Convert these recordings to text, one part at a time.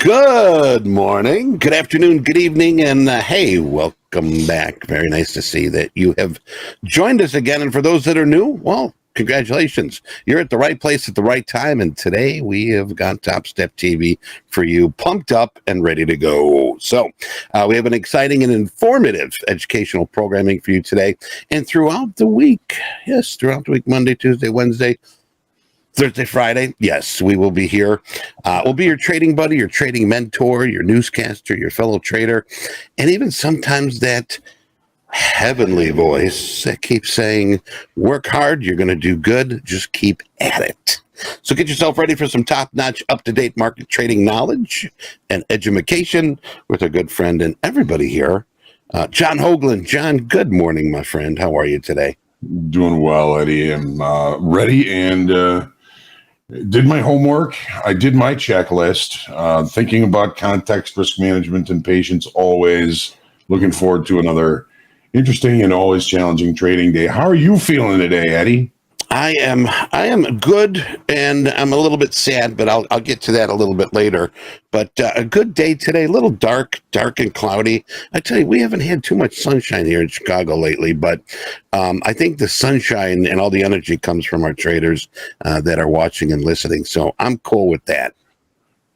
Good morning, good afternoon, good evening, and hey, welcome back. Very nice to see that you have joined us again. And for those that are new, well, congratulations. You're at the right place at the right time. And today we have got TopstepTV for you, pumped up and ready to go. So we have an exciting and informative educational programming for you today and throughout the week. Yes, throughout the week, Monday, Tuesday, Wednesday, Thursday, Friday, yes, we will be here. We'll be your trading buddy, your trading mentor, your newscaster, your fellow trader, and even sometimes that heavenly voice that keeps saying, work hard, you're going to do good, just keep at it. So get yourself ready for some top-notch, up-to-date market trading knowledge and education with our good friend and everybody here, John Hoagland. John, good morning, my friend. How are you today? Doing well, Eddie. I'm ready and did my homework. I did my checklist, thinking about context, risk management, and patience always. Looking forward to another interesting and always challenging trading day. How are you feeling today, Eddie? I am good, and I'm a little bit sad, but I'll get to that a little bit later. But a good day today, a little dark and cloudy. I tell you, we haven't had too much sunshine here in Chicago lately, but I think the sunshine and all the energy comes from our traders that are watching and listening. So I'm cool with that.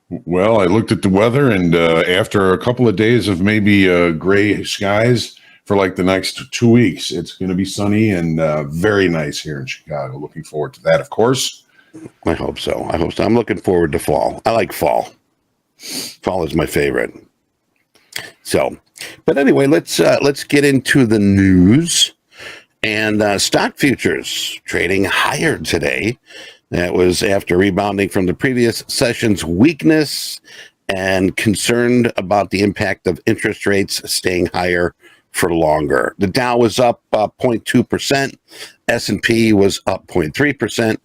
Well, I looked at the weather, and after a couple of days of maybe gray skies, for like the next 2 weeks, it's going to be sunny and very nice here in Chicago. Looking forward to that, of course. I hope so. I'm looking forward to fall. I like fall. Fall is my favorite. So, but anyway, let's get into the news. And stock futures trading higher today. That was after rebounding from the previous session's weakness and concerned about the impact of interest rates staying higher for longer. The Dow was up 0.2%, S&P was up 0.3%,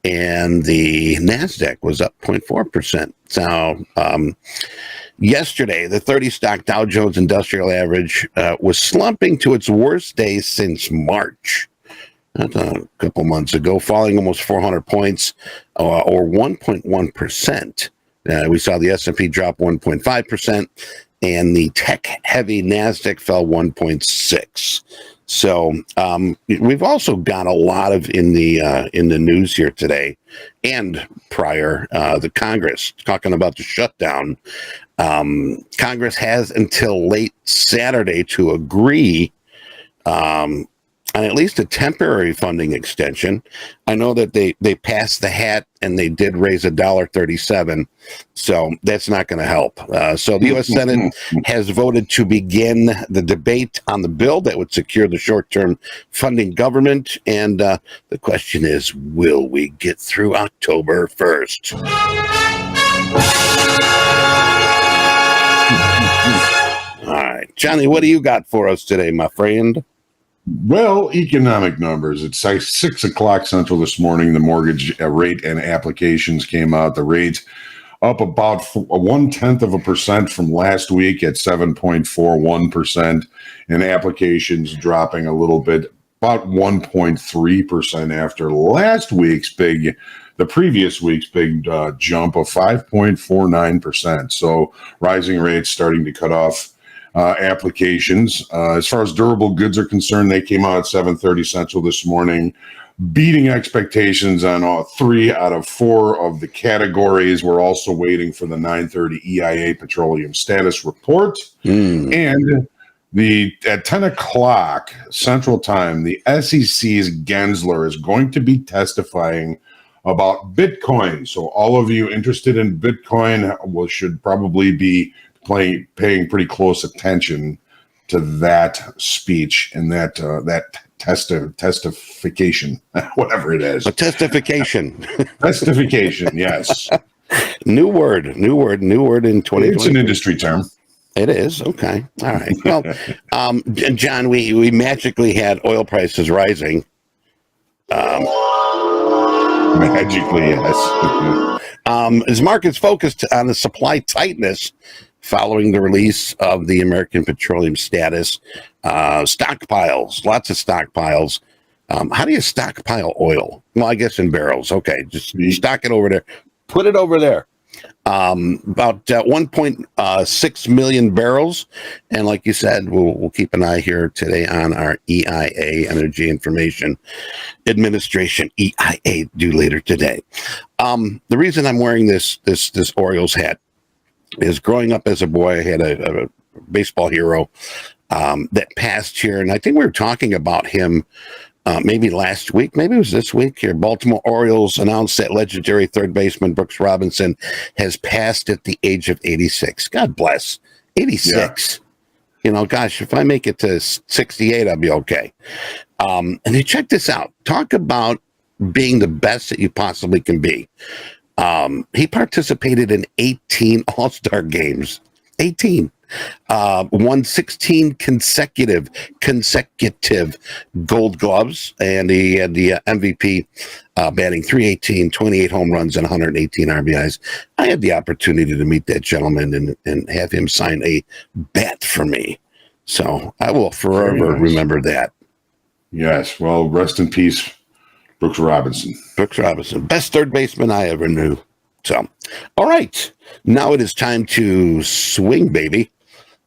and the NASDAQ was up 0.4%. So yesterday, the 30-stock Dow Jones Industrial Average was slumping to its worst day since March. That's a couple months ago, falling almost 400 points or 1.1%. We saw the S&P drop 1.5%. And the tech-heavy NASDAQ fell 1.6. So we've also got a lot of in the news here today and prior. The Congress talking about the shutdown. Congress has until late Saturday to agree on at least a temporary funding extension. I know that they passed the hat and they did raise $1.37, so that's not going to help. So the U.S. Senate has voted to begin the debate on the bill that would secure the short-term funding government, and the question is, will we get through October 1st? All right, Johnny, what do you got for us today, my friend? Well, economic numbers. It's 6 o'clock Central this morning. The mortgage rate and applications came out. The rate up about 0.1% from last week at 7.41%, and applications dropping a little bit, about 1.3% after the previous week's big jump of 5.49%. So rising rates starting to cut off applications. As far as durable goods are concerned, they came out at 7:30 Central this morning, beating expectations on all 3 out of 4 of the categories. We're also waiting for the 9:30 EIA petroleum status report. And at 10 o'clock Central Time, the SEC's Gensler is going to be testifying about Bitcoin. So all of you interested in Bitcoin should probably be paying pretty close attention to that speech and that testification, whatever it is. A testification. Testification, yes. New word in 2020. It's an industry term. It is? Okay. All right. Well, John, we magically had oil prices rising. Magically, yes. As markets focused on the supply tightness following the release of the American petroleum status, stockpiles, lots of stockpiles. How do you stockpile oil? Well, I guess in barrels. Okay, just stock it over there. Put it over there. About 1.6 million barrels. And like you said, we'll keep an eye here today on our EIA, Energy Information Administration, EIA, due later today. The reason I'm wearing this Orioles hat is growing up as a boy, I had a baseball hero that passed here. And I think we were talking about him maybe last week, maybe it was this week here. Baltimore Orioles announced that legendary third baseman Brooks Robinson has passed at the age of 86. God bless. 86. Yeah. Gosh, if I make it to 68, I'll be okay. And then check this out. Talk about being the best that you possibly can be. He participated in 18 All-Star games. 18. Won 16 consecutive Gold Gloves, and he had the MVP batting .318, 28 home runs, and 118 RBIs. I had the opportunity to meet that gentleman and have him sign a bat for me. So I will forever remember that. Yes. Well, rest in peace, Brooks Robinson. Brooks Robinson, best third baseman I ever knew. So, all right. Now it is time to swing, baby.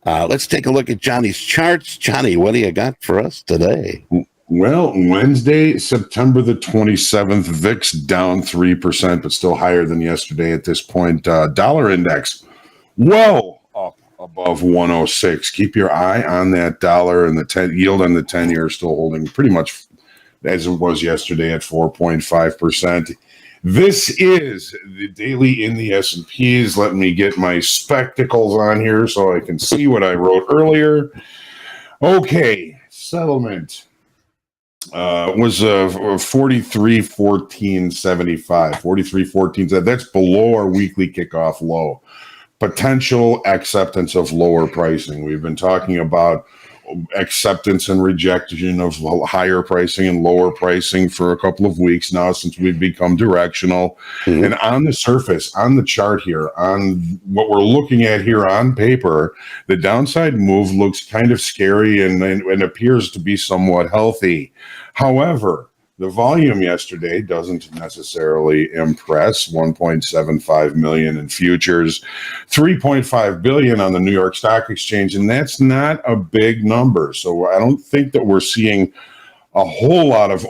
Let's take a look at Johnny's charts. Johnny, what do you got for us today? Well, Wednesday, September the 27th, VIX down 3%, but still higher than yesterday at this point. Dollar index well up above 106. Keep your eye on that dollar, and the 10 yield on the 10-year still holding pretty much as it was yesterday at 4.5%. This is the daily in the S&Ps. Let me get my spectacles on here so I can see what I wrote earlier. Okay, settlement was 43.1475. 43.14. That's below our weekly kickoff low. Potential acceptance of lower pricing. We've been talking about acceptance and rejection of higher pricing and lower pricing for a couple of weeks now since we've become directional. Mm-hmm. And on the surface, on the chart here, on what we're looking at here on paper, the downside move looks kind of scary and appears to be somewhat healthy. However, the volume yesterday doesn't necessarily impress. 1.75 million in futures, 3.5 billion on the New York Stock Exchange, and that's not a big number. So I don't think that we're seeing a whole lot of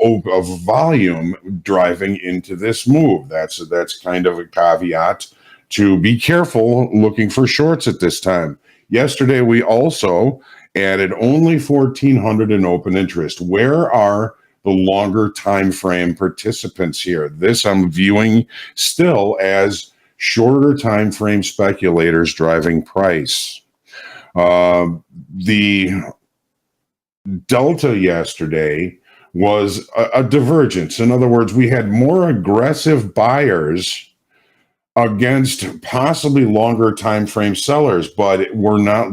volume driving into this move. That's kind of a caveat to be careful looking for shorts at this time. Yesterday, we also added only 1,400 in open interest. Where are the longer time frame participants here? This I'm viewing still as shorter time frame speculators driving price. The delta yesterday was a divergence. In other words, we had more aggressive buyers against possibly longer time frame sellers, but we're not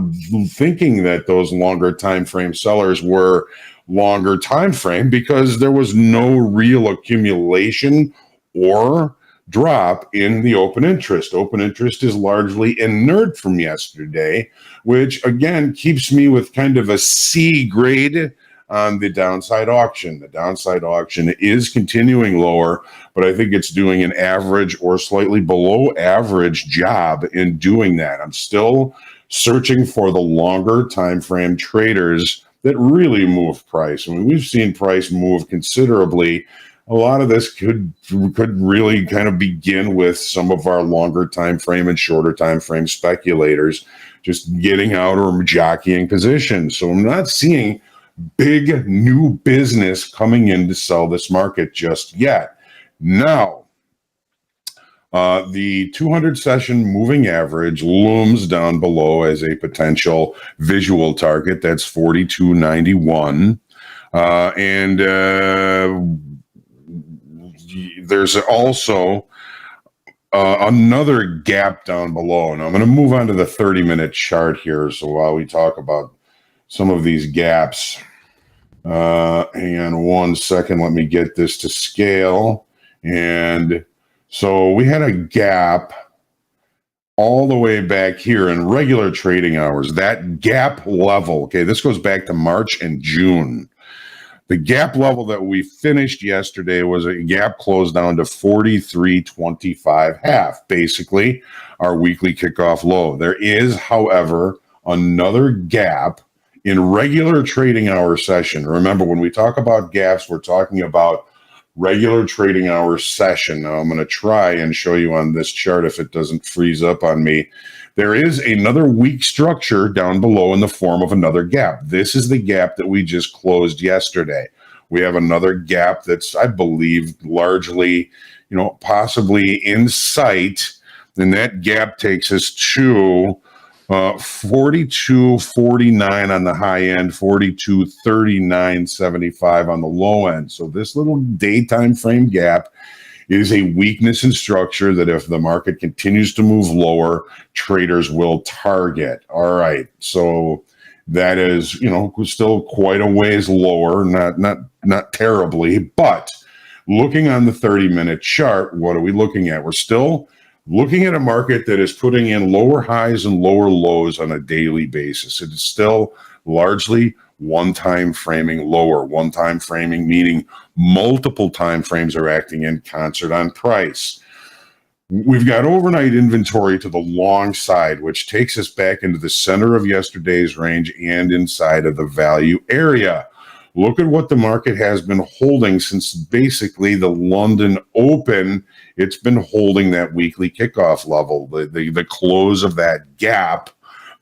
thinking that those longer time frame sellers were longer time frame because there was no real accumulation or drop in the open interest. Open interest is largely inert from yesterday, which again keeps me with kind of a C grade on the downside auction. The downside auction is continuing lower, but I think it's doing an average or slightly below average job in doing that. I'm still searching for the longer time frame traders that really move price. I mean, we've seen price move considerably. A lot of this could really kind of begin with some of our longer time frame and shorter time frame speculators just getting out or jockeying positions. So I'm not seeing big new business coming in to sell this market just yet. Now, the 200 session moving average looms down below as a potential visual target. That's 42.91. And there's also another gap down below. And I'm going to move on to the 30-minute chart here. So while we talk about some of these gaps, hang on 1 second. Let me get this to scale. And so we had a gap all the way back here in regular trading hours. That gap level, okay, this goes back to March and June. The gap level that we finished yesterday was a gap closed down to 43.25 half, basically our weekly kickoff low. There is, however, another gap in regular trading hour session. Remember, when we talk about gaps, we're talking about regular trading hour session. Now, I'm going to try and show you on this chart if it doesn't freeze up on me. There is another weak structure down below in the form of another gap. This is the gap that we just closed yesterday. We have another gap that's, I believe, largely, possibly in sight. And that gap takes us to 42.49 on the high end, 42.39.75 on the low end. So this little daytime frame gap is a weakness in structure that if the market continues to move lower, traders will target. All right. So that is, still quite a ways lower, not terribly, but looking on the 30-minute chart, what are we looking at? We're still looking at a market that is putting in lower highs and lower lows on a daily basis. It is still largely one-time framing lower. One-time framing meaning multiple time frames are acting in concert on price. We've got overnight inventory to the long side, which takes us back into the center of yesterday's range and inside of the value area. Look at what the market has been holding since basically the London Open. It's been holding that weekly kickoff level. The close of that gap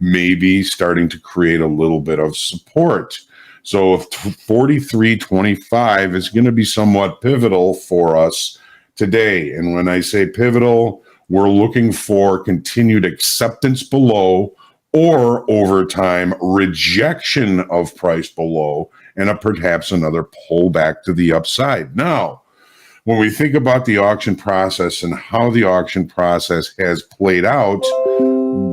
may be starting to create a little bit of support. So if 43.25 is going to be somewhat pivotal for us today. And when I say pivotal, we're looking for continued acceptance below or over time rejection of price below and perhaps another pullback to the upside. Now, when we think about the auction process and how the auction process has played out,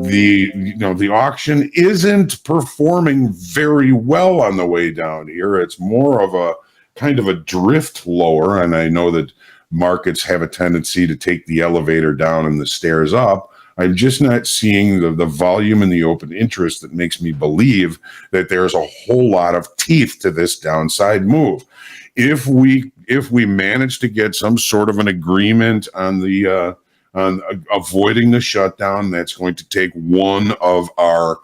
the auction isn't performing very well on the way down here. It's more of a kind of a drift lower, and I know that markets have a tendency to take the elevator down and the stairs up. I'm just not seeing the volume and the open interest that makes me believe that there's a whole lot of teeth to this downside move. If we manage to get some sort of an agreement on the on avoiding the shutdown, that's going to take one of our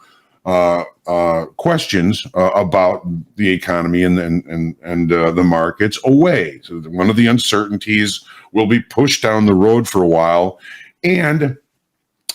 questions about the economy and the markets away. So one of the uncertainties will be pushed down the road for a while, and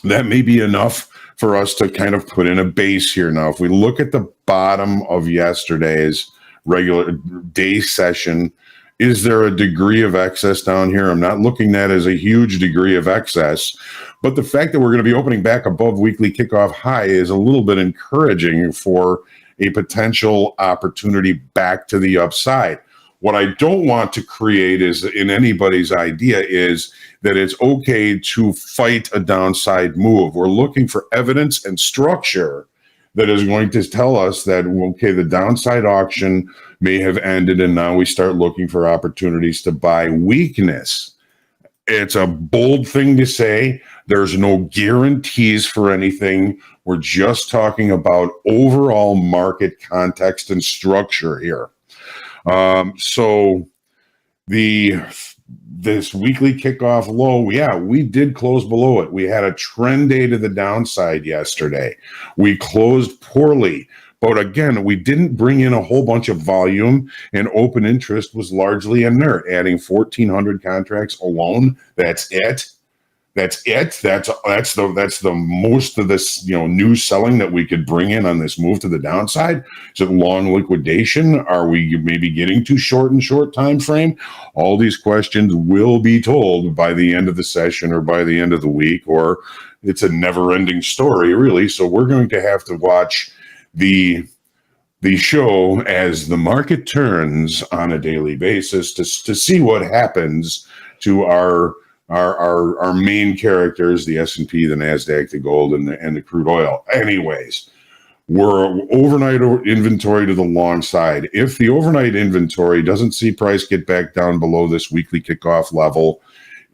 that may be enough for us to kind of put in a base here. Now, if we look at the bottom of yesterday's regular day session, is there a degree of excess down here? I'm not looking at it as a huge degree of excess, but the fact that we're going to be opening back above weekly kickoff high is a little bit encouraging for a potential opportunity back to the upside. What I don't want to create is in anybody's idea is that it's okay to fight a downside move. We're looking for evidence and structure that is going to tell us that, okay, the downside auction may have ended and now we start looking for opportunities to buy weakness. It's a bold thing to say. There's no guarantees for anything. We're just talking about overall market context and structure here. So this weekly kickoff low, yeah, we did close below it. We had a trend day to the downside yesterday. We closed poorly, but again, we didn't bring in a whole bunch of volume, and open interest was largely inert, adding 1,400 contracts alone. That's it. That's the most of this, new selling that we could bring in on this move to the downside. Is it long liquidation? Are we maybe getting too short time frame? All these questions will be told by the end of the session or by the end of the week, or it's a never-ending story, really. So we're going to have to watch the show as the market turns on a daily basis to see what happens to our main characters, the S&P, the NASDAQ, the gold, and the crude oil. Anyways, we're overnight inventory to the long side. If the overnight inventory doesn't see price get back down below this weekly kickoff level,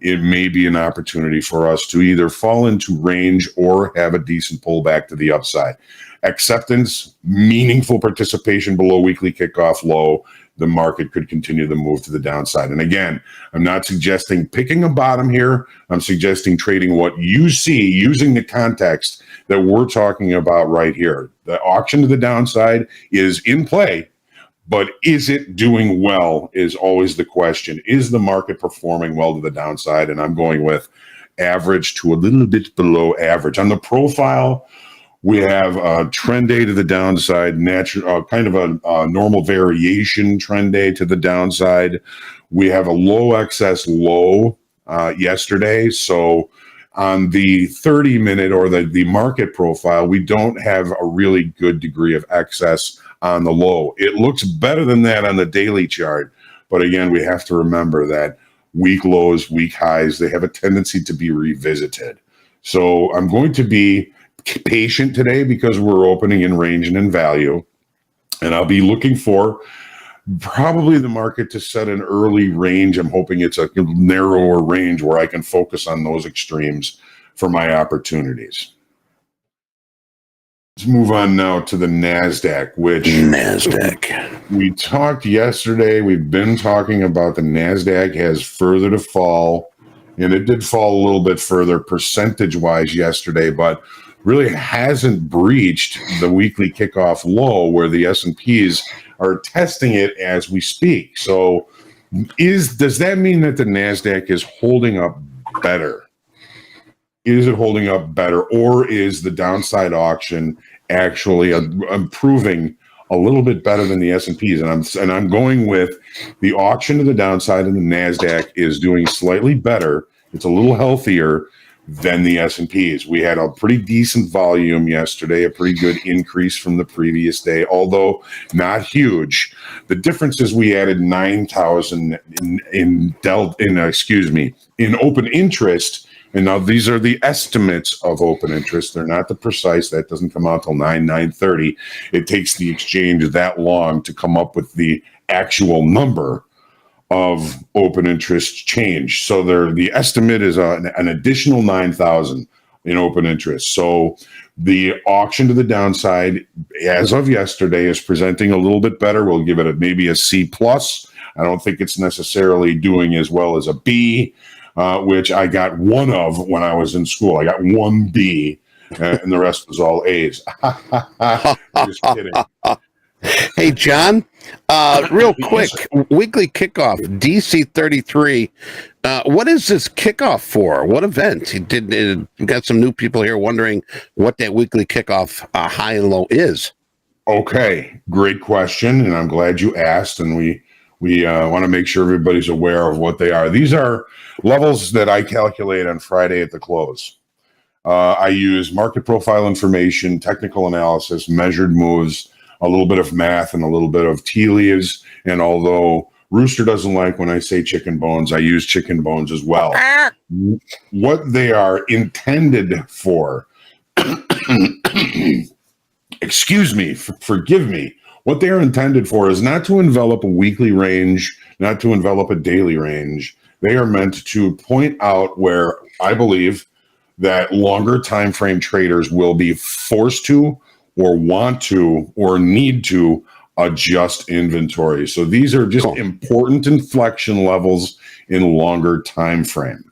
it may be an opportunity for us to either fall into range or have a decent pullback to the upside. Acceptance, meaningful participation below weekly kickoff low, the market could continue to move to the downside. And again, I'm not suggesting picking a bottom here. I'm suggesting trading what you see using the context that we're talking about right here. The auction to the downside is in play, but is it doing well is always the question. Is the market performing well to the downside? And I'm going with average to a little bit below average. On the profile, we have a trend day to the downside, natural, kind of a normal variation trend day to the downside. We have a low excess low yesterday. So on the 30-minute or the market profile, we don't have a really good degree of excess on the low. It looks better than that on the daily chart. But again, we have to remember that weak lows, weak highs, they have a tendency to be revisited. So I'm going to be patient today because we're opening in range and in value. And I'll be looking for probably the market to set an early range. I'm hoping it's a narrower range where I can focus on those extremes for my opportunities. Let's move on now to the NASDAQ, which we talked yesterday. We've been talking about the NASDAQ has further to fall, and it did fall a little bit further percentage-wise yesterday, but really hasn't breached the weekly kickoff low where the S&Ps are testing it as we speak. So does that mean that the NASDAQ is holding up better? Is it holding up better, or is the downside auction actually improving a little bit better than the S&Ps? And I'm going with the auction to the downside, and the NASDAQ is doing slightly better. It's a little healthier than the S&Ps. We had a pretty decent volume yesterday, a pretty good increase from the previous day, although not huge. The difference is we added 9,000 in open interest. And now these are the estimates of open interest. They're not the precise. That doesn't come out till 9/30. It takes the exchange that long to come up with the actual number of open interest change. So the estimate is an additional 9,000 in open interest. So the auction to the downside, as of yesterday, is presenting a little bit better. We'll give it maybe a C plus. I don't think it's necessarily doing as well as a B, which I got one of when I was in school. I got one B, and the rest was all A's. Just kidding. Hey, John, real quick, weekly kickoff, DC 33. What is this kickoff for? What event? You got some new people here wondering what that weekly kickoff high and low is. Okay, great question, and I'm glad you asked, and we want to make sure everybody's aware of what they are. These are levels that I calculate on Friday at the close. I use market profile information, technical analysis, measured moves, a little bit of math, and a little bit of tea leaves. And although Rooster doesn't like when I say chicken bones, I use chicken bones as well. What they are intended for, excuse me, forgive me, what they are intended for is not to envelop a weekly range, not to envelop a daily range. They are meant to point out where I believe that longer time frame traders will be forced to, or want to, or need to adjust inventory. So these are just important inflection levels in longer time frame.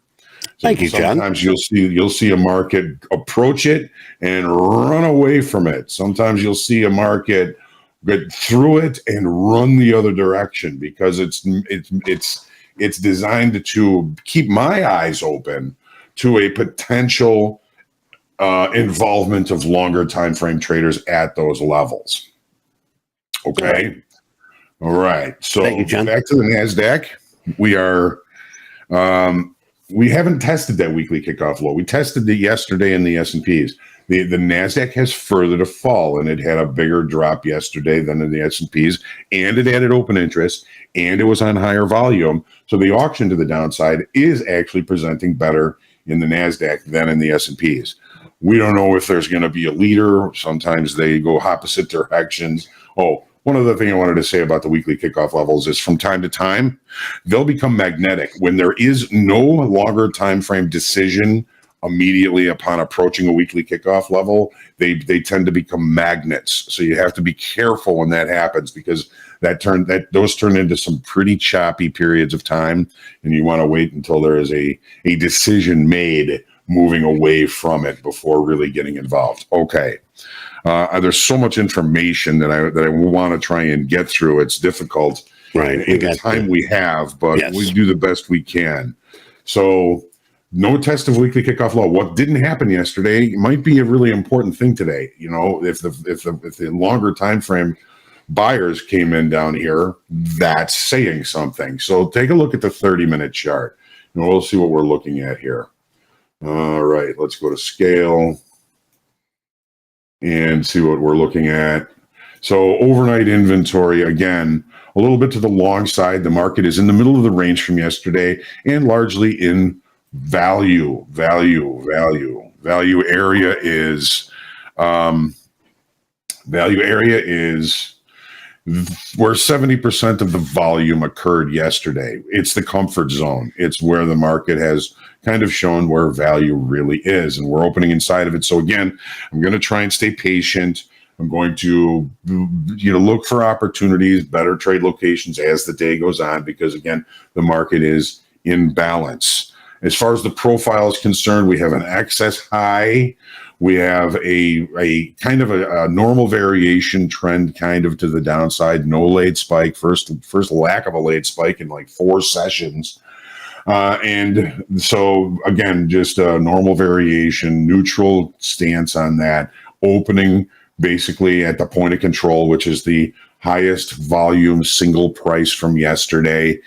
So Thank you, John. Sometimes you'll see a market approach it and run away from it. Sometimes you'll see a market get through it and run the other direction, because it's designed to keep my eyes open to a potential involvement of longer time frame traders at those levels. Okay. All right. So Thank you, John. Back to the NASDAQ. We haven't tested that weekly kickoff low. We tested it yesterday in the S&Ps. The NASDAQ has further to fall, and it had a bigger drop yesterday than in the S&Ps, and it added open interest, and it was on higher volume. So the auction to the downside is actually presenting better in the NASDAQ than in the S&Ps. We don't know if there's going to be a leader. Sometimes they go opposite directions. Oh, one other thing I wanted to say about the weekly kickoff levels is from time to time, they'll become magnetic. When there is no longer time frame decision immediately upon approaching a weekly kickoff level, they tend to become magnets. So you have to be careful when that happens, because those turn into some pretty choppy periods of time, and you want to wait until there is a decision made moving away from it before really getting involved. Okay. There's so much information that I want to try and get through. It's difficult in the time we have, but we do the best we can. So no test of weekly kickoff low. What didn't happen yesterday might be a really important thing today. You know, if the longer time frame buyers came in down here, that's saying something. So take a look at the 30-minute chart, and we'll see what we're looking at here. All right, let's go to scale and see what we're looking at. So overnight inventory, again, a little bit to the long side. The market is in the middle of the range from yesterday and largely in value area is where 70% of the volume occurred yesterday. It's the comfort zone. It's where the market has kind of shown where value really is, and we're opening inside of it. So again, I'm going to try and stay patient. I'm going to look for opportunities, better trade locations as the day goes on, because again, the market is in balance. As far as the profile is concerned, we have an excess high. We have a kind of a normal variation trend kind of to the downside. No late spike. First lack of a late spike in like 4 sessions. And so again, just a normal variation, neutral stance on that. Opening basically at the point of control, which is the highest volume single price from yesterday.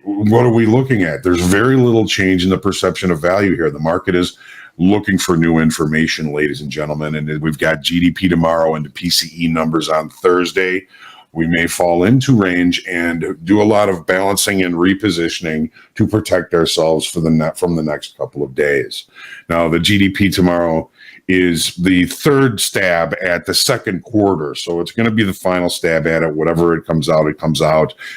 What are we looking at? There's very little change in the perception of value here. The market is looking for new information, ladies and gentlemen, and we've got GDP tomorrow and the PCE numbers on Thursday. We may fall into range and do a lot of balancing and repositioning to protect ourselves from the next couple of days. Now, the GDP tomorrow is the third stab at the second quarter. So it's going to be the final stab at it. Whatever it comes out,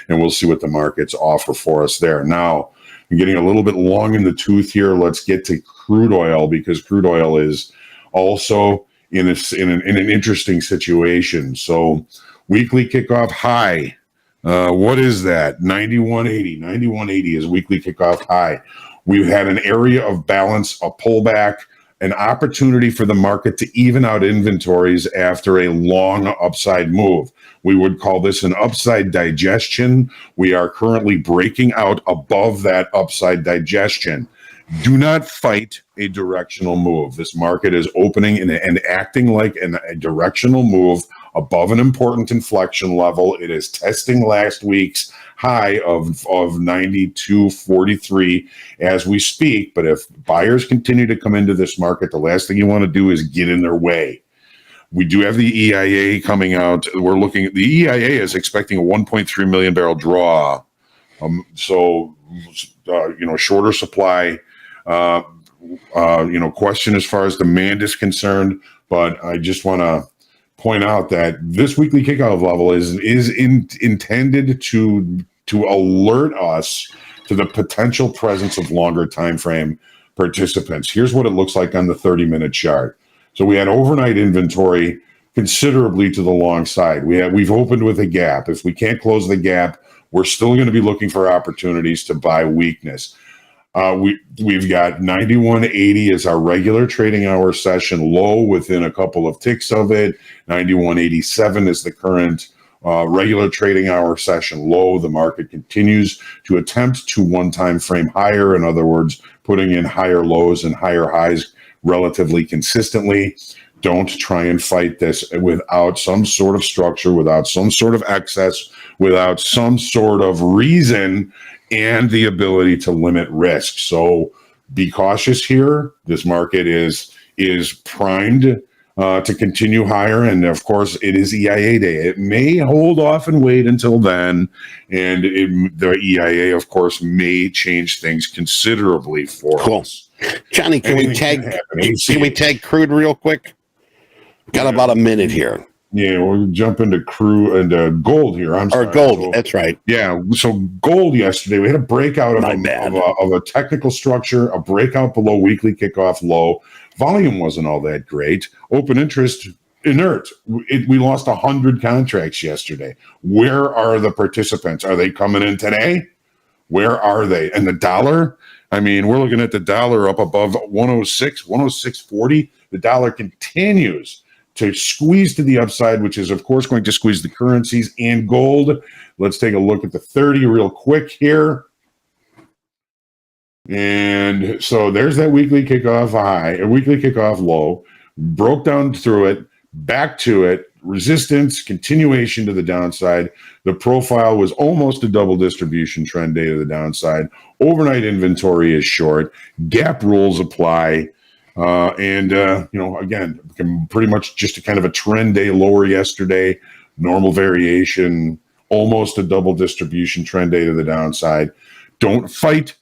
and we'll see what the markets offer for us there. Now, I'm getting a little bit long in the tooth here. Let's get to crude oil, because crude oil is also in an interesting situation. So weekly kickoff high. What is that? 91.80. 91.80 is weekly kickoff high. We've had an area of balance, a pullback, an opportunity for the market to even out inventories after a long upside move. We would call this an upside digestion. We are currently breaking out above that upside digestion. Do not fight a directional move. This market is opening and acting like a directional move above an important inflection level. It is testing last week's high of 92.43 as we speak. But if buyers continue to come into this market, the last thing you want to do is get in their way. We do have the EIA coming out. We're looking at the EIA is expecting a 1.3 million barrel draw. Shorter supply. Question as far as demand is concerned, but I just want to point out that this weekly kickoff level is intended to alert us to the potential presence of longer time frame participants. Here's what it looks like on the 30-minute chart. So we had overnight inventory considerably to the long side. We've opened with a gap. If we can't close the gap, we're still going to be looking for opportunities to buy weakness. We've got 91.80 as our regular trading hour session low within a couple of ticks of it. 91.87 is the current regular trading hour session low. The market continues to attempt to one time frame higher. In other words, putting in higher lows and higher highs relatively consistently. Don't try and fight this without some sort of structure, without some sort of excess, without some sort of reason and the ability to limit risk. So be cautious here. This market is primed to continue higher. And of course, it is EIA day. It may hold off and wait until then. And the EIA, of course, may change things considerably for us. Johnny, can we tag crude real quick? Got about a minute here. Yeah, we'll jump into gold here. I'm sorry. Gold. So, that's right. yeah. So gold yesterday, we had a breakout of a technical structure, a breakout below weekly kickoff low. Volume wasn't all that great. Open interest inert. We lost 100 contracts yesterday. Where are the participants? Are they coming in today? Where are they? And the dollar? I mean, we're looking at the dollar up above 106, 106.40. The dollar continues to squeeze to the upside, which is, of course, going to squeeze the currencies and gold. Let's take a look at the 30 real quick here. And so there's that weekly kickoff high, a weekly kickoff low, broke down through it, back to it, resistance, continuation to the downside. The profile was almost a double distribution trend day to the downside. Overnight inventory is short. Gap rules apply. Again, pretty much just a kind of a trend day lower yesterday, normal variation, almost a double distribution trend day to the downside. Don't fight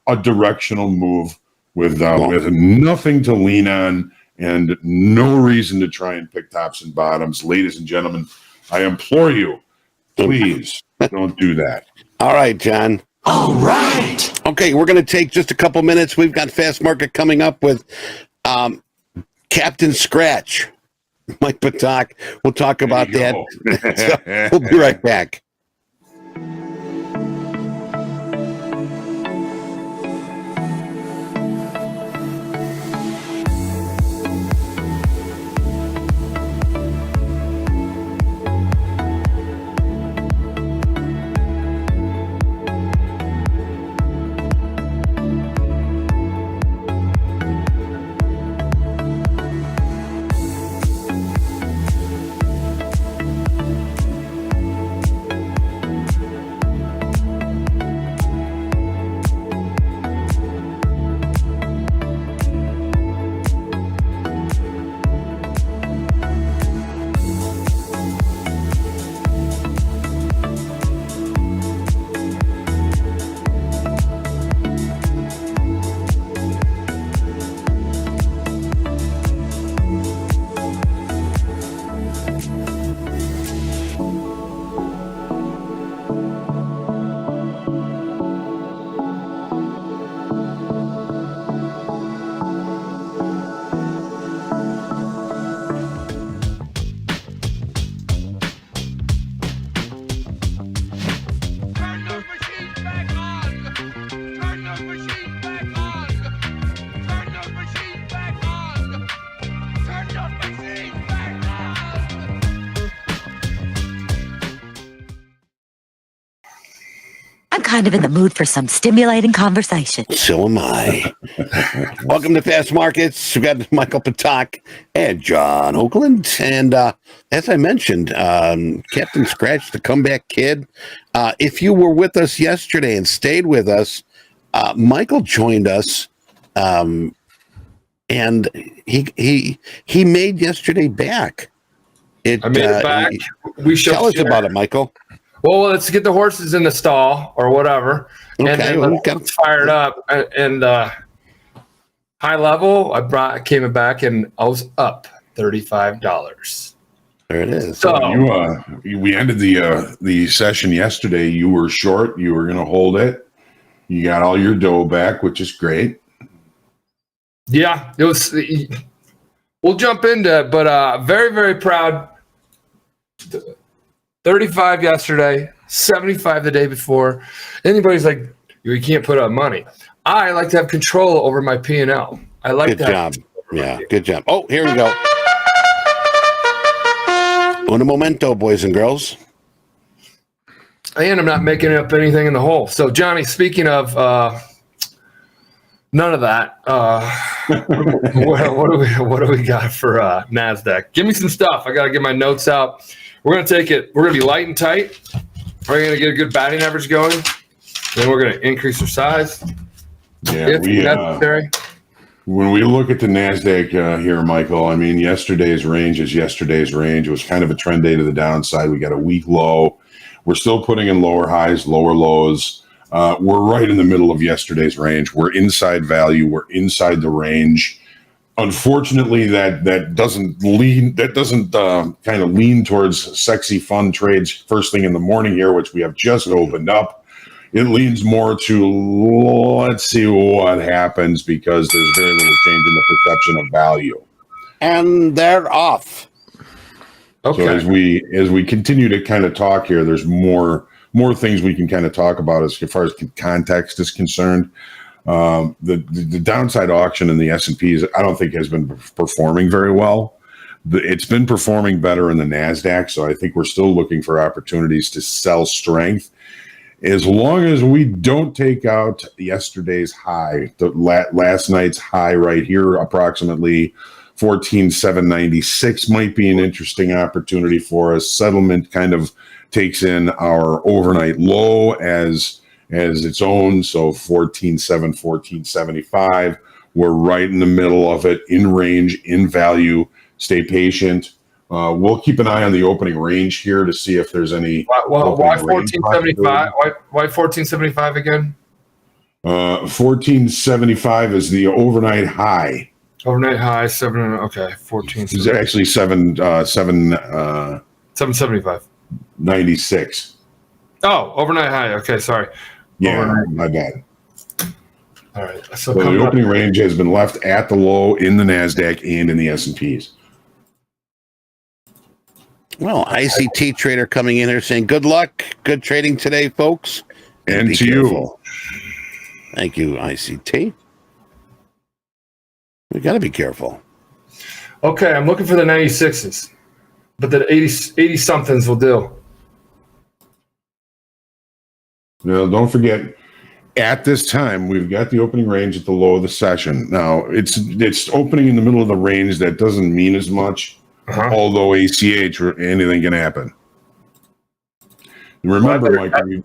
a directional move with nothing to lean on and no reason to try and pick tops and bottoms. Ladies and gentlemen, I implore you, please don't do that. All right, John. All right. Okay, we're going to take just a couple minutes. We've got Fast Market coming up with Captain Scratch, Mike Patak. We'll talk about that. So we'll be right back. Kind of in the mood for some stimulating conversation. So am I. Welcome to Fast Markets. We've got Michael Patak and John Hoagland. And as I mentioned, Captain Scratch, the comeback kid. If you were with us yesterday and stayed with us, Michael joined us, and he made yesterday back. I made it back. Tell us about it, Michael. Well, let's get the horses in the stall or whatever, and then let's fire it up. And high level, I came back and I was up $35. There it is. So we ended the session yesterday. You were short. You were going to hold it. You got all your dough back, which is great. Yeah, it was. We'll jump into it, but very, very proud. 35 yesterday, 75 the day before. Anybody's like, you can't put up money. I like to have control over my P&L. I like good that. Job. Yeah, good job. Oh, here we go. Un momento, boys and girls. And I'm not making up anything in the hole. So, Johnny, speaking of none of that, what do we got for NASDAQ? Give me some stuff. I got to get my notes out. We're going to take it. We're going to be light and tight. We're going to get a good batting average going. Then we're going to increase our size. Yeah, if necessary. When we look at the NASDAQ here, Michael, I mean, yesterday's range is yesterday's range. It was kind of a trend day to the downside. We got a weak low. We're still putting in lower highs, lower lows. We're right in the middle of yesterday's range. We're inside value. We're inside the range. Unfortunately, that doesn't kind of lean towards sexy fun trades first thing in the morning here, which we have just opened up. It leans more to let's see what happens because there's very little change in the perception of value. And they're off. Okay. So as we continue to kind of talk here, there's more things we can kind of talk about as far as context is concerned. The downside auction in the S&Ps, I don't think has been performing very well. It's been performing better in the NASDAQ, so I think we're still looking for opportunities to sell strength. As long as we don't take out yesterday's high, last night's high right here, approximately 14,796 might be an interesting opportunity for us. Settlement kind of takes in our overnight low as its own, so 14.7, 14.75. We're right in the middle of it, in range, in value. Stay patient. We'll keep an eye on the opening range here to see if there's any. Why 14.75? Why 14.75 again? 14.75 is the overnight high. Overnight high 7. Okay, 14. It's actually 7.75. 96. Oh, overnight high. Okay, sorry. Yeah, overnight. My bad. All right. So the opening range has been left at the low in the NASDAQ and in the S&Ps. Well, ICT trader coming in here saying, good luck. Good trading today, folks. And to you. Thank you, ICT. We got to be careful. Okay, I'm looking for the 96s, but the 80 somethings will do. Now, don't forget, at this time, we've got the opening range at the low of the session. Now, it's opening in the middle of the range. That doesn't mean as much, although ACH, anything can happen. Remember, Mike, we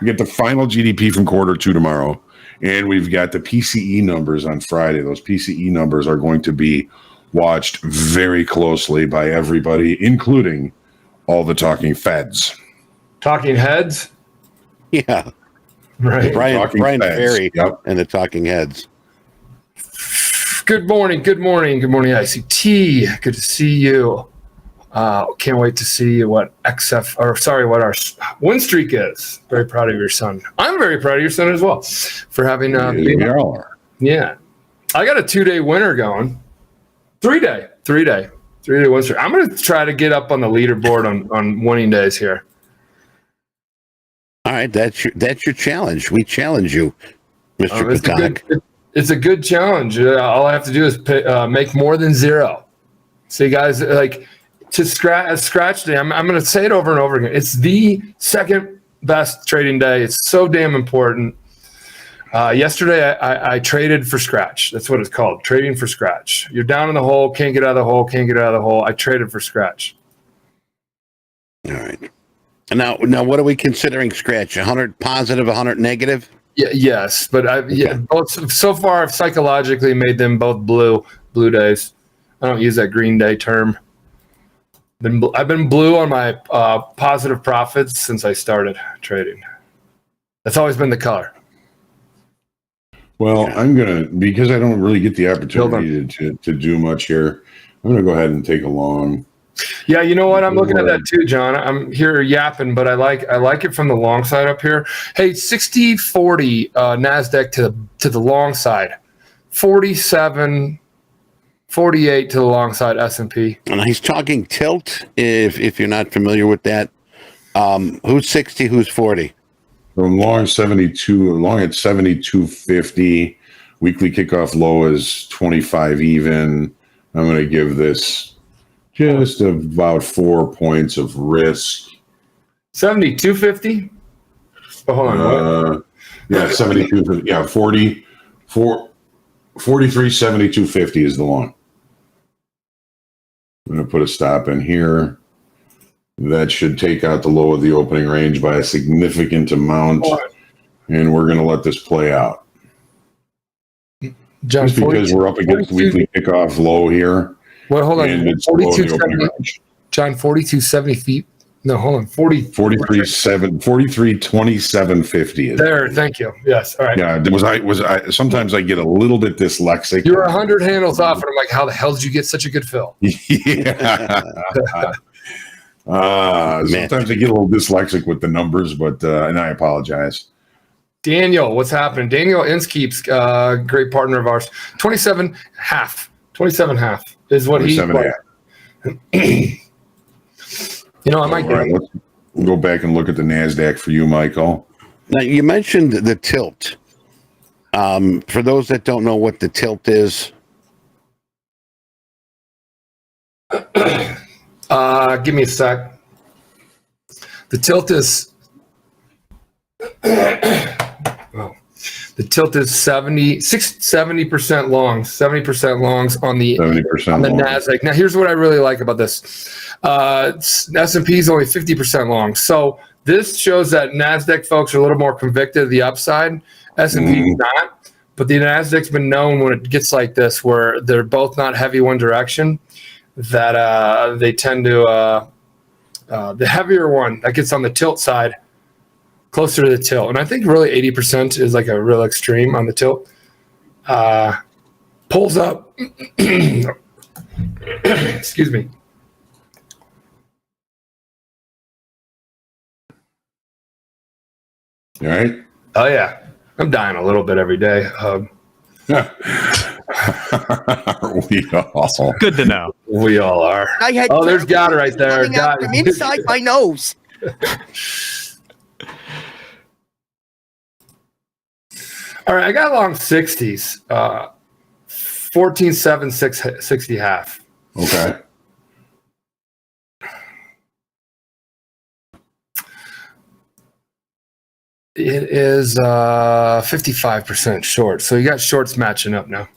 get the final GDP from Q2 tomorrow, and we've got the PCE numbers on Friday. Those PCE numbers are going to be watched very closely by everybody, including all the talking feds. Talking heads? Yeah. Right. Brian Ferry and the talking heads. Good morning, ICT. Good to see you. Can't wait to see what what our win streak is. Very proud of your son. I'm very proud of your son as well for having Yeah. I got a 2-day winner going. 3-day win streak. I'm going to try to get up on the leaderboard on winning days here. All right, that's your challenge. We challenge you, Mr. Patak. It's a good challenge. All I have to do is make more than 0. See, guys, like to scratch day. I'm going to say it over and over again. It's the second best trading day. It's so damn important. Yesterday, I traded for scratch. That's what it's called, trading for scratch. You're down in the hole, can't get out of the hole, I traded for scratch. All right. Now, what are we considering scratch? 100 positive, 100 negative? Yeah, yes, but both so far I've psychologically made them both blue days. I don't use that green day term. I've been blue on my positive profits since I started trading. That's always been the color. Well, I'm gonna, because I don't really get the opportunity to do much here, I'm gonna go ahead and take a long. Yeah, you know what? I'm looking at that too, John. I'm here yapping, but I like it from the long side up here. Hey, 60-40 NASDAQ to the long side, 47-48 to the long side S&P. And he's talking tilt. If you're not familiar with that, who's 60? Who's 40? Long 72, long at 72.50. Weekly kickoff low is 25 even. I'm going to give this just about 4 points of risk. 72.50? Oh, hold on. Yeah, 72. Yeah, 43, 72.50 is the long. I'm going to put a stop in here. That should take out the low of the opening range by a significant amount. And we're going to let this play out. John, just because we're up against weekly kickoff low here. Well, hold on. 42.70. John, 42.70 feet No, hold on. 43.27.50. There, thank you. Yes. All right. Yeah, sometimes I get a little bit dyslexic. You're 100 handles off, and I'm like, how the hell did you get such a good fill? Yeah. Sometimes I get a little dyslexic with the numbers, but and I apologize. Daniel, what's happening? Daniel Inskeep's great partner of ours. 27.5. 27.5 is what he. You know, I might get. Let's go back and look at the NASDAQ for you, Michael. Now, you mentioned the tilt. For those that don't know what the tilt is. Give me a sec. The tilt is. The tilt is 70% longs, 70% longs on the 70% on the long. NASDAQ. Now, here's what I really like about this. S&P is only 50% long. So this shows that NASDAQ folks are a little more convicted of the upside. S&P is not. But the NASDAQ's been known when it gets like this, where they're both not heavy one direction, that they tend to, the heavier one that gets on the tilt side, closer to the tilt. And I think really 80% is like a real extreme on the tilt. Pulls up. Excuse me. All right. Oh, yeah. I'm dying a little bit every day. We all. Good to know. We all are. Oh, there's God right there. Coming out from inside my nose. All right, I got long 60s. 14.7, 60 half. Okay. It is 55% short. So you got shorts matching up now.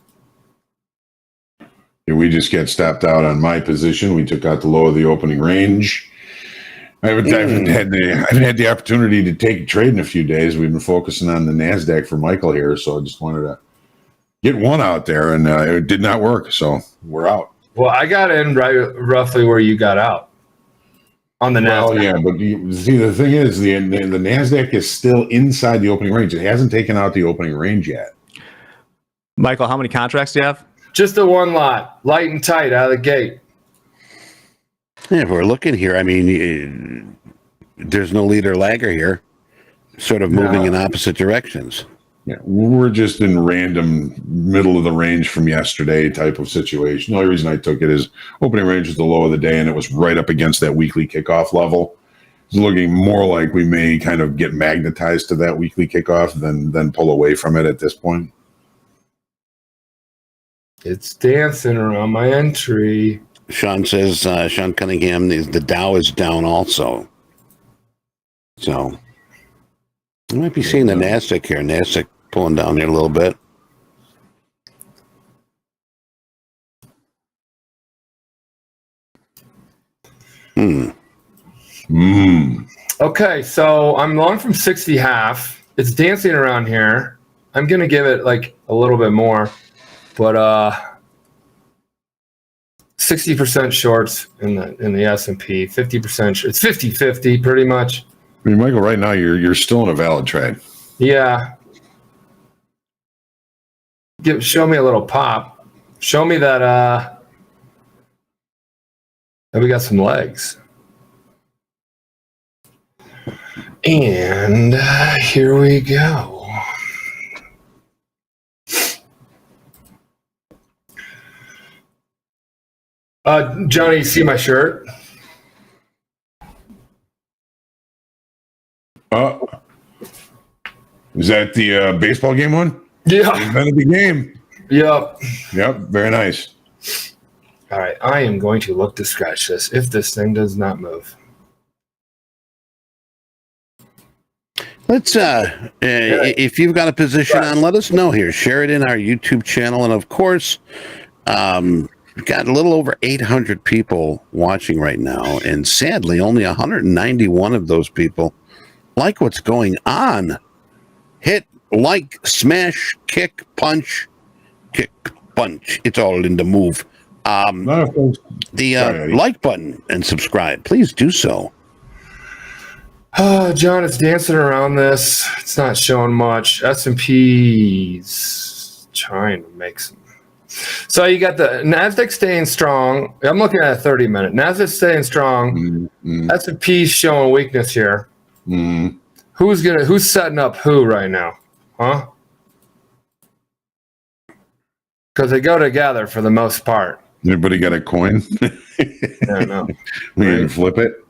Yeah, we just get stepped out on my position. We took out the low of the opening range. I haven't had the opportunity to take a trade in a few days. We've been focusing on the NASDAQ for Michael here, so I just wanted to get one out there, and it did not work, so we're out. Well, I got in roughly where you got out on the NASDAQ. Well, yeah, but you see, the thing is, the NASDAQ is still inside the opening range. It hasn't taken out the opening range yet. Michael, how many contracts do you have? Just the one lot, light and tight out of the gate. Yeah, if we're looking here, I mean, there's no leader lagger here, sort of moving in opposite directions. Yeah, we're just in random middle of the range from yesterday type of situation. The only reason I took it is opening range was the low of the day, and it was right up against that weekly kickoff level. It's looking more like we may kind of get magnetized to that weekly kickoff than pull away from it at this point. It's dancing around my entry. Sean says, Sean Cunningham, the Dow is down also. So you might be seeing the NASDAQ here. NASDAQ pulling down there a little bit. Okay, so I'm long from 60 half. It's dancing around here. I'm going to give it like a little bit more, but 60% shorts in the S&P, 50%. It's 50-50 pretty much. I mean, Michael, right now you're still in a valid trade. Yeah. Show me a little pop. Show me that we got some legs. And here we go. Johnny, you see my shirt? Is that the baseball game one? Yeah. Event of the game. Yep. Yep. Very nice. All right. I am going to look to scratch this if this thing does not move. Let's, if you've got a position on, let us know here. Share it in our YouTube channel. And of course, we've got a little over 800 people watching right now. And sadly, only 191 of those people like what's going on. Hit, like, smash, kick, punch. It's all in the move. The like button and subscribe. Please do so. Oh, John, it's dancing around this. It's not showing much. S&P's trying to make some. So you got the NASDAQ staying strong. I'm looking at a 30-minute. NASDAQ staying strong. S&P's showing weakness here. Who's setting up who right now? Huh? Because they go together for the most part. Anybody got a coin? I don't know. We can flip it.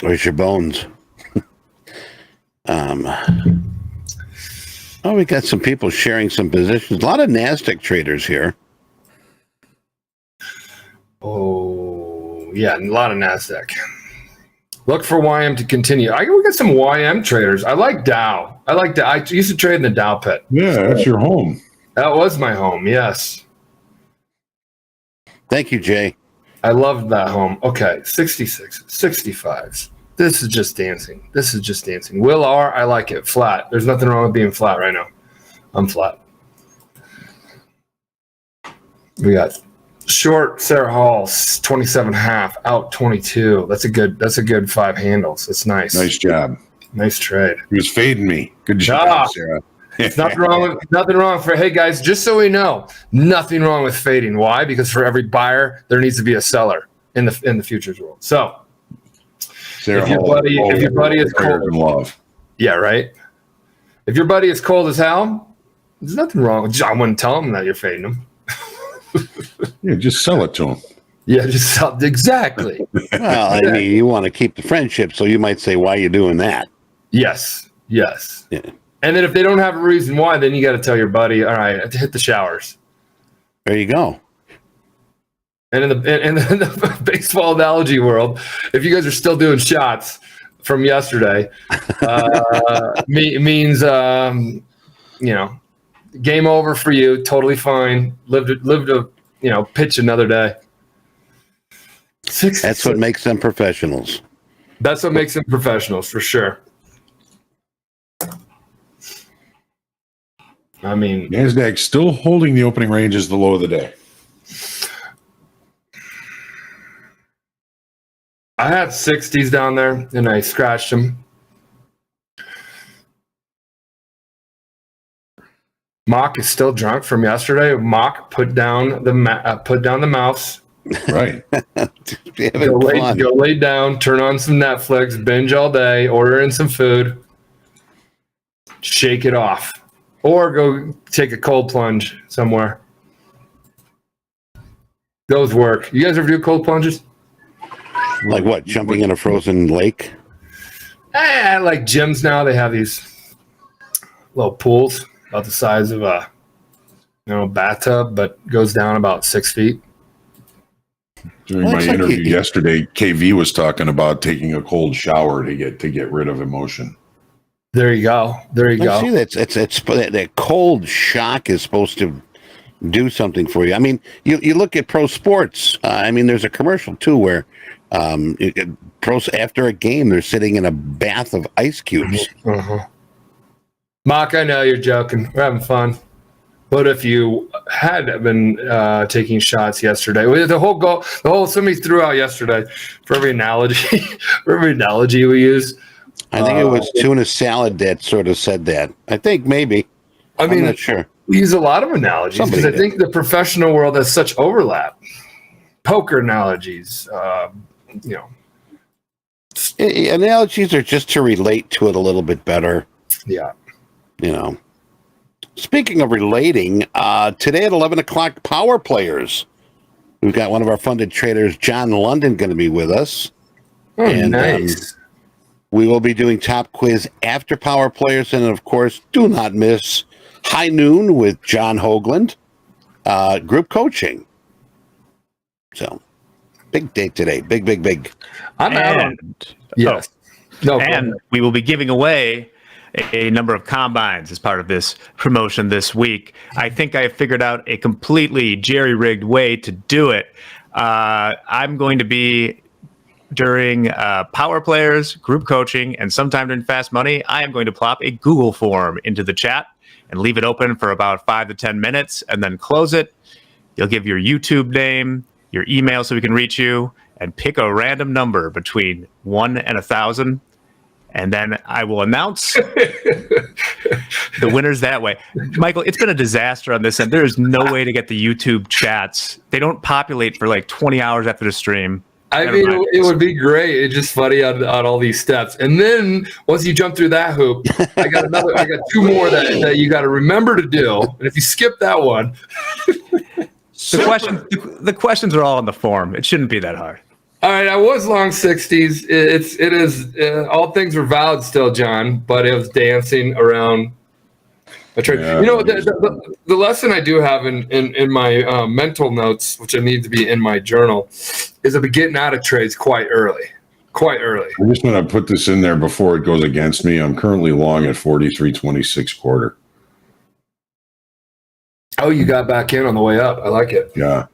Where's your bones? Oh, we got some people sharing some positions. A lot of NASDAQ traders here. Oh, yeah, a lot of NASDAQ. Look for YM to continue. We got some YM traders. I like Dow. I used to trade in the Dow pit. Yeah, that's your home. That was my home, yes. Thank you, Jay. I loved that home. Okay, 66, 65s. This is just dancing. Will R, I like it. Flat. There's nothing wrong with being flat right now. I'm flat. We got short Sarah Hall, 27.5, out 22. That's a good 5 handles. That's nice. Nice job. Nice trade. He was fading me. Good job, Sarah. Nothing wrong for, hey guys, just so we know, nothing wrong with fading. Why? Because for every buyer, there needs to be a seller in the futures world. So Sarah if your buddy is cold in love. Yeah, right. If your buddy is cold as hell, there's nothing wrong. I wouldn't tell him that you're fading him. Yeah, just sell it to him. Yeah, just sell exactly. Well, I mean, you want to keep the friendship, so you might say, why are you doing that? Yes. Yeah. And then if they don't have a reason why, then you got to tell your buddy, all right, hit the showers. There you go. And in the baseball analogy world, if you guys are still doing shots from yesterday, means game over for you. Totally fine. Live to pitch another day. That's what makes them professionals. That's what makes them professionals for sure. I mean, NASDAQ still holding the opening range as the low of the day. I had 60s down there, and I scratched them. Mock is still drunk from yesterday. Mock put down the mouse. Go lay down, turn on some Netflix, binge all day, order in some food, shake it off, or go take a cold plunge somewhere. Those work. You guys ever do cold plunges? Like what? Jumping in a frozen lake? Like gyms now, they have these little pools about the size of a bathtub, but goes down about 6 feet. During my interview yesterday, KV was talking about taking a cold shower to get rid of emotion. There you go. See, that cold shock is supposed to do something for you. I mean, you look at pro sports. There's a commercial too where pros after a game they're sitting in a bath of ice cubes. Mark, I know you're joking. We're having fun. But if you had been taking shots yesterday, somebody threw out yesterday for every analogy, we use. I think it was tuna salad that sort of said that. I think maybe. I'm not sure. We use a lot of analogies because I think the professional world has such overlap. Poker analogies, Analogies are just to relate to it a little bit better. Yeah. Speaking of relating, today at 11 o'clock, Power Players. We've got one of our funded traders, John London, going to be with us. Oh, and, nice. We will be doing Top Quiz after Power Players. And, of course, do not miss High Noon with John Hoagland, group coaching. So, big day today. Big. I'm out. Yes. And we will be giving away a number of combines as part of this promotion this week. I think I have figured out a completely jerry-rigged way to do it. I'm going to be during Power Players, group coaching, and sometime during Fast Money, I am going to plop a Google form into the chat and leave it open for about 5 to 10 minutes and then close it. You'll give your YouTube name, your email so we can reach you, and pick a random number between 1 and 1,000. and then I will announce the winners that way. Michael, it's been a disaster on this end. There is no way to get the YouTube chats. They don't populate for like 20 hours after the stream. I mean, it would be great. It's just funny on all these steps. And then once you jump through that hoop, I got two more that you got to remember to do. And if you skip that one, the questions are all on the form. It shouldn't be that hard. All right, I was long 60s. It is all things are valid still, John, but it was dancing around a trade. Yeah, the lesson I do have in my mental notes, which I need to be in my journal, is I've been getting out of trades quite early. I just want to put this in there before it goes against me. I'm currently long at 43.26 quarter. Oh, you got back in on the way up. I like it. Yeah.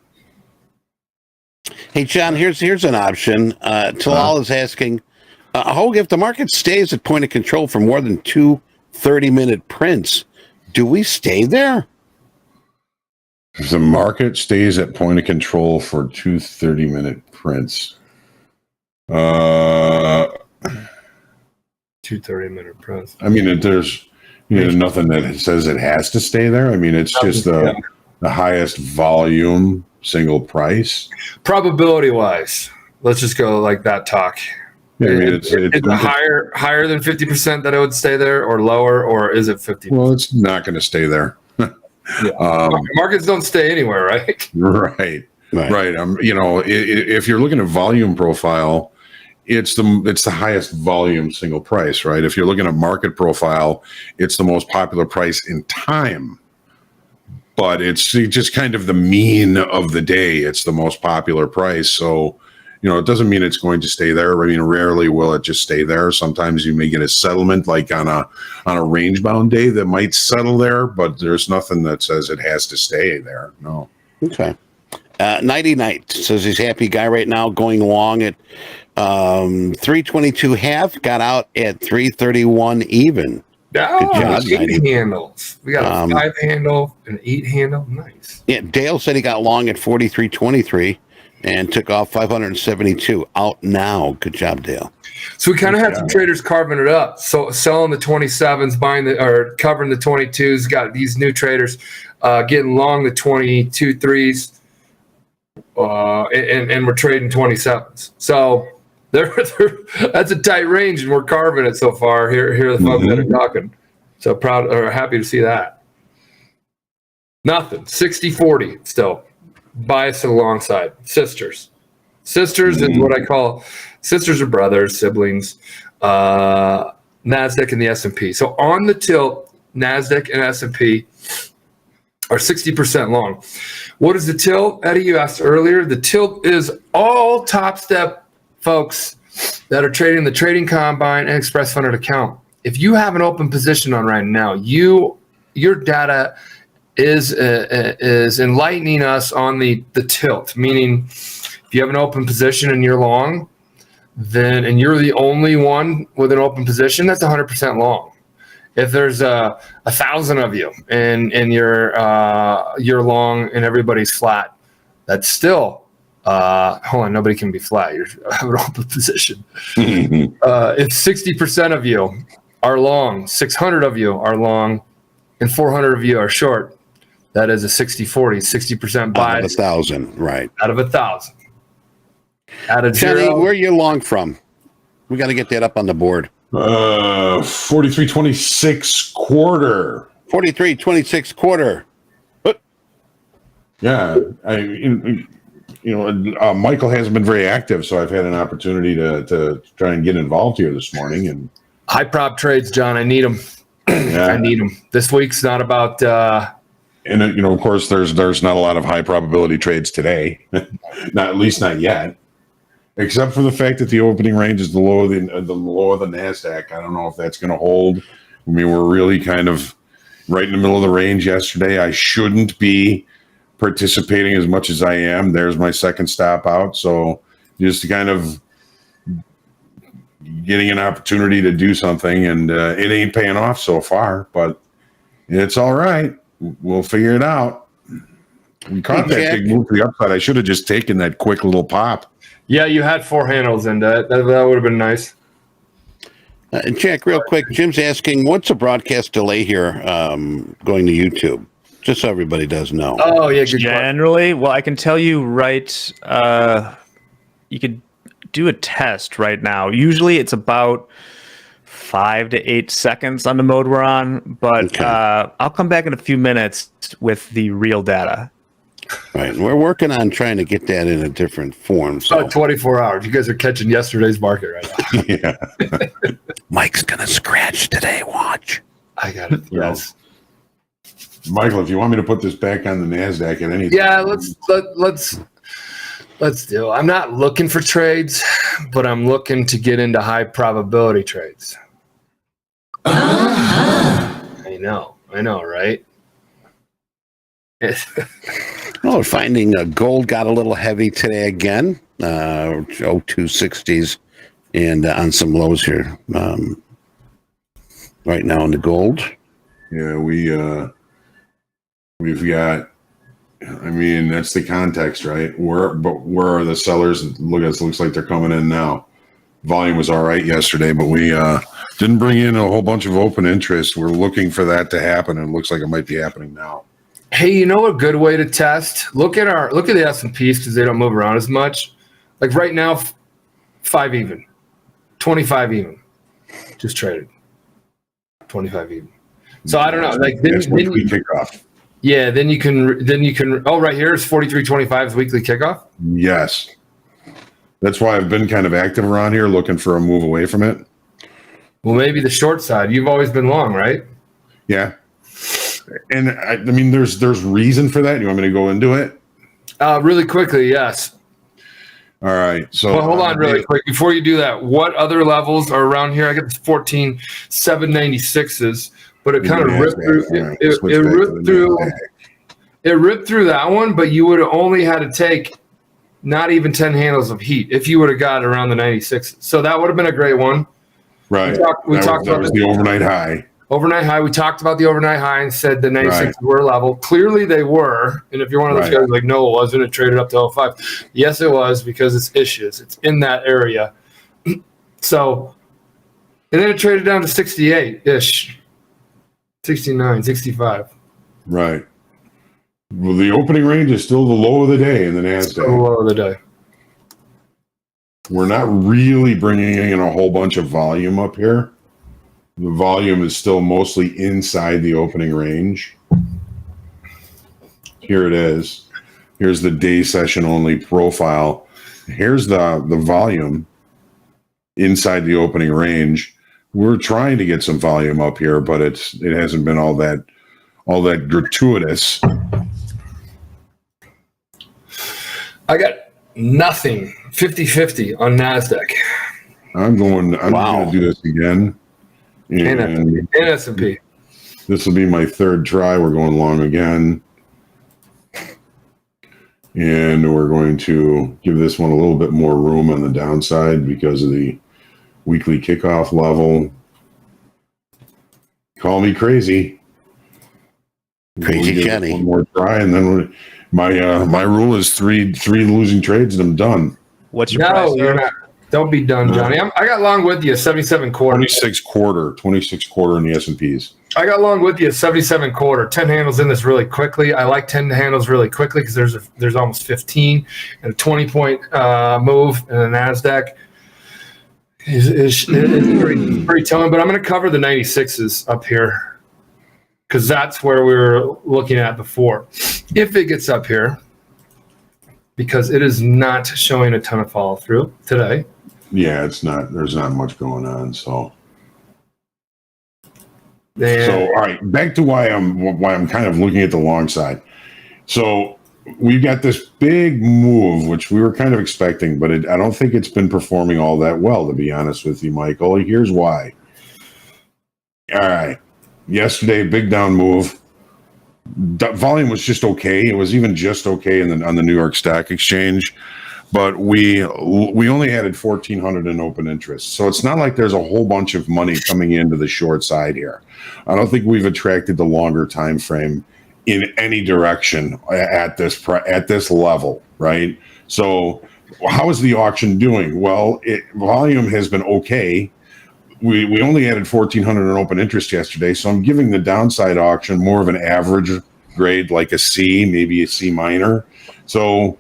Hey, John, here's an option. Talal is asking, Hoag, if the market stays at point of control for more than 2 30-minute prints, do we stay there? If the market stays at point of control for 2 30-minute prints. 2 30-minute prints. I mean, there's nothing that says it has to stay there. I mean, it's just the highest volume single price. Probability wise, let's just go like that talk. Yeah, I mean, it's higher than 50% that it would stay there, or lower, or is it 50%? Well, it's not going to stay there. Markets don't stay anywhere, right? Right. If you're looking at volume profile, it's the highest volume single price, right? If you're looking at market profile, it's the most popular price in time. But it's just kind of the mean of the day. It's the most popular price. So, it doesn't mean it's going to stay there. I mean, rarely will it just stay there. Sometimes you may get a settlement like on a range bound day that might settle there, but there's nothing that says it has to stay there. No. Okay. Nighty Night says he's a happy guy right now, going long at 322 half, got out at 331 even. Oh, 8 handles. We got a 5 handle, an 8 handle. Nice. Yeah, Dale said he got long at 43.23 and took off 572. Out now. Good job, Dale. So we kind of had some traders carving it up. So selling the 27s, covering the 22s. Got these new traders getting long the 22 threes, and we're trading 27s. So that's a tight range, and we're carving it so far. Here are the folks that are talking. So proud or happy to see that. Nothing. 60-40 still. Bias to the long side. Sisters is what I call sisters or brothers, siblings. NASDAQ and the S&P. So on the tilt, NASDAQ and S&P are 60% long. What is the tilt? Eddie, you asked earlier. The tilt is all Topstep folks that are trading the trading combine and express funded account. If you have an open position on right now, your data is enlightening us on the tilt, meaning if you have an open position and you're long, and you're the only one with an open position, that's 100% long. If there's 1,000 of you and you're long and everybody's flat, that's still hold on, nobody can be flat. You have an open position. If 60% of you are long, 600 of you are long, and 400 of you are short, that is a 60-40, 60% bias. Out of 1,000, right. Out of 1,000. Out of Johnny, zero. where are you long from? We got to get that up on the board. 43.26 quarter. 43.26 quarter. Yeah, Michael hasn't been very active, so I've had an opportunity to try and get involved here this morning. And high prop trades, John. I need them. Yeah. I need them. This week's not about. And of course, there's not a lot of high probability trades today, at least not yet. Except for the fact that the opening range is the low of the NASDAQ. I don't know if that's going to hold. I mean, we're really kind of right in the middle of the range yesterday. I shouldn't be participating as much as I am. There's my second stop out. So just kind of getting an opportunity to do something, and it ain't paying off so far, but it's all right. We'll figure it out. We caught that big move to the upside. I should have just taken that quick little pop. Yeah, you had 4 handles, and that would have been nice. Jack, real quick, Jim's asking, what's a broadcast delay here going to YouTube? Just so everybody does know. Oh, yeah. Good Generally, well, I can tell you you could do a test right now. Usually it's about 5 to 8 seconds on the mode we're on, but Okay. I'll come back in a few minutes with the real data. Right. We're working on trying to get that in a different form. So About 24 hours. You guys are catching yesterday's market right now. Yeah. Mike's going to scratch today. Watch. I got it. Yes. Michael, if you want me to put this back on the NASDAQ at any Yeah, time. let's do. I'm not looking for trades, but I'm looking to get into high probability trades. I know, right? Oh, finding gold got a little heavy today again. 260s and on some lows here right now in the gold. Yeah, we've got. I mean, that's the context, right? Where are the sellers? Looks like they're coming in now. Volume was all right yesterday, but we didn't bring in a whole bunch of open interest. We're looking for that to happen, and it looks like it might be happening now. Hey, you know a good way to test? Look at the S&Ps because they don't move around as much. Like right now, 5 even, 25 even, just traded 25 even. So I don't know. Like then weekly kickoff. Yeah, then you can. Oh, right here is 43.25's weekly kickoff. Yes, that's why I've been kind of active around here, looking for a move away from it. Well, maybe the short side. You've always been long, right? Yeah, and I mean, there's reason for that. You want me to go into it? Really quickly, yes. All right. So Well, hold on really quick. Before you do that, what other levels are around here? I got the 14,796s, but it kind of ripped through. It ripped through. It ripped through that one, but you would have only had to take not even 10 handles of heat if you would have got around the 96. So that would have been a great one. Right. We talked about the overnight high. Overnight high. We talked about the overnight high and said the 96 were level. Clearly they were. And if you're one of those guys like, no, it wasn't. It traded up to 05. Yes, it was because it's issues. It's in that area. So, and then it traded down to 68-ish, 69, 65. Right. Well, the opening range is still the low of the day in the NASDAQ. Still the low of the day. We're not really bringing in a whole bunch of volume up here. The volume is still mostly inside the opening range. Here it is. Here's the day session only profile. Here's the volume inside the opening range. We're trying to get some volume up here, but it hasn't been all that gratuitous. I got nothing. 50-50 on NASDAQ. I'm going to do this again. And S&P. This will be my third try. We're going long again. And we're going to give this one a little bit more room on the downside because of the weekly kickoff level. Call me crazy. Crazy Jenny. One more try, and then my rule is three losing trades, and I'm done. What's your price? You're not. Don't be done, Johnny. I got long with you, 77 quarter. 26 quarter in the S&Ps. I got long with you, 77 quarter. 10 handles in this really quickly. I like 10 handles really quickly because there's almost 15 and a 20-point move in the NASDAQ is pretty telling. But I'm going to cover the 96s up here because that's where we were looking at before. If it gets up here, because it is not showing a ton of follow through today. Yeah, it's not. There's not much going on. So all right, back to why I'm kind of looking at the long side. So we've got this big move, which we were kind of expecting, but I don't think it's been performing all that well, to be honest with you, Michael. Here's why. All right, yesterday, big down move. Volume was just okay. It was even just okay on the New York Stock Exchange, but we only added 1,400 in open interest. So it's not like there's a whole bunch of money coming into the short side here. I don't think we've attracted the longer time frame in any direction at this level, right? So how is the auction doing? Well, volume has been okay. we only added 1,400 in open interest yesterday, so I'm giving the downside auction more of an average grade, like a C, maybe a C minor. So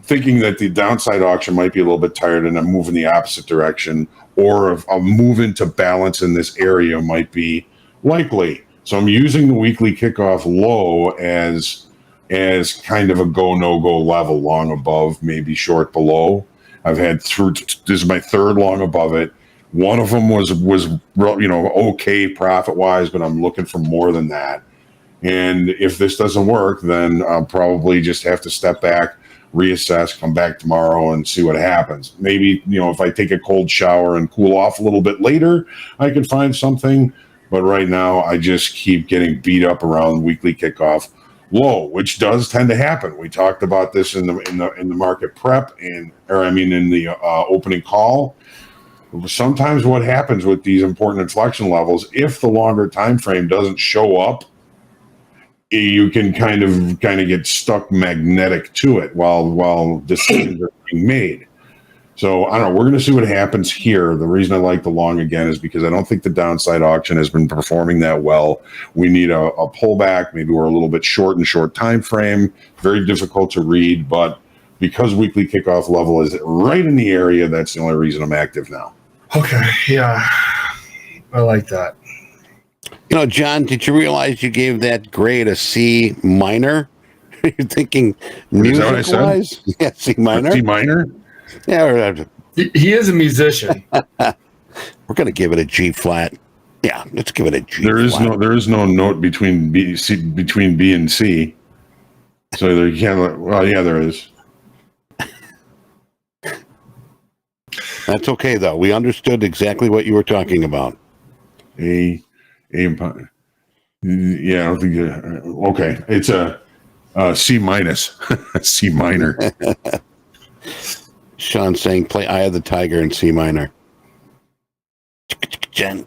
thinking that the downside auction might be a little bit tired and I'm moving the opposite direction, or if a move into balance in this area might be likely. So I'm using the weekly kickoff low as kind of a go, no go level, long above, maybe short below. I've had this is my third long above it. One of them was okay profit wise, but I'm looking for more than that. And if this doesn't work, then I'll probably just have to step back, reassess, come back tomorrow and see what happens. Maybe, if I take a cold shower and cool off a little bit later, I can find something. But right now I just keep getting beat up around weekly kickoff low, which does tend to happen. We talked about this in the market prep in the opening call. Sometimes what happens with these important inflection levels, if the longer time frame doesn't show up, you can kind of get stuck magnetic to it while decisions are being made. So I don't know. We're going to see what happens here. The reason I like the long again is because I don't think the downside auction has been performing that well. We need a pullback. Maybe we're a little bit short in short time frame. Very difficult to read, but because weekly kickoff level is right in the area, that's the only reason I'm active now. Okay, yeah, I like that. John, did you realize you gave that grade a C minor? You're thinking music-wise? Yeah, C minor. C minor? Yeah. He is a musician. We're going to give it a G flat. Yeah, let's give it a G There flat. is no note between B and C. So there can't. Well, yeah, there is. That's okay, though. We understood exactly what you were talking about. Yeah, I don't think. Okay, it's a C minus, C minor. Sean saying, "Play Eye of the Tiger in C minor." Jen,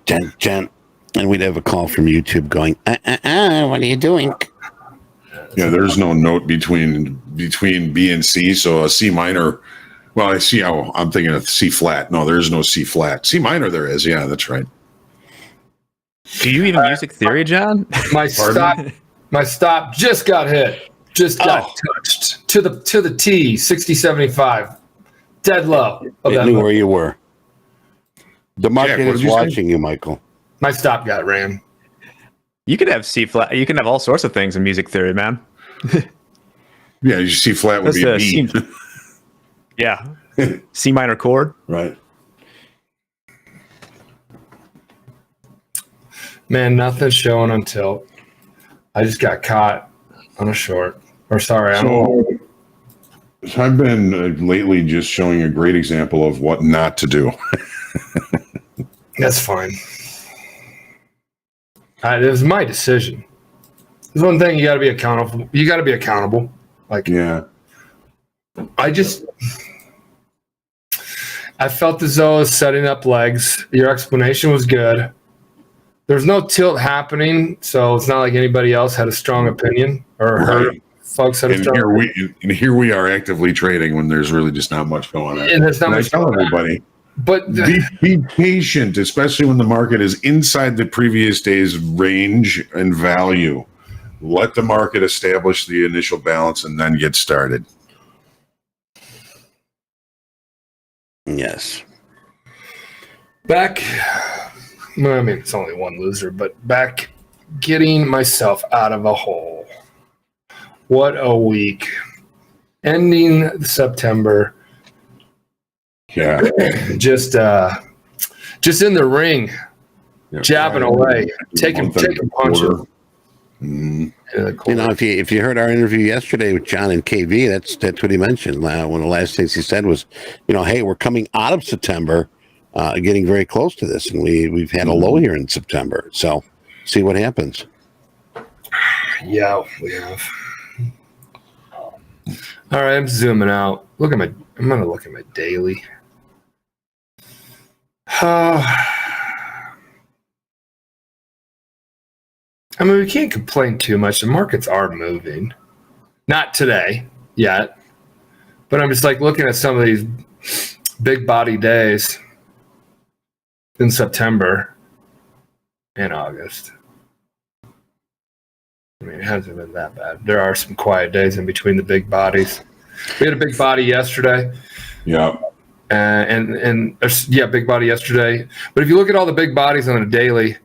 and we'd have a call from YouTube going, what are you doing? Yeah, there's no note between B and C, so a C minor. Well, I see how I'm thinking of C flat. No, there is no C flat. C minor there is. Yeah, that's right. Do you even music theory, John? My stop just got hit. Just got touched to the T, 60.75. Dead low. It knew where you were. The market is watching you, Michael. My stop got ran. You could have C flat. You can have all sorts of things in music theory, man. Yeah, you C flat would be a B. Yeah. C minor chord. Right. Man, nothing's showing until I just got caught on a short. Or sorry, So I've been lately just showing a great example of what not to do. That's fine. It was my decision. There's one thing you got to be accountable. You got to be accountable. Like, yeah. I felt as though I was setting up legs. Your explanation was good. There's no tilt happening, so it's not like anybody else had a strong opinion or heard folks had a strong opinion. Here we are actively trading when there's really just not much going on. And there's not much I tell everybody, but be patient, especially when the market is inside the previous day's range and value. Let the market establish the initial balance and then get started. Yes. Back, well, I mean, it's only one loser, but back getting myself out of a hole. What a week. Ending September. Yeah. Just in the ring, jabbing away, taking punches. Mm-hmm. If you heard our interview yesterday with John and KV, that's what he mentioned. One of the last things he said was, hey, we're coming out of September, getting very close to this, and we've had a low here in September. So, see what happens. Yeah, we have. All right, I'm zooming out. I'm gonna look at my daily. I mean, we can't complain too much. The markets are moving. Not today yet. But I'm just like looking at some of these big body days. in September and August. I mean, it hasn't been that bad. There are some quiet days in between the big bodies. We had a big body yesterday. Yeah. Big body yesterday. But if you look at all the big bodies on a daily,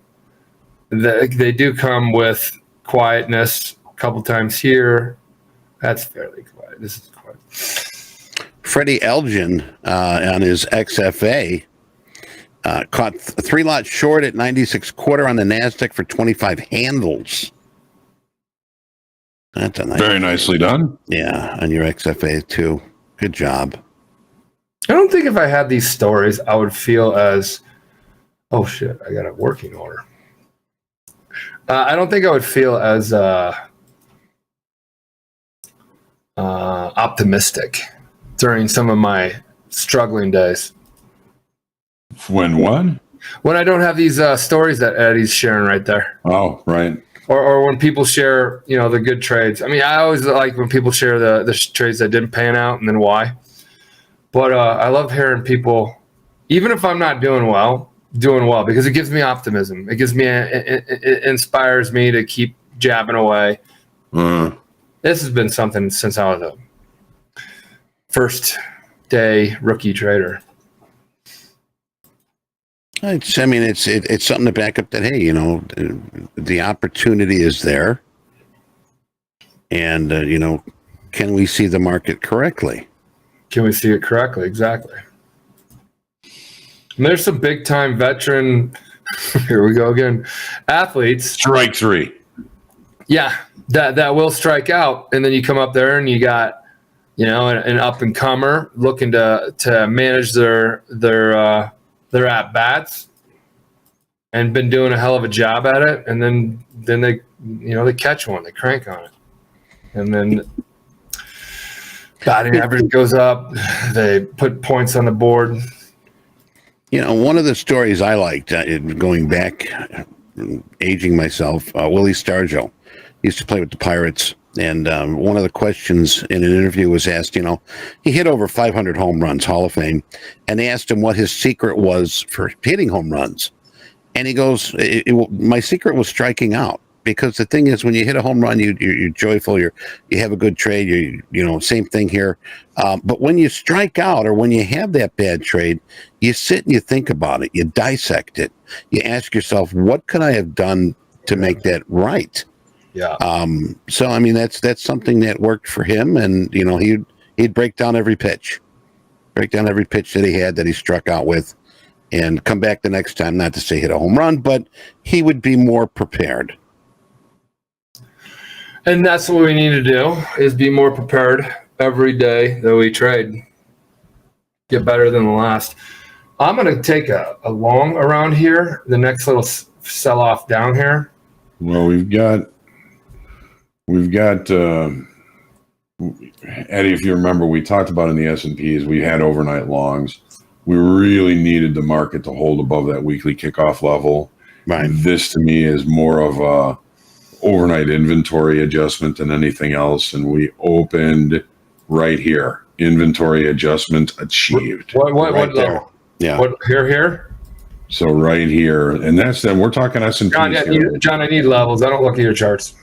they do come with quietness a couple times here. That's fairly quiet. This is quiet. Freddie Elgin on his XFA caught 3 lots short at 96.25 on the NASDAQ for 25 handles. That's a nice, very nicely done. Yeah, on your XFA too. Good job. I don't think if I had these stories, I would feel as, oh shit, I got a working order. I don't think I would feel as optimistic during some of my struggling days. When what? When I don't have these stories that Eddie's sharing right there. Oh, right. Or when people share, the good trades. I mean, I always like when people share the trades that didn't pan out and then why. But I love hearing people, even if I'm not doing well, because it gives me optimism. It gives me, it inspires me to keep jabbing away. This has been something since I was a first day rookie trader. It's something to back up that, hey, the opportunity is there. And, can we see the market correctly? Can we see it correctly? Exactly. And there's some big time veteran, here we go again, athletes. Strike 3. Yeah, that will strike out. And then you come up there and you got, an up and comer looking to manage their at bats and been doing a hell of a job at it. And then they, they catch one, they crank on it. And then batting average goes up. They put points on the board. One of the stories I liked, going back, aging myself, Willie Stargell used to play with the Pirates. And one of the questions in an interview was asked, he hit over 500 home runs, Hall of Fame. And they asked him what his secret was for hitting home runs. And he goes, my secret was striking out. Because the thing is, when you hit a home run, you're joyful. You have a good trade. Same thing here. But when you strike out, or when you have that bad trade, you sit and you think about it. You dissect it. You ask yourself, what could I have done to make that right? Yeah. So I mean, that's something that worked for him, and he'd break down every pitch that he had that he struck out with, and come back the next time. Not to say hit a home run, but he would be more prepared. And that's what we need to do, is be more prepared every day that we trade. Get better than the last. I'm going to take a long around here, the next little sell-off down here. Well, we've got Eddie, if you remember, we talked about in the S&Ps, we had overnight longs. We really needed the market to hold above that weekly kickoff level. Right. This, to me, is more of a overnight inventory adjustment than anything else, and we opened right here. Inventory adjustment achieved. What there. level? Yeah. What here? So right here, and that's then we're talking S&Ps. John, I need levels. I don't look at your charts.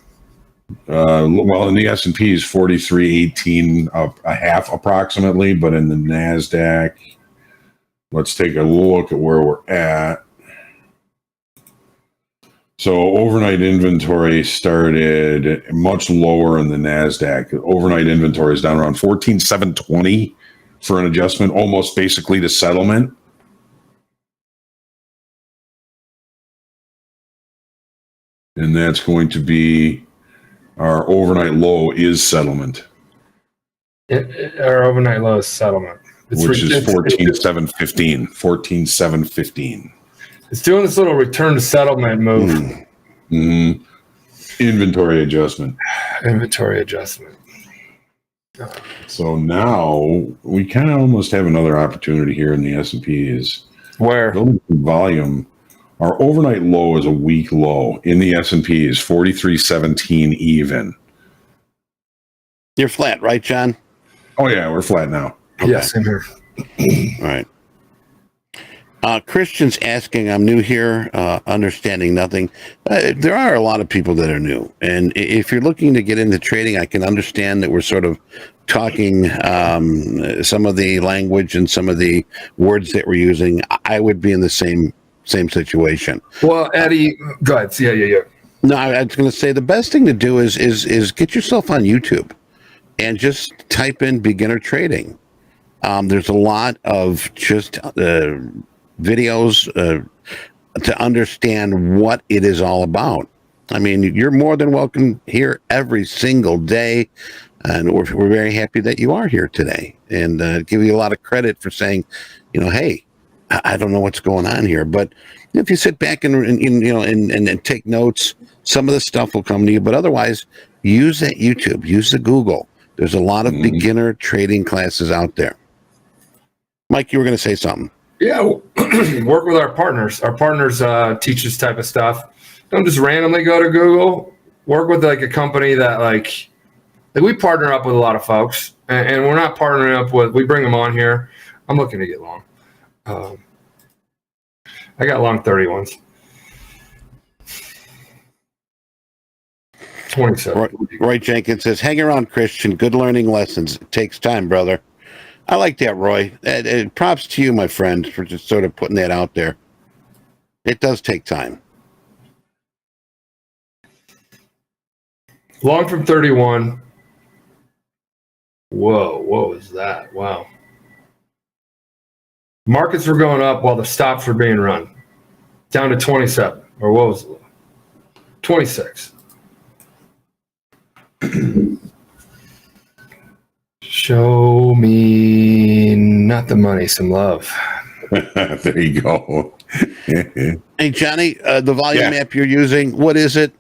Well, in the S&Ps, 43.18 up a half approximately, but in the NASDAQ, let's take a look at where we're at. So overnight inventory started much lower in the NASDAQ. Overnight inventory is down around 14,720 for an adjustment, almost basically to settlement. And that's going to be our overnight low is settlement. Our overnight low is settlement. Which is 14,715. 14,715. It's doing this little return to settlement move. Mm-hmm. Inventory adjustment. So now we kind of almost have another opportunity here in the S&Ps. Where? Building volume. Our overnight low is a week low in the S&P is 43.17 even. You're flat, right, John? Oh yeah, we're flat now. Okay. Yes, same here. All right. Christian's asking, I'm new here, understanding nothing. There are a lot of people that are new. And if you're looking to get into trading, I can understand that we're sort of talking some of the language and some of the words that we're using. I would be in the same situation. Well, Eddie, go ahead. Yeah. No, I was going to say the best thing to do is get yourself on YouTube and just type in beginner trading. There's a lot of just videos to understand what it is all about. I mean, you're more than welcome here every single day, and we're very happy that you are here today, and give you a lot of credit for saying, hey, I don't know what's going on here. But if you sit back and take notes, some of the stuff will come to you. But otherwise, use that YouTube, use the Google. There's a lot of beginner trading classes out there. Mike, you were going to say something. Yeah, work with our partners. Our partners teach this type of stuff. Don't just randomly go to Google. Work with like a company that like we partner up with a lot of folks, and we're not partnering up with. We bring them on here. I'm looking to get long. I got long 31s. 27. Roy Jenkins says, "Hang around, Christian. Good learning lessons. It takes time, brother." I like that, Roy. Props to you, my friend, for just sort of putting that out there. It does take time. Long from 31. Whoa, what was that? Wow. Markets were going up while the stops were being run. Down to 27. Or what was it? 26. Show me not the money, some love. There you go. Hey, Johnny, the volume app you're using, what is it?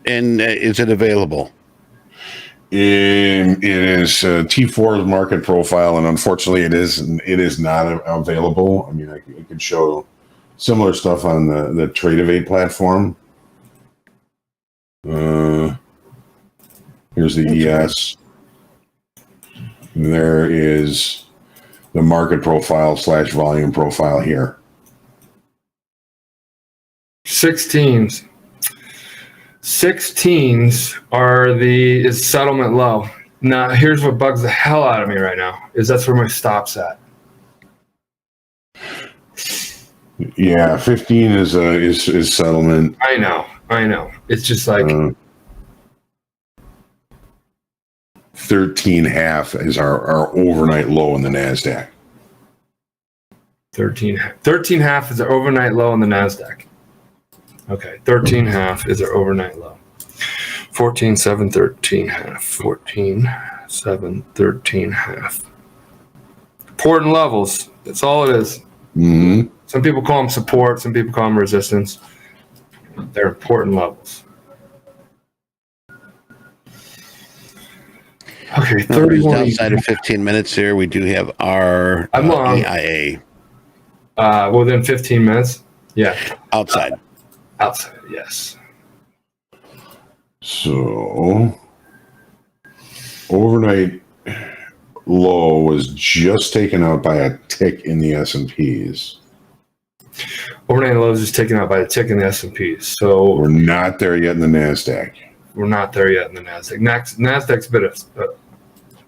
And is it available? It is T4's market profile, and unfortunately, it is not available. I mean, I could show similar stuff on the Tradeovate platform. Here's the ES. There is the market profile / volume profile here. 16s. 16s is settlement low. Now, here's what bugs the hell out of me right now is that's where my stop's at. Yeah, 15 is settlement. I know. It's just like 13.5 is our overnight low in the NASDAQ. 13.5 is our overnight low in the NASDAQ. Okay, 13.5 is our overnight low. 14.7, 13.5. 14.7, 13.5. Important levels. That's all it is. Mm-hmm. Some people call them support. Some people call them resistance. They're important levels. Okay, 31. Outside of 15 minutes here, we do have our EIA. Within 15 minutes? Yeah. Outside, yes. So, overnight low was just taken out by a tick in the S&Ps. Overnight low is just taken out by a tick in the S&Ps. So we're not there yet in the NASDAQ. We're not there yet in the NASDAQ. NASDAQ's a bit of...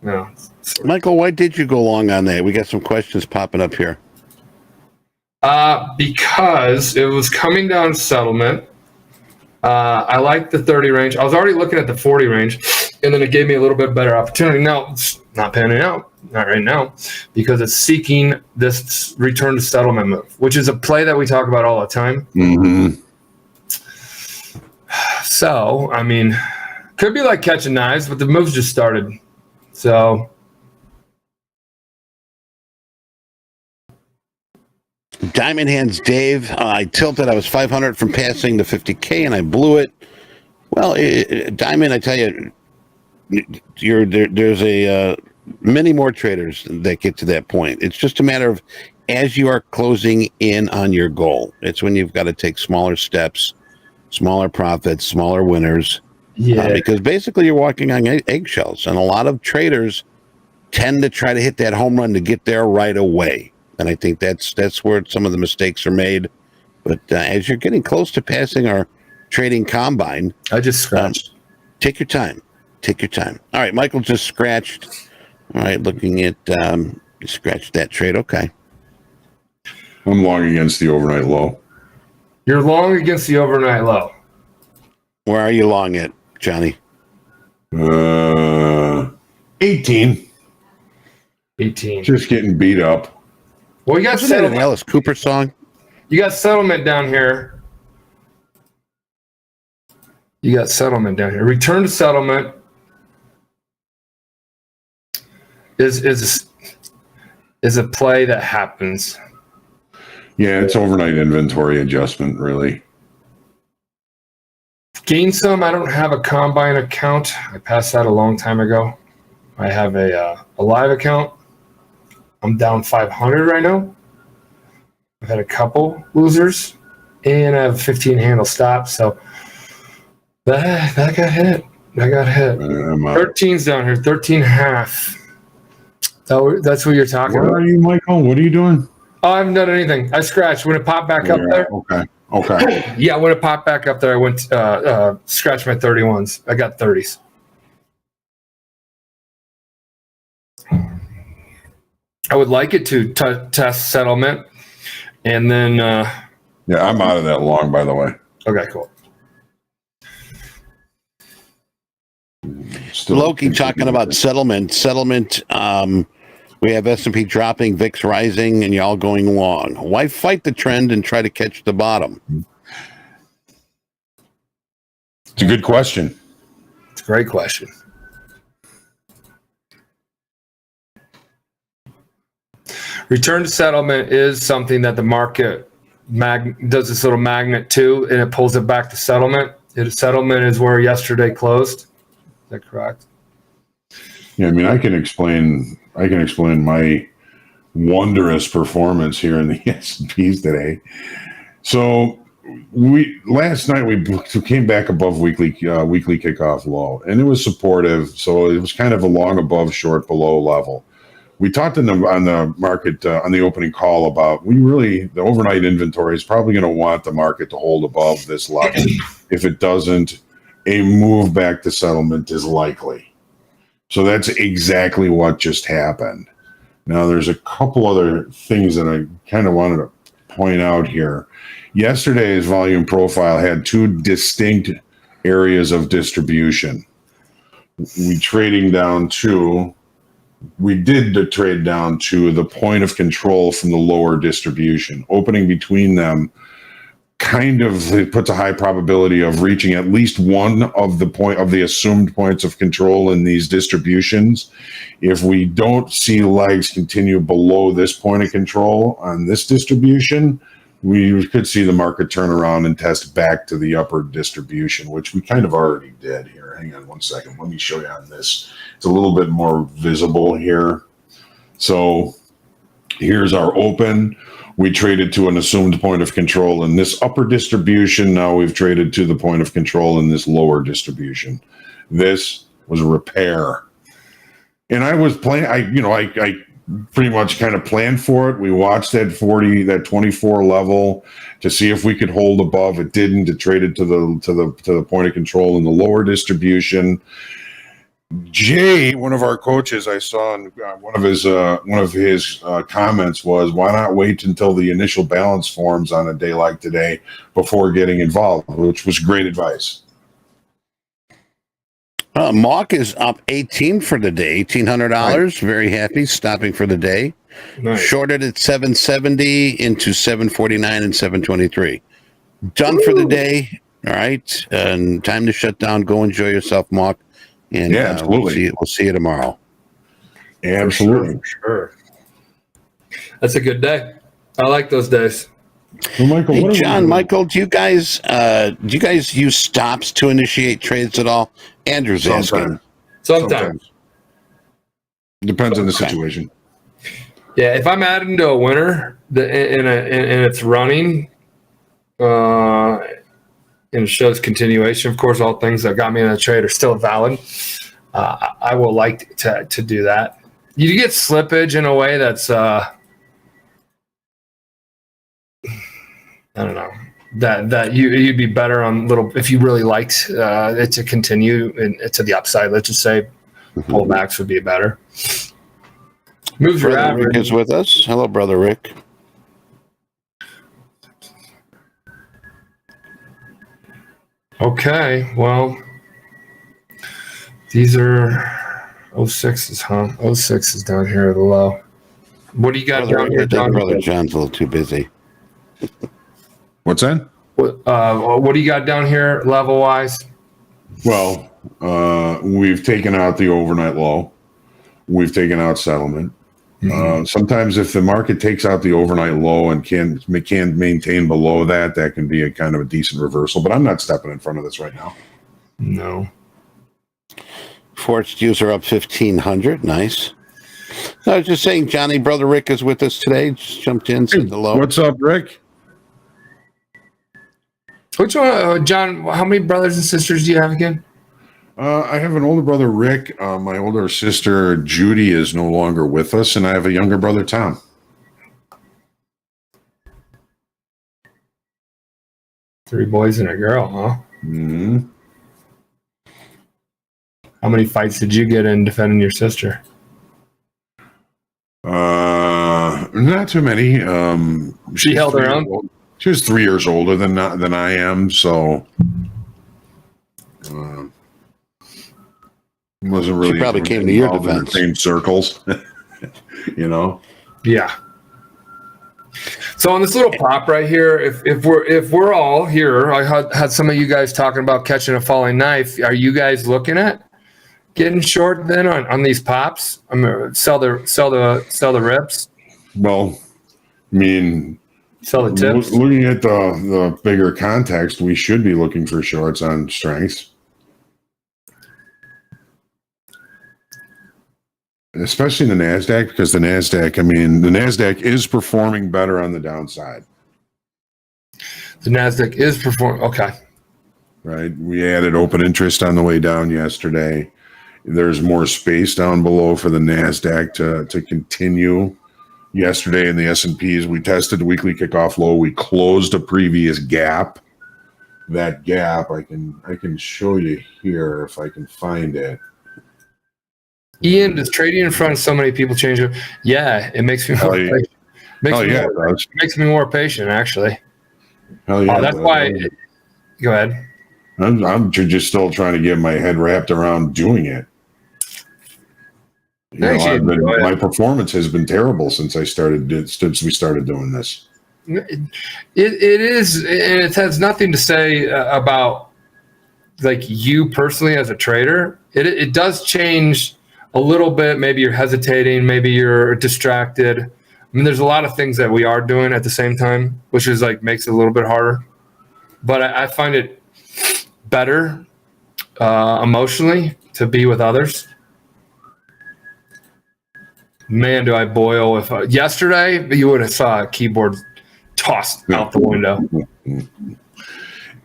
no. Michael, why did you go long on that? We got some questions popping up here. Because it was coming down settlement. I like the 30 range. I was already looking at the 40 range, and then it gave me a little bit better opportunity. Now, it's not panning out, not right now, because it's seeking this return to settlement move, which is a play that we talk about all the time. Mm-hmm. So, I mean, could be like catching knives, but the move's just started. So... Diamond Hands Dave, I tilted. I was 500 from passing the 50K, and I blew it. Well, Diamond, I tell you, there's many more traders that get to that point. It's just a matter of as you are closing in on your goal. It's when you've got to take smaller steps, smaller profits, smaller winners. Yeah. Because basically you're walking on eggshells, and a lot of traders tend to try to hit that home run to get there right away. And I think that's where some of the mistakes are made. But as you're getting close to passing our trading combine, I just scratched. Take your time. Take your time. All right, Michael just scratched. All right, looking at scratched that trade. Okay. I'm long against the overnight low. You're long against the overnight low. Where are you long at, Johnny? 18. 18. Just getting beat up. Well, you got Isn't that an settlement. Alice Cooper song? You got settlement down here. Return to settlement is a play that happens. Yeah, it's overnight inventory adjustment, really. Gain some. I don't have a combine account. I passed that a long time ago. I have a live account. I'm down 500 right now. I've had a couple losers, and I have a 15 handle stop. So that got hit. 13's down here. 13 half. That's what you're talking about. Where are you, Michael? What are you doing? Oh, I haven't done anything. I scratched. When it popped back up there. Okay. Yeah, when it popped back up there, I went scratched my 31s. I got 30s. I would like it to test settlement, and then. Yeah, I'm out of that long, by the way. Okay, cool. Still Loki talking about settlement. We have S&P dropping, VIX rising, and y'all going long. Why fight the trend and try to catch the bottom? It's a good question. It's a great question. Return to settlement is something that the market does this little magnet to, and it pulls it back to settlement. Settlement is where yesterday closed. Is that correct? Yeah, I mean, I can explain my wondrous performance here in the S&Ps today. So last night we came back above weekly kickoff low, and it was supportive. So it was kind of a long above, short below level. We talked on the market on the opening call about the overnight inventory is probably going to want the market to hold above this level. If it doesn't, a move back to settlement is likely. So that's exactly what just happened. Now, there's a couple other things that I kind of wanted to point out here. Yesterday's volume profile had two distinct areas of distribution. We did the trade down to the point of control from the lower distribution. Opening between them it puts a high probability of reaching at least one of the assumed points of control in these distributions. If we don't see legs continue below this point of control on this distribution, we could see the market turn around and test back to the upper distribution, which we kind of already did here. Hang on one second. Let me show you on this. It's a little bit more visible here. So here's our open. We traded to an assumed point of control in this upper distribution. Now we've traded to the point of control in this lower distribution. This was a repair. And I was playing, I pretty much kind of planned for it. We watched that 24 level to see if we could hold above. It didn't. It traded to the point of control in the lower distribution. Jay, one of our coaches, I saw in one of his comments was, "Why not wait until the initial balance forms on a day like today before getting involved?" Which was great advice. Mock is up 18 for the day, $1,800. Very happy, stopping for the day. Nice. Shorted at 770 into 749 and 723. Done for the day. All right, and time to shut down. Go enjoy yourself, Mock. And yeah, absolutely. We'll see you tomorrow. Absolutely. For sure. That's a good day. I like those days. Well, Michael, hey, John, Michael, do you guys use stops to initiate trades at all? Andrew's asking. Sometimes. Depends on the situation. Yeah, if I'm adding to a winner and it's running, and it shows continuation. Of course, all things that got me in the trade are still valid. I will like to do that. You get slippage in a way that's I don't know that you'd be better on little if you really liked it to continue to the upside. Let's just say pullbacks would be better. Moves your Brother average. Rick is with us. Hello, Brother Rick. Okay, well, these are 06s, huh? 06 is down here at the low. What do you got Brother down here, Rick, I think John? Brother John's a little too busy. What's that? What do you got down here level wise? Well, we've taken out the overnight low. We've taken out settlement. Sometimes if the market takes out the overnight low and can maintain below that, that can be a kind of a decent reversal. But I'm not stepping in front of this right now. No. Forged user up 1,500. Nice. I was just saying, Johnny, Brother Rick is with us today. Just jumped in, said hello. What's up, Rick? Which one, John? How many brothers and sisters do you have again? I have an older brother, Rick. My older sister, Judy, is no longer with us, and I have a younger brother, Tom. Three boys and a girl, huh? Mm-hmm. How many fights did you get in defending your sister? Not too many. She held her own. She was 3 years older than I am, so wasn't really. She probably came to your defense. Same circles, you know. Yeah. So on this little pop right here, if we're all here, I had some of you guys talking about catching a falling knife. Are you guys looking at getting short then on these pops? I'm gonna sell the rips. Well, I mean, sell the tips. Looking at the bigger context, we should be looking for shorts on strengths. Especially the NASDAQ, because the NASDAQ is performing better on the downside. The NASDAQ is performing, okay. Right. We added open interest on the way down yesterday. There's more space down below for the NASDAQ to continue. Yesterday in the S&Ps, we tested the weekly kickoff low. We closed a previous gap. That gap, I can show you here if I can find it. Ian, does trading in front of so many people change it? Yeah, it makes me more patient. Makes me more patient, actually. Hell yeah. That's why. Go ahead. I'm just still trying to get my head wrapped around doing it. My performance has been terrible since we started doing this. It is, and it has nothing to say about like you personally as a trader. It does change a little bit. Maybe you're hesitating. Maybe you're distracted. I mean, there's a lot of things that we are doing at the same time, which is like makes it a little bit harder. But I find it better emotionally to be with others. Man, do I boil! Yesterday you would have saw a keyboard tossed out the window.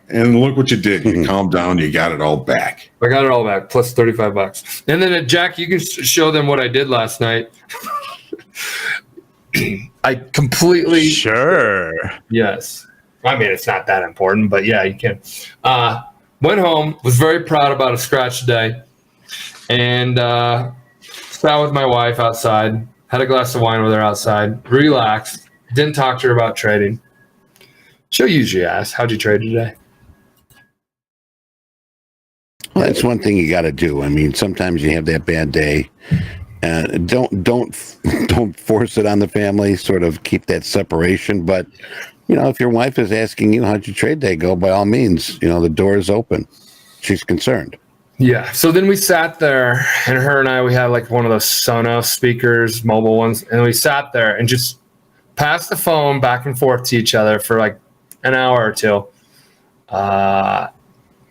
And look what you did. You calmed down. You got it all back. I got it all back, plus $35. And then, Jack, you can show them what I did last night. I completely... Sure. Yes. I mean, it's not that important, but yeah, you can. Went home, was very proud about a scratch day, and sat with my wife outside, had a glass of wine with her outside, relaxed, didn't talk to her about trading. She'll usually ask, how'd you trade today? Well, that's one thing you got to do. I mean, sometimes you have that bad day. Don't force it on the family. Sort of keep that separation. But you know, if your wife is asking you how'd your trade day go, by all means, you know the door is open. She's concerned. Yeah. So then we sat there, and her and I, we had like one of those Sonos speakers, mobile ones, and we sat there and just passed the phone back and forth to each other for like an hour or two.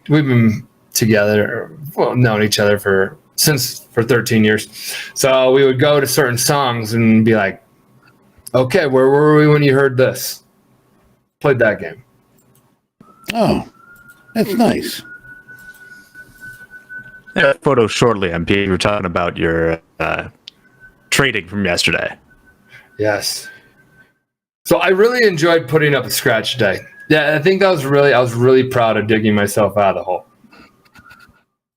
We've been together, well, known each other for 13 years. So we would go to certain songs and be like, okay, where were we when you heard this? Played that game. Oh, that's nice. Yeah, photo shortly, MP. You were talking about your trading from yesterday. Yes. So I really enjoyed putting up a scratch day. Yeah, I think I was really proud of digging myself out of the hole.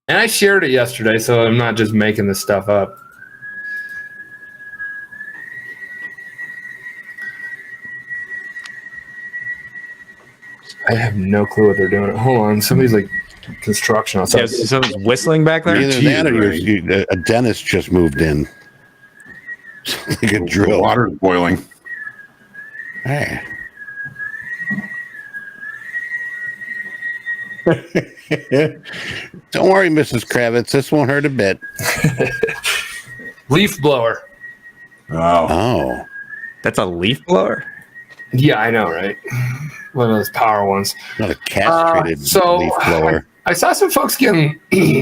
And I shared it yesterday, so I'm not just making this stuff up. I have no clue what they're doing. Hold on, somebody's like construction. Yeah, someone's whistling back there. Either that or a dentist just moved in. Like a drill. Water's boiling. Hey. Don't worry, Mrs. Kravitz. This won't hurt a bit. Leaf blower. Oh. That's a leaf blower? Yeah, I know, right? One of those power ones. Not a castrated leaf blower. I saw some folks getting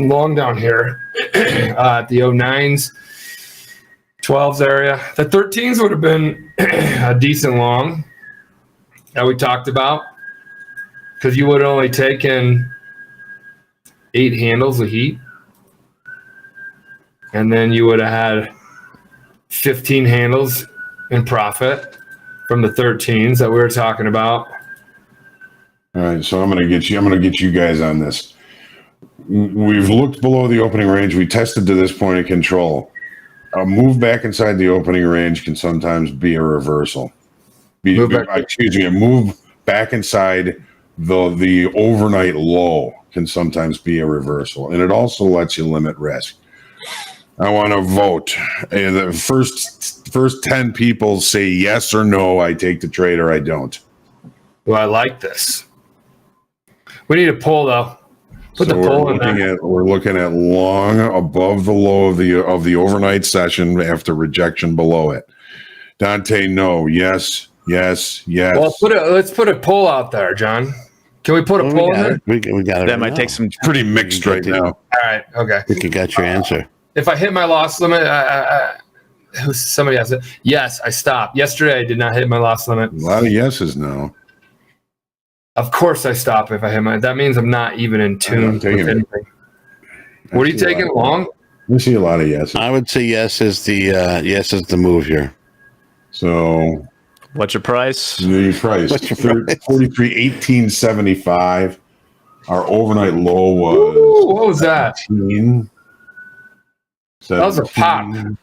long down here at the 09s, 12s area. The 13s would have been a decent long that we talked about, because you would have only taken 8 handles of heat, and then you would have had 15 handles in profit from the 13s that we were talking about. All right, so I'm gonna get you guys on this. We've looked below the opening range. We tested to this point of control. A move back inside the opening range can sometimes be a reversal. A move back inside the overnight low can sometimes be a reversal, and it also lets you limit risk. I want to vote. And the first 10 people say yes or no. I take the trade or I don't. Well, I like this. We need a poll though. Put the poll in there. We're looking at long above the low of the overnight session after rejection below it. Dante, no. Yes. Well, let's put a poll out there, John. Can we put a poll in there? We got it. That might take some. Pretty mixed right now. All right. Okay. We got your answer. If I hit my loss limit, somebody asked it. Yes, I stopped. Yesterday, I did not hit my loss limit. A lot of yeses now. Of course, I stop if I hit my. That means I'm not even in tune with anything. What are you taking long? We see a lot of yeses. I would say yes is the move here. So, what's your price? The price 43.1875. Our overnight low was. Ooh, what was that? 17. That was a pop. So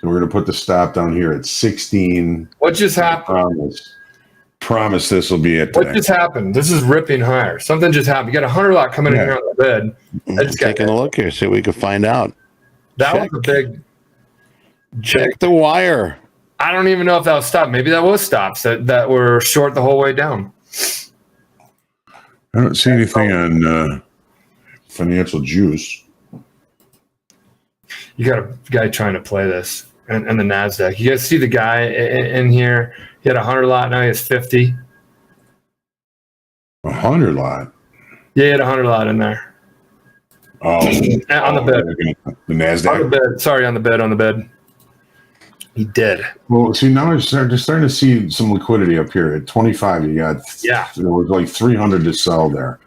we're going to put the stop down here at 16. What just happened? Promise this will be it today. What just happened? This is ripping higher. Something just happened. You got 100 lot coming in here on the bid. I'm taking a look here, so we can find out. That was a big. Check the wire. I don't even know if that was stop. Maybe that was stops that were short the whole way down. I don't see anything on Financial Juice. You got a guy trying to play this and the NASDAQ. You guys see the guy in here? He had 100 lot. Now he has 50. 100 lot? Yeah, he had 100 lot in there. Oh. On the bid. The NASDAQ? On the bid. Sorry, on the bid. He did. Well, see, now just starting to see some liquidity up here. At 25, you got, there was like 300 to sell there.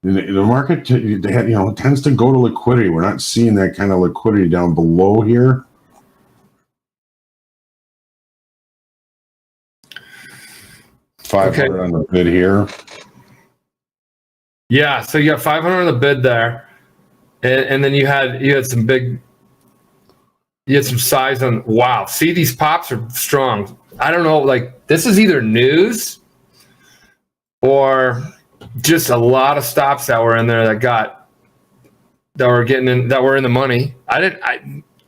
The market tends to go to liquidity. We're not seeing that kind of liquidity down below here. $500 on the bid here. Yeah, so you got 500 on the bid there, and then you had some big. You had some size on. Wow, see, these pops are strong. I don't know, like this is either news or just a lot of stops that were in there that were in the money.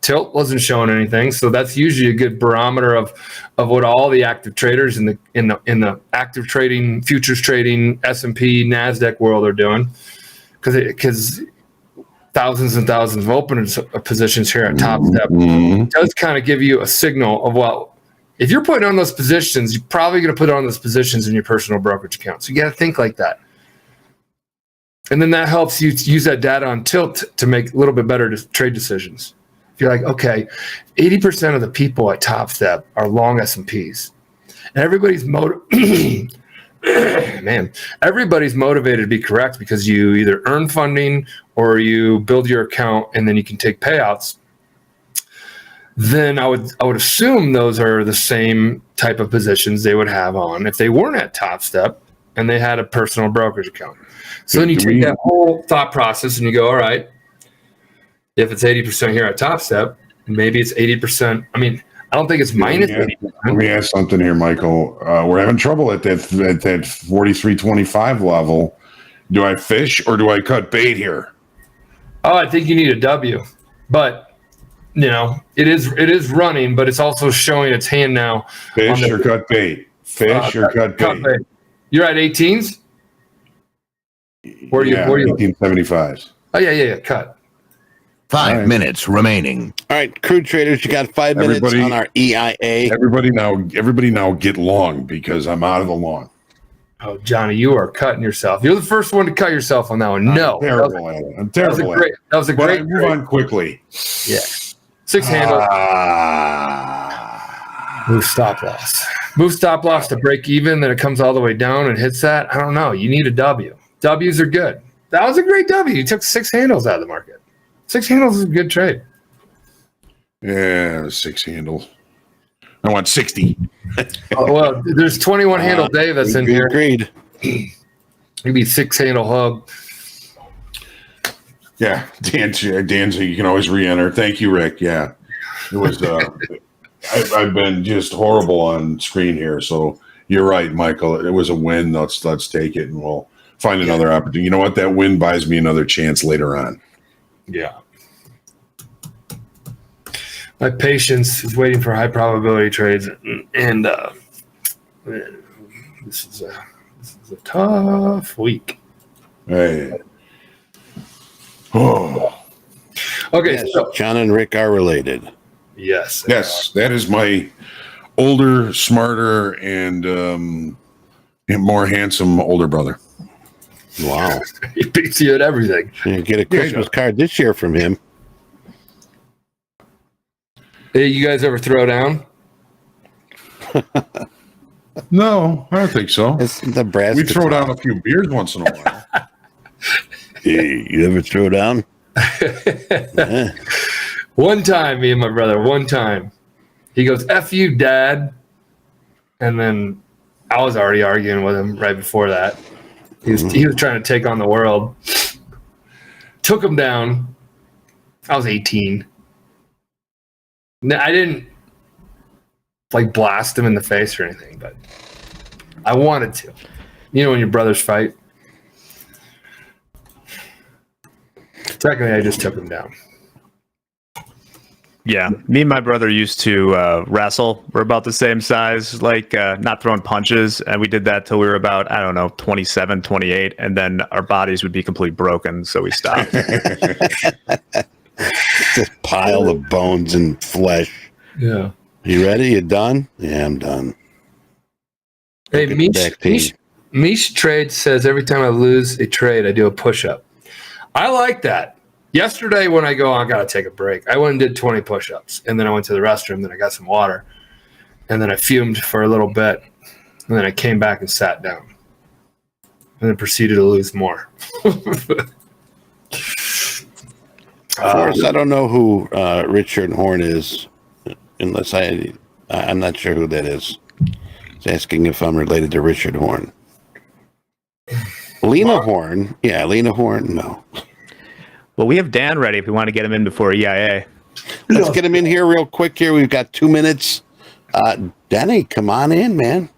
Tilt wasn't showing anything, so that's usually a good barometer of what all the active traders in the active trading, futures trading, S&P, NASDAQ world are doing, because thousands and thousands of open positions here at Topstep does kind of give you a signal of, well, if you're putting on those positions, you're probably going to put on those positions in your personal brokerage account. So you got to think like that. And then that helps you use that data on tilt to make a little bit better trade decisions. If you're like, okay, 80% of the people at Topstep are long S&Ps. And everybody's everybody's motivated to be correct because you either earn funding or you build your account and then you can take payouts. then I would assume those are the same type of positions they would have on if they weren't at Topstep and they had a personal brokerage account. So then you take that whole thought process and you go, all right, if it's 80% here at Topstep, maybe it's 80%. I mean, I don't think it's minus 80%. Let me ask something here, Michael. We're having trouble at that 43.25 level. Do I fish or do I cut bait here? Oh, I think you need a W, but it is running, but it's also showing its hand now. Fish or cut bait? Fish or cut bait? You're at 18s? Where are you? 1875s. Oh, yeah. Cut. 5 minutes remaining. All right, crude traders, you got 5 minutes on our EIA. Everybody now get long because I'm out of the long. Oh, Johnny, you are cutting yourself. You're the first one to cut yourself on that one. No. I'm terrible at it. I'm terrible at it. That was a great But move on quickly. Yeah. 6 handle. Move stop loss. Move stop loss to break even, then it comes all the way down and hits that. I don't know. You need a W. W's are good. That was a great W. You took 6 handles out of the market. 6 handles is a good trade. Yeah, 6 handles. I want 60. Well, there's 21 handle Dave that's in here. Agreed. Maybe 6 handle hub. Yeah, Dan, you can always re-enter. Thank you, Rick. Yeah, it was. I've been just horrible on screen here, so you're right, Michael. It was a win. Let's take it, and we'll find another opportunity. You know what? That win buys me another chance later on. Yeah. My patience is waiting for high probability trades, and this is a tough week. Hey. Oh. Okay, Yes, so John and Rick are related. yes, That is my older, smarter, and more handsome older brother. Wow. he beats you at everything. You get a Christmas card this year from him. Hey, you guys ever throw down? No, I don't think so. It's Nebraska. We throw down a few beers once in a while. Hey, you ever throw down? Yeah. One time, me and my brother, one time, he goes, F you, Dad. And then I was already arguing with him right before that. He was trying to take on the world. Took him down. I was 18. I didn't blast him in the face or anything, but I wanted to. You know when your brothers fight? Secondly, I just took him down. Yeah, me and my brother used to wrestle. We're about the same size, not throwing punches. And we did that till we were about, 27, 28. And then our bodies would be completely broken. So we stopped. Just pile of bones and flesh. Yeah. You ready? You done? Yeah, I'm done. Hey, Mish Trade says every time I lose a trade, I do a push-up. I like that. Yesterday when I got to take a break, I went and did 20 push-ups. And then I went to the restroom, then I got some water. And then I fumed for a little bit. And then I came back and sat down. And then proceeded to lose more. Forrest, I don't know who Richard Horn is, unless I'm not sure who that is. He's asking if I'm related to Richard Horn. Lena Horn. Yeah, Lena Horn. No. Well, we have Dan ready if we want to get him in before EIA. Let's get him in here real quick here. We've got 2 minutes. Denny, come on in, man.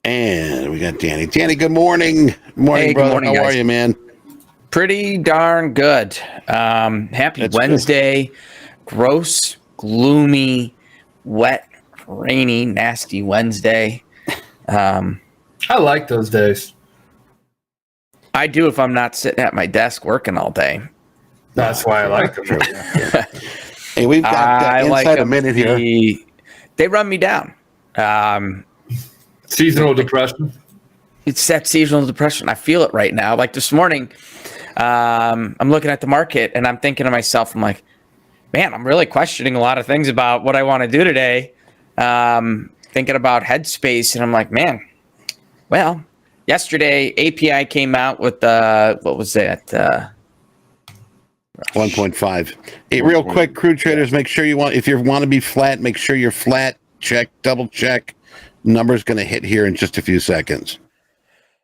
And we got Danny. Danny, good morning. Morning, hey, brother. good morning, How guys. are you, man? Pretty darn good. Happy That's Wednesday. Gross, gloomy, wet, rainy, nasty Wednesday. I like those days. I do if I'm not sitting at my desk working all day. That's why I like them. Hey, we've got inside a minute here. They run me down. Seasonal depression. It's that seasonal depression. I feel it right now. Like this morning, I'm looking at the market and I'm thinking to myself, I'm like, man, I'm really questioning a lot of things about what I want to do today. thinking about headspace, and I'm like, man, well, yesterday API came out with what was that? 1.5. Hey, real quick, crude traders, make sure if you want to be flat, make sure you're flat. Check, double check. Number's going to hit here in just a few seconds.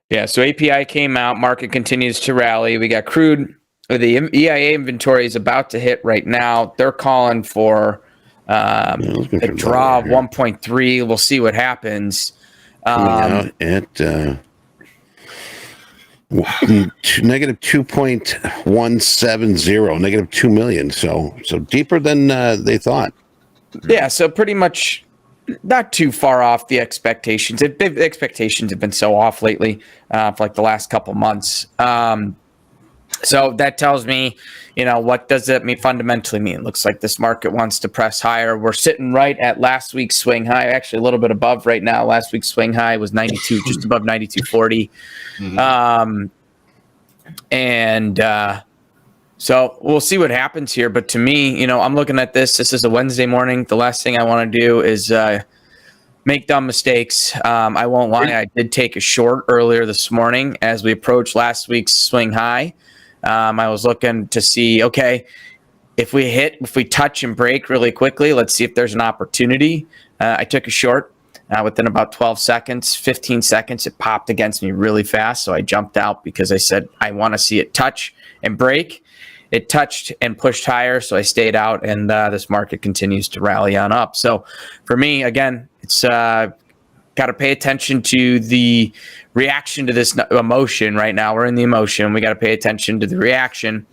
Yeah, so API came out. Market continues to rally. We got crude. The EIA inventory is about to hit right now. They're calling for a draw of 1.3. We'll see what happens. Coming out at negative 2.170, negative 2 million. So deeper than they thought. Yeah, so pretty much not too far off the expectations. The expectations have been so off lately for like the last couple months. So that tells me, what does that fundamentally mean? It looks like this market wants to press higher. We're sitting right at last week's swing high, actually a little bit above right now. Last week's swing high was 92, just above 92.40. So we'll see what happens here. But to me, I'm looking at this. This is a Wednesday morning. The last thing I want to do is make dumb mistakes. I won't lie. I did take a short earlier this morning as we approached last week's swing high. I was looking to see, okay, if we touch and break really quickly, let's see if there's an opportunity. I took a short. Within about 12 seconds, 15 seconds, it popped against me really fast. So I jumped out because I said, I want to see it touch and break. It touched and pushed higher, so I stayed out, and this market continues to rally on up. So for me, again, it's got to pay attention to the reaction to this emotion right now. We're in the emotion. We got to pay attention to the reaction.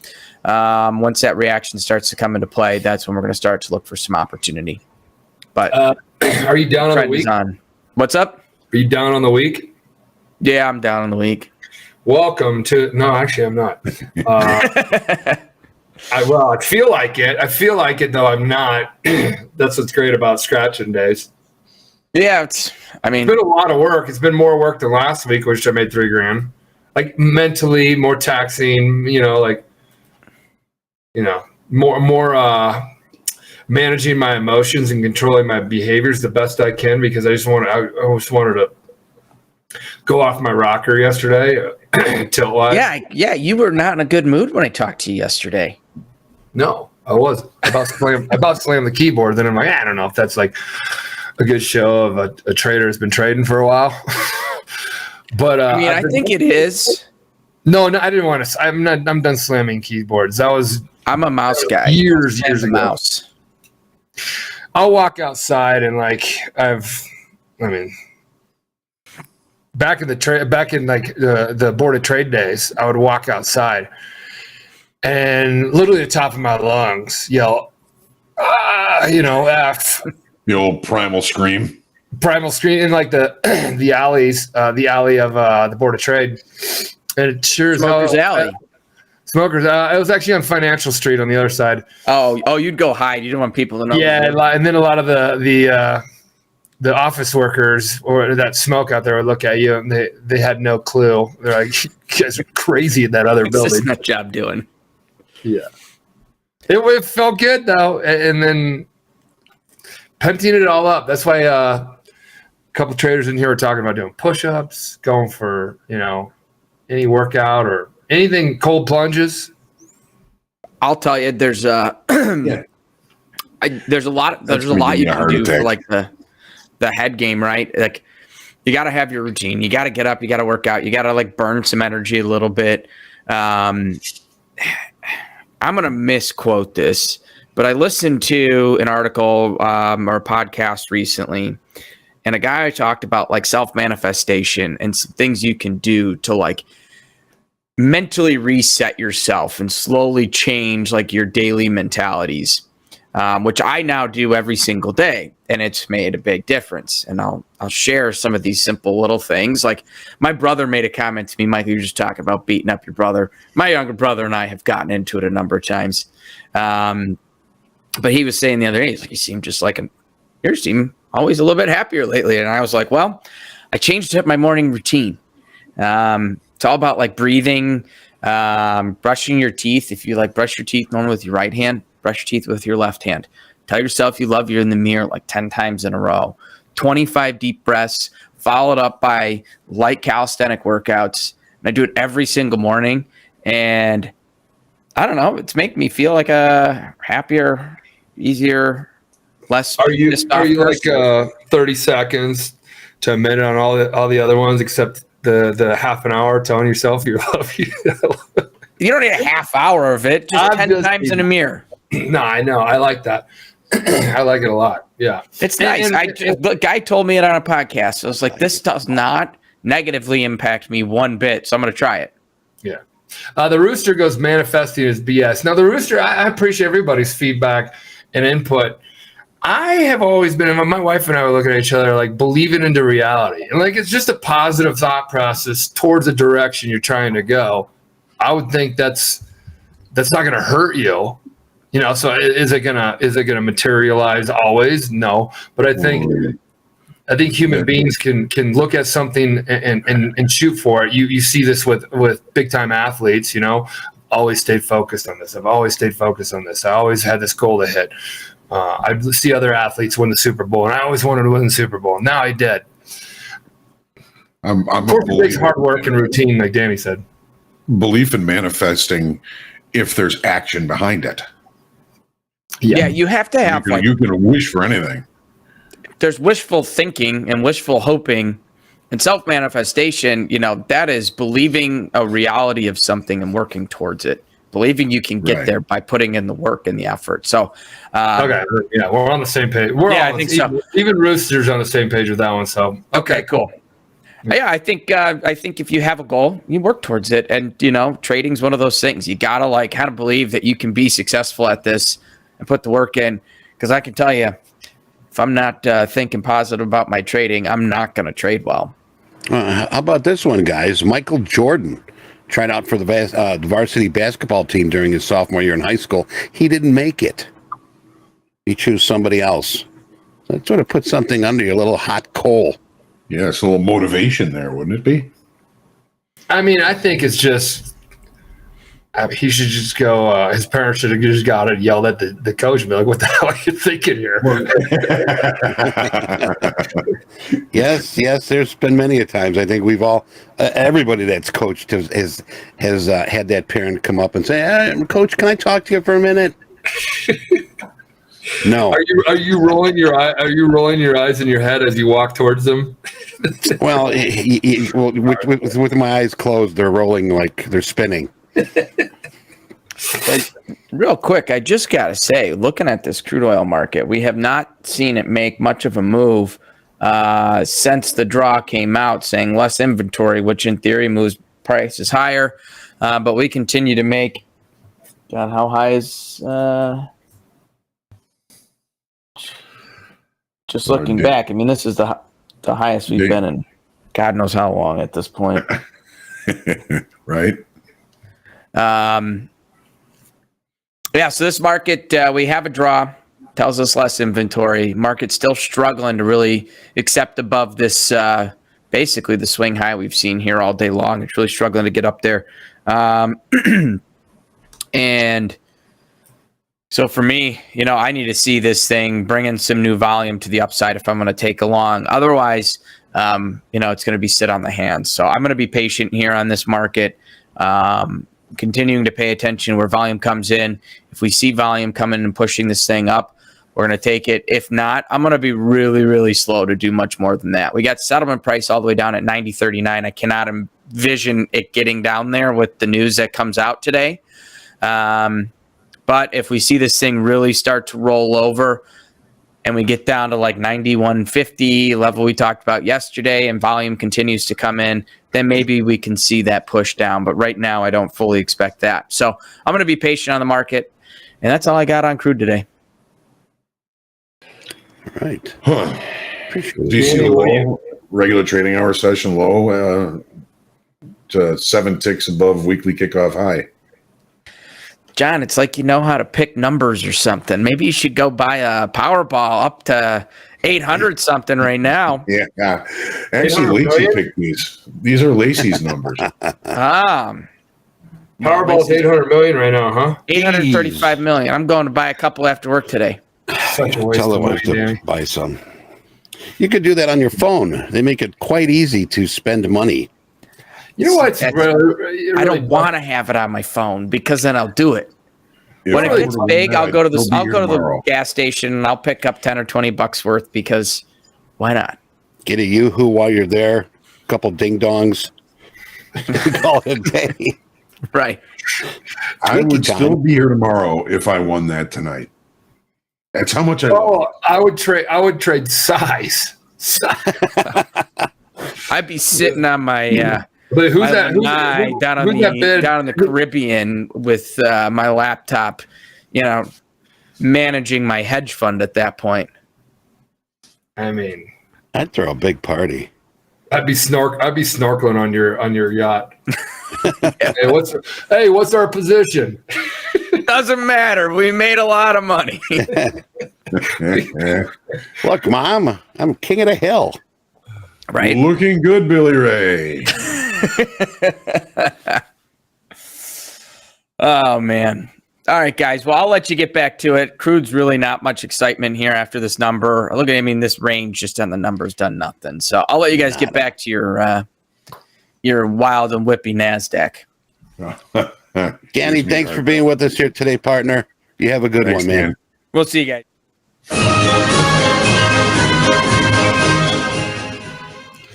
Once that reaction starts to come into play, that's when we're going to start to look for some opportunity. But are you down on the week? What's up? Are you down on the week? Yeah, I'm down on the week. Welcome to. No, actually, I'm not. I feel like it. I feel like it, though I'm not. That's what's great about scratching days. Yeah, it's been a lot of work. It's been more work than last week, which I made $3,000. Like mentally, more taxing. More managing my emotions and controlling my behaviors the best I can, because I just wanted to go off my rocker yesterday, tilt-wise. Yeah, you were not in a good mood when I talked to you yesterday. No, I wasn't. I about slam the keyboard. Then I'm like, I don't know if that's like a good show of a trader has been trading for a while. But I think it is. No, I didn't want to. I'm done slamming keyboards. I'm a mouse guy. Years ago. Mouse. I'll walk outside and back in the board of trade days, I would walk outside and literally the top of my lungs yell, F. The old primal scream in like the alleys, the alley of the board of trade. And it sure is Smokers Alley. Smokers. It was actually on Financial Street on the other side. Oh, you'd go hide. You didn't want people to know. Yeah, and then a lot of the office workers or that smoke out there would look at you and they had no clue. They're like, you guys are crazy in that other building. What's this nut job doing? Yeah. It felt good though. And then penting it all up. That's why a couple traders in here were talking about doing push-ups, going for, any workout or anything, cold plunges. I'll tell you, there's there's a lot you can do for like the head game, right? Like you got to have your routine. You got to get up. You got to work out. You got to like burn some energy a little bit. I'm gonna misquote this, but I listened to an article or a podcast recently, and a guy talked about like self-manifestation and some things you can do to like mentally reset yourself and slowly change like your daily mentalities, which I now do every single day, and it's made a big difference. And I'll share some of these simple little things. Like my brother made a comment to me, Michael, you're just talking about beating up your brother. My younger brother and I have gotten into it a number of times. But he was saying the other day, he's like, you seem always a little bit happier lately. And I was like, well, I changed up my morning routine. It's all about like breathing, brushing your teeth. If you like brush your teeth normally with your right hand, brush your teeth with your left hand. Tell yourself you love you in the mirror like 10 times in a row. 25 deep breaths, followed up by light calisthenic workouts. And I do it every single morning. And I don't know, it's making me feel like a happier, easier, less. Are you like 30 seconds to a minute on all the other ones except the half an hour telling yourself you love you? You don't need a half hour of it, just 10 times in a mirror. No, I know. I like that. I like it a lot. Yeah. It's nice. The guy told me it on a podcast. I was like, this does not negatively impact me one bit. So I'm going to try it. Yeah. The Rooster goes manifesting his BS. Now, the Rooster, I appreciate everybody's feedback and input. I have always been, my wife and I were looking at each other like believing into reality. And like, it's just a positive thought process towards the direction you're trying to go. I would think that's not going to hurt you, you know. So is it gonna materialize always? No, but I think human beings can look at something and shoot for it. You see this with big time athletes, you know. Always stayed focused on this. I've always stayed focused on this. I always had this goal to hit. I see other athletes win the Super Bowl, and I always wanted to win the Super Bowl. Now I did. I'm It takes hard work and routine, like Danny said. Belief in manifesting if there's action behind it. Yeah, you have to have you can wish for anything. There's wishful thinking and wishful hoping and self-manifestation. You know, that is believing a reality of something and working towards it. Believing you can get there by putting in the work and the effort. So, okay, yeah, we're on the same page. I think so. Even Rooster's on the same page with that one. So, okay, cool. Yeah, I think if you have a goal, you work towards it, and you know, trading's one of those things. You gotta kind of believe that you can be successful at this and put the work in. Because I can tell you, if I'm not thinking positive about my trading, I'm not going to trade well. How about this one, guys? Michael Jordan tried out for the varsity basketball team during his sophomore year in high school. He didn't make it. He chose somebody else. That sort of puts something under your little hot coal. Yeah, it's a little motivation there, wouldn't it be? I mean, I think it's just he should just go. His parents should have just got it, yelled at the coach, and be like, "What the hell are you thinking here?" Yes. There's been many a times. I think we've all, everybody that's coached has had that parent come up and say, "Coach, can I talk to you for a minute?" No. Are you rolling your eye? Are you rolling your eyes in your head as you walk towards them? Well, with my eyes closed, they're rolling like they're spinning. But real quick, I just got to say, looking at this crude oil market, we have not seen it make much of a move since the draw came out saying less inventory, which in theory moves prices higher. But we continue to make, God, how high is... Just looking back, I mean, this is the highest we've been in God knows how long at this point. Right. Yeah, so this market, we have a draw, tells us less inventory. Market's still struggling to really accept above this, basically the swing high we've seen here all day long. It's really struggling to get up there. And so for me, you know, I need to see this thing bring in some new volume to the upside if I'm going to take along. Otherwise, you know, it's going to be sit on the hands. So I'm going to be patient here on this market, continuing to pay attention where volume comes in. If we see volume coming and pushing this thing up, we're going to take it. If not, I'm going to be really, really slow to do much more than that. We got settlement price all the way down at 90.39. I cannot envision it getting down there with the news that comes out today. But if we see this thing really start to roll over and we get down to like 91.50 level we talked about yesterday and volume continues to come in, then maybe we can see that push down. But right now, I don't fully expect that. So I'm going to be patient on the market. And that's all I got on crude today. All right. Do you see the low, regular trading hour session low to 7 ticks above weekly kickoff high? John, it's like you know how to pick numbers or something. Maybe you should go buy a Powerball up to 800 something right now. Yeah. Actually, Lacey picked these. These are Lacey's numbers. Powerball's 800 million right now, huh? 835 million. I'm going to buy a couple after work today. Such a waste Tell of them money, to Danny. buy some. You could do that on your phone. They make it quite easy to spend money. You know what? Really, I don't want to have it on my phone because then I'll do it. If When it I gets would've big, known I'll go to that, the he'll be here tomorrow. gas station and I'll pick up 10 or 20 bucks worth because why not? Get a Yoo-hoo while you're there. A couple ding-dongs. Call it a day. Right. I would time. still be here tomorrow if I won that tonight. That's how much I love Oh, I would trade size. I'd be sitting on my But who's my that? lanai down in the Caribbean with my laptop, managing my hedge fund at that point. I mean, I'd throw a big party. I'd be snorkeling on your yacht. Hey, what's our position? Doesn't matter. We made a lot of money. Look, Mom, I'm king of the hill. Right. Looking good, Billy Ray. Oh man. All right, guys. Well, I'll let you get back to it. Crude's really not much excitement here after this number. Look at, this range just on the numbers done nothing. So I'll let you guys get back to your wild and whippy NASDAQ. Danny, thanks for being with us here today, partner. You have a good one, man. We'll see you guys.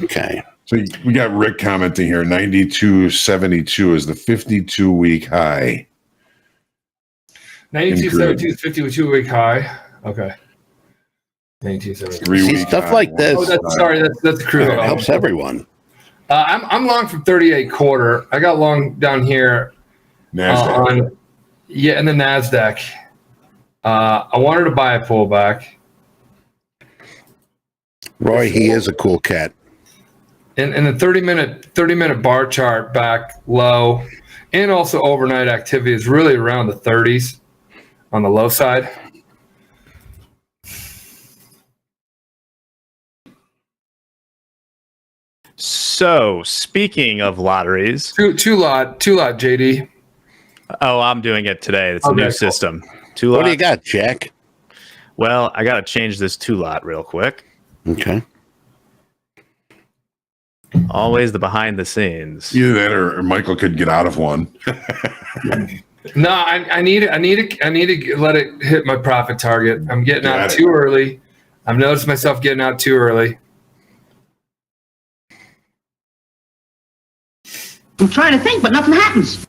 Okay. So we got Rick commenting here. 92.72 is the 52-week high. 92.72 is 52-week high. Okay. 92.72. 3 See, week stuff high. like this. Oh, that's crude. It helps everyone. I'm long from 38.25. I got long down here NASDAQ. in the NASDAQ. I wanted to buy a pullback. Roy, he is a cool cat. In the 30-minute bar chart back low, and also overnight activity is really around the 30s on the low side. So, speaking of lotteries, Two lot, JD. oh, I'm doing it today. It's a Okay, new cool. system. Two What lot. do you got, Jack? Well, I got to change this two lot real quick. Okay. Always the behind the scenes. Either that or Michael could get out of one. No, I need to let it hit my profit target. I'm getting out Got it. too early. I've noticed myself getting out too early. I'm trying to think, but nothing happens.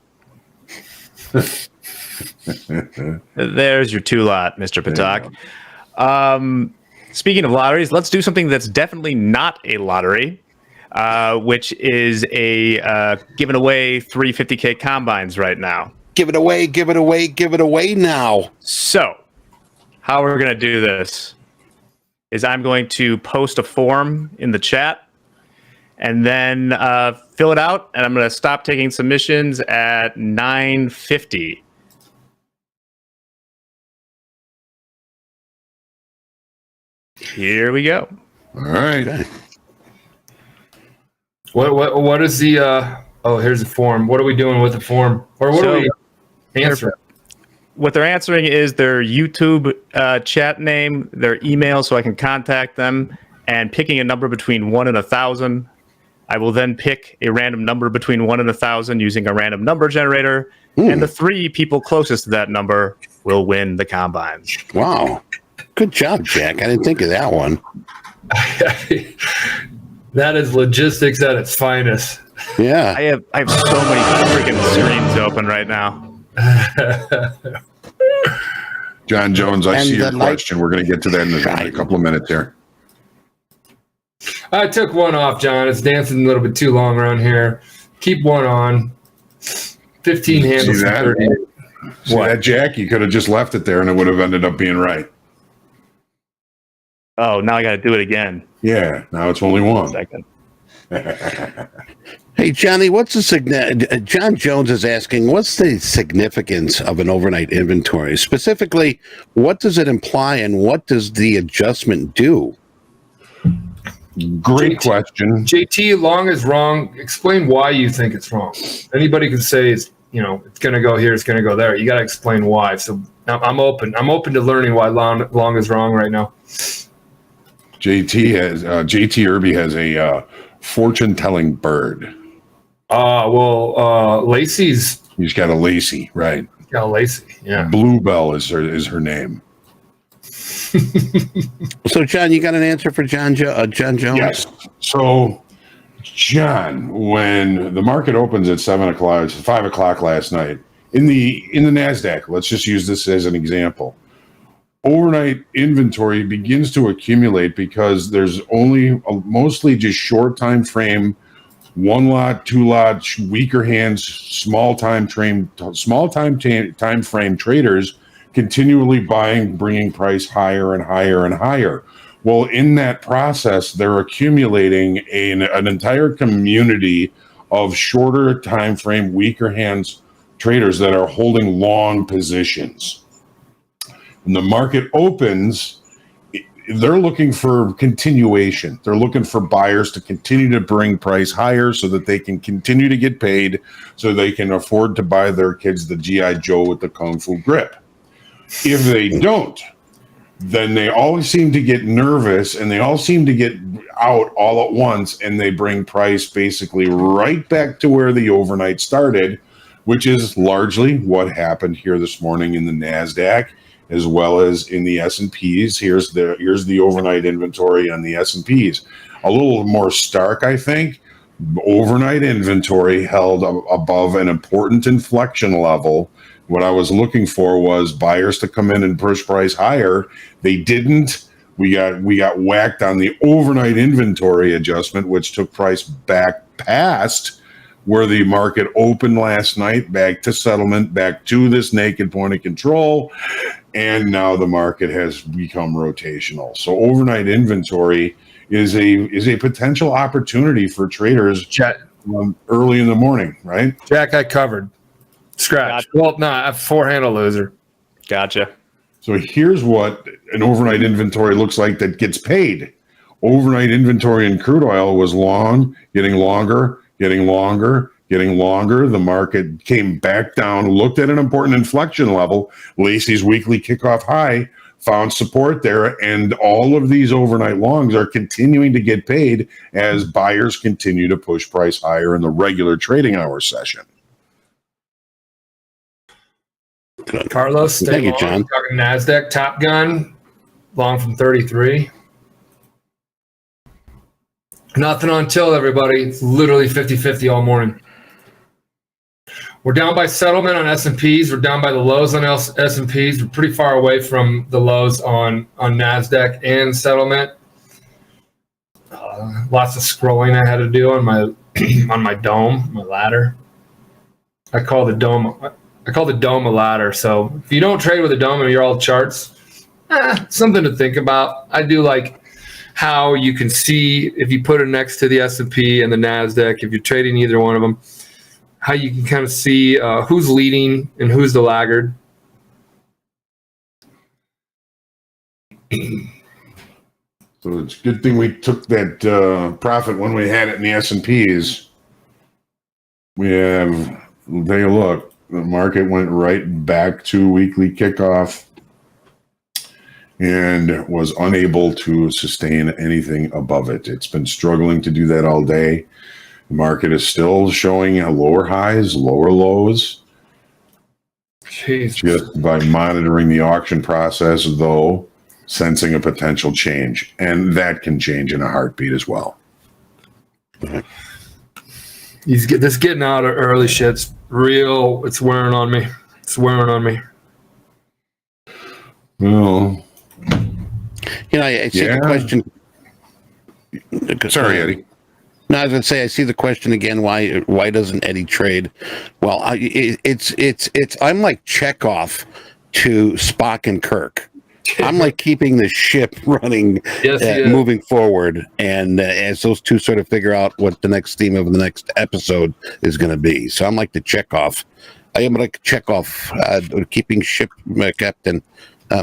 There's your two lot, Mr. Patak. Speaking of lotteries, let's do something that's definitely not a lottery, which is giving away 350K combines right now. Give it away, give it away, give it away now. So, how we're going to do this is I'm going to post a form in the chat and then fill it out, and I'm going to stop taking submissions at 9:50. Here we go. All right. Okay. What is the? Here's the form. What are we doing with the form? Or what are we answering? What they're answering is their YouTube chat name, their email, so I can contact them, and picking a number between 1 and 1,000. I will then pick a random number between 1 and 1,000 using a random number generator, and the 3 people closest to that number will win the combines. Wow. Good job, Jack. I didn't think of that one. That is logistics at its finest. Yeah. I have so many freaking screens open right now. John Jones, I And see your the light- question. We're going to get to that in a couple of minutes here. I took one off, John. It's dancing a little bit too long around here. Keep one on. 15 handles. See that? 30. See that, Jack? You could have just left it there and it would have ended up being right. Oh, now I got to do it again. Yeah, now it's only one. Second. Hey, Johnny, what's the John Jones is asking, what's the significance of an overnight inventory? Specifically, what does it imply and what does the adjustment do? Great question. JT, long is wrong. Explain why you think it's wrong. Anybody can say it's going to go here, it's going to go there. You got to explain why. So I'm open. I'm open to learning why long is wrong right now. JT Irby has a fortune-telling bird. Lacey's. He's got a Lacey, right? Yeah, Lacey. Yeah. Bluebell is her name. So, John, you got an answer for John Jones? Yes. So, John, when the market opens at 5 o'clock last night in the NASDAQ, let's just use this as an example. Overnight inventory begins to accumulate because there's only mostly just short time frame, one lot, two lot, weaker hands, small time frame traders continually buying, bringing price higher and higher and higher. Well, in that process, they're accumulating an entire community of shorter time frame, weaker hands traders that are holding long positions. When the market opens, they're looking for continuation. They're looking for buyers to continue to bring price higher so that they can continue to get paid, so they can afford to buy their kids the G.I. Joe with the Kung Fu grip. If they don't, then they always seem to get nervous and they all seem to get out all at once, and they bring price basically right back to where the overnight started, which is largely what happened here this morning in the NASDAQ as well as in the S&Ps. Here's the overnight inventory on the S&Ps. A little more stark, I think. Overnight inventory held above an important inflection level. What I was looking for was buyers to come in and push price higher. They didn't. We got whacked on the overnight inventory adjustment, which took price back past where the market opened last night, back to settlement, back to this naked point of control, and now the market has become rotational. So overnight inventory is a potential opportunity for traders early in the morning, right? Jack, I covered. Scratch. Well, no, I have four-handle loser. Gotcha. So here's what an overnight inventory looks like that gets paid. Overnight inventory in crude oil was long, getting longer, getting longer, getting longer. The market came back down, looked at an important inflection level. Lacey's weekly kickoff high found support there, and all of these overnight longs are continuing to get paid as buyers continue to push price higher in the regular trading hour session. Carlos, stay Thank you, long. John. Talking NASDAQ, Top Gun, long from 33. Nothing on tilt, everybody. It's literally 50-50 all morning. We're down by settlement on S&Ps. We're down by the lows on S&Ps. We're pretty far away from the lows on NASDAQ and settlement. Lots of scrolling I had to do on my on my dome, my ladder. I call the dome a ladder. So if you don't trade with a dome and you're all charts, something to think about. I do like how you can see if you put it next to the S&P and the NASDAQ, if you're trading either one of them, how you can kind of see who's leading and who's the laggard. So it's a good thing we took that profit when we had it in the S&Ps. Take a look. The market went right back to weekly kickoff and was unable to sustain anything above it. It's been struggling to do that all day. The market is still showing lower highs, lower lows. Jeez. Just by monitoring the auction process, though, sensing a potential change. And that can change in a heartbeat as well. This getting out of early shit's real. It's wearing on me. Well, I see the question. Sorry, Eddie. No, I was going to say, I see the question again. Why doesn't Eddie trade? Well, it's I'm like Chekhov to Spock and Kirk. I'm like keeping the ship running, moving forward, and as those two sort of figure out what the next theme of the next episode is going to be. So I'm like the Chekhov. I am like Chekhov, keeping ship captain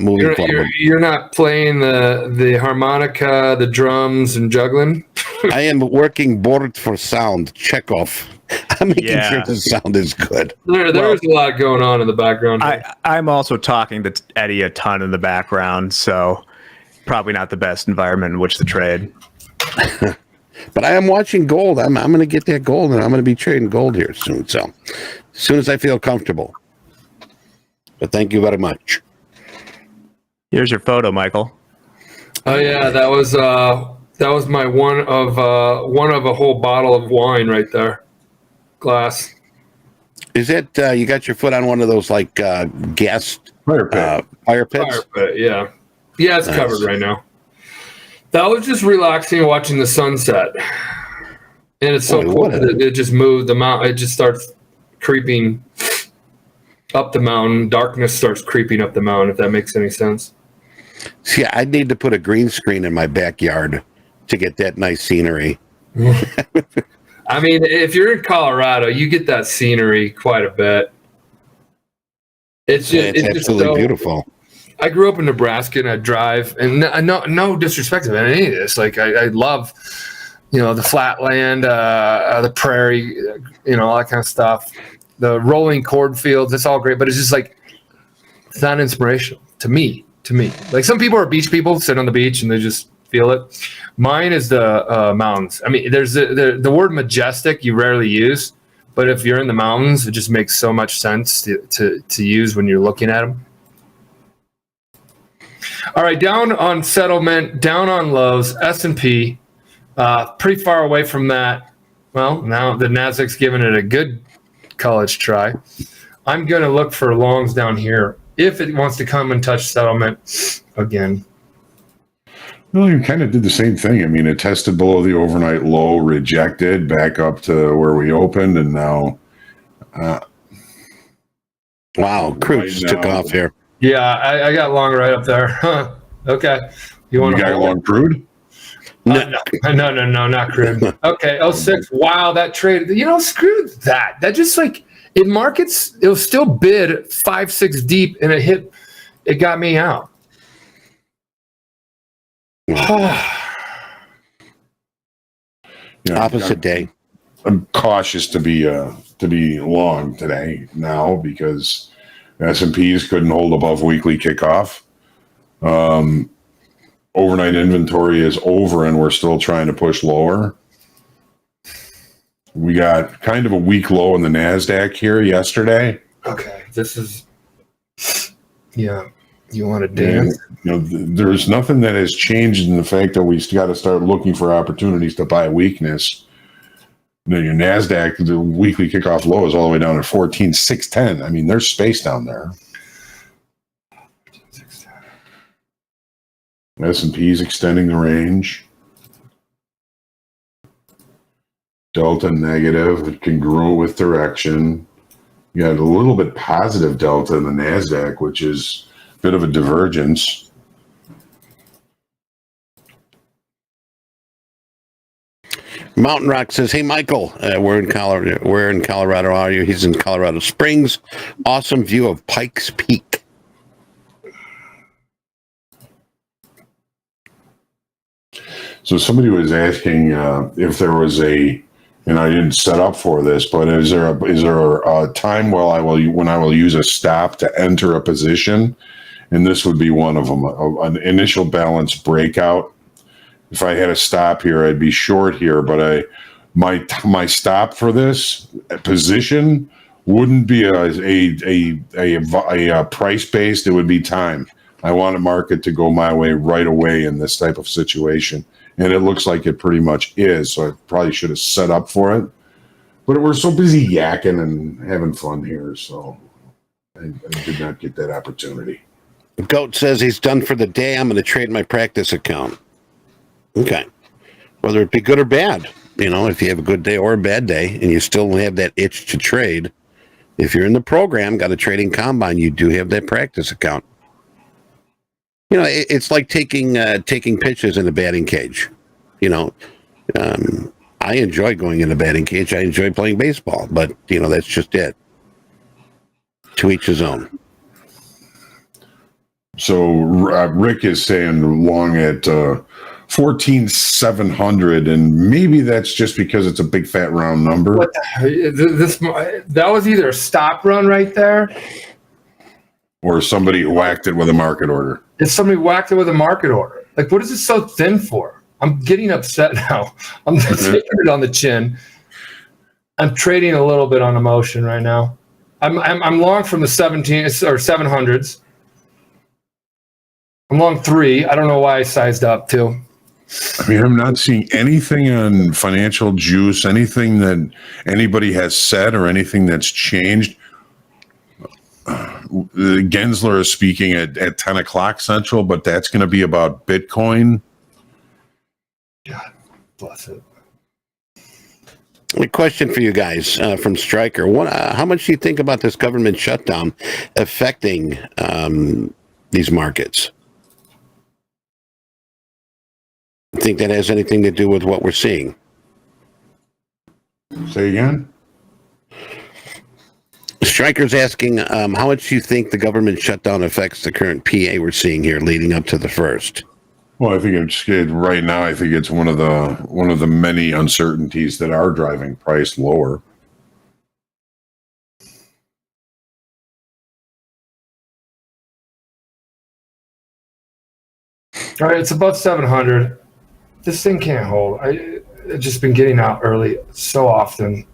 moving forward. You're not playing the harmonica, the drums, and juggling. I am working board for sound. Chekhov. I'm making sure the sound is good. There's a lot going on in the background. I'm also talking to Eddie a ton in the background, so probably not the best environment in which to trade. But I am watching gold. I'm going to get that gold, and I'm going to be trading gold here soon. So as soon as I feel comfortable. But thank you very much. Here's your photo, Michael. Oh yeah, that was my one of a whole bottle of wine right there, glass. Is that you got your foot on one of those like gas fire pits? Fire pit, yeah, it's nice. Covered right now. That was just relaxing, watching the sunset, and it's so cool that it just moved the mountain. It just starts creeping up the mountain. Darkness starts creeping up the mountain. If that makes any sense. See, I need to put a green screen in my backyard to get that nice scenery. I mean, if you're in Colorado, you get that scenery quite a bit. It's absolutely beautiful. I grew up in Nebraska, and I drive, and no disrespect to any of this. Like I love, the flatland, the prairie, all that kind of stuff. The rolling cornfields, it's all great, but it's just like it's not inspirational to me. Like some people are beach people, sit on the beach and they just feel it. Mine is the mountains. I mean, there's the word majestic you rarely use, but if you're in the mountains, it just makes so much sense to use when you're looking at them. All right, down on settlement, down on lows, S&P, pretty far away from that. Well, now the Nasdaq's giving it a good college try. I'm going to look for longs down here if it wants to come and touch settlement again. Well, you kind of did the same thing. I mean, it tested below the overnight low, rejected, back up to where we opened, and now. Wow, cruise took off here. Yeah, I got long right up there. Huh. Okay. You got long crude? No, not crude. Okay, 06. Wow, that trade. Screw that. That just like in markets, it was still bid 5-6 deep, and it got me out. Opposite day. I'm cautious to be long today now because S&Ps couldn't hold above weekly kickoff. Overnight inventory is over, and we're still trying to push lower. We got kind of a weak low in the NASDAQ here yesterday. Okay, this is, yeah, you want to dance? There's nothing that has changed in the fact that we got to start looking for opportunities to buy weakness. Your NASDAQ, the weekly kickoff low is all the way down at 14,610. I mean, there's space down there. S&P's extending the range. Delta negative, congruent with direction. You got a little bit positive delta in the NASDAQ, which is a bit of a divergence. Mountain Rock says, "Hey Michael, we're in Colorado. Where in Colorado are you?" He's in Colorado Springs. Awesome view of Pikes Peak. So somebody was asking if there was and I didn't set up for this, but is there a time when I will use a stop to enter a position, and this would be one of them, an initial balance breakout. If I had a stop here, I'd be short here, but my stop for this position wouldn't be a price based. It would be time. I want a market to go my way right away in this type of situation. And it looks like it pretty much is, so I probably should have set up for it. But we're so busy yakking and having fun here, so I did not get that opportunity. Goat says he's done for the day. I'm going to trade my practice account. Okay. Whether it be good or bad, if you have a good day or a bad day, and you still have that itch to trade, if you're in the program, got a trading combine, you do have that practice account. It's like taking pitches in a batting cage. I enjoy going in a batting cage. I enjoy playing baseball, but that's just it. To each his own. So Rick is saying long at 14,700, and maybe that's just because it's a big fat round number. That was either a stop run right there. Or somebody whacked it with a market order. If somebody whacked it with a market order. Like, what is it so thin for? I'm getting upset now. I'm taking it on the chin. I'm trading a little bit on emotion right now. I'm long from the 17s or 700s. I'm long 3. I don't know why I sized up too. I mean, I'm not seeing anything on Financial Juice, anything that anybody has said or anything that's changed. Gensler is speaking at 10 o'clock Central, but that's going to be about Bitcoin. God bless it. A question for you guys from Stryker. How much do you think about this government shutdown affecting these markets? I think that has anything to do with what we're seeing. Say again? Stryker's asking, how much do you think the government shutdown affects the current PA we're seeing here leading up to the 1st? Well, I think right now. I think it's one of the many uncertainties that are driving price lower. All right, it's above 700. This thing can't hold. I've just been getting out early so often.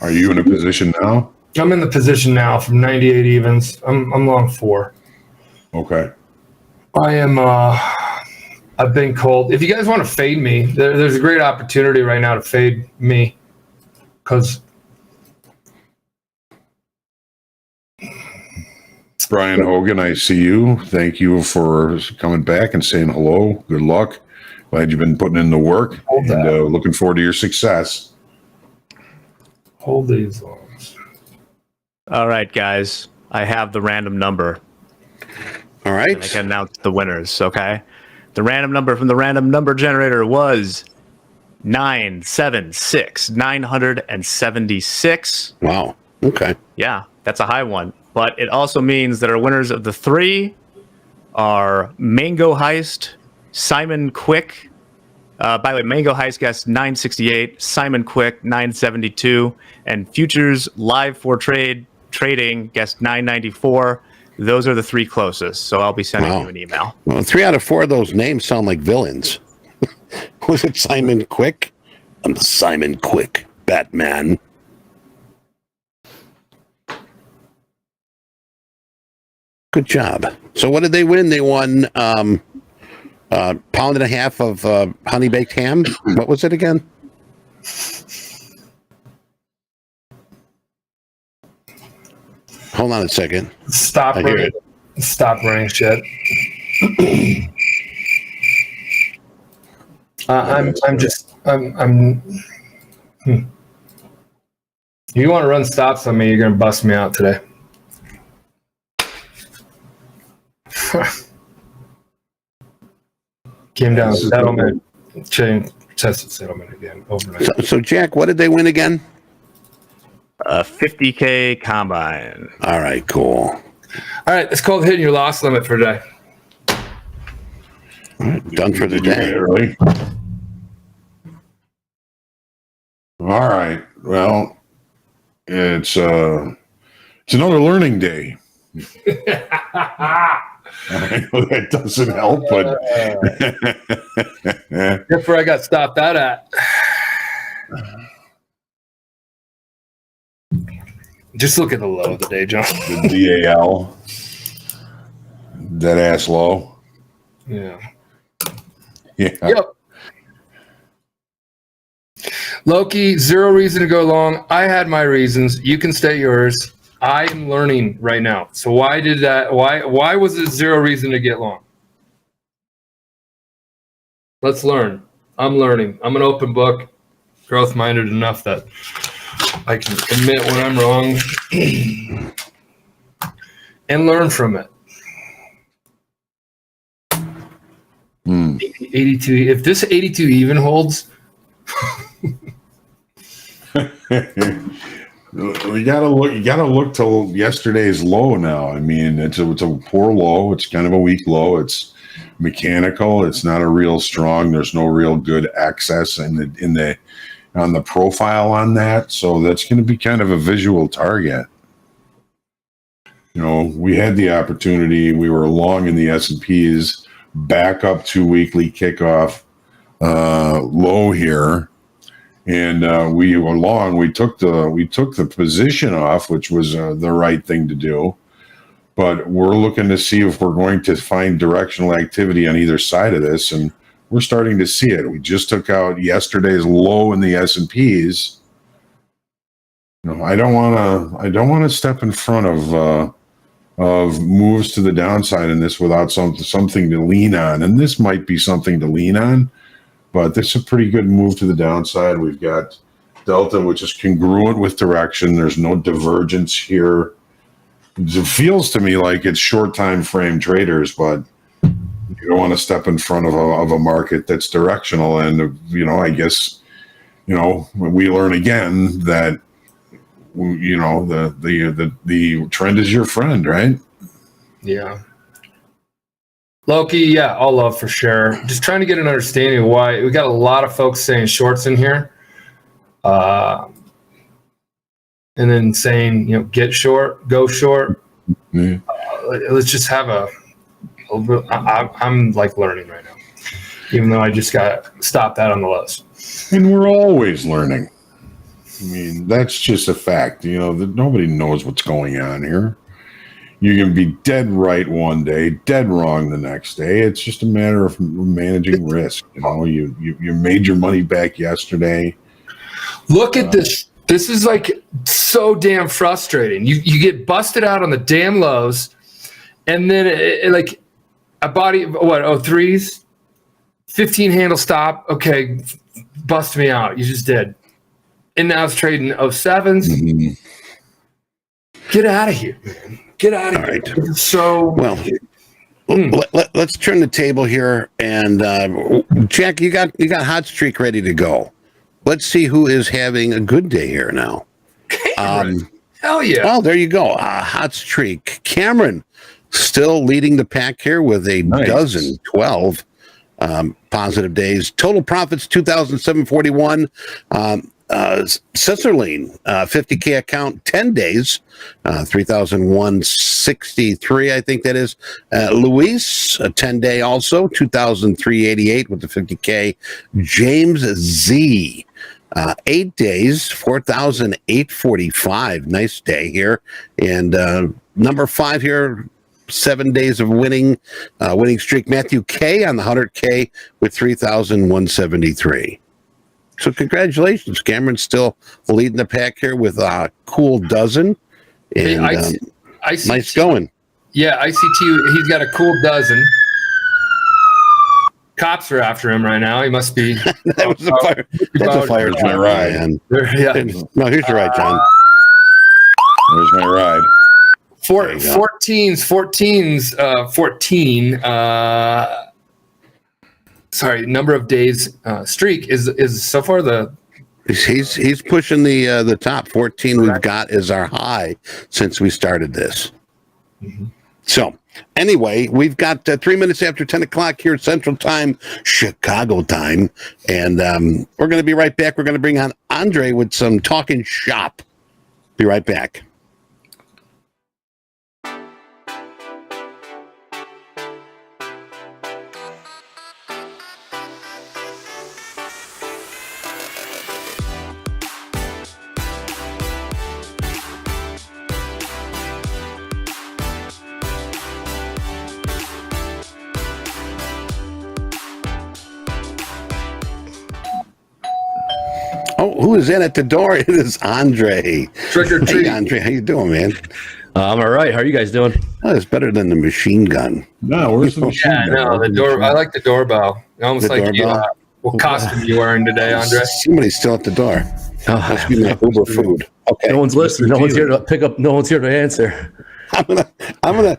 Are you in a position now? I'm in the position now from 98 evens. I'm long 4. Okay. I am. I've been cold. If you guys want to fade me, there's a great opportunity right now to fade me, because Brian Hogan, I see you. Thank you for coming back and saying hello. Good luck. Glad you've been putting in the work. And looking forward to your success. Hold these loans. All right, guys. I have the random number. All right. And I can announce the winners, okay? The random number from the random number generator was 976. Wow. Okay. Yeah, that's a high one. But it also means that our winners of the 3 are Mango Heist, Simon Quick. By the way, Mango Heist guessed 968, Simon Quick 972, and Futures Live for Trading guessed 994. Those are the 3 closest, so I'll be sending you an email. Well, 3 out of 4 of those names sound like villains. Was it Simon Quick? I'm Simon Quick, Batman. Good job. So what did they win? They won £1.5 of honey baked ham. What was it again? Hold on a second. Stop running shit. You want to run stops on me, you're going to bust me out today. Came down settlement, tested settlement again overnight. So Jack, what did they win again? A 50K combine. All right, cool. All right, it's called hitting your loss limit for today. All right, done for the day. Early. All right. Well, it's another learning day. I know that doesn't help, but that's where I got stopped out at. Just look at the low of the day, John. The DAL, dead ass low. Yeah. Yep. Loki, 0 reason to go long. I had my reasons. You can state yours. I am learning right now. So why did that? Why was it 0 reason to get long? Let's learn. I'm learning. I'm an open book, growth-minded enough that I can admit when I'm wrong and learn from it. 82. If this 82 even holds, you gotta look till yesterday's low now. I mean, it's a poor low. It's kind of a weak low. It's mechanical. It's not a real strong. There's no real good access on the profile on that. So that's going to be kind of a visual target. we had the opportunity. We were long in the S&Ps, back up to weekly kickoff low here, and we were long. We took the position off, which was the right thing to do. But we're looking to see if we're going to find directional activity on either side of this, and we're starting to see it. We just took out yesterday's low in the S&Ps. I don't want to step in front of moves to the downside in this without something to lean on, and this might be something to lean on. But this is a pretty good move to the downside. We've got Delta, which is congruent with direction. There's no divergence here. It feels to me like it's short time frame traders, but you don't want to step in front of a market that's directional. And I guess we learn again that the trend is your friend, right? Yeah. Loki, yeah, all love for sure. Just trying to get an understanding of why we got a lot of folks saying shorts in here. And then saying, get short, go short. Yeah. Let's just have I'm like learning right now, even though I just got stopped that on the lows. And we're always learning. I mean, that's just a fact. That nobody knows what's going on here. You can be dead right one day, dead wrong the next day. It's just a matter of managing risk. You made your money back yesterday. Look at this. This is like so damn frustrating. You get busted out on the damn lows, and then like a body of threes, 15 handle stop. Okay, bust me out. You just did. And now it's trading 07s. Mm-hmm. Get out of here, man. Get out of here. Right. So well. Let's turn the table here, and Jack, you got hot streak ready to go. Let's see who is having a good day here now. Cameron. Hell yeah. Oh, there you go. Hot streak. Cameron still leading the pack here with a dozen, 12 positive days. Total profits, 2,741. Scissorline, 50K account, 10 days, 3,163, I think that is. Luis, a 10-day also, 2,388 with the 50K. James Z, 8 days, 4,845. Nice day here. And number 5 here, 7 days of winning streak. Matthew K on the 100K with 3,173. So congratulations, Cameron's still leading the pack here with a cool dozen. And nice going. Yeah, ICT, he's got a cool dozen. Cops are after him right now. He must be. That was a fire. That's a fire truck ride. Yeah. No, here's your ride, John. There's my ride. 14. Sorry, number of days streak is so far he's pushing the top. 14 we've got is our high since we started this. Mm-hmm. So anyway, we've got 3 minutes after 10 o'clock here Central Time, Chicago time, and we're going to be right back. We're going to bring on Andre with some talking shop. Be right back. Oh, who is in at the door? It is Andre. Trick or treat. Hey, Andre, how you doing, man? I'm all right. How are you guys doing? Oh, it's better than the machine gun. No, where's the machine gun? No, the door. I like the doorbell. Almost The like you, what costume you wearing today, Andre? Somebody's still at the door. Must be my Uber food. Okay. No one's listening. No one's here to pick up. No one's here to answer. I'm gonna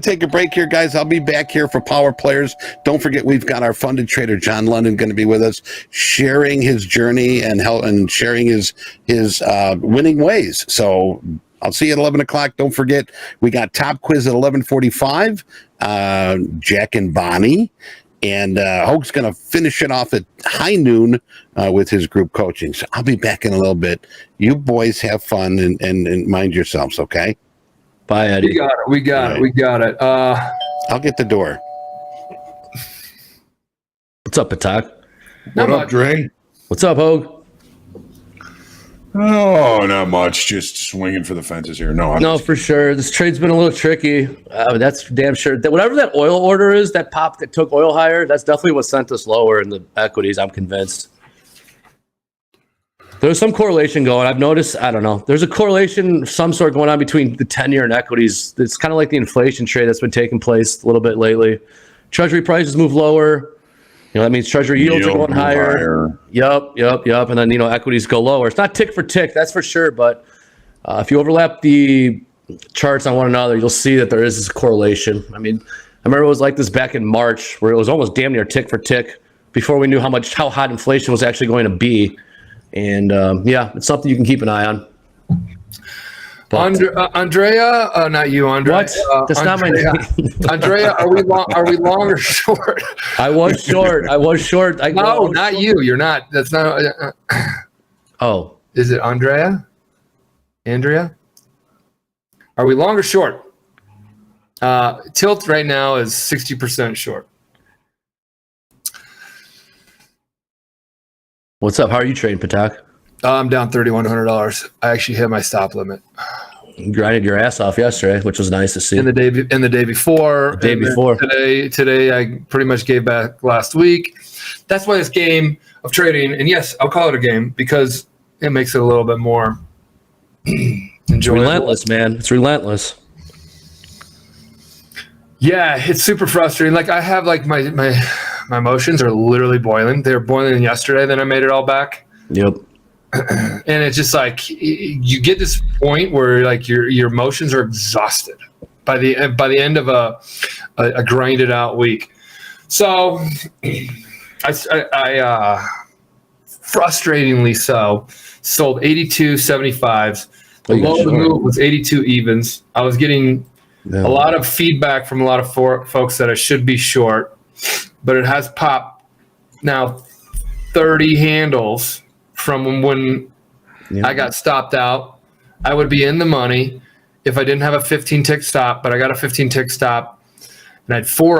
take a break here, guys. I'll be back here for Power Players. Don't forget, we've got our funded trader John London going to be with us, sharing his journey and sharing his winning ways. So I'll see you at 11 o'clock. Don't forget, we got Top Quiz at 11:45. Jack and Bonnie. And Hoag's going to finish it off at high noon with his group coaching. So I'll be back in a little bit. You boys have fun and mind yourselves, okay? Bye, Eddie. We got it. I'll get the door. What's up, Patak? What up, Dre? What's up, Hoag? Oh, not much. Just swinging for the fences here. No, for sure. This trade's been a little tricky. That's damn sure. Whatever that oil order is, that pop that took oil higher, that's definitely what sent us lower in the equities, I'm convinced. There's some correlation going. I've noticed, I don't know. There's a correlation of some sort going on between the 10-year and equities. It's kind of like the inflation trade that's been taking place a little bit lately. Treasury prices move lower. That means Treasury yields are going higher. Yup. And then, equities go lower. It's not tick for tick, that's for sure. But if you overlap the charts on one another, you'll see that there is this correlation. I remember it was like this back in March where it was almost damn near tick for tick before we knew how hot inflation was actually going to be. And it's something you can keep an eye on. Andrea, not you, Andrea. What? That's not my name. Andrea, are we long or short? I was short. No, not you. You're not. That's not. Oh, is it Andrea? Andrea? Are we long or short? Tilt right now is 60% short. What's up? How are you trading, Patak? I'm down $3,100. I actually hit my stop limit. You grinded your ass off yesterday, which was nice to see. And the day before. Today I pretty much gave back last week. That's why this game of trading, and yes, I'll call it a game because it makes it a little bit more enjoyable. It's relentless, man. It's relentless. Yeah, it's super frustrating. Like I have my emotions are literally boiling. They were boiling yesterday, then I made it all back. Yep. And it's just like you get this point where like your emotions are exhausted by the end of a grinded out week. So I frustratingly so sold 82 75s. The low of the move was 82 evens. I was getting a lot of feedback from a lot of folks that I should be short, but it has popped now 30 handles from when I got stopped out. I would be in the money if I didn't have a 15 tick stop, but I got a 15 tick stop and I had four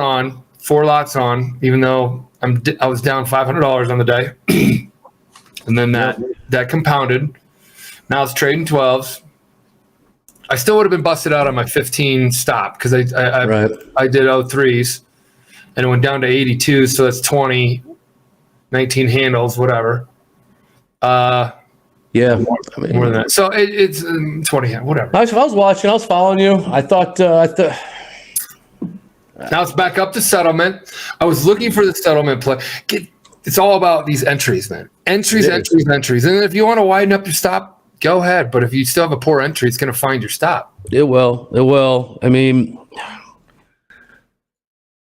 lots on, even though I was down $500 on the day. And then that compounded. Now it's trading 12s. I still would have been busted out on my 15 stop because I did 03s and it went down to 82. So that's 20, 19 handles, whatever. More than that. So it's 20, whatever. I was watching. I was following you. I thought. Now it's back up to settlement. I was looking for the settlement play. It's all about these entries, man. Entries. And then if you want to widen up your stop, go ahead. But if you still have a poor entry, it's going to find your stop. It will.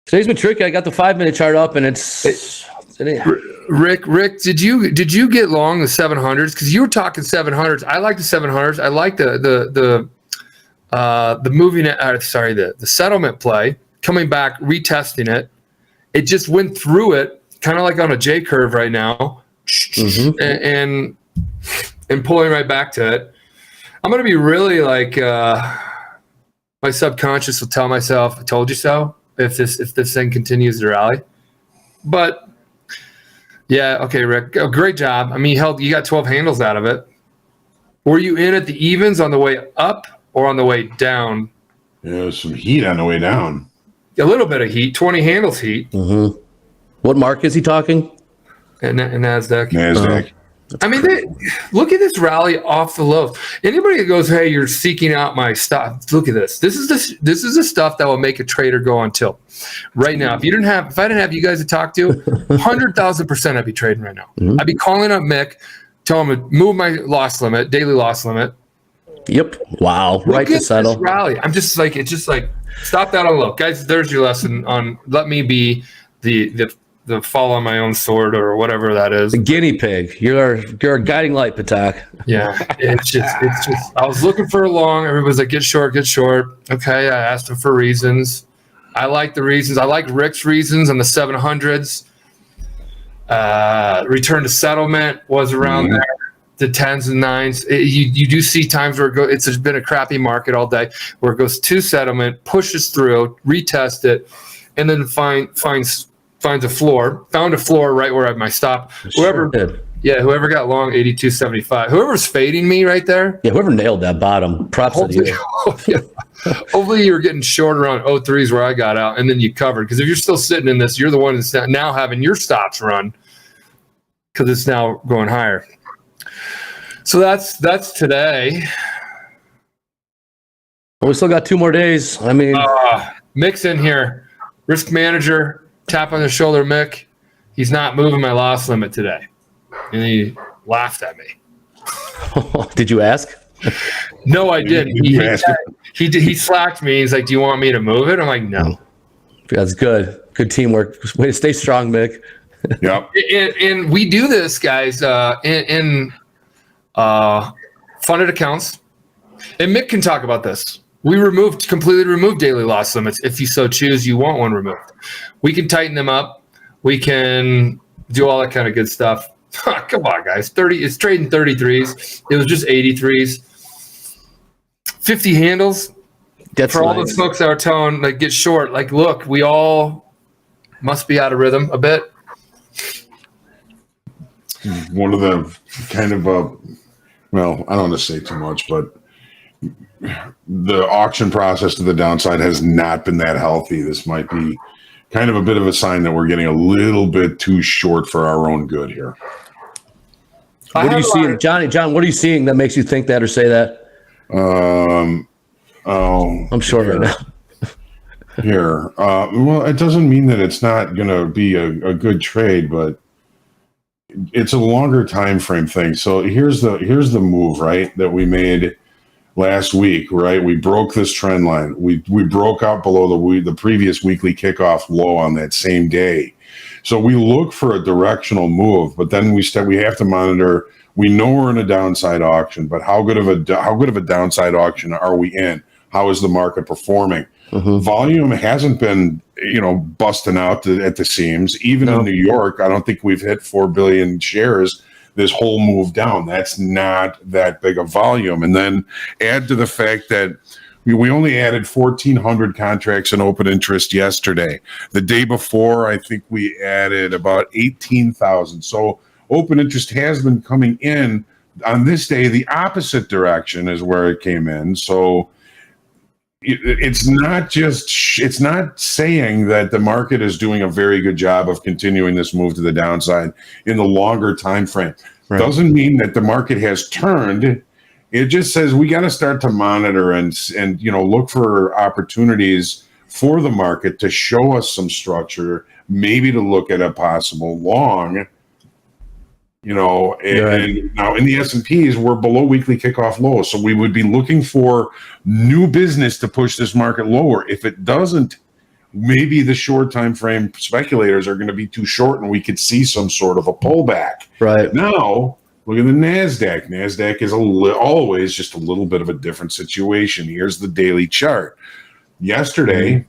Today's been tricky. I got the 5-minute chart up, and it's. Rick, did you get long the 700s? Because you were talking 700s. I like the 700s. I like the moving. The settlement play coming back, retesting it. It just went through it, kind of like on a J curve right now, and pulling right back to it. I'm gonna be really like my subconscious will tell myself, "I told you so." If this thing continues to rally, but. Yeah. Okay, Rick. Great job. You got 12 handles out of it. Were you in at the evens on the way up or on the way down? Yeah, some heat on the way down. A little bit of heat. 20 handles heat. Mm-hmm. What mark is he talking? Nasdaq. Look at this rally off the lows. Anybody that goes, "Hey, you're seeking out my stop," look at this. This is the stuff that will make a trader go on tilt. Right now, if I didn't have you guys to talk to, 100,000% I'd be trading right now. I'd be calling up Mick, telling him to move my daily loss limit. Yep. Wow. Right to settle. This rally. I'm just like, it's just like, stop that on low, guys. There's your lesson on. Let me be the fall on my own sword or whatever that is. The guinea pig. You're a guiding light, Patak. Yeah, it's just. I was looking for a long. Everybody's like, get short. Okay, I asked them for reasons. I like the reasons. I like Rick's reasons on the 700s. Return to settlement was around there. the 10s and 9s. You do see times where it's been a crappy market all day, where it goes to settlement, pushes through, retest it, and then finds a floor. Found a floor right where I had my stop. Whoever got long 82.75. Whoever's fading me right there. Yeah, whoever nailed that bottom. Props to you. Hopefully you were getting short around 03s where I got out, and then you covered. Because if you're still sitting in this, you're the one that's now having your stops run because it's now going higher. So that's today. Well, we still got 2 more days. I mean, Mick's in here. Risk manager, tap on the shoulder, Mick. He's not moving my loss limit today. And he laughed at me. Did you ask? No, I didn't. He slacked me. He's like, "Do you want me to move it?" I'm like, "No." That's good. Good teamwork. Way to stay strong, Mick. Yep. And we do this, guys, in funded accounts. And Mick can talk about this. We completely removed daily loss limits. If you so choose, you want one removed. We can tighten them up. We can do all that kind of good stuff. Come on, guys. It's trading 33s. It was just 83s. 50 handles. That's for all those folks that are telling, like, get short. Like, look, we all must be out of rhythm a bit. One of the kind of well, I don't want to say too much, but the auction process to the downside has not been that healthy. This might be kind of a bit of a sign that we're getting a little bit too short for our own good here. What are you seeing, Johnny? John, what are you seeing that makes you think that or say that? I'm short right now. Here. Well, it doesn't mean that it's not going to be a good trade, but it's a longer time frame thing. So here's the move, right, that we made last week, right? We broke this trend line. We broke out below the previous weekly kickoff low on that same day. So we look for a directional move, but then we have to monitor. We know we're in a downside auction, but how good of a downside auction are we in? How is the market performing? Mm-hmm. Volume hasn't been, busting out at the seams. Even in New York, I don't think we've hit 4 billion shares this whole move down. That's not that big a volume. And then add to the fact that we only added 1,400 contracts in open interest yesterday. The day before, I think we added about 18,000. So open interest has been coming in on this day. The opposite direction is where it came in. So it's not saying that the market is doing a very good job of continuing this move to the downside in the longer time frame. Right. Doesn't mean that the market has turned. It just says we got to start to monitor and look for opportunities for the market to show us some structure, maybe to look at a possible long. And now in the S&Ps, we're below weekly kickoff lows. So we would be looking for new business to push this market lower. If it doesn't, maybe the short time frame speculators are going to be too short and we could see some sort of a pullback. Right. Now, look at the NASDAQ. NASDAQ is always just a little bit of a different situation. Here's the daily chart. Yesterday,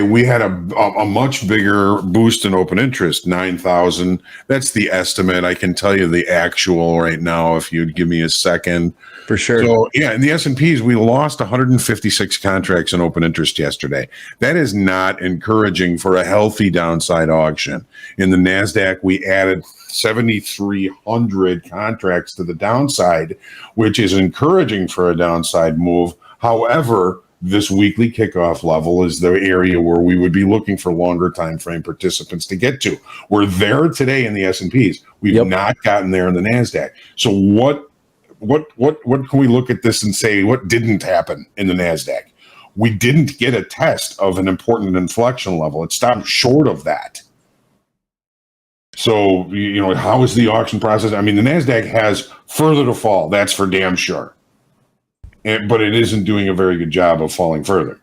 we had a much bigger boost in open interest, 9,000. That's the estimate. I can tell you the actual right now if you'd give me a second. For sure. So, in the S&Ps, we lost 156 contracts in open interest yesterday. That is not encouraging for a healthy downside auction. In the NASDAQ, we added 7,300 contracts to the downside, which is encouraging for a downside move. However, this weekly kickoff level is the area where we would be looking for longer time frame participants to get to. We're there today in the S&Ps. We've not gotten there in the NASDAQ. So what can we look at this and say what didn't happen in the NASDAQ? We didn't get a test of an important inflection level. It stopped short of that. So, how is the auction process? I mean, the NASDAQ has further to fall. That's for damn sure. But it isn't doing a very good job of falling further.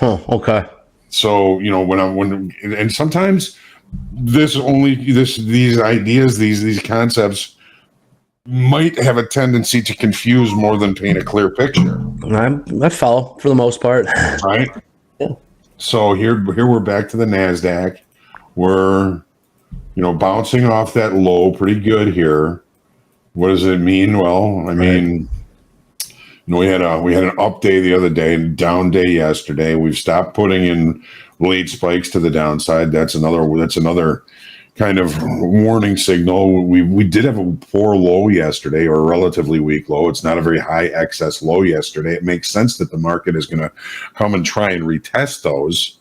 Okay. So, and sometimes these ideas, these concepts might have a tendency to confuse more than paint a clear picture. I follow for the most part. Right. Yeah. So here we're back to the NASDAQ. We're bouncing off that low pretty good here. What does it mean? Well, I mean, we had an up day the other day and down day yesterday. We've stopped putting in late spikes to the downside. That's another kind of warning signal. We did have a poor low yesterday, or a relatively weak low. It's not a very high excess low yesterday. It makes sense that the market is going to come and try and retest those,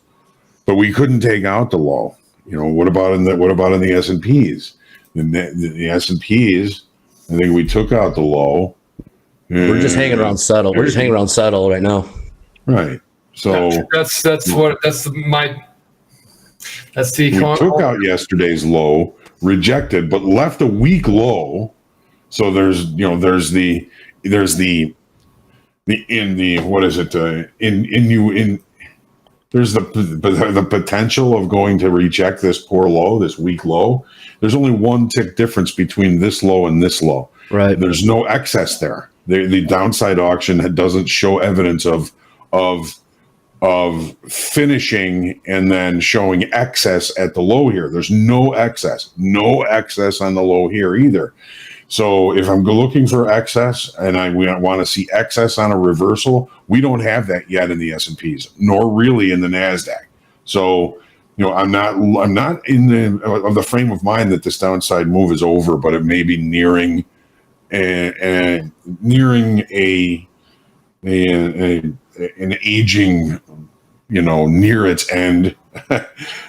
but we couldn't take out the low. What about in the S&Ps? The S&Ps, I think we took out the low. We're just hanging around settle. We're just hanging around settle right now. Right. So we took out yesterday's low, rejected, but left a weak low. So there's the potential of going to reject this poor low, this weak low. There's only one tick difference between this low and this low. Right. There's no excess there. The downside auction doesn't show evidence of finishing and then showing excess at the low here. There's no excess on the low here either. So if I'm looking for excess and we want to see excess on a reversal, we don't have that yet in the S&Ps, nor really in the NASDAQ. So, I'm not in the frame of mind that this downside move is over, but it may be nearing an aging, near its end.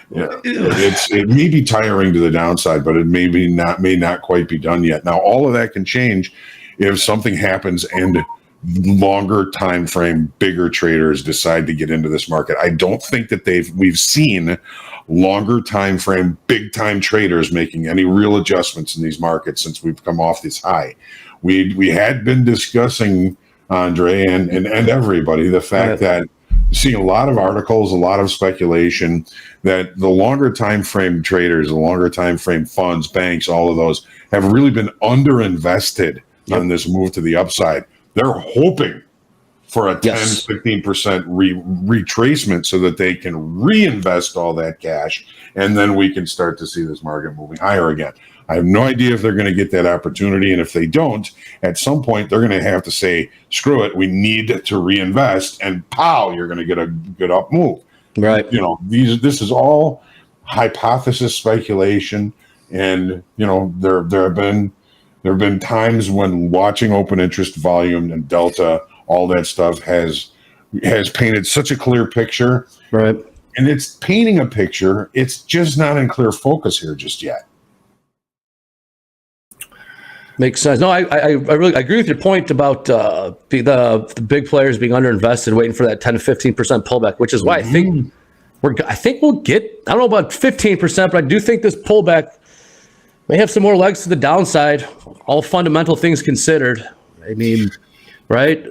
It may be tiring to the downside, but it may not quite be done yet. Now, all of that can change if something happens and longer time frame, bigger traders decide to get into this market. I don't think that we've seen longer time frame, big time traders making any real adjustments in these markets since we've come off this high. We had been discussing, Andre and everybody, the fact that seeing a lot of articles, a lot of speculation that the longer time frame traders, the longer time frame funds, banks, all of those have really been underinvested on this move to the upside. They're hoping for a 10-15% retracement so that they can reinvest all that cash, and then we can start to see this market moving higher again. I have no idea if they're going to get that opportunity, and if they don't, at some point they're going to have to say, screw it, we need to reinvest, and pow, you're going to get a good up move. Right. This is all hypothesis speculation, and there have been times when watching open interest volume and delta, all that stuff has painted such a clear picture. Right. And it's painting a picture. It's just not in clear focus here just yet. Makes sense. No, I really agree with your point about the big players being underinvested, waiting for that 10 to 15% pullback, which is why I think we'll get, I don't know about 15%, but I do think this pullback may have some more legs to the downside, all fundamental things considered. I mean, right?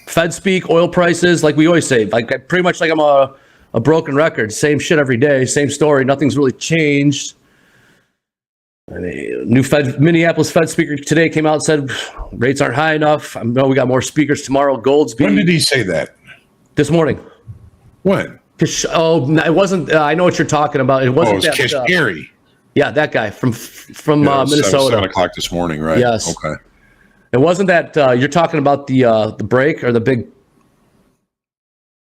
Fed speak, oil prices, like we always say, like pretty much like I'm a broken record, same shit every day, same story, nothing's really changed. I mean, new Minneapolis Fed speaker today came out and said rates aren't high enough. I know we got more speakers tomorrow. Gold's when did he say that? This morning. When? It wasn't. I know what you're talking about. It wasn't that. Kashmiri. Yeah, that guy from Minnesota. 7 o'clock this morning, right? Yes. Okay. It wasn't that. You're talking about the break or the big.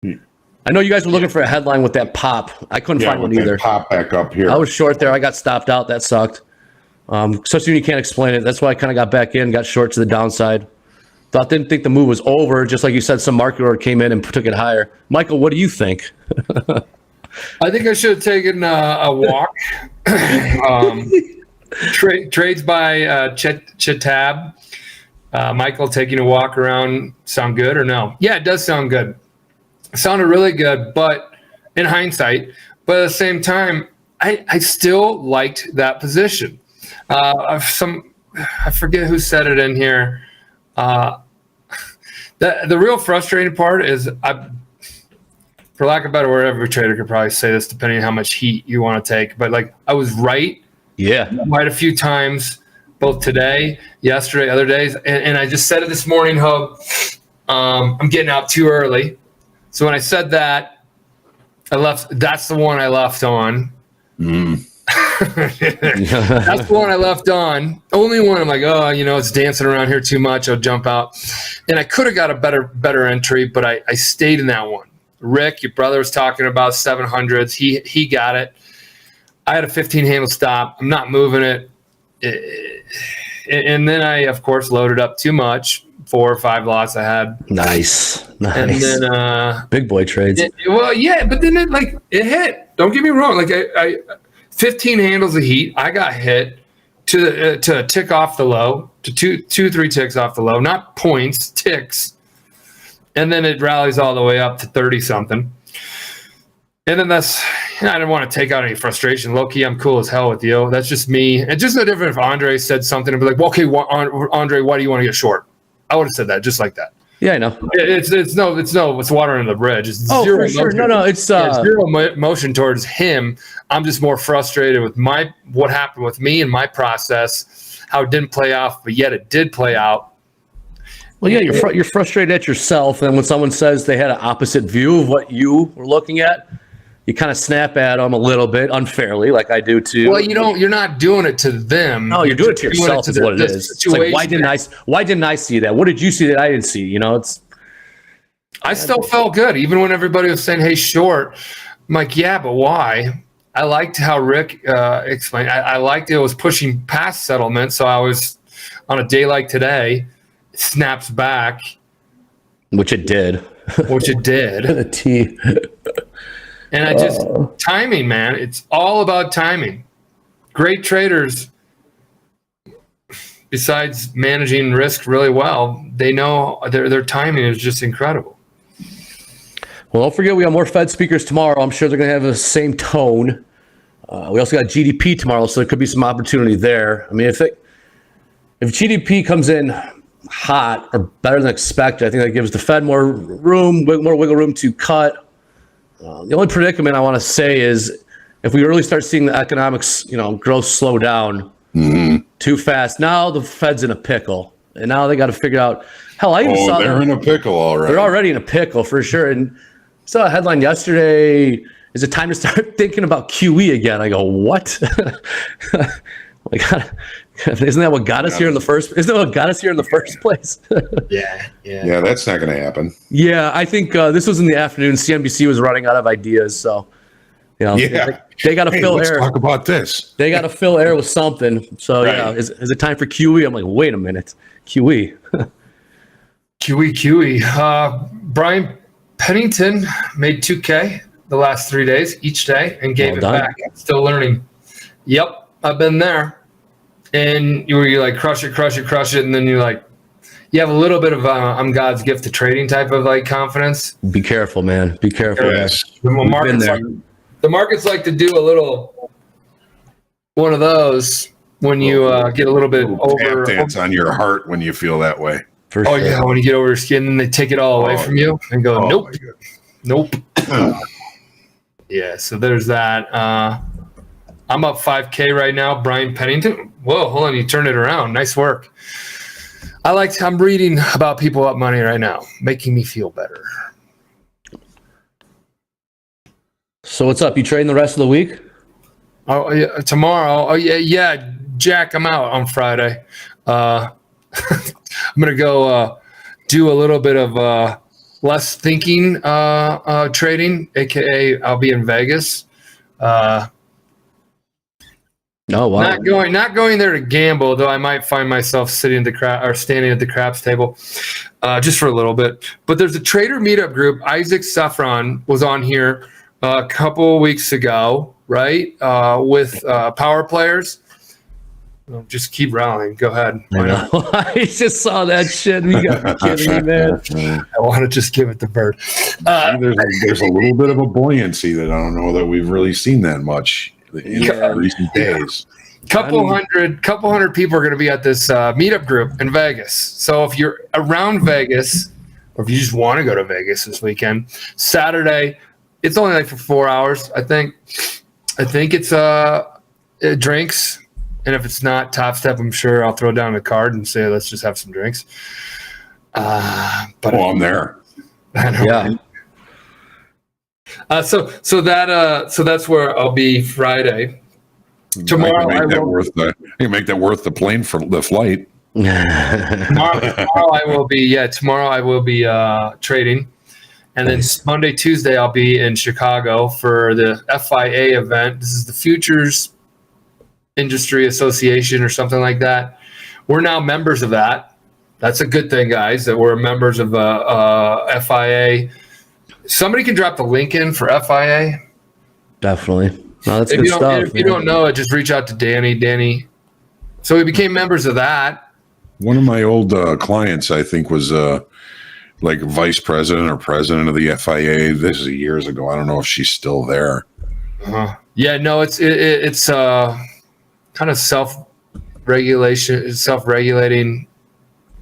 I know you guys were looking for a headline with that pop. I couldn't find one either. Pop back up here. I was short there. I got stopped out. That sucked. Especially when you can't explain it. That's why I kind of got back in, got short to the downside. Didn't think the move was over. Just like you said, some market order came in and took it higher. Michael, what do you think? I think I should have taken a walk. Trades by Chatab. Michael, taking a walk around sound good or no? Yeah, it does sound good. It sounded really good, but in hindsight, but at the same time, I still liked that position. I forget who said it in here. The real frustrating part is, for lack of a better word, every trader could probably say this depending on how much heat you want to take. But like, I was right. Yeah. Quite a few times, both today, yesterday, other days. And I just said it this morning, Hope. I'm getting out too early. So when I said that, I left. That's the one I left on. That's the one I left on. Only one I'm like, oh, it's dancing around here too much. I'll jump out. And I could have got a better entry, but I stayed in that one. Rick, your brother, was talking about 700s. He got it. I had a 15 handle stop. I'm not moving it. And then I, of course, loaded up too much. 4 or 5 lots I had. Nice. And then big boy trades. But then it hit. Don't get me wrong. Like I 15 handles of heat. I got hit to a tick off the low, to two, 3 ticks off the low, not points, ticks. And then it rallies all the way up to 30 something. And then I didn't want to take out any frustration. Low key, I'm cool as hell with you. That's just me. And just no different if Andre said something and be like, well, okay, Andre, why do you want to get short? I would have said that just like that. Yeah, I know. It's water under the bridge. It's zero for sure. Motion. No, it's zero motion towards him. I'm just more frustrated with what happened with me and my process, how it didn't play off, but yet it did play out. Well, yeah, you're frustrated at yourself, and when someone says they had an opposite view of what you were looking at, you kind of snap at them a little bit unfairly, like I do too. Well, you're not doing it to them. No, you're doing it to yourself. Is what it is. It's like, why didn't I see that? What did you see that I didn't see? I still felt good, even when everybody was saying, "Hey, short." I'm like, yeah, but why? I liked how Rick explained. I liked it was pushing past settlement, so I was on a day like today, it snaps back, which it did. A T. And I just timing, man. It's all about timing. Great traders, besides managing risk really well, they know their timing is just incredible. Well, don't forget we have more Fed speakers tomorrow. I'm sure they're going to have the same tone. We also got GDP tomorrow, so there could be some opportunity there. I mean, if GDP comes in hot or better than expected, I think that gives the Fed more wiggle room to cut. The only predicament I want to say is if we really start seeing the economics, growth slow down too fast, now the Fed's in a pickle, and now they got to figure out. Hell, I even saw they're in a pickle already. They're already in a pickle for sure. And I saw a headline yesterday. Is it time to start thinking about QE again? I go, what? Isn't that what got us here in the first? Isn't that what got us here in the first place? Yeah, that's not going to happen. Yeah, I think this was in the afternoon. CNBC was running out of ideas, so they got to fill air. Talk about this. They got to fill air with something. So right. Is it time for QE? I'm like, wait a minute, QE. QE. Brian Pennington made $2K the last 3 days each day and gave it back. Still learning. Yep, I've been there. And you like crush it, and then you have a little bit of I'm God's gift to trading type of confidence. Be careful, man. Be careful. Yes. The markets like to do a little one of those when you get a little bit over. Dance on your heart when you feel that way. Sure. Yeah, when you get over your skin, and they take it all away from you and go, nope. Yeah, so there's that. I'm up 5K right now. Brian Pennington. Whoa, hold on. You turned it around. Nice work. I'm reading about people up money right now, making me feel better. So what's up? You trading the rest of the week? Oh, yeah, tomorrow. Oh, yeah. Jack, I'm out on Friday. I'm going to go do a little bit of less thinking trading, a.k.a. I'll be in Vegas. Oh, wow. Not going there to gamble, though I might find myself standing at the craps table just for a little bit. But there's a trader meetup group. Isaac Saffron was on here a couple weeks ago, right? With power players. Just keep rallying. Go ahead. I just saw that shit. You got me kidding me, man. I want to just give it the bird. There's a little bit of a buoyancy that I don't know that we've really seen that much in recent days. Couple hundred people are going to be at this meetup group in Vegas. So if you're around Vegas, or if you just want to go to Vegas this weekend, Saturday, it's only for 4 hours. I think it's drinks. And if it's not Topstep, I'm sure I'll throw down a card and say, let's just have some drinks. But I'm there. I know. Yeah. So that's where I'll be Friday. Tomorrow you can make that worth the plane for the flight. Tomorrow I will be trading, and then Monday, Tuesday I'll be in Chicago for the FIA event. This is the Futures Industry Association or something like that. We're now members of that. That's a good thing, guys, that we're members of FIA. Somebody can drop the link in for FIA. Definitely. No, that's good stuff. If you don't know it, just reach out to Danny. So we became members of that. One of my old clients, I think, was like vice president or president of the FIA. This is years ago. I don't know if she's still there. Yeah, no, it's kind of self-regulating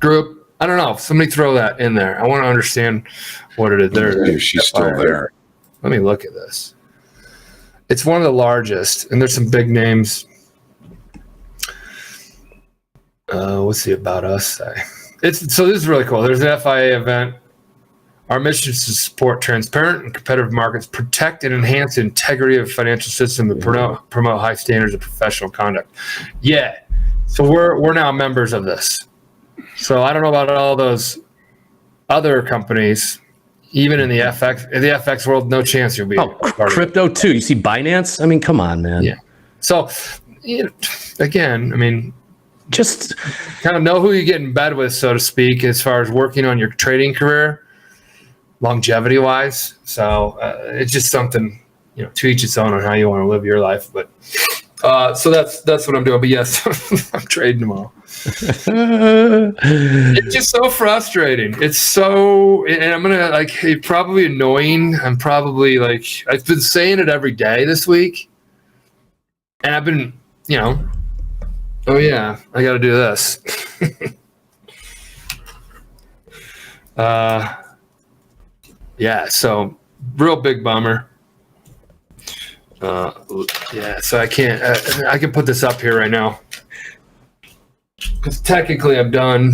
group. I don't know. Somebody throw that in there. I want to understand what it is. If she's still there. Let me look at this. It's one of the largest, and there's some big names. What's the About Us say? So this is really cool. There's an FIA event. Our mission is to support transparent and competitive markets, protect and enhance the integrity of the financial system, and promote high standards of professional conduct. Yeah. So we're now members of this. So I don't know about all those other companies, even in the FX world, no chance you'll be crypto too. You see Binance? I mean, come on, man. Yeah. So again, I mean, just kind of know who you get in bed with, so to speak, as far as working on your trading career, longevity wise. So it's just something, to each its own on how you want to live your life. But so that's what I'm doing. But yes, I'm trading tomorrow. It's just so frustrating. It's so, and I'm gonna it's probably annoying. I'm probably I've been saying it every day this week, and I've been, oh yeah, I got to do this. Yeah, so real big bummer. Yeah, so I can't. I can put this up here right now because technically I'm done.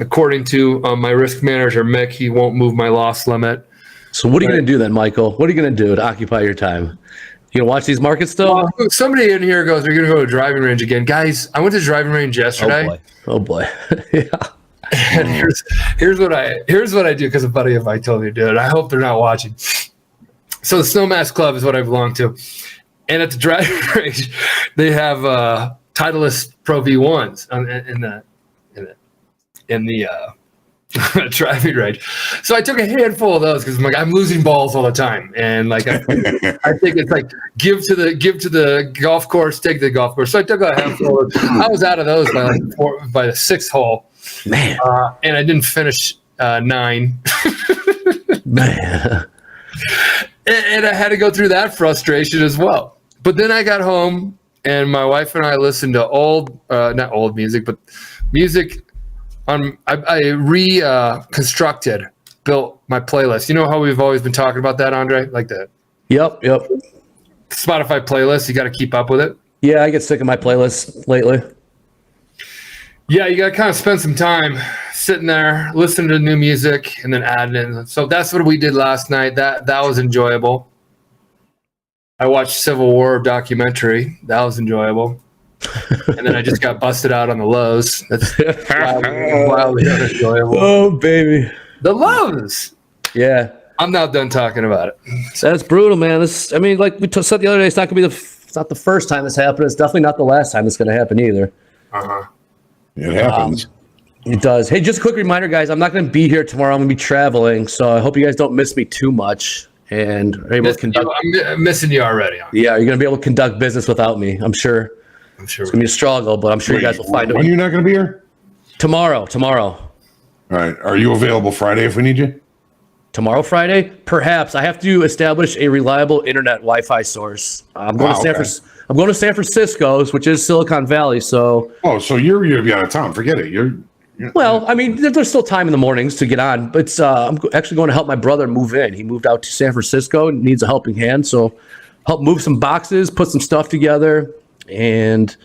According to my risk manager Mick, he won't move my loss limit. So what are you going to do then, Michael? What are you going to do to occupy your time? You gonna watch these markets still? Well, somebody in here goes, "We're gonna go to driving range again, guys." I went to driving range yesterday. Oh boy. Yeah. And here's what I do because a buddy of mine told me to do it. I hope they're not watching. So the Snowmass Club is what I belong to, and at the driving range, they have Titleist Pro V1s in the driving range. So I took a handful of those because I'm losing balls all the time, and I think it's give to the golf course, take the golf course. So I took a handful. I was out of those by the sixth hole, man, and I didn't finish 9. Man, and I had to go through that frustration as well. But then I got home, and my wife and I listened to not old music, but music. I reconstructed, built my playlist. You know how we've always been talking about that, Andre? Like that. Yep. Spotify playlist. You got to keep up with it. Yeah, I get sick of my playlist lately. Yeah, you got to kind of spend some time sitting there, listening to new music, and then adding in. So that's what we did last night. That was enjoyable. I watched Civil War documentary. That was enjoyable. And then I just got busted out on the lows. That's wildly unenjoyable. Oh, baby. The lows. Yeah. I'm not done talking about it. That's brutal, man. Like we said the other day, it's not the first time this happened. It's definitely not the last time it's going to happen either. It happens. It does. Hey, just a quick reminder, guys. I'm not going to be here tomorrow. I'm going to be traveling, so I hope you guys don't miss me too much. And are able to conduct. I'm missing you already. Yeah, you're going to be able to conduct business without me, I'm sure. It's going to be a struggle, but I'm sure you guys will find it. When are you not going to be here? Tomorrow. All right. Are you available Friday if we need you? Tomorrow, Friday? Perhaps. I have to establish a reliable internet Wi-Fi source. I'm going to San Francisco, which is Silicon Valley. So. Oh, so you're going to be out of town. Forget it. Well, I mean, there's still time in the mornings to get on, but I'm actually going to help my brother move in. He moved out to San Francisco and needs a helping hand. So help move some boxes, put some stuff together, and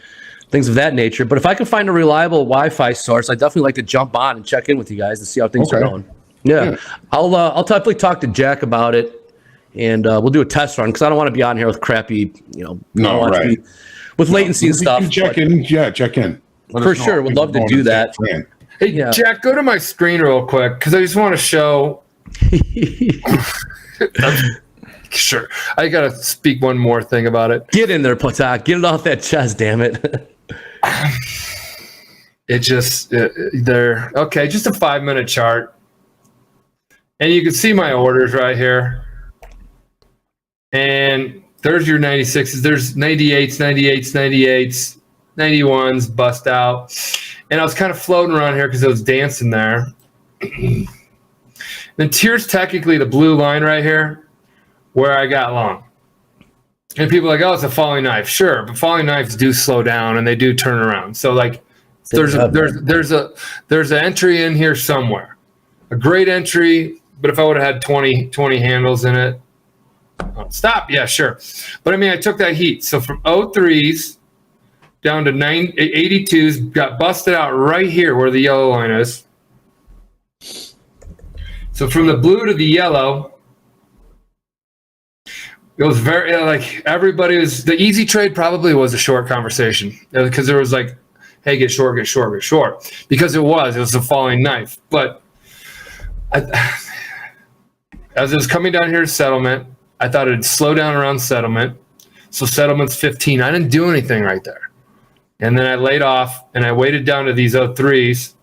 things of that nature. But if I can find a reliable Wi-Fi source, I'd definitely like to jump on and check in with you guys to see how things are going. Yeah. I'll definitely talk to Jack about it, and we'll do a test run because I don't want to be on here with crappy, No, right. with latency and stuff. Check in. Yeah, check in. For sure. Would love to do that. Hey, Jack, go to my screen real quick because I just want to show. Sure. I got to speak one more thing about it. Get in there, Patak. Get it off that chest, damn it. It just, there. Okay, just a 5-minute chart. And you can see my orders right here. And there's your 96s. There's 98s, 98s, 98s, 91s, bust out. And I was kind of floating around here because I was dancing there. Then here's technically the blue line right here where I got long. And people are like, oh, it's a falling knife. Sure, but falling knives do slow down and they do turn around. So like there's an entry in here somewhere. A great entry, but if I would have had 20 handles in it. Oh, stop. Yeah, sure. But I mean, I took that heat. So from 03s down to 82s, got busted out right here where the yellow line is. So from the blue to the yellow, it was very like everybody was the easy trade probably was a short conversation because there was like, hey, get short, get short, get short, because it was a falling knife. But as it was coming down here to settlement, I thought it'd slow down around settlement. So settlement's 15. I didn't do anything right there. And then I laid off and I waited down to these 03s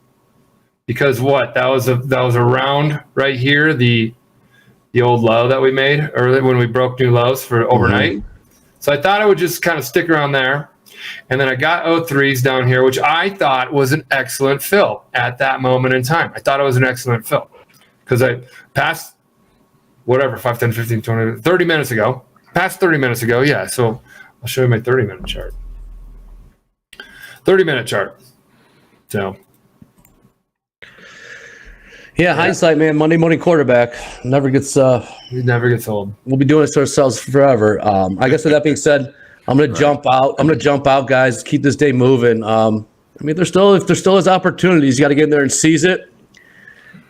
because that was a round right here, the old low that we made early when we broke new lows for overnight. So I thought I would just kind of stick around there. And then I got 03s down here, which I thought was an excellent fill at that moment in time. I thought it was an excellent fill because I passed whatever, 5, 10, 15, 20, 30 minutes ago. Past 30 minutes ago, yeah. So I'll show you my 30-minute chart. 30-minute chart. So. Yeah, hindsight, man. Monday morning quarterback never gets. It never gets old. We'll be doing this to ourselves forever. I guess with that being said, I'm gonna jump out. I'm gonna jump out, guys. Keep this day moving. I mean, if there still is opportunities, you got to get in there and seize it.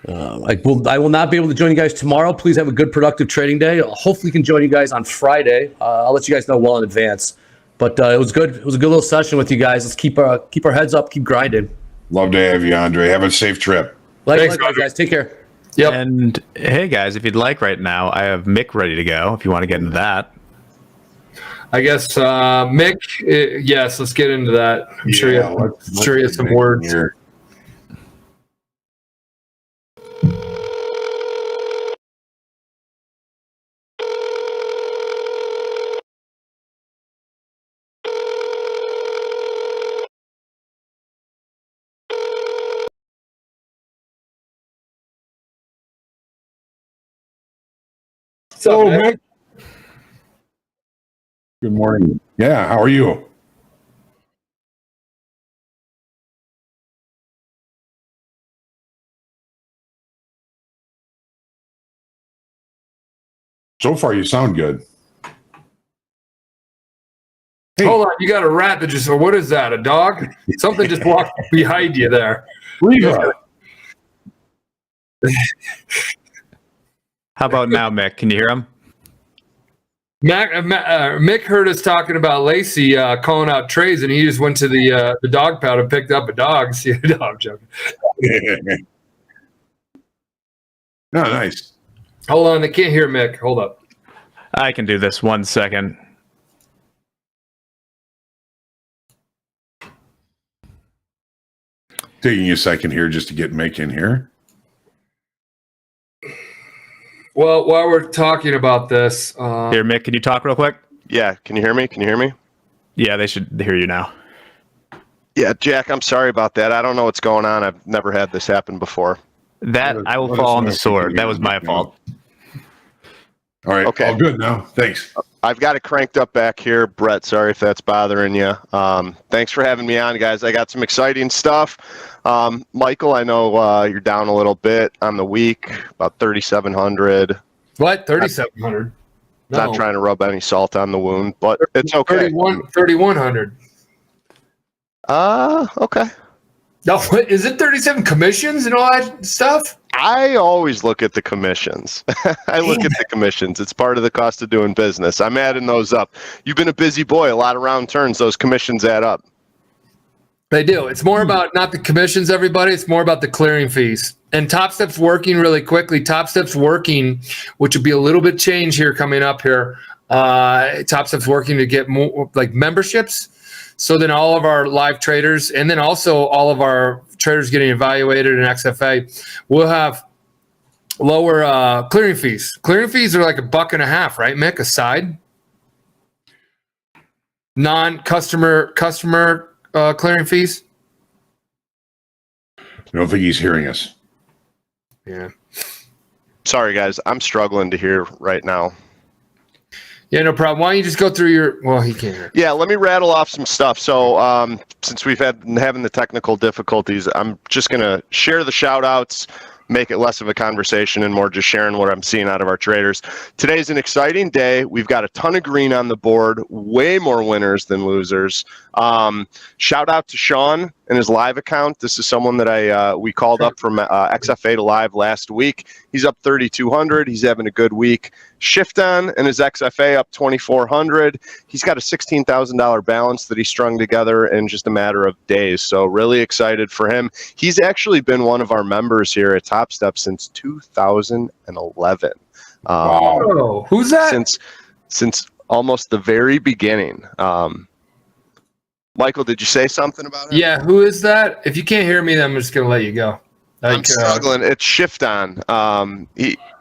I will not be able to join you guys tomorrow. Please have a good, productive trading day. Hopefully, can join you guys on Friday. I'll let you guys know well in advance. But it was good. It was a good little session with you guys. Let's keep our heads up, keep grinding. Love to have you, Andre. Have a safe trip. Likewise, guys. Take care. Yep. And hey, guys, if you'd like right now, I have Mick ready to go if you want to get into that. I guess, Mick, yes, let's get into that. I'm sure you have some words. Here. So, Mick? Good morning. Yeah, how are you? So far, you sound good. Hey. Hold on, you got a rat that just, or what is that, a dog? Something just walked behind you there. How about now, Mick? Can you hear him? Mick heard us talking about Lacey calling out trays, and he just went to the dog pound and picked up a dog. See a dog joking. Oh, nice. Hold on, they can't hear Mick. Hold up. I can do this 1 second. Taking a second here just to get Mick in here. Well, while we're talking about this, here, Mick, can you talk real quick? Yeah, can you hear me? Can you hear me? Yeah, they should hear you now. Yeah, Jack, I'm sorry about that. I don't know what's going on. I've never had this happen before. That I will fall on the sword. That was my fault. All right. Okay. All good now. Thanks. I've got it cranked up back here. Brett, sorry if that's bothering you. Thanks for having me on, guys. I got some exciting stuff. Michael, I know you're down a little bit on the week, about 3,700. What? 3,700? No. Not trying to rub any salt on the wound, but it's okay. 3,100. Okay. No, is it 37 commissions and all that stuff? I always look at the commissions. I look at the commissions. It's part of the cost of doing business. I'm adding those up. You've been a busy boy, a lot of round turns. Those commissions add up. They do. It's more about not the commissions, everybody. It's more about the clearing fees. And Topstep's working really quickly. Topstep's working, which will be a little bit change here coming up here. Topstep's working to get more like memberships. So then all of our live traders and then also all of our traders getting evaluated in XFA will have lower clearing fees. Clearing fees are like $1.50, right, Mick? Aside non-customer clearing fees. I don't think he's hearing us. Yeah. Sorry, guys. I'm struggling to hear right now. Yeah, no problem. Why don't you just go through your? Well, he can't hear. Yeah, let me rattle off some stuff. So since we've been having the technical difficulties, I'm just going to share the shout outs, make it less of a conversation and more just sharing what I'm seeing out of our traders. Today's an exciting day. We've got a ton of green on the board, way more winners than losers. Shout out to Sean and his live account. This is someone that we called up from XFA to live last week. He's up 3,200. He's having a good week. Shift on and his XFA up 2,400. He's got a $16,000 balance that he strung together in just a matter of days. So really excited for him. He's actually been one of our members here at Topstep since 2011. Wow. Who's that? Since almost the very beginning. Michael, did you say something about it? Yeah, who is that? If you can't hear me, then I'm just going to let you go. I'm struggling. It's Shift on.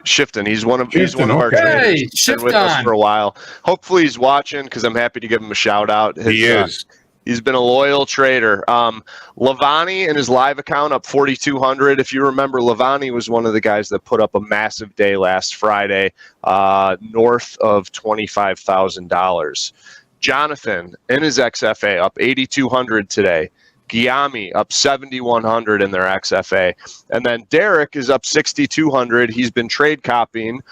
Shifton. He's one of our traders. He's been with us for a while. Hopefully he's watching because I'm happy to give him a shout out. He is. He's been a loyal trader. Lavani and his live account up 4,200. If you remember, Lavani was one of the guys that put up a massive day last Friday, north of $25,000. Jonathan and his XFA up 8,200 today. Giami up 7,100 in their XFA. And then Derek is up 6,200. He's been trade copying.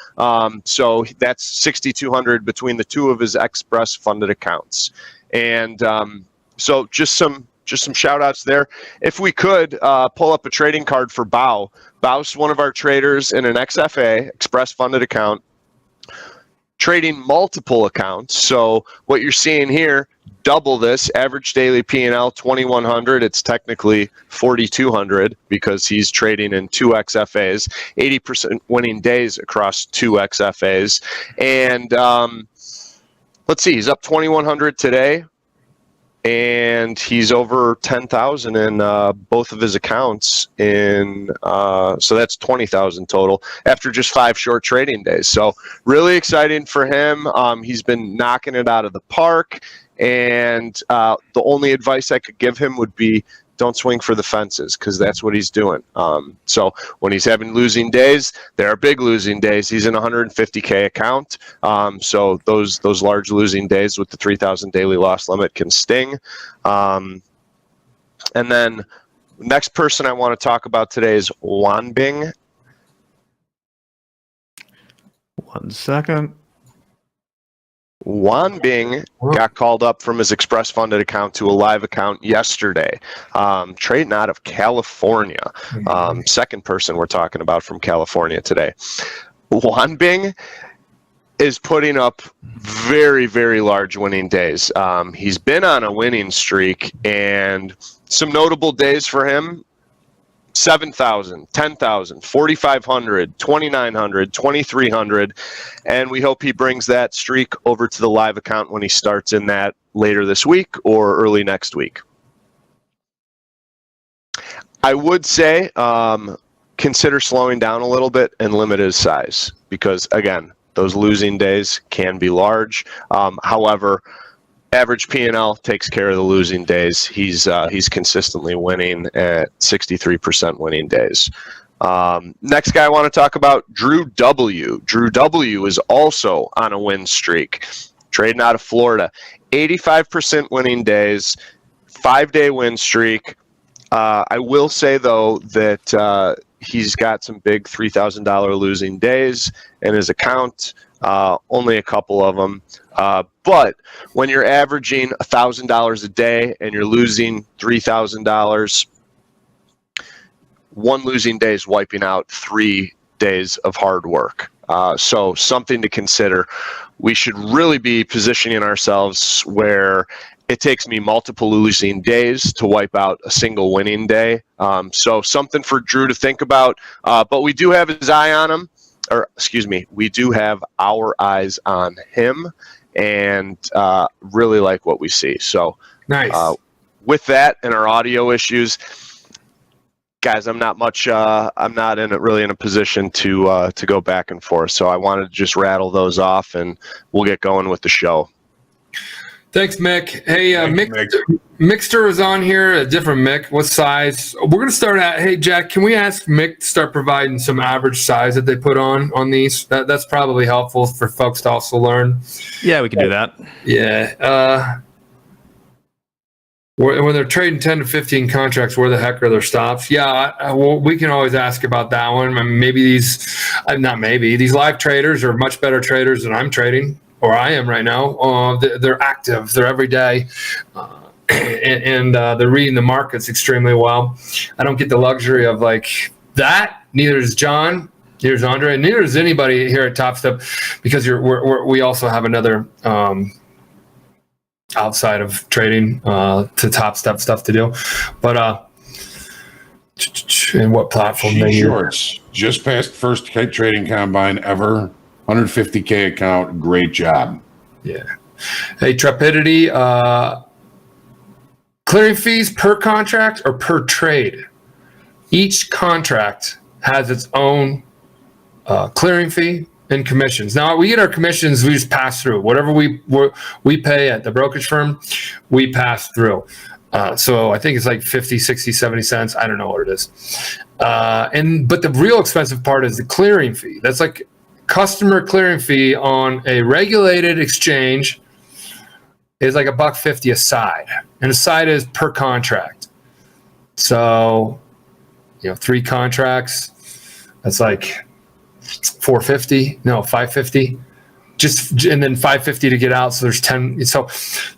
So that's 6,200 between the two of his Express funded accounts. And so just some shout outs there. If we could pull up a trading card for Bao. Bao's one of our traders in an XFA, Express funded account, trading multiple accounts. So what you're seeing here, double this, average daily P&L 2,100. It's technically 4,200 because he's trading in two XFAs, 80% winning days across two XFAs. And let's see, he's up 2,100 today. And he's over 10,000 in both of his accounts so that's 20,000 total after just 5 short trading days. So really exciting for him. He's been knocking it out of the park. And the only advice I could give him would be don't swing for the fences because that's what he's doing. So when he's having losing days, there are big losing days. He's in a 150K account. So those large losing days with the 3,000 daily loss limit can sting. And then next person I want to talk about today is Wanbing. 1 second. Wanbing got called up from his Express funded account to a live account yesterday, trading out of California. Second person we're talking about from California today. Wanbing is putting up very, very large winning days. He's been on a winning streak, and some notable days for him: 7,000, 10,000, 4,500, 2,900, 2,300. And we hope he brings that streak over to the live account when he starts in that later this week or early next week. I would say consider slowing down a little bit and limit his size because, again, those losing days can be large. However, average P&L takes care of the losing days. He's consistently winning at 63% winning days. Next guy I want to talk about, Drew W. Drew W. is also on a win streak, trading out of Florida. 85% winning days, 5-day win streak. I will say, though, that he's got some big $3,000 losing days in his account, only a couple of them. But when you're averaging $1,000 a day and you're losing $3,000, one losing day is wiping out 3 days of hard work. So something to consider. We should really be positioning ourselves where it takes me multiple losing days to wipe out a single winning day. So something for Drew to think about. But we do have his eye on him, or excuse me, we do have our eyes on him, and really like what we see. So nice. With that and our audio issues, guys, I'm not really in a position to go back and forth. So I wanted to just rattle those off, and we'll get going with the show. Thanks, Mick. Hey, Mixter is on here, a different Mick. What size? We're going to start at, hey, Jack, can we ask Mick to start providing some average size that they put on these? That's probably helpful for folks to also learn. Yeah, we can do that. Yeah. When they're trading 10 to 15 contracts, where the heck are their stops? Yeah, well, we can always ask about that one. I mean, maybe these live traders are much better traders than I'm trading, or I am right now. They're active. They're every day. And they're reading the markets extremely well. I don't get the luxury of like that. Neither is John. Neither is Andre. And neither is anybody here at Topstep, because we also have another outside of trading to Topstep stuff to do. But and what platform they use? Shorts just passed first trading combine ever. 150K account. Great job. Yeah. Hey, Trepidity. Clearing fees per contract or per trade? Each contract has its own clearing fee and commissions. Now, we get our commissions, we just pass through. Whatever we pay at the brokerage firm, we pass through. So I think it's like 50, 60, 70 cents. I don't know what it is. But the real expensive part is the clearing fee. That's like customer clearing fee on a regulated exchange is like $1.50 a side, and a side is per contract. So, 3 contracts, that's like $550, and then $550 to get out. So there's 10. So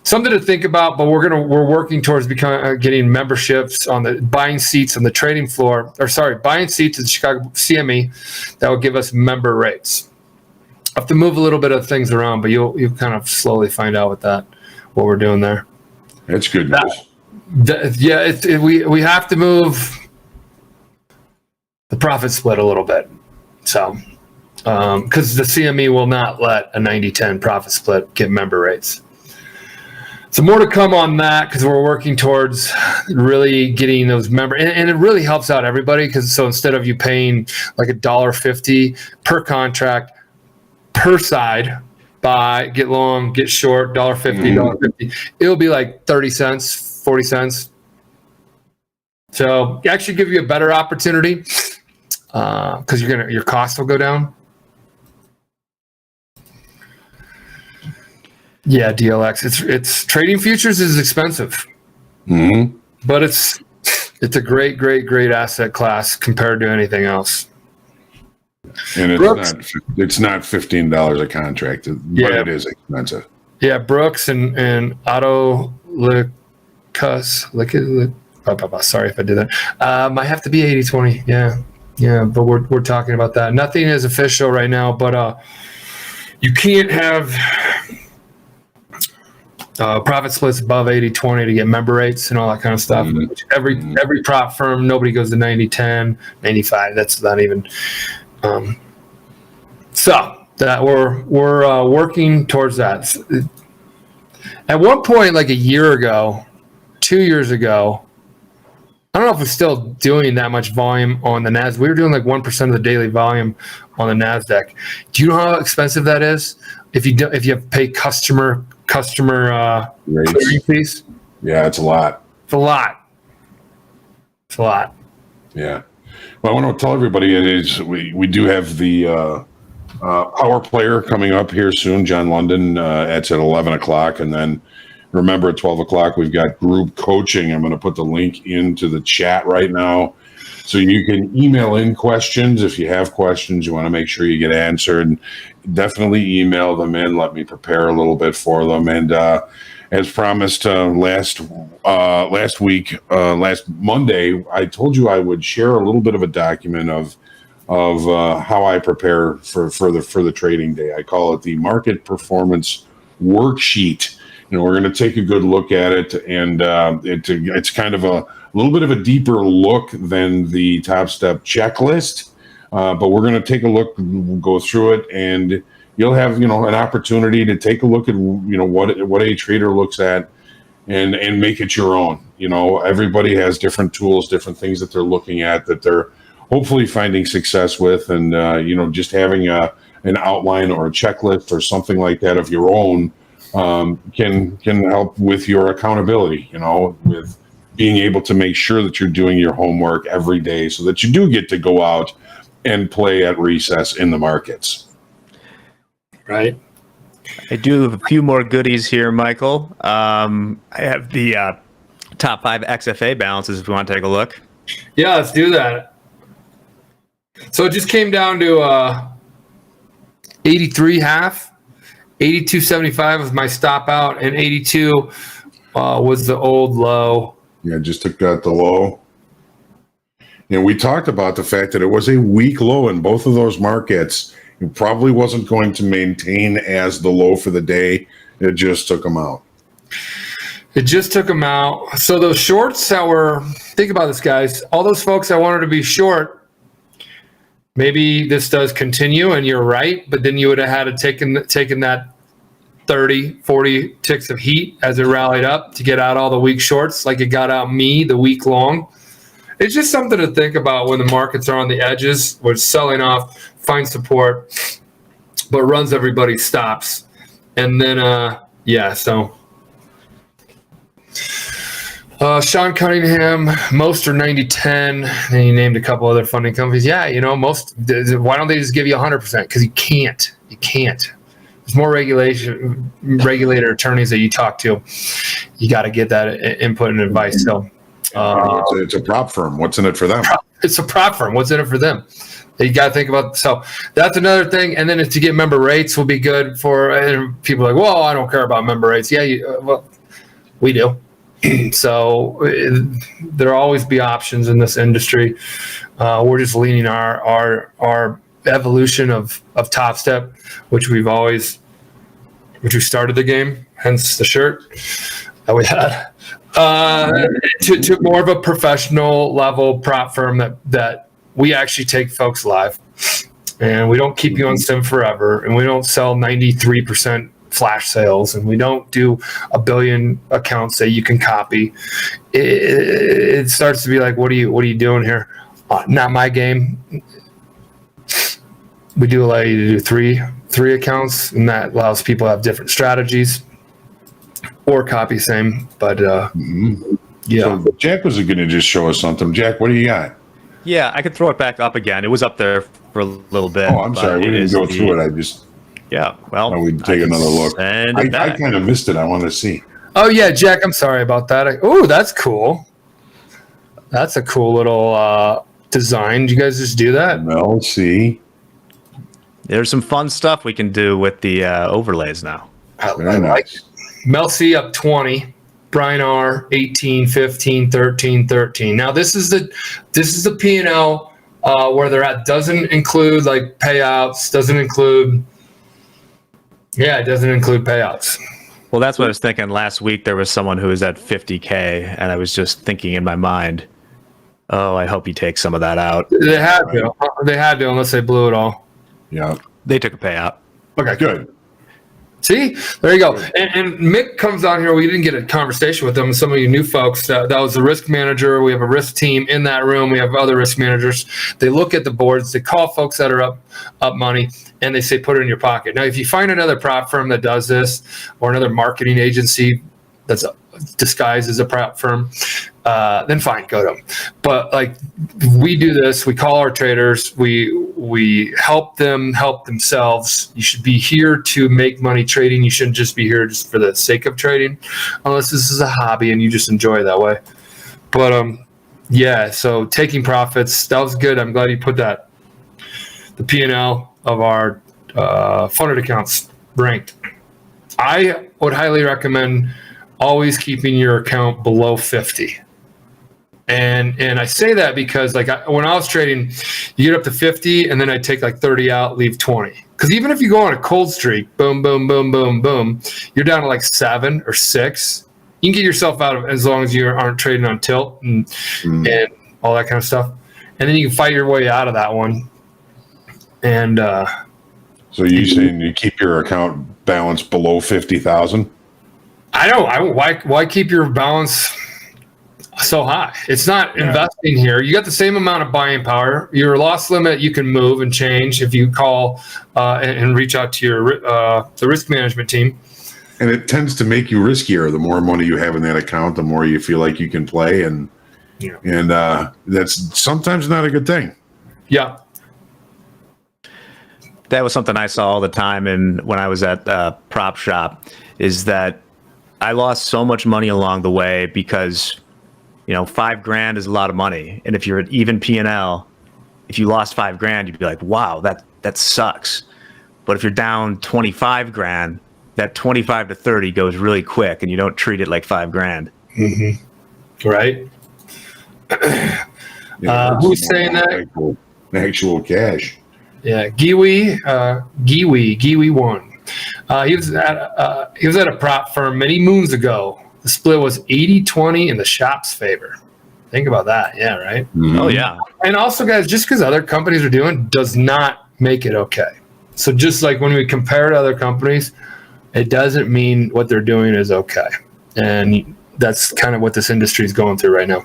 something to think about. But we're working towards getting memberships on the buying seats on the trading floor, buying seats at the Chicago CME that will give us member rates. I have to move a little bit of things around, but you'll kind of slowly find out what we're doing there. That's good news. We have to move the profit split a little bit. So, because the CME will not let a 90-10 profit split get member rates. So more to come on that, because we're working towards really getting those member, and it really helps out everybody, because so instead of you paying like $1.50 per contract per side, buy, get long, get short, $1.50, $1.50, it'll be like 30 cents, 40 cents. So actually give you a better opportunity, because your cost will go down. Yeah, DLX. It's trading futures is expensive, but it's a great asset class compared to anything else. And it's not $15 a contract, but it is expensive. Yeah, Brooks and Otto sorry if I did that. Might have to be 80-20. Yeah, but we're talking about that. Nothing is official right now, but you can't have profit splits above 80-20 to get member rates and all that kind of stuff. Every prop firm, nobody goes to 90-10, 95. That's not even. So that we're working towards that. At one point, like a year ago, 2 years ago, I don't know if we're still doing that much volume on the NASDAQ. We were doing like 1% of the daily volume on the NASDAQ. Do you know how expensive that is? If you have to pay customer clearing fees? Yeah, it's a lot. It's a lot. Yeah. Well, I want to tell everybody we do have the Power Player coming up here soon. John London, it's at 11 o'clock. And then remember at 12 o'clock, we've got group coaching. I'm going to put the link into the chat right now. So you can email in questions. If you have questions, you want to make sure you get answered, definitely email them in. Let me prepare a little bit for them. And as promised last Monday, I told you I would share a little bit of a document of how I prepare for the trading day. I call it the market performance worksheet. We're going to take a good look at it, and it's kind of a little bit of a deeper look than the Topstep checklist. But we're going to take a look, go through it, and you'll have an opportunity to take a look at what a trader looks at, and make it your own. Everybody has different tools, different things that they're looking at that they're hopefully finding success with, and just having an outline or a checklist or something like that of your own can help with your accountability. With being able to make sure that you're doing your homework every day, so that you do get to go out and play at recess in the markets. Right. I do have a few more goodies here, Michael. I have the top 5 XFA balances if we want to take a look. Yeah, let's do that. So it just came down to 83 half, 82.75 was my stop out, and 82 was the old low. Yeah, just took out the low. And we talked about the fact that it was a weak low in both of those markets. It probably wasn't going to maintain as the low for the day. It just took them out. So those shorts that were, think about this, guys, all those folks that wanted to be short, maybe this does continue and you're right, but then you would have had to taken that 30, 40 ticks of heat as it rallied up to get out all the weak shorts like it got out me the week long. It's just something to think about when the markets are on the edges, where it's selling off, finds support, but runs everybody's stops. And then, Sean Cunningham, most are 90-10, and he named a couple other funding companies. Yeah, most, why don't they just give you 100%? Because you can't. There's more regulator attorneys that you talk to. You got to get that input and advice. So, it's a prop firm. What's in it for them? It's a prop firm. What's in it for them? You got to think about. So that's another thing. And then to get member rates will be good for. And people are like, well, I don't care about member rates. Yeah, well, we do. So there'll always be options in this industry. We're just leaning our evolution of Topstep, which we started the game, hence the shirt that we had, to more of a professional level prop firm that we actually take folks live, and we don't keep you on sim forever, and we don't sell 93% flash sales, and we don't do a billion accounts that you can copy. It starts to be like, what are you doing here? Not my game. We do allow you to do three accounts, and that allows people to have different strategies or copy same. But yeah. So Jack was going to just show us something. Jack, what do you got? Yeah, I could throw it back up again. It was up there for a little bit. Oh, I'm sorry. We didn't go through it. We'd take another look. I kind of missed it. I want to see. Oh, yeah, Jack, I'm sorry about that. Oh, that's cool. That's a cool little design. Did you guys just do that? Well, see. There's some fun stuff we can do with the overlays now. I like it. Mel C up 20. Brian R 18, 15, 13, 13. Now this is the P&L where they're at. Doesn't include like payouts. It doesn't include payouts. Well, that's what I was thinking. Last week there was someone who was at 50K, and I was just thinking in my mind, oh, I hope you take some of that out. They had to. They had to, unless they blew it all. Yeah, they took a payout. Okay, good. See, there you go. And Mick comes on here. We didn't get a conversation with him. Some of you new folks, that was the risk manager. We have a risk team in that room. We have other risk managers. They look at the boards. They call folks that are up money, and they say, put it in your pocket. Now, if you find another prop firm that does this, or another marketing agency that's disguised as a prop firm, then fine, go to them. But like, we do this. We call our traders. We help them help themselves. You should be here to make money trading. You shouldn't just be here just for the sake of trading, unless this is a hobby and you just enjoy it that way. But yeah. So taking profits, that was good. I'm glad you put that. The P&L of our funded accounts ranked. I would highly recommend always keeping your account below 50. And I say that because like when I was trading, you get up to 50 and then I take like 30 out, leave 20. Because even if you go on a cold streak, boom, boom, boom, boom, boom, you're down to like 7 or 6. You can get yourself out of as long as you aren't trading on tilt and all that kind of stuff. And then you can fight your way out of that one. And so you saying you keep your account balance below 50,000? I don't. Why keep your balance so high? It's not investing here. You got the same amount of buying power. Your loss limit you can move and change if you call and reach out to your the risk management team. And it tends to make you riskier. The more money you have in that account, the more you feel like you can play, and that's sometimes not a good thing. Yeah. That was something I saw all the time, and when I was at Prop Shop, is that I lost so much money along the way because, $5,000 is a lot of money, and if you're at even P&L, if you lost $5,000, you'd be like, "Wow, that sucks." But if you're down $25,000, that 25 to 30 goes really quick, and you don't treat it like $5,000. Mm-hmm. Right. Who's saying that? Actual cash. Yeah, Giwi won. He was at a prop firm many moons ago. The split was 80-20 in the shop's favor. Think about that. Yeah, right? Mm-hmm. Oh, yeah. And also, guys, just because other companies are doing does not make it okay. So just like when we compare to other companies, it doesn't mean what they're doing is okay. And that's kind of what this industry is going through right now.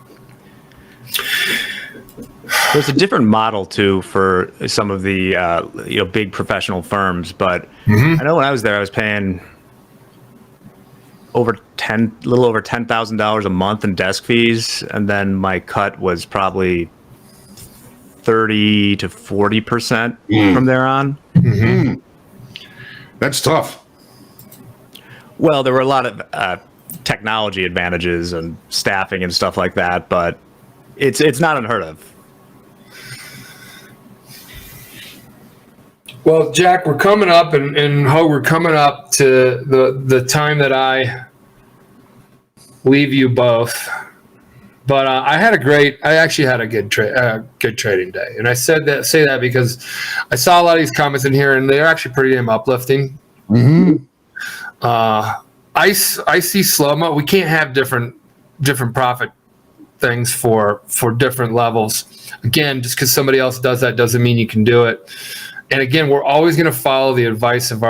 There's a different model too for some of the big professional firms, but I know when I was there, I was paying a little over $10,000 a month in desk fees, and then my cut was probably 30 to 40% from there on. Mm-hmm. That's tough. Well, there were a lot of technology advantages and staffing and stuff like that, but it's not unheard of. Well, Jack, we're coming up, and Hoag, we're coming up to the time that I leave you both. But I actually had a good trading day, and I say that because I saw a lot of these comments in here, and they're actually pretty damn uplifting. Mm-hmm. I see slow-mo. We can't have different profit things for different levels. Again, just because somebody else does that doesn't mean you can do it. And again, we're always going to follow the advice of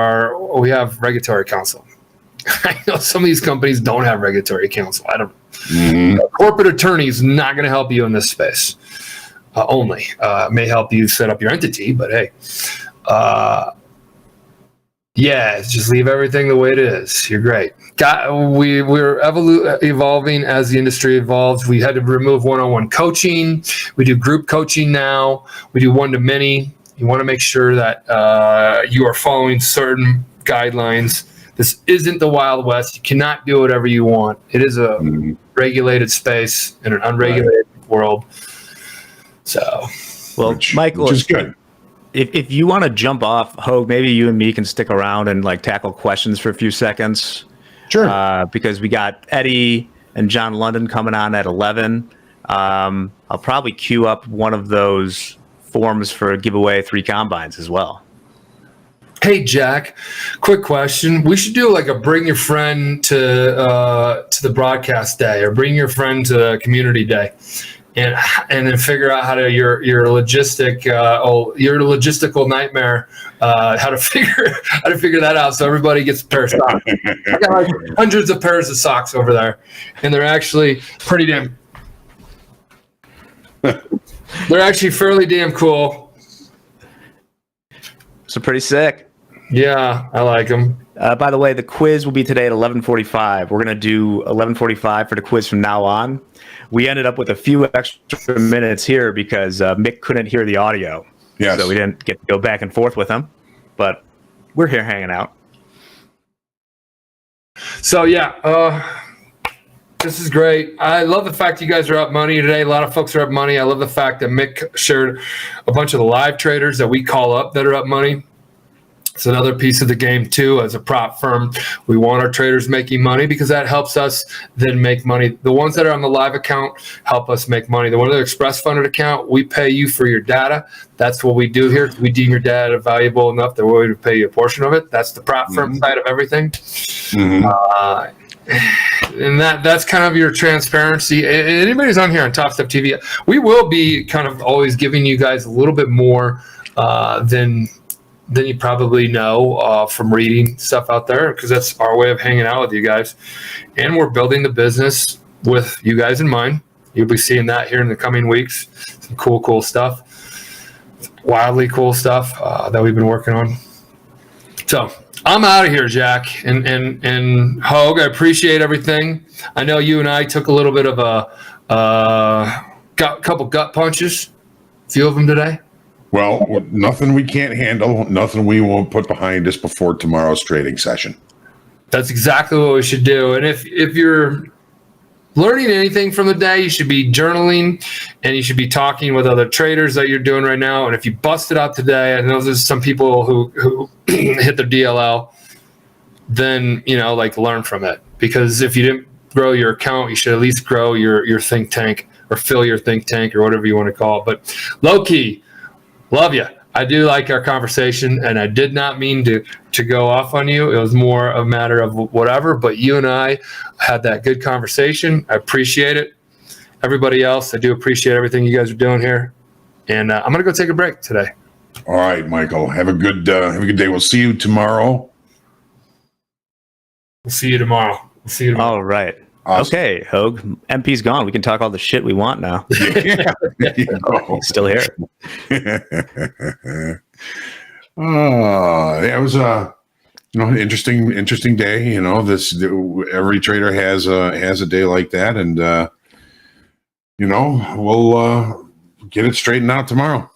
we have regulatory counsel. I know some of these companies don't have regulatory counsel. Corporate attorney is not going to help you in this space. May help you set up your entity, but hey, just leave everything the way it is. You're great. We're evolving as the industry evolves. We had to remove one-on-one coaching. We do group coaching now. We do one-to-many. You want to make sure that you are following certain guidelines. This isn't the Wild West. You cannot do whatever you want. It is a regulated space in an unregulated world. So, Michael, which is good. If you want to jump off, Hoag, maybe you and me can stick around and tackle questions for a few seconds. Sure. Because we got Eddie and John London coming on at 11. I'll probably queue up one of those forms for a giveaway 3 combines as well. Hey, Jack, quick question. We should do a bring your friend to the broadcast day, or bring your friend to community day, and then figure out how to your logistical nightmare, how to figure that out so everybody gets a pair of socks. I got hundreds of pairs of socks over there, and they're actually pretty damn. They're actually fairly damn cool. So pretty sick. Yeah, I like them. By the way, the quiz will be today at 11:45. We're going to do 11:45 for the quiz from now on. We ended up with a few extra minutes here because Mick couldn't hear the audio. Yes. So we didn't get to go back and forth with him. But we're here hanging out. So, this is great. I love the fact you guys are up money today. A lot of folks are up money. I love the fact that Mick shared a bunch of the live traders that we call up that are up money. It's another piece of the game too. As a prop firm, we want our traders making money because that helps us then make money. The ones that are on the live account help us make money. The one on the express funded account, we pay you for your data. That's what we do here. We deem your data valuable enough that we're willing to pay you a portion of it. That's the prop firm side of everything. And that's kind of your transparency. Anybody's on here on Topstep TV, we will be kind of always giving you guys a little bit more than you probably know from reading stuff out there, because that's our way of hanging out with you guys. And we're building the business with you guys in mind. You'll be seeing that here in the coming weeks. Some cool stuff, wildly cool stuff that we've been working on. So I'm out of here, Jack and Hoag. I appreciate everything. I know you and I took a little bit of a couple gut punches, a few of them today. Well, nothing we can't handle, nothing we won't put behind us before tomorrow's trading session. That's exactly what we should do. And if you're learning anything from the day, you should be journaling and you should be talking with other traders that you're doing right now. And if you busted out today, I know there's some people who hit their DLL, then, learn from it. Because if you didn't grow your account, you should at least grow your think tank, or fill your think tank, or whatever you want to call it. But low key, love you. I do like our conversation, and I did not mean to go off on you. It was more a matter of whatever, but you and I had that good conversation. I appreciate it. Everybody else, I do appreciate everything you guys are doing here. And I'm going to go take a break today. All right, Michael. Have a good day. We'll see you tomorrow. We'll see you tomorrow. All right. Awesome. Okay, Hoag. MP's gone. We can talk all the shit we want now. Yeah. He's still here. It was interesting day. Every trader has a day like that, and we'll get it straightened out tomorrow.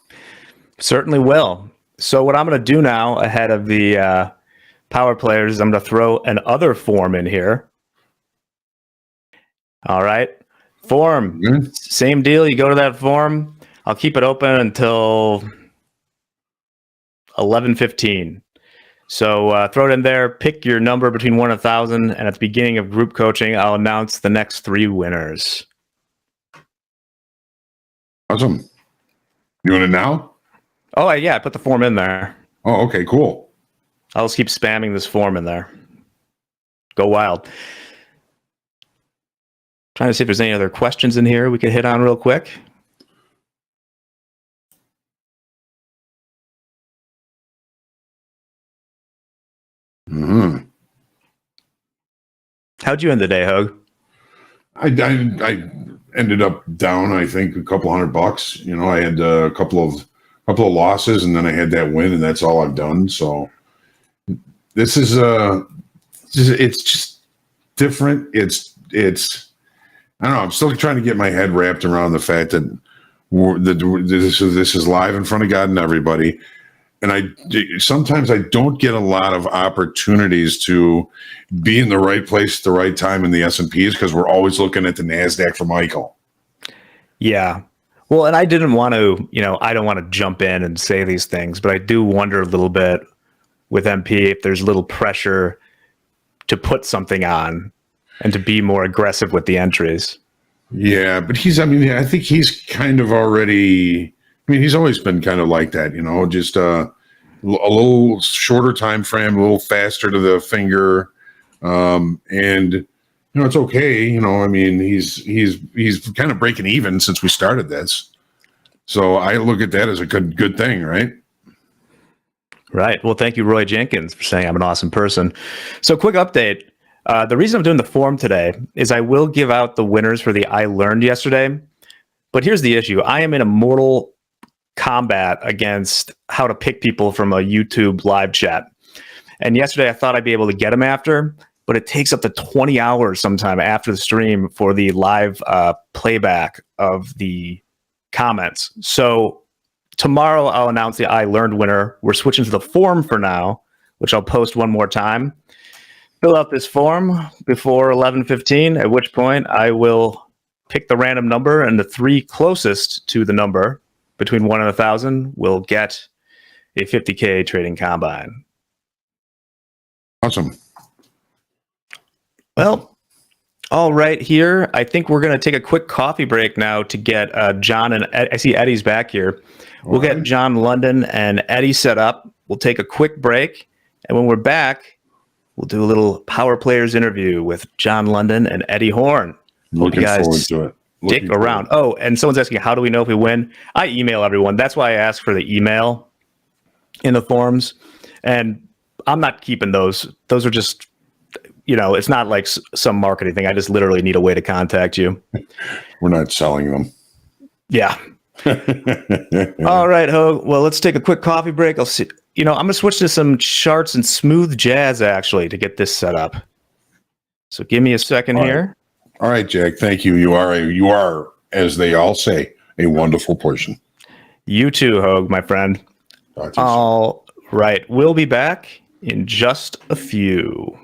Certainly will. So what I'm going to do now, ahead of the power players, is I'm going to throw an other form in here. All right. Form. Same deal. You go to that form. I'll keep it open until 11:15. So throw it in there. Pick your number between 1 and 1,000. And at the beginning of group coaching, I'll announce the next 3 winners. Awesome. You want it now? Oh, yeah. I put the form in there. Oh, okay. Cool. I'll just keep spamming this form in there. Go wild. Trying to see if there's any other questions in here we could hit on real quick. How'd you end the day, Hoag? I ended up down, I think, a couple $100. I had a couple of losses, and then I had that win, and that's all I've done. So this is it's just different. It's I don't know. I'm still trying to get my head wrapped around the fact that this is live in front of God and everybody. And sometimes I don't get a lot of opportunities to be in the right place at the right time in the S&Ps, because we're always looking at the NASDAQ for Michael. Yeah. Well, and I didn't want to, I don't want to jump in and say these things, but I do wonder a little bit with MP if there's a little pressure to put something on and to be more aggressive with the entries. Yeah, but I think he's kind of already, he's always been kind of like that, just a little shorter time frame, a little faster to the finger. And, it's okay. He's kind of breaking even since we started this. So I look at that as a good thing, right? Right. Well, thank you, Roy Jenkins, for saying I'm an awesome person. So quick update. The reason I'm doing the form today is I will give out the winners for the I Learned yesterday. But here's the issue. I am in a mortal combat against how to pick people from a YouTube live chat. And yesterday I thought I'd be able to get them after, but it takes up to 20 hours sometime after the stream for the live playback of the comments. So tomorrow I'll announce the I Learned winner. We're switching to the form for now, which I'll post one more time. Fill out this form before 11:15, at which point I will pick the random number, and the 3 closest to the number between 1 and 1,000 will get a 50K trading combine. Awesome. Well, all right here. I think we're going to take a quick coffee break now to get John and I see Eddie's back here. We'll get John London and Eddie set up. We'll take a quick break. And when we're back, we'll do a little Power Players interview with John London and Eddie Horn. Looking forward to it. Stick around. Oh, and someone's asking, how do we know if we win? I email everyone. That's why I ask for the email in the forums. And I'm not keeping those. Those are just, it's not like some marketing thing. I just literally need a way to contact you. We're not selling them. Yeah. All right, Hoag. Well, let's take a quick coffee break. I'll see. I'm going to switch to some charts and smooth jazz, actually, to get this set up. So give me a second here. All right, Jack. Thank you. You are, as they all say, a wonderful person. You too, Hoag, my friend. All right. We'll be back in just a few.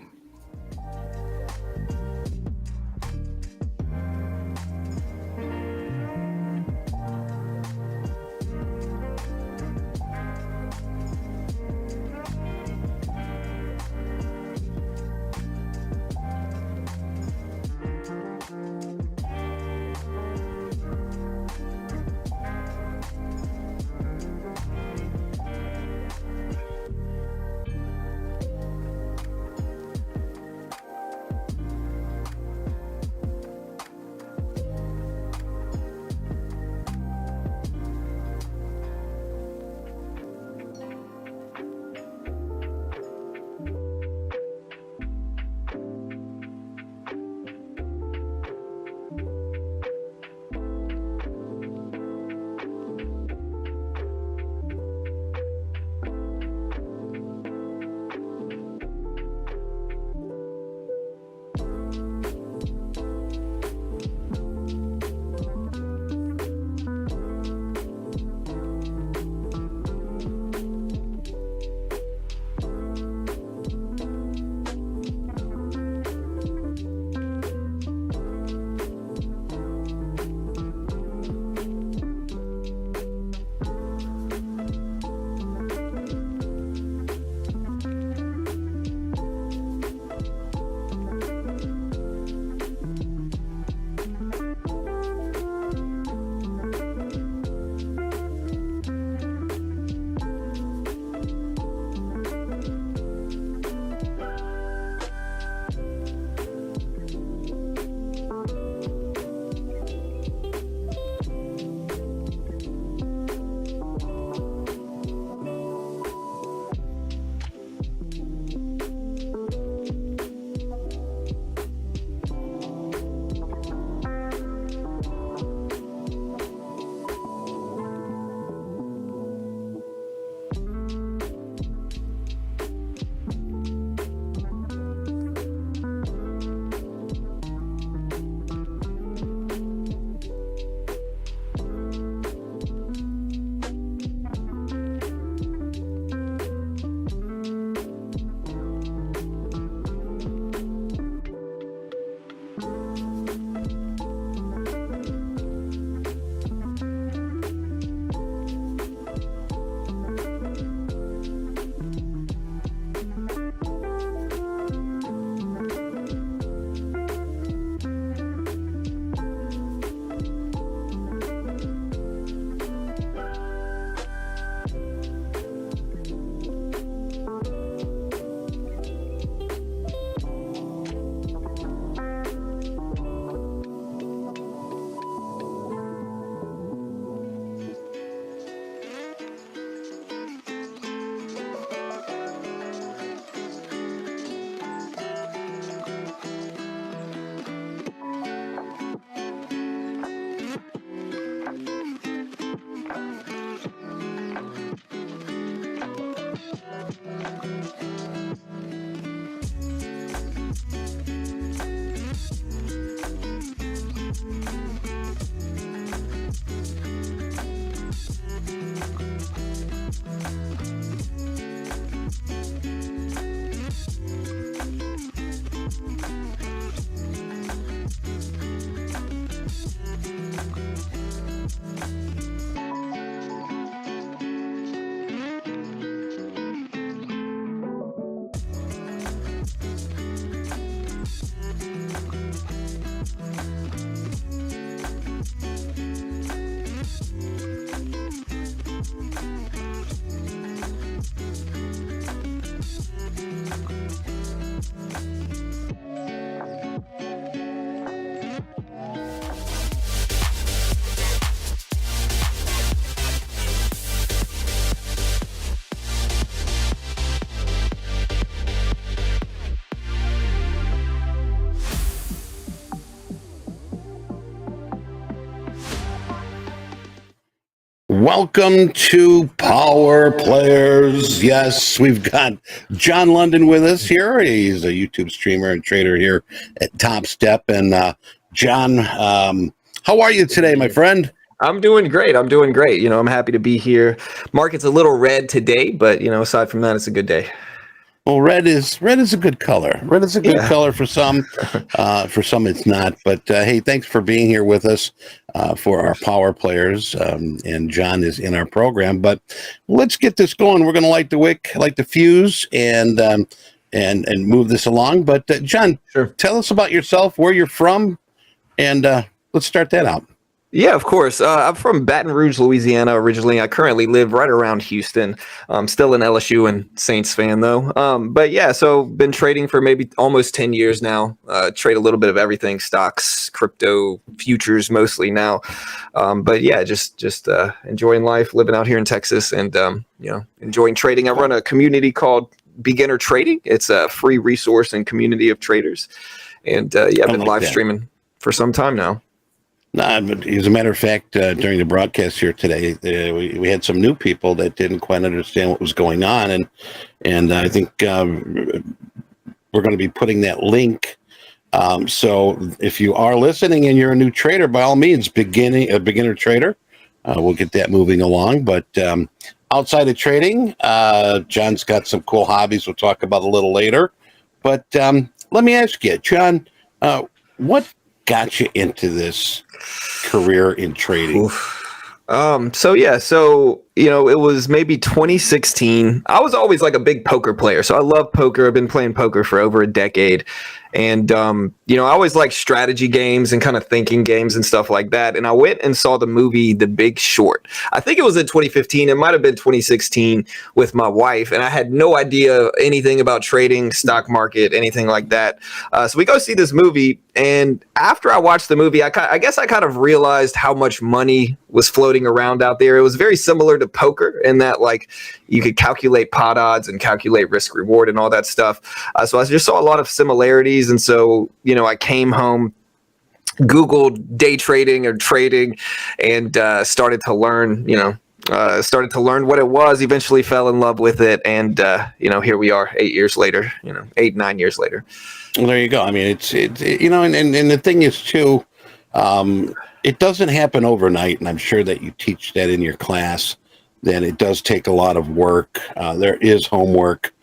Welcome to Power Players. Yes, we've got John London with us here. He's a YouTube streamer and trader here at Topstep. And John, how are you today, my friend? I'm doing great. I'm happy to be here. Market's a little red today, but aside from that, it's a good day. Well, red is a good color. Red is a good color for some. For some, it's not. But hey, thanks for being here with us for our Power Players. And John is in our program. But let's get this going. We're going to light the wick, light the fuse, and move this along. But John, tell us about yourself, where you're from, and let's start that out. Yeah, of course. I'm from Baton Rouge, Louisiana originally. I currently live right around Houston. I'm still an LSU and Saints fan, though. But yeah, so been trading for maybe almost 10 years now. Trade a little bit of everything, stocks, crypto, futures mostly now. But yeah, just enjoying life, living out here in Texas, and enjoying trading. I run a community called Beginner Trading. It's a free resource and community of traders. And I've been live streaming for some time now. As a matter of fact, during the broadcast here today, we had some new people that didn't quite understand what was going on, and I think we're going to be putting that link. So if you are listening and you're a new trader, by all means, beginner trader, we'll get that moving along. But outside of trading, John's got some cool hobbies we'll talk about a little later. But let me ask you, John, what got you into this career in trading? It was maybe 2016. I was always like a big poker player, so I love poker. I've been playing poker for over a decade. And, I always like strategy games and kind of thinking games and stuff like that. And I went and saw the movie The Big Short. I think it was in 2015. It might have been 2016 with my wife. And I had no idea anything about trading, stock market, anything like that. So we go see this movie. And after I watched the movie, I guess I kind of realized how much money was floating around out there. It was very similar to poker in that, like, you could calculate pot odds and calculate risk reward and all that stuff. So I just saw a lot of similarities. And so, I came home, Googled day trading or trading, and started to learn what it was, eventually fell in love with it. And, here we are 8 years later, 9 years later. Well, there you go. I mean, it's and the thing is too, it doesn't happen overnight. And I'm sure that you teach that in your class, that it does take a lot of work. There is homework.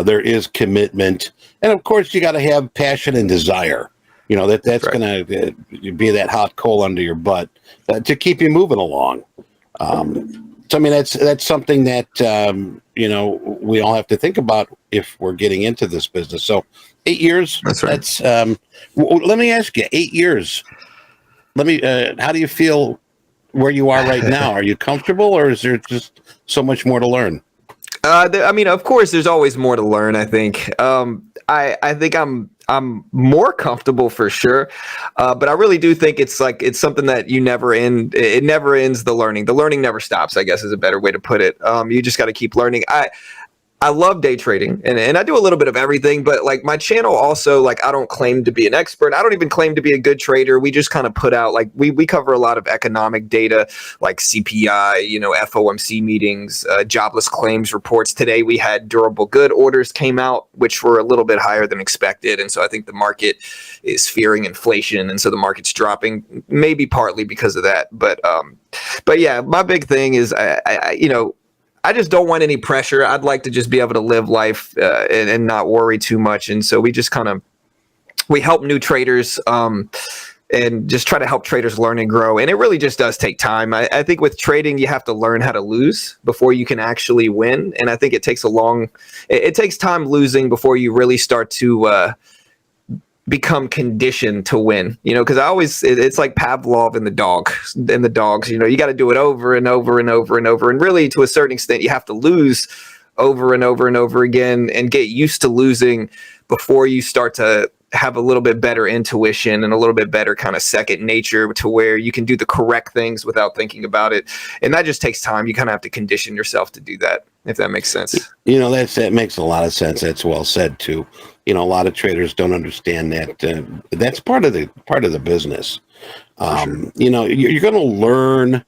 There is commitment. And of course, you got to have passion and desire. That's right. Going to be that hot coal under your butt to keep you moving along. So, I mean, that's something that, we all have to think about if we're getting into this business. So 8 years. That's right. Let me ask you, 8 years. How do you feel where you are right now? Are you comfortable, or is there just so much more to learn? Of course, there's always more to learn. I think. I think I'm more comfortable for sure, but I really do think it's something that you never end. It never ends. The learning never stops, I guess, is a better way to put it. You just got to keep learning. I love day trading, and I do a little bit of everything, but like my channel also, like, I don't claim to be an expert. I don't even claim to be a good trader. We just kind of put out, like, we cover a lot of economic data, like CPI, FOMC meetings, jobless claims reports. Today we had durable good orders came out, which were a little bit higher than expected. And so I think the market is fearing inflation. And so the market's dropping, maybe partly because of that. But yeah, my big thing is, I just don't want any pressure. I'd like to just be able to live life and not worry too much. And so we just we help new traders and just try to help traders learn and grow. And it really just does take time. I think with trading, you have to learn how to lose before you can actually win. And I think it takes it takes time losing before you really start to become conditioned to win, because it's like Pavlov and the dogs, you got to do it over and over and over and over. And really, to a certain extent, you have to lose over and over and over again and get used to losing before you start to have a little bit better intuition and a little bit better kind of second nature to where you can do the correct things without thinking about it. And that just takes time. You kind of have to condition yourself to do that, if that makes sense. That makes a lot of sense. That's well said too. A lot of traders don't understand that. That's part of the business. Sure. You're going to learn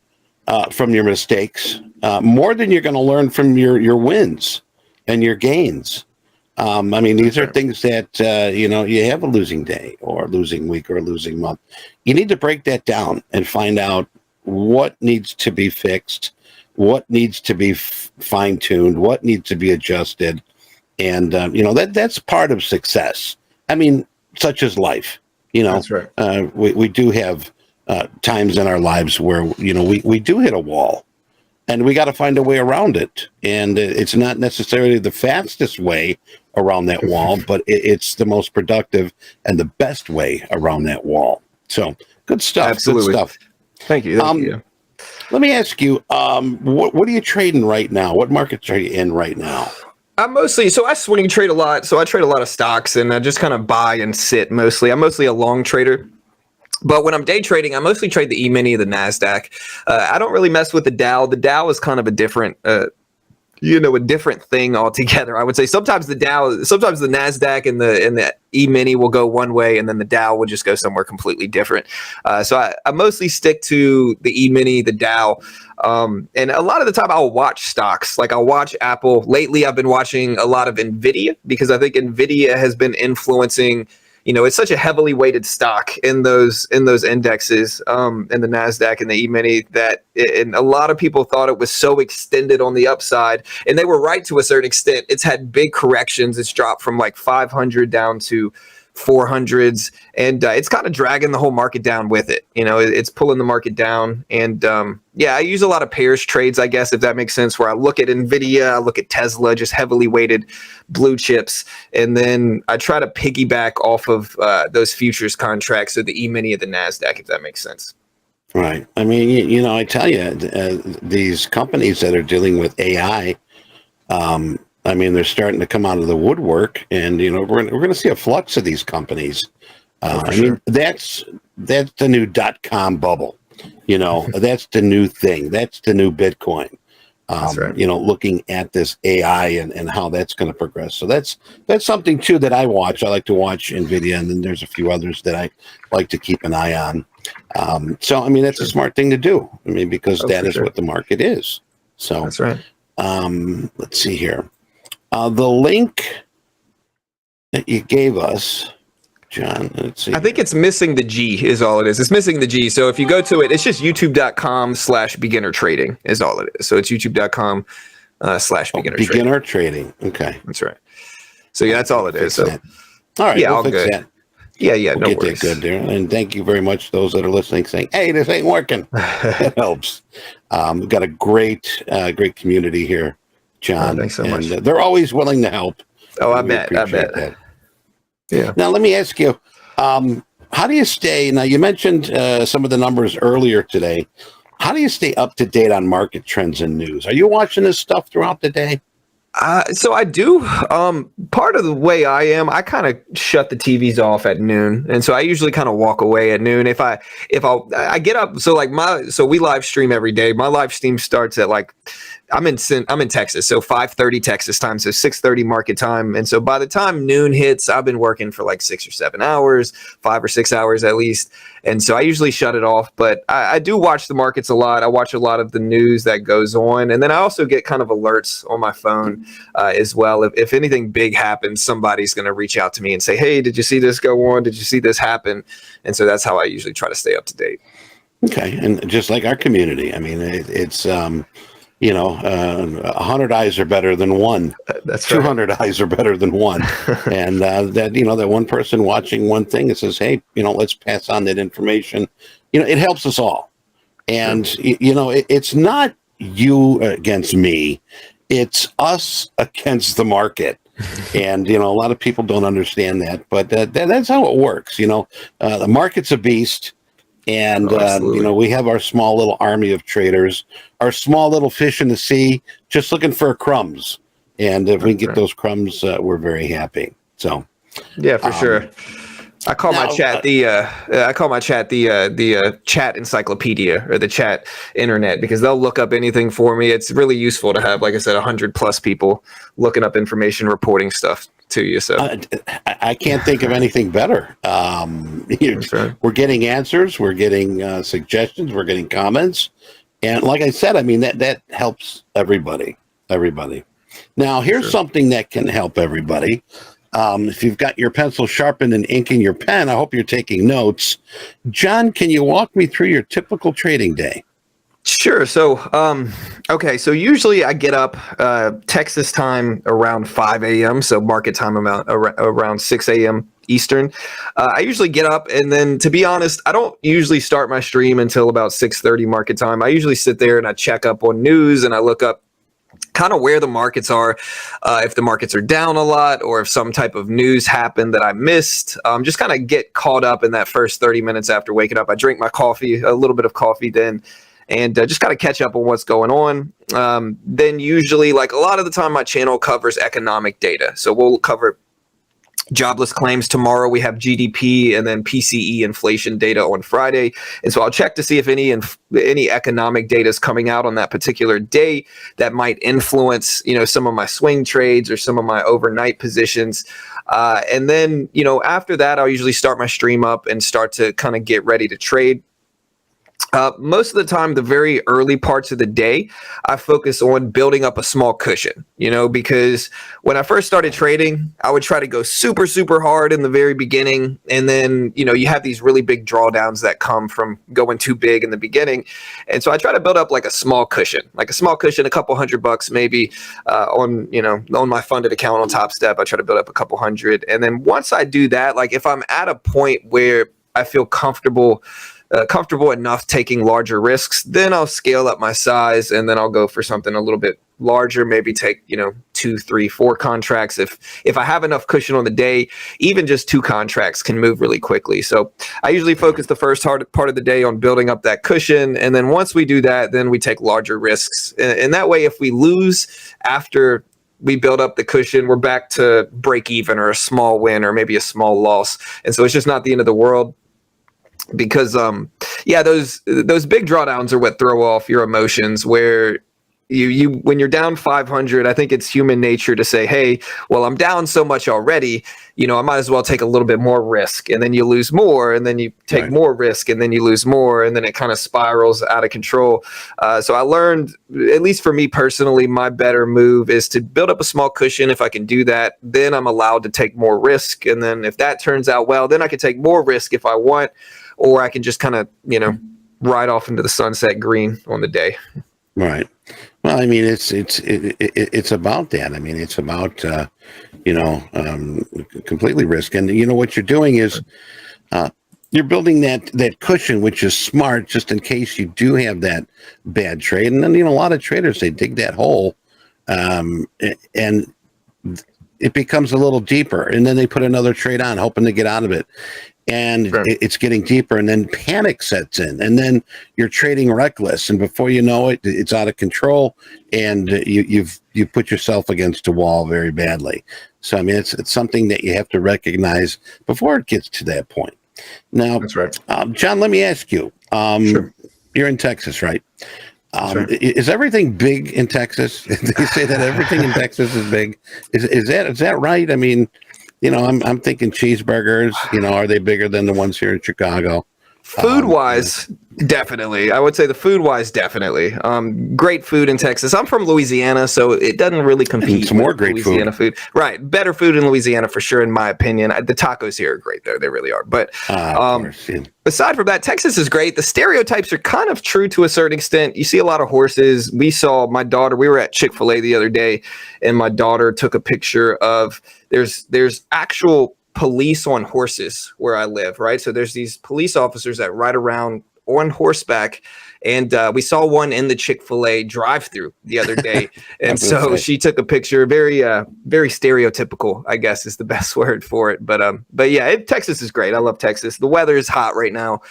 from your mistakes, more than you're going to learn from your wins and your gains. I mean, these are things that, you have a losing day or a losing week or a losing month. You need to break that down and find out what needs to be fixed, what needs to be fine-tuned, what needs to be adjusted. And, that's part of success. I mean, such as life, That's right. We do have times in our lives where, we do hit a wall and we got to find a way around it. And it's not necessarily the fastest way around that wall, but it's the most productive and the best way around that wall. So good stuff. Absolutely. Good stuff. Thank you. Thank you. Let me ask you, what are you trading right now? What markets are you in right now? I swing trade a lot. So I trade a lot of stocks and I just kind of buy and sit mostly. I'm mostly a long trader. But when I'm day trading, I mostly trade the E-mini, the NASDAQ. I don't really mess with the Dow. The Dow is kind of a different a different thing altogether. I would say sometimes the NASDAQ and the E-mini will go one way and then the Dow will just go somewhere completely different. So I mostly stick to the E-mini, the Dow. And a lot of the time I'll watch stocks. Like I'll watch Apple. Lately I've been watching a lot of NVIDIA because I think NVIDIA has been influencing. It's such a heavily weighted stock in those indexes, in the NASDAQ and the E-mini and a lot of people thought it was so extended on the upside, and they were right to a certain extent. It's had big corrections. It's dropped from like 500 down to 400s, and it's kind of dragging the whole market down with it. It's pulling the market down. And I use a lot of pairs trades, I guess, if that makes sense, where I look at NVIDIA, I look at Tesla, just heavily weighted blue chips, and then I try to piggyback off of those futures contracts, so the E-mini of the NASDAQ, if that makes sense. Right. I mean, I tell you, these companies that are dealing with AI, they're starting to come out of the woodwork, and we're going to see a flux of these companies. That's the new .com bubble. That's the new thing. That's the new Bitcoin. That's right. Looking at this AI and how that's going to progress. So that's something too that I watch. I like to watch NVIDIA, and then there's a few others that I like to keep an eye on. That's a smart thing to do. Because that is what the market is. So that's right. Let's see here. The link that you gave us, John, let's see. I think it's missing the G is all it is. It's missing the G. So if you go to it, it's just youtube.com/beginner trading is all it is. So it's youtube.com/beginner trading. Beginner trading. Okay. That's right. So that's all it is. So all right. Yeah, we'll all fix good. That. Yeah, we'll get that good there. And thank you very much those that are listening saying, hey, this ain't working. It helps. We've got a great community here, John. Thanks so much. They're always willing to help. Oh, I bet. That. Yeah. Now, let me ask you, how do you stay? Now, you mentioned some of the numbers earlier today. How do you stay up to date on market trends and news? Are you watching this stuff throughout the day? So I do. Part of the way I am, I kind of shut the TVs off at noon, and so I usually kind of walk away at noon. If I get up, so we live stream every day. My live stream starts at I'm in Texas, so 5:30 Texas time, so 6:30 market time, and so by the time noon hits, I've been working for like 6 or 7 hours, 5 or 6 hours at least, and so I usually shut it off. But I do watch the markets a lot. I watch a lot of the news that goes on, and then I also get kind of alerts on my phone as well. If anything big happens, somebody's going to reach out to me and say, "Hey, did you see this go on? Did you see this happen?" And so that's how I usually try to stay up to date. Okay, and just like our community, it's 100 eyes are better than one. That's 200 eyes are better than one. And that one person watching one thing, it says, hey, let's pass on that information. It helps us all. And, it's not you against me. It's us against the market. And, a lot of people don't understand that, but that's how it works. The market's a beast. And, we have our small little army of traders, our small little fish in the sea, just looking for crumbs. And if we get those crumbs, we're very happy. So, yeah, for sure. I call my chat the chat encyclopedia or the chat internet, because they'll look up anything for me. It's really useful to have, like I said, 100+ people looking up information, reporting stuff to you. So I can't think of anything better. We're getting answers, we're getting suggestions, we're getting comments, And like I said, I mean, that helps everybody. Now, here's something that can help everybody. If you've got your pencil sharpened and ink in your pen, I hope you're taking notes. John, can you walk me through your typical trading day? Sure. So, okay. So usually I get up Texas time around 5 a.m. So market time around 6 a.m. Eastern. I usually get up, and then, to be honest, I don't usually start my stream until about 6:30 market time. I usually sit there and I check up on news, and I look up kind of where the markets are, if the markets are down a lot, or if some type of news happened that I missed. Just kind of get caught up in that first 30 minutes after waking up. I drink my coffee, a little bit of coffee then, and just kind of catch up on what's going on. Then usually, like a lot of the time, my channel covers economic data. So we'll cover jobless claims tomorrow. We have GDP and then PCE inflation data on Friday. And so I'll check to see if any economic data is coming out on that particular day that might influence, some of my swing trades or some of my overnight positions. And then, after that, I'll usually start my stream up and start to kind of get ready to trade. Most of the time, the very early parts of the day, I focus on building up a small cushion, because when I first started trading, I would try to go super, super hard in the very beginning. And then, you have these really big drawdowns that come from going too big in the beginning. And so I try to build up a small cushion, a couple $100 maybe on my funded account on Topstep. I try to build up a couple hundred. And then once I do that, if I'm at a point where I feel comfortable enough taking larger risks, then I'll scale up my size, and then I'll go for something a little bit larger, maybe take 2, 3, 4 contracts. If I have enough cushion on the day, even just 2 contracts can move really quickly. So I usually focus the first part of the day on building up that cushion, and then once we do that, then we take larger risks. And that way, if we lose after we build up the cushion, we're back to break even or a small win or maybe a small loss. And so it's just not the end of the world. Because those big drawdowns are what throw off your emotions, where you when you're down 500, I think it's human nature to say, hey, well, I'm down so much already, I might as well take a little bit more risk, and then you lose more, and then you take more risk, and then you lose more, and then it kind of spirals out of control. So I learned, at least for me personally, my better move is to build up a small cushion. If I can do that, then I'm allowed to take more risk, and then if that turns out well, then I can take more risk if I want. Or I can just kind of, ride off into the sunset green on the day. Right. Well, I mean, it's about that. I mean, it's about, completely risk. And, what you're doing is you're building that cushion, which is smart, just in case you do have that bad trade. And then, a lot of traders, they dig that hole and it becomes a little deeper. And then they put another trade on, hoping to get out of it. And it's getting deeper, and then panic sets in, and then you're trading reckless, and before you know it, it's out of control, and you've put yourself against a wall very badly. So I mean, it's something that you have to recognize before it gets to that point. Now, that's right, John. Let me ask you. Sure. You're in Texas, right? Is everything big in Texas? They say that everything in Texas is big. Is that right? I mean, I'm thinking cheeseburgers, are they bigger than the ones here in Chicago? Food wise, definitely. I would say the food wise, definitely. Great food in Texas. I'm from Louisiana, so it doesn't really compete some more great Louisiana food. Right. Better food in Louisiana for sure, in my opinion. The tacos here are great, though. They really are. But aside from that, Texas is great. The stereotypes are kind of true to a certain extent. You see a lot of horses. We were at Chick-fil-A the other day, and my daughter took a picture of, there's actual police on horses where I live, right? So there's these police officers that ride around on horseback, and we saw one in the Chick-fil-A drive-through the other day, and so she took a picture. Very very stereotypical, I guess, is the best word for it. But yeah, Texas is great. I love Texas. The weather is hot right now,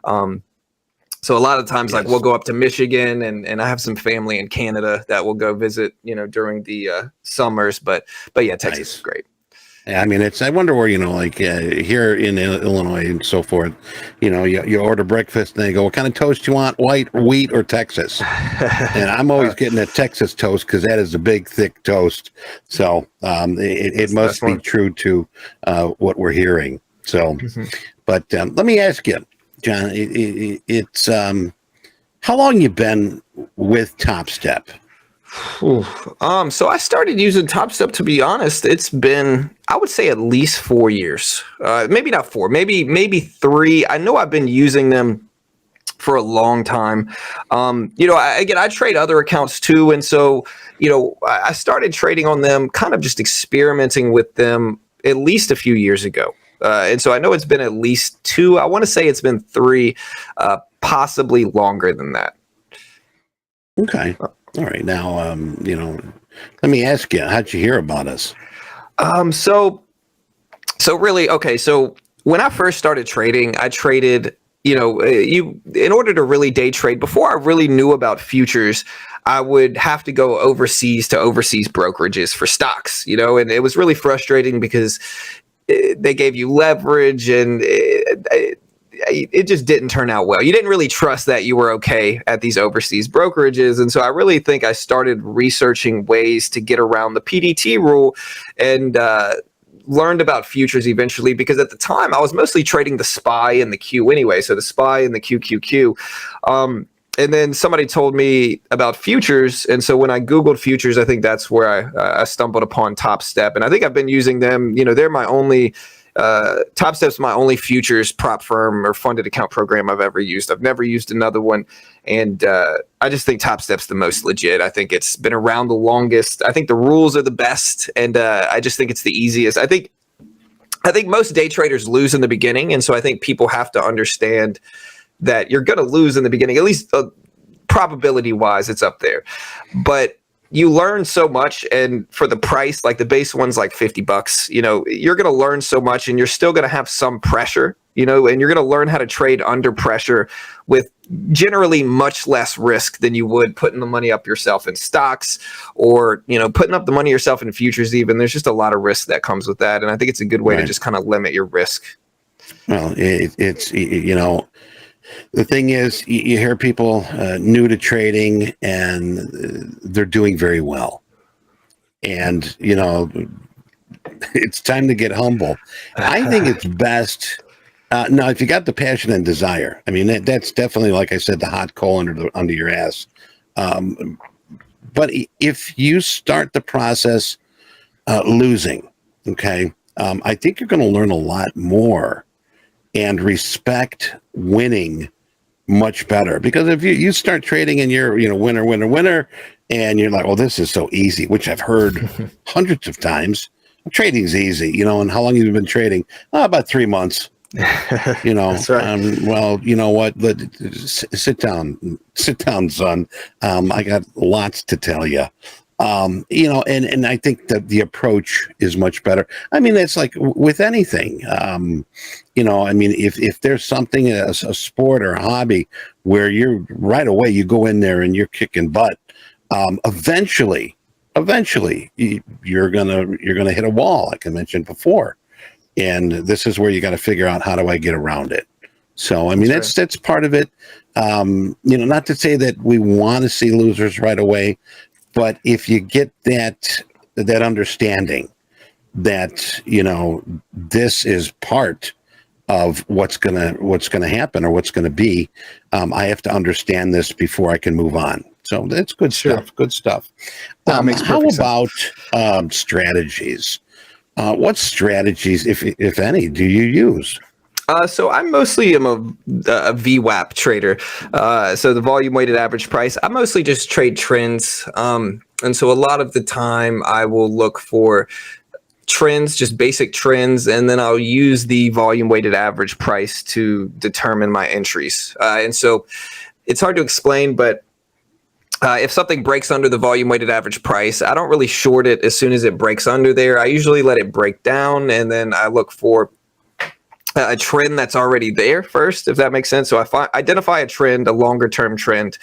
so a lot of times, we'll go up to Michigan, and I have some family in Canada that will go visit, during the summers. But yeah, Texas is great. I mean, I wonder where, here in Illinois and so forth, you order breakfast and they go, what kind of toast you want? White, wheat, or Texas? And I'm always getting a Texas toast because that is a big, thick toast. So it must be true to what we're hearing. So, but let me ask you, John, it's How long you been with Topstep? So I started using Topstep, to be honest. It's been, I would say, at least 4 years. Maybe not 4, maybe 3. I know I've been using them for a long time. I trade other accounts too, and so I started trading on them, kind of just experimenting with them at least a few years ago. And so I know it's been at least 2. I want to say it's been 3, possibly longer than that. Okay. All right. Now, let me ask you, how'd you hear about us? So really, okay. So when I first started trading, I traded, in order to really day trade, before I really knew about futures, I would have to go overseas to overseas brokerages for stocks, and it was really frustrating because they gave you leverage and it just didn't turn out well. You didn't really trust that you were okay at these overseas brokerages. And so I really think I started researching ways to get around the PDT rule and learned about futures eventually, because at the time I was mostly trading the SPY and the Q anyway. So the SPY and the QQQ. And then somebody told me about futures. And so when I Googled futures, I think that's where I stumbled upon Topstep. And I think I've been using them. They're my only Topstep's my only futures prop firm or funded account program I've ever used. I've never used another one. And I just think Topstep's the most legit. I think it's been around the longest. I think the rules are the best. And I just think it's the easiest. I think most day traders lose in the beginning. And so I think people have to understand that you're going to lose in the beginning, at least probability wise, it's up there. But you learn so much, and for the price, like the base one's like $50, you're going to learn so much, and you're still going to have some pressure, and you're going to learn how to trade under pressure with generally much less risk than you would putting the money up yourself in stocks or, putting up the money yourself in futures even. There's just a lot of risk that comes with that. And I think it's a good way to just kind of limit your risk. Well, it's the thing is, you hear people new to trading and they're doing very well. And, it's time to get humble. I think it's best. Now, if you got the passion and desire, I mean, that's definitely, like I said, the hot coal under your ass. But if you start the process losing, okay, I think you're going to learn a lot more and respect winning much better, because if you start trading and you're winner, and you're like, well, this is so easy, which I've heard hundreds of times. Trading's easy, and how long have you been trading? About 3 months. That's right. Well, you know what? Sit down, son. I got lots to tell you. And I think that the approach is much better. I mean, it's like with anything, if there's something, a sport or a hobby where you're right away, you go in there and you're kicking butt. Eventually you're going to hit a wall, like I mentioned before. And this is where you got to figure out, how do I get around it? So, I mean, that's part of it. Not to say that we want to see losers right away, but if you get that understanding that, this is part of what's gonna happen or what's gonna be, I have to understand this before I can move on. So that's good stuff. Good stuff. That makes perfect sense. How about strategies? What strategies, if any, do you use? So I mostly am a VWAP trader. So the volume weighted average price, I mostly just trade trends. And so a lot of the time I will look for trends, just basic trends, and then I'll use the volume weighted average price to determine my entries. And so it's hard to explain, but if something breaks under the volume weighted average price, I don't really short it as soon as it breaks under there. I usually let it break down, and then I look for a trend that's already there first, if that makes sense. So I identify a trend, a longer term trend,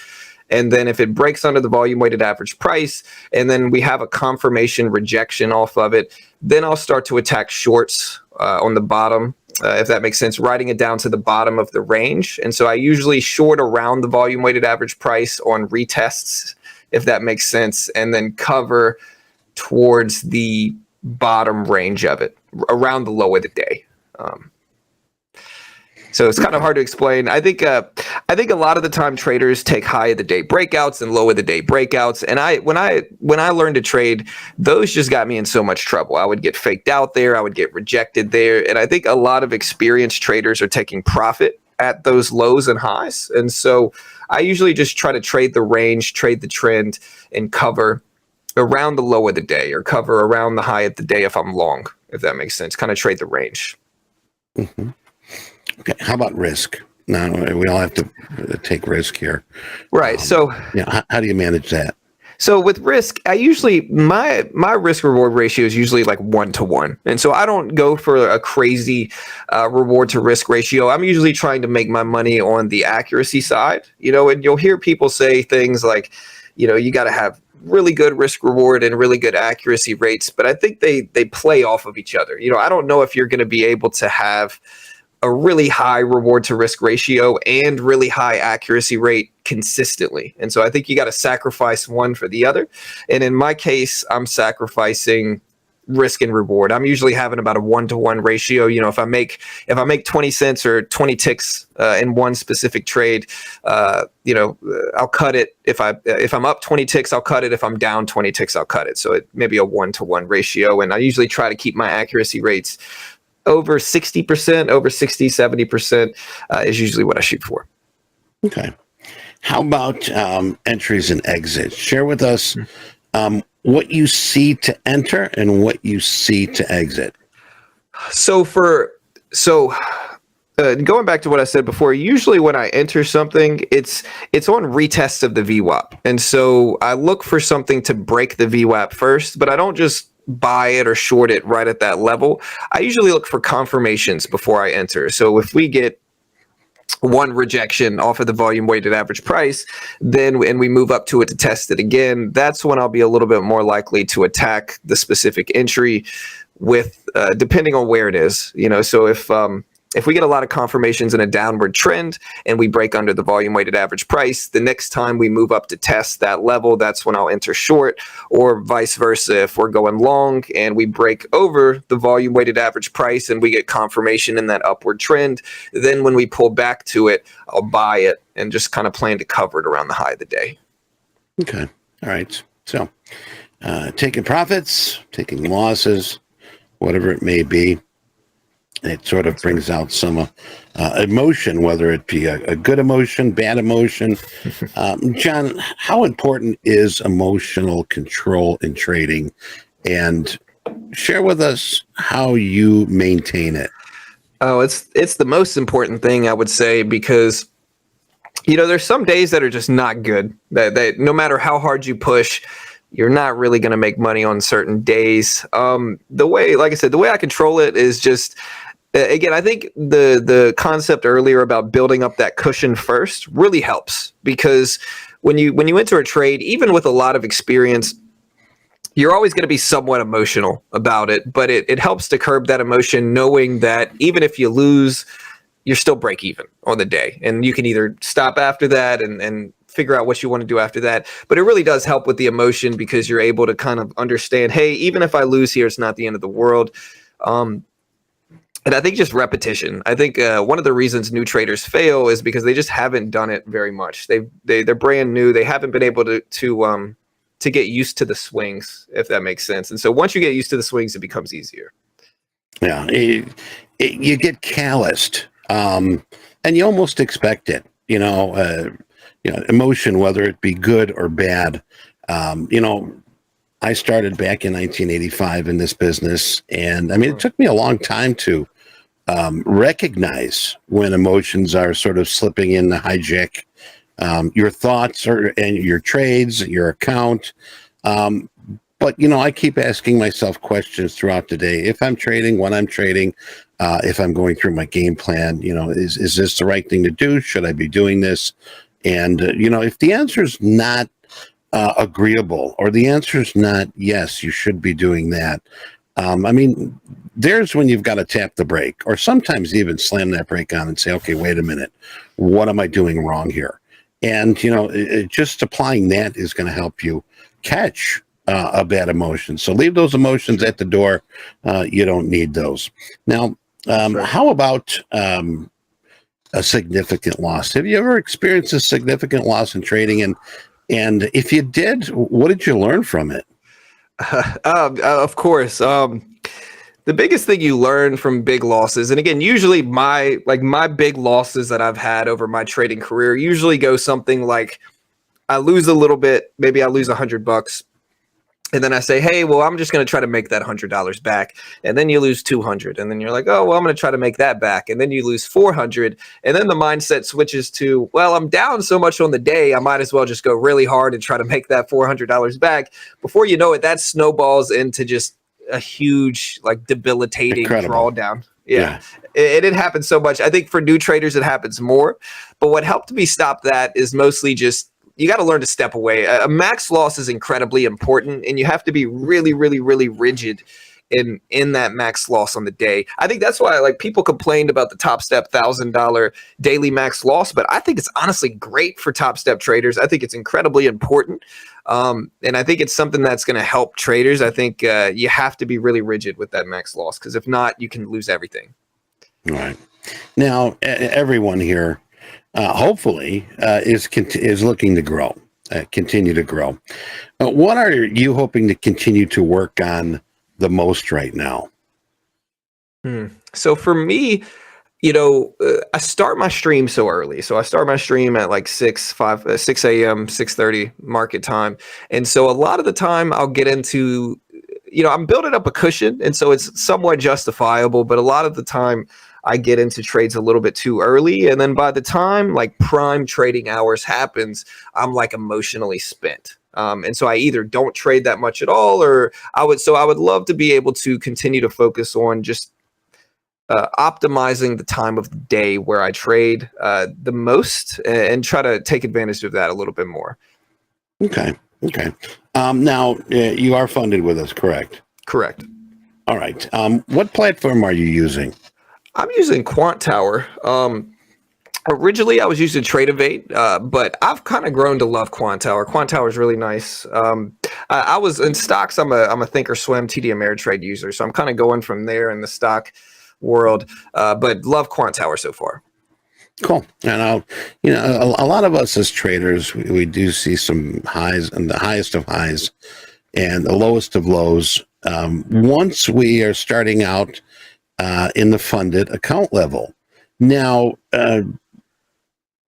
and then if it breaks under the volume weighted average price, and then we have a confirmation rejection off of it, then I'll start to attack shorts on the bottom, if that makes sense, writing it down to the bottom of the range. And so I usually short around the volume weighted average price on retests, if that makes sense, and then cover towards the bottom range of it, around the low of the day. So it's kind of hard to explain. I think a lot of the time traders take high of the day breakouts and low of the day breakouts. And when I learned to trade, those just got me in so much trouble. I would get faked out there. I would get rejected there. And I think a lot of experienced traders are taking profit at those lows and highs. And so I usually just try to trade the range, trade the trend, and cover around the low of the day or cover around the high of the day if I'm long, if that makes sense. Kind of trade the range. Mm-hmm. Okay. How about risk? No, we all have to take risk here. Right. So how do you manage that? So with risk, I usually my risk reward ratio is usually like 1-to-1. And so I don't go for a crazy reward to risk ratio. I'm usually trying to make my money on the accuracy side, and you'll hear people say things like, you got to have really good risk reward and really good accuracy rates. But I think they play off of each other. I don't know if you're going to be able to have a really high reward to risk ratio and really high accuracy rate consistently. And so I think you got to sacrifice one for the other. And in my case, I'm sacrificing risk and reward. I'm usually having about a 1-to-1 ratio. If I make 20 cents or 20 ticks in one specific trade, I'll cut it. If I'm up 20 ticks, I'll cut it. If I'm down 20 ticks, I'll cut it. So it may be a 1-to-1 ratio. And I usually try to keep my accuracy rates over 60%, over 60, 70% is usually what I shoot for. Okay. How about entries and exits? Share with us what you see to enter and what you see to exit. So going back to what I said before, usually when I enter something, it's on retests of the VWAP. And so I look for something to break the VWAP first, but I don't just buy it or short it right at that level. I usually look for confirmations before I enter. So if we get one rejection off of the volume weighted average price, and we move up to it to test it again, that's when I'll be a little bit more likely to attack the specific entry with depending on where it is. So if we get a lot of confirmations in a downward trend and we break under the volume weighted average price, the next time we move up to test that level, that's when I'll enter short, or vice versa. If we're going long and we break over the volume weighted average price and we get confirmation in that upward trend, then when we pull back to it, I'll buy it and just kind of plan to cover it around the high of the day. Okay. All right. So taking profits, taking losses, whatever it may be. It sort of brings out some emotion, whether it be a good emotion, bad emotion. John, how important is emotional control in trading? And share with us how you maintain it. Oh, it's the most important thing, I would say, because there's some days that are just not good. That no matter how hard you push, you're not really going to make money on certain days. Like I said, the way I control it is just. Again, I think the concept earlier about building up that cushion first really helps, because when you enter a trade, even with a lot of experience, you're always going to be somewhat emotional about it. But it helps to curb that emotion, knowing that even if you lose, you're still break even on the day, and you can either stop after that and figure out what you want to do after that. But it really does help with the emotion, because you're able to kind of understand, hey, even if I lose here, it's not the end of the world. And I think just repetition. I think one of the reasons new traders fail is because they just haven't done it very much. They're brand new. They haven't been able to get used to the swings, if that makes sense. And so once you get used to the swings, it becomes easier. Yeah, you get calloused, and you almost expect it. Emotion, whether it be good or bad. I started back in 1985 in this business, and it took me a long time to recognize when emotions are sort of slipping in to hijack your thoughts and your trades, your account. But I keep asking myself questions throughout the day. If I'm trading, when I'm trading, if I'm going through my game plan, is this the right thing to do? Should I be doing this? And if the answer is not agreeable, or the answer is not yes, you should be doing that. There's when you've got to tap the brake, or sometimes even slam that brake on and say, okay, wait a minute, what am I doing wrong here? And just applying that is going to help you catch a bad emotion. So leave those emotions at the door. You don't need those. Now, how about a significant loss. Have you ever experienced a significant loss in trading? And if you did, what did you learn from it? Of course. The biggest thing you learn from big losses, and again, usually my big losses that I've had over my trading career usually go something like I lose a little bit, maybe I lose $100, and then I say, hey, well, I'm just going to try to make that $100 back, and then you lose 200, and then you're like, oh, well, I'm going to try to make that back, and then you lose 400, and then the mindset switches to, well, I'm down so much on the day, I might as well just go really hard and try to make that $400 back. Before you know it, that snowballs into just a huge, like, debilitating drawdown. Yeah. It happens so much. I think for new traders, it happens more. But what helped me stop that is mostly just you got to learn to step away. A max loss is incredibly important, and you have to be really, really, really rigid in that max loss on the day. I think that's why like people complained about the Topstep $1,000 daily max loss, but I think it's honestly great for Topstep traders. I think it's incredibly important. And I think it's something that's going to help traders. I think you have to be really rigid with that max loss, because if not, you can lose everything. All right. Now, everyone here, hopefully, is looking to grow, continue to grow. What are you hoping to continue to work on the most right now? So for me, I start my stream so early. So I start my stream at like 6 a.m., 6:30 market time. And so a lot of the time I'll get into, I'm building up a cushion. And so it's somewhat justifiable, but a lot of the time I get into trades a little bit too early. And then by the time like prime trading hours happens, I'm like emotionally spent. And so I either don't trade that much at all, or I would love to be able to continue to focus on just optimizing the time of the day where I trade the most, and try to take advantage of that a little bit more. Okay. Now, you are funded with us, correct? Correct. All right. What platform are you using? I'm using Quant Tower. Originally, I was using Tradeovate, but I've kind of grown to love Quant Tower. Quant Tower is really nice. I was in stocks. I'm a Thinkorswim TD Ameritrade user, so I'm kind of going from there in the stock world. But love Quant Tower so far. Cool. And a lot of us as traders, we do see some highs, and the highest of highs and the lowest of lows. Once we are starting out in the funded account level. Now,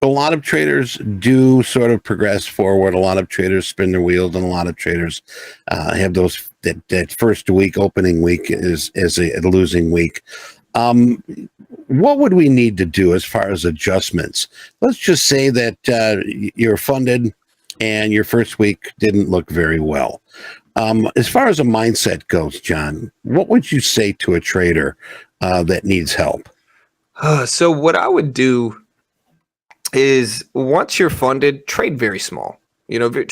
a lot of traders do sort of progress forward. A lot of traders spin their wheels, and a lot of traders have that first week, opening week is a losing week. What would we need to do as far as adjustments? Let's just say that you're funded and your first week didn't look very well. As far as a mindset goes, John, what would you say to a trader that needs help? So what I would do is, once you're funded, trade very small.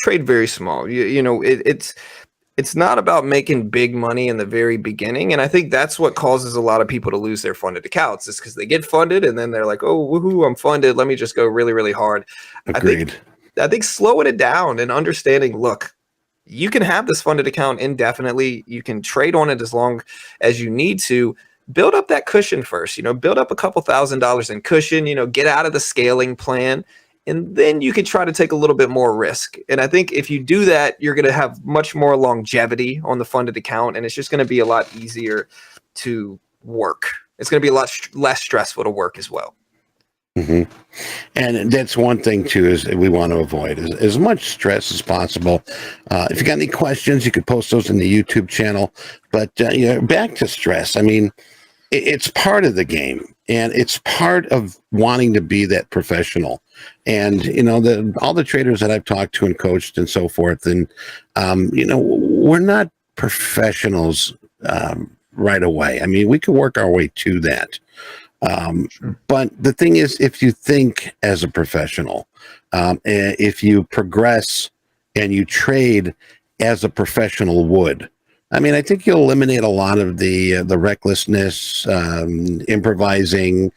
Trade very small. It's not about making big money in the very beginning, and I think that's what causes a lot of people to lose their funded accounts. Is because they get funded and then they're like, "Oh, woohoo, I'm funded. Let me just go really, really hard." Agreed. I think slowing it down and understanding, look, you can have this funded account indefinitely. You can trade on it as long as you need to. Build up that cushion first, build up a couple $1,000s in cushion, get out of the scaling plan, and then you can try to take a little bit more risk. And I think if you do that, you're going to have much more longevity on the funded account, and it's just going to be a lot easier to work. It's going to be a lot less stressful to work as well. Mm-hmm. And that's one thing too, is we want to avoid as much stress as possible. If you got any questions, you could post those in the YouTube channel. But back to stress. I mean, it's part of the game, and it's part of wanting to be that professional. And all the traders that I've talked to and coached and so forth, and we're not professionals right away. I mean, we could work our way to that. But the thing is, if you think as a professional, if you progress and you trade as a professional would, I mean, I think you'll eliminate a lot of the recklessness, improvising.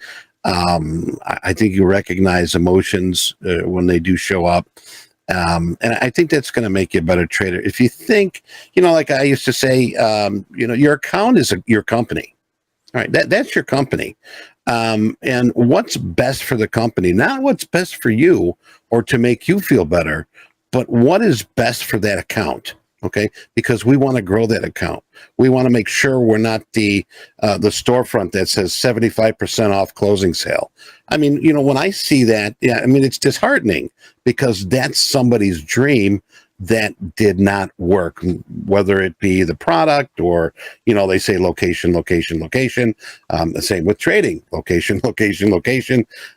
I think you recognize emotions when they do show up. And I think that's going to make you a better trader. If you think, like I used to say, your account is your company. All right, that's your company. And what's best for the company, not what's best for you or to make you feel better, but what is best for that account. Okay, because we want to grow that account. We want to make sure we're not the storefront that says 75% off closing sale. I mean, when I see that, it's disheartening because that's somebody's dream that did not work, whether it be the product or, they say location. The same with trading, location.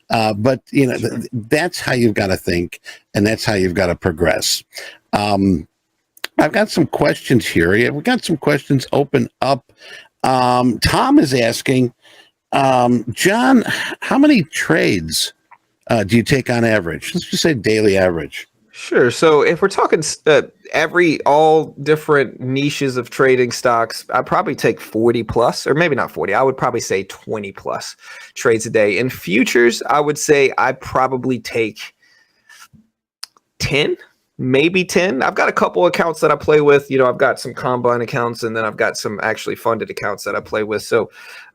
But, that's how you've got to think, and that's how you've got to progress. I've got some questions here. Yeah, we've got some questions open up. Tom is asking, John, how many trades do you take on average? Let's just say daily average. Sure. So if we're talking all different niches of trading stocks, I probably take 40 plus, or maybe not 40. I would probably say 20 plus trades a day. In futures, I would say I probably take 10. Maybe 10. I've got a couple accounts that I play with. I've got some combine accounts, and then I've got some actually funded accounts that I play with. So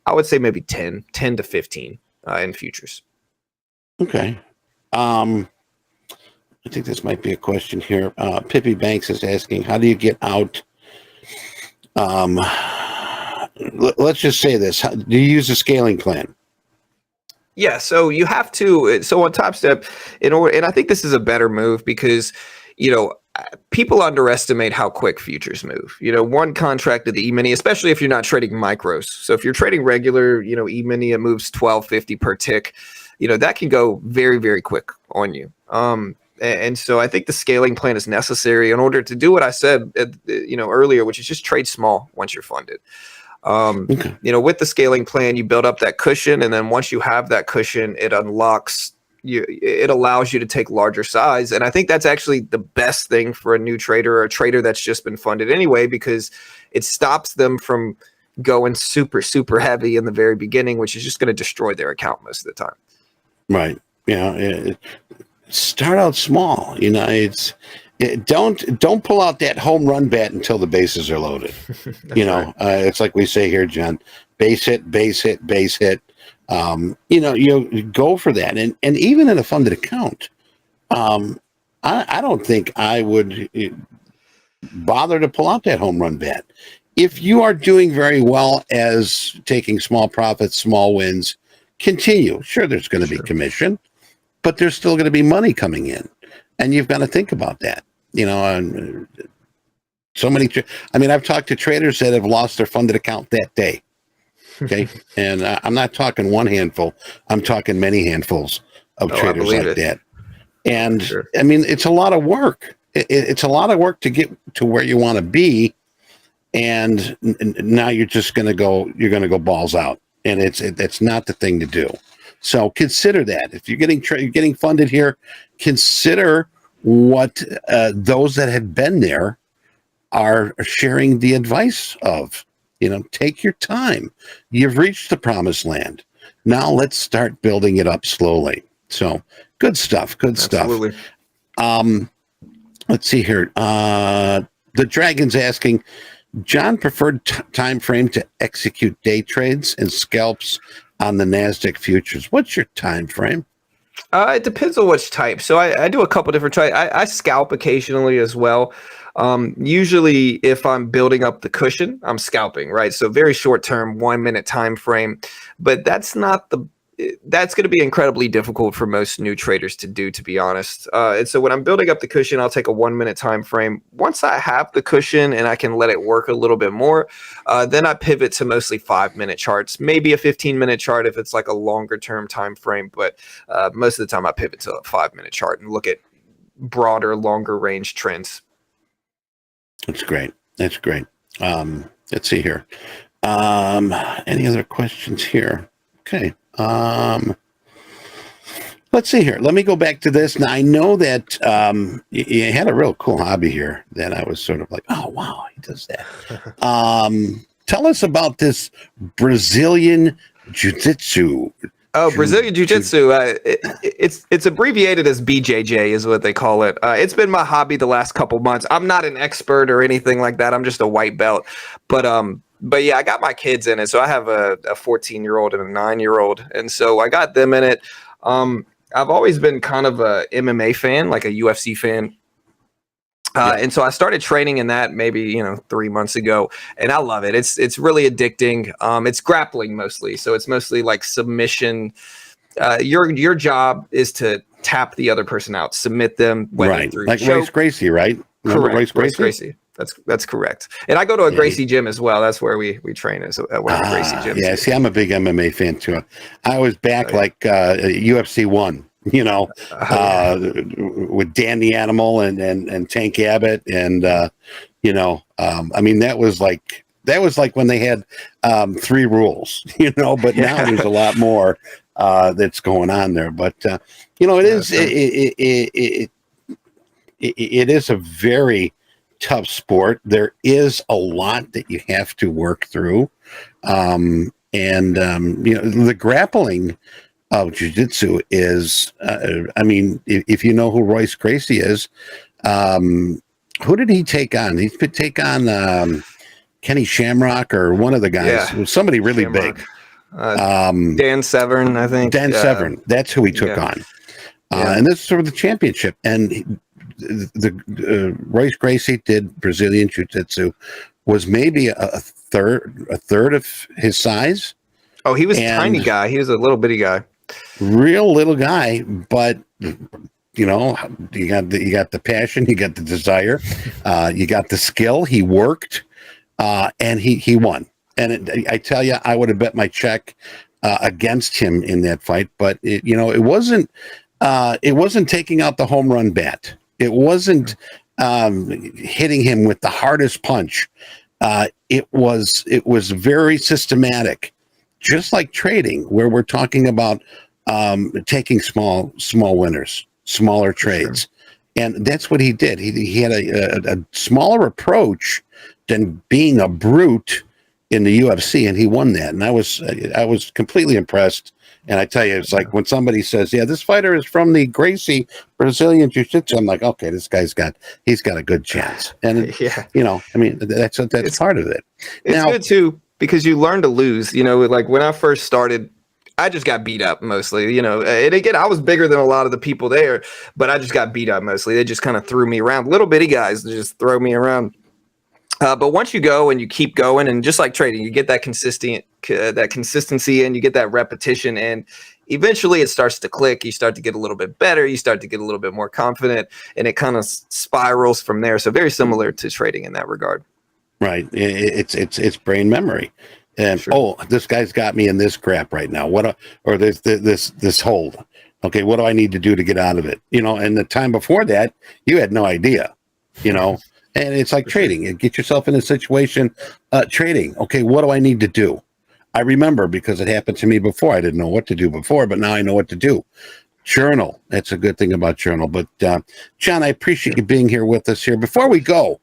I would say maybe 10 to 15 in futures. Okay. I think this might be a question here. Pippi Banks is asking, how do you get out? Let's just say this. Do you use a scaling plan? Yeah. So you have to. So on Topstep, and I think this is a better move because people underestimate how quick futures move. One contract of the E-mini, especially if you're not trading micros. So if you're trading regular, E-mini, it moves 12.50 per tick. That can go very, very quick on you. And so I think the scaling plan is necessary in order to do what I said, earlier, which is just trade small once you're funded. Okay. With the scaling plan, you build up that cushion, and then once you have that cushion, it unlocks you. It allows you to take larger size, and I think that's actually the best thing for a new trader or a trader that's just been funded anyway, because it stops them from going super, super heavy in the very beginning, which is just going to destroy their account most of the time. Right. Start out small. Don't pull out that home run bat until the bases are loaded. Right. It's like we say here, John, base hit. You go for that. And even in a funded account, I don't think I would bother to pull out that home run bat. If you are doing very well as taking small profits, small wins, continue. Sure, there's going to be commission, but there's still going to be money coming in. And you've got to think about that. So many, I've talked to traders that have lost their funded account that day. Okay. And I'm not talking one handful. I'm talking many handfuls of traders like that. And sure. It's a lot of work. It's a lot of work to get to where you want to be. And now you're just going to go balls out. And it's not the thing to do. So consider that. If you're getting funded here, consider what those that have been there are sharing the advice of. Take your time. You've reached the promised land. Now let's start building it up slowly. So good stuff. Absolutely. Let's see here. The Dragon's asking, John, preferred time frame to execute day trades and scalps on the NASDAQ futures. What's your time frame? It depends on which type. So I do a couple different types. I scalp occasionally as well. Usually if I'm building up the cushion, I'm scalping, right? So very short term, 1 minute time frame, but that's going to be incredibly difficult for most new traders to do, to be honest. And so when I'm building up the cushion, I'll take a 1 minute time frame. Once I have the cushion and I can let it work a little bit more, then I pivot to mostly 5 minute charts, maybe a 15-minute chart if it's like a longer term time frame. But most of the time I pivot to a 5 minute chart and look at broader, longer range trends. That's great. Let's see here. Any other questions here? Okay. Let's see here. Let me go back to this. Now, I know that you had a real cool hobby here that I was sort of like, oh, wow, he does that. Tell us about this Brazilian Jiu-Jitsu. Oh, Brazilian Jiu-Jitsu. It's abbreviated as BJJ is what they call it. It's been my hobby the last couple months. I'm not an expert or anything like that. I'm just a white belt. But but yeah, I got my kids in it. So I have a 14-year-old and a 9-year-old, and so I got them in it. I've always been kind of a MMA fan, like a UFC fan. And so I started training in that maybe 3 months ago, and I love it. It's really addicting. It's grappling mostly, so it's mostly like submission. Your job is to tap the other person out, submit them, right? Like choke. Royce Gracie, right? Remember correct. Royce Gracie. That's correct. And I go to a Gracie gym as well. That's where we train at one of the Gracie gyms. Yeah, see, I'm a big MMA fan too. I was back like UFC 1. With Dan the Animal and Tank Abbott, and I mean that was like when they had 3 rules, but now there's a lot more that's going on there. But it is a very tough sport. There is a lot that you have to work through, the grappling of jiu-jitsu is, if you know who Royce Gracie is, who did he take on? He could take on Kenny Shamrock or one of the guys. It was somebody really big. Dan Severn, I think. Dan Severn. That's who he took on. And this is sort of the championship. And the Royce Gracie did Brazilian jiu-jitsu, was maybe a third of his size. Oh, he was a tiny guy. He was a little bitty guy. Real little guy, but you got the passion, you got the desire, you got the skill. He worked, and he won. And I tell you, I would have bet my check against him in that fight. But it wasn't taking out the home run bat. It wasn't hitting him with the hardest punch. It was very systematic. Just like trading, where we're talking about taking small winners, smaller trades. Sure. And that's what he did. He had a smaller approach than being a brute in the UFC, and he won that. And I was completely impressed. And I tell you, it's like when somebody says, "Yeah, this fighter is from the Gracie Brazilian Jiu-Jitsu," I'm like, "Okay, he's got a good chance." And that's part of it. It's good too, because you learn to lose. Like when I first started, I just got beat up mostly, and again, I was bigger than a lot of the people there, but I just got beat up mostly. They just kind of threw me around. Little bitty guys just throw me around. But once you go and you keep going, and just like trading, you get that consistency and you get that repetition, and eventually it starts to click. You start to get a little bit better. You start to get a little bit more confident, and it kind of spirals from there. So very similar to trading in that regard. Right. It's brain memory. And this guy's got me in this crap right now. Or this hold. Okay, what do I need to do to get out of it? And the time before that, you had no idea. And it's like trading. You get yourself in a situation, trading. Okay, what do I need to do? I remember, because it happened to me before. I didn't know what to do before, but now I know what to do. Journal. That's a good thing about journal. But John, I appreciate you being here with us here. Before we go,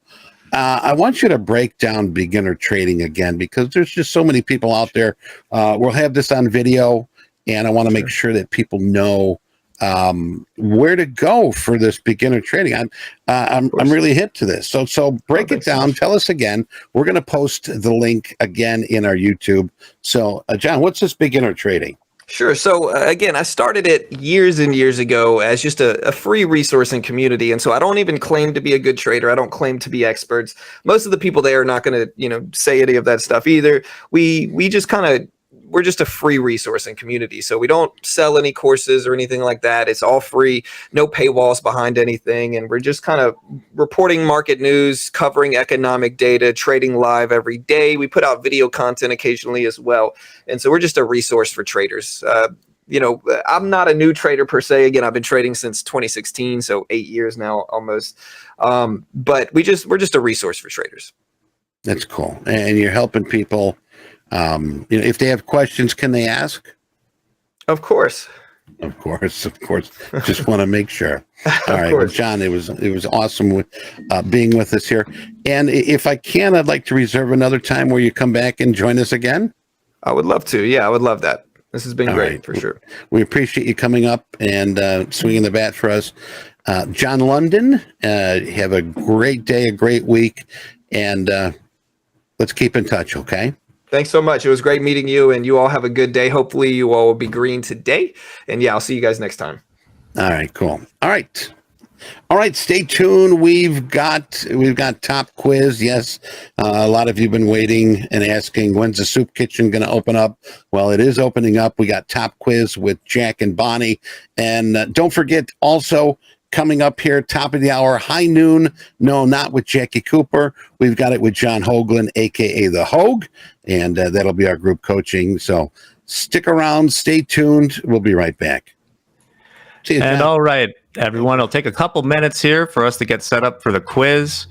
I want you to break down beginner trading again, because there's just so many people out there. We'll have this on video, and I want to make sure that people know where to go for this beginner trading. I'm really hip to this. So break it down. Tell us again. We're going to post the link again in our YouTube. So John, what's this beginner trading? Sure. So again, I started it years and years ago as just a free resource and community. And so I don't even claim to be a good trader. I don't claim to be experts. Most of the people there are not going to, say any of that stuff either. We just we're just a free resource and community. So we don't sell any courses or anything like that. It's all free, no paywalls behind anything. And we're just kind of reporting market news, covering economic data, trading live every day. We put out video content occasionally as well. And so we're just a resource for traders. I'm not a new trader per se. Again, I've been trading since 2016, so 8 years now almost. But we're just a resource for traders. That's cool. And you're helping people. If they have questions, can they ask? Of course. Just want to make sure. All right, well, John, it was awesome being with us here. And if I can, I'd like to reserve another time where you come back and join us again. I would love to. Yeah, I would love that. This has been great, for sure. We appreciate you coming up and swinging the bat for us. John London, have a great day, a great week, and let's keep in touch. Okay. Thanks so much. It was great meeting you, and you all have a good day. Hopefully you all will be green today. And yeah, I'll see you guys next time. All right, cool. All right. Stay tuned. We've got Top Quiz. Yes, a lot of you have been waiting and asking, when's the Soup Kitchen going to open up? Well, it is opening up. We got Top Quiz with Jack and Bonnie, and don't forget also coming up here, top of the hour, high noon. No, not with Jackie Cooper. We've got it with John Hoagland, aka the Hoag, and that'll be our group coaching. So stick around. Stay tuned. We'll be right back. See you, and John. all right, everyone, it'll take a couple minutes here for us to get set up for the quiz.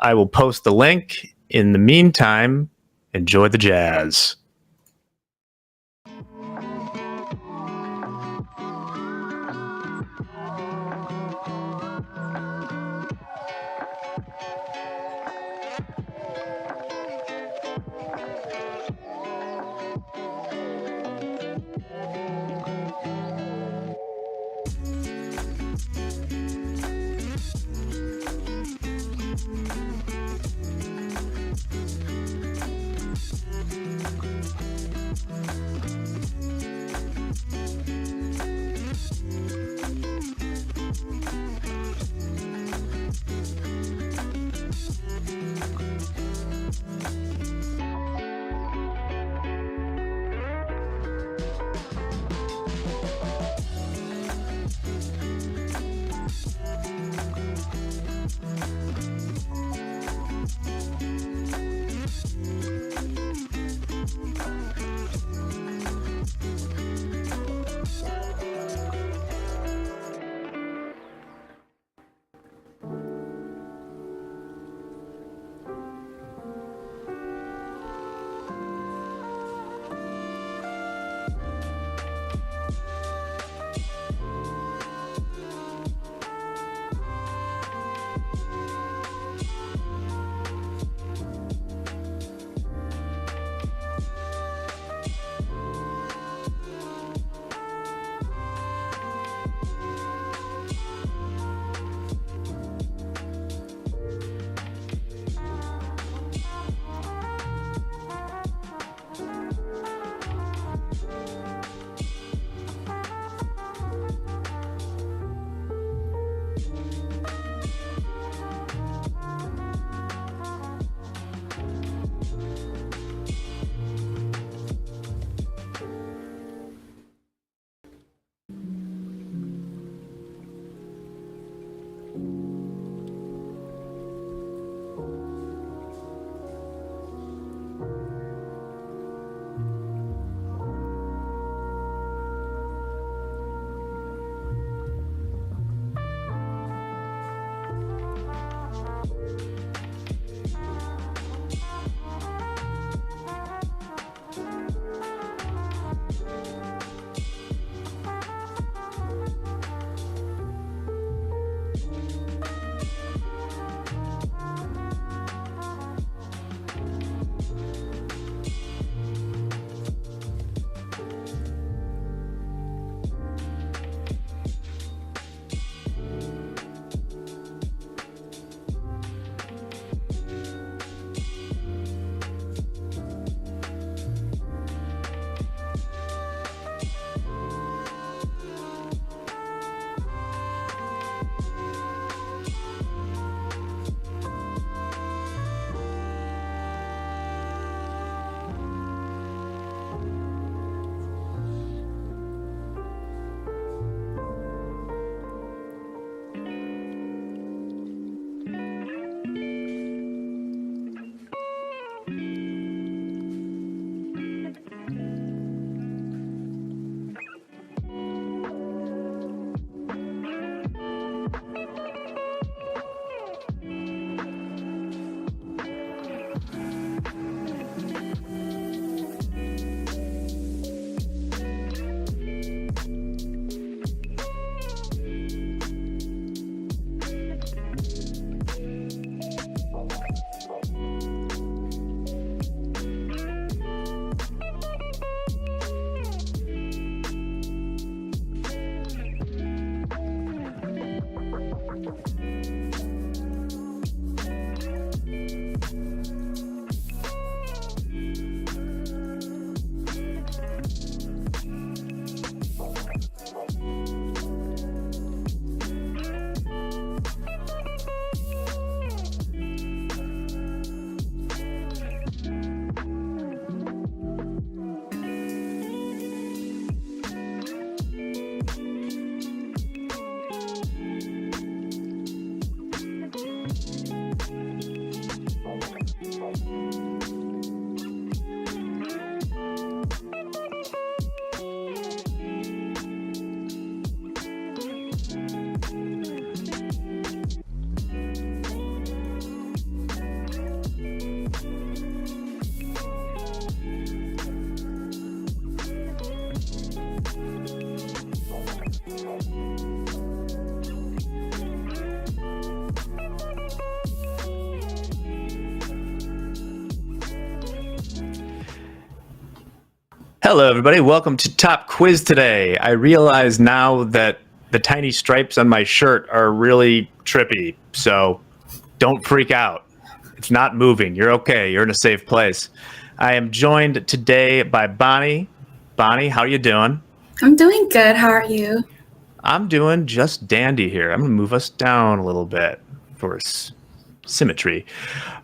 I will post the link. In the meantime, enjoy the jazz. Hello, everybody. Welcome to Top Quiz today. I realize now that the tiny stripes on my shirt are really trippy, so don't freak out. It's not moving. You're okay. You're in a safe place. I am joined today by Bonnie. Bonnie, how are you doing? I'm doing good. How are you? I'm doing just dandy here. I'm going to move us down a little bit for symmetry.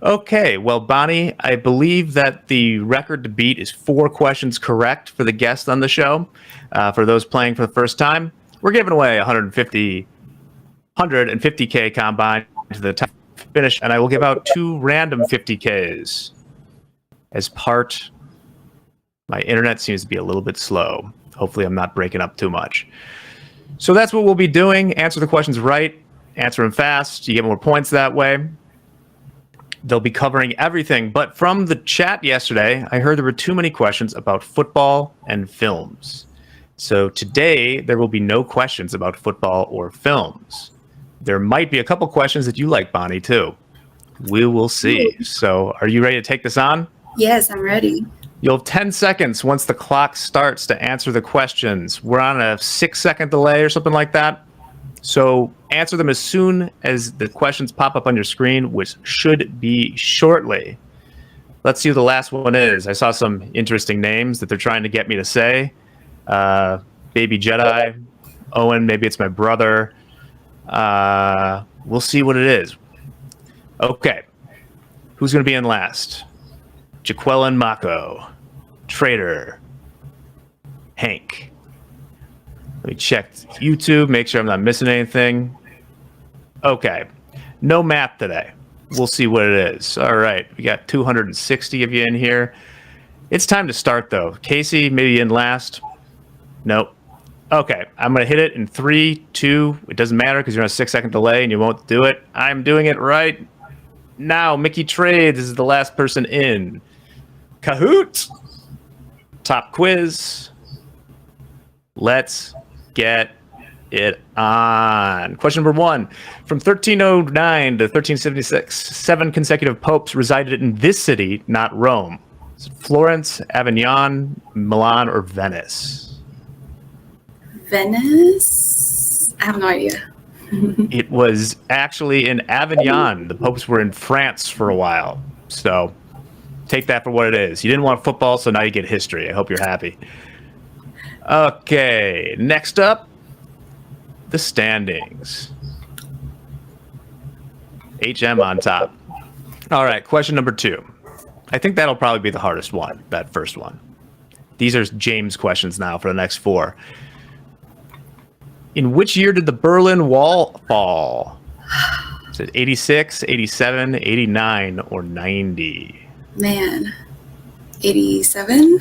Okay, well, Bonnie, I believe that the record to beat is 4 questions correct for the guest on the show. For those playing for the first time, we're giving away 150K combine to the top finish, and I will give out 2 random 50Ks as part. My internet seems to be a little bit slow. Hopefully I'm not breaking up too much. So that's what we'll be doing. Answer the questions right, answer them fast. You get more points that way. They'll be covering everything. But from the chat yesterday, I heard there were too many questions about football and films. So today, there will be no questions about football or films. There might be a couple questions that you like, Bonnie, too. We will see. So are you ready to take this on? Yes, I'm ready. You'll have 10 seconds once the clock starts to answer the questions. We're on a 6-second delay or something like that. So answer them as soon as the questions pop up on your screen, which should be shortly. Let's see who the last one is. I saw some interesting names that they're trying to get me to say. Baby Jedi, Owen, maybe it's my brother. We'll see what it is. Okay. Who's going to be in last? Jaqueline Mako, Trader, Hank. Let me check YouTube, make sure I'm not missing anything. Okay. No math today. We'll see what it is. All right. We got 260 of you in here. It's time to start, though. Casey, maybe in last. Nope. Okay. I'm going to hit it in 3, 2. It doesn't matter because you're on a 6-second delay and you won't do it. I'm doing it right now. Mickey Trades is the last person in. Kahoot! Top quiz. Let's get it on. Question number 1. From 1309 to 1376, 7 consecutive popes resided in this city, not Rome. Is it Florence, Avignon, Milan, or Venice? Venice? I have no idea. It was actually in Avignon. The popes were in France for a while. So take that for what it is. You didn't want football, so now you get history. I hope you're happy. Okay, next up, the standings. HM on top. All right, question number 2. I think that'll probably be the hardest one, that first one. These are James questions now for the next 4. In which year did the Berlin Wall fall? Is it 86, 87, 89, or 90? Man, 87?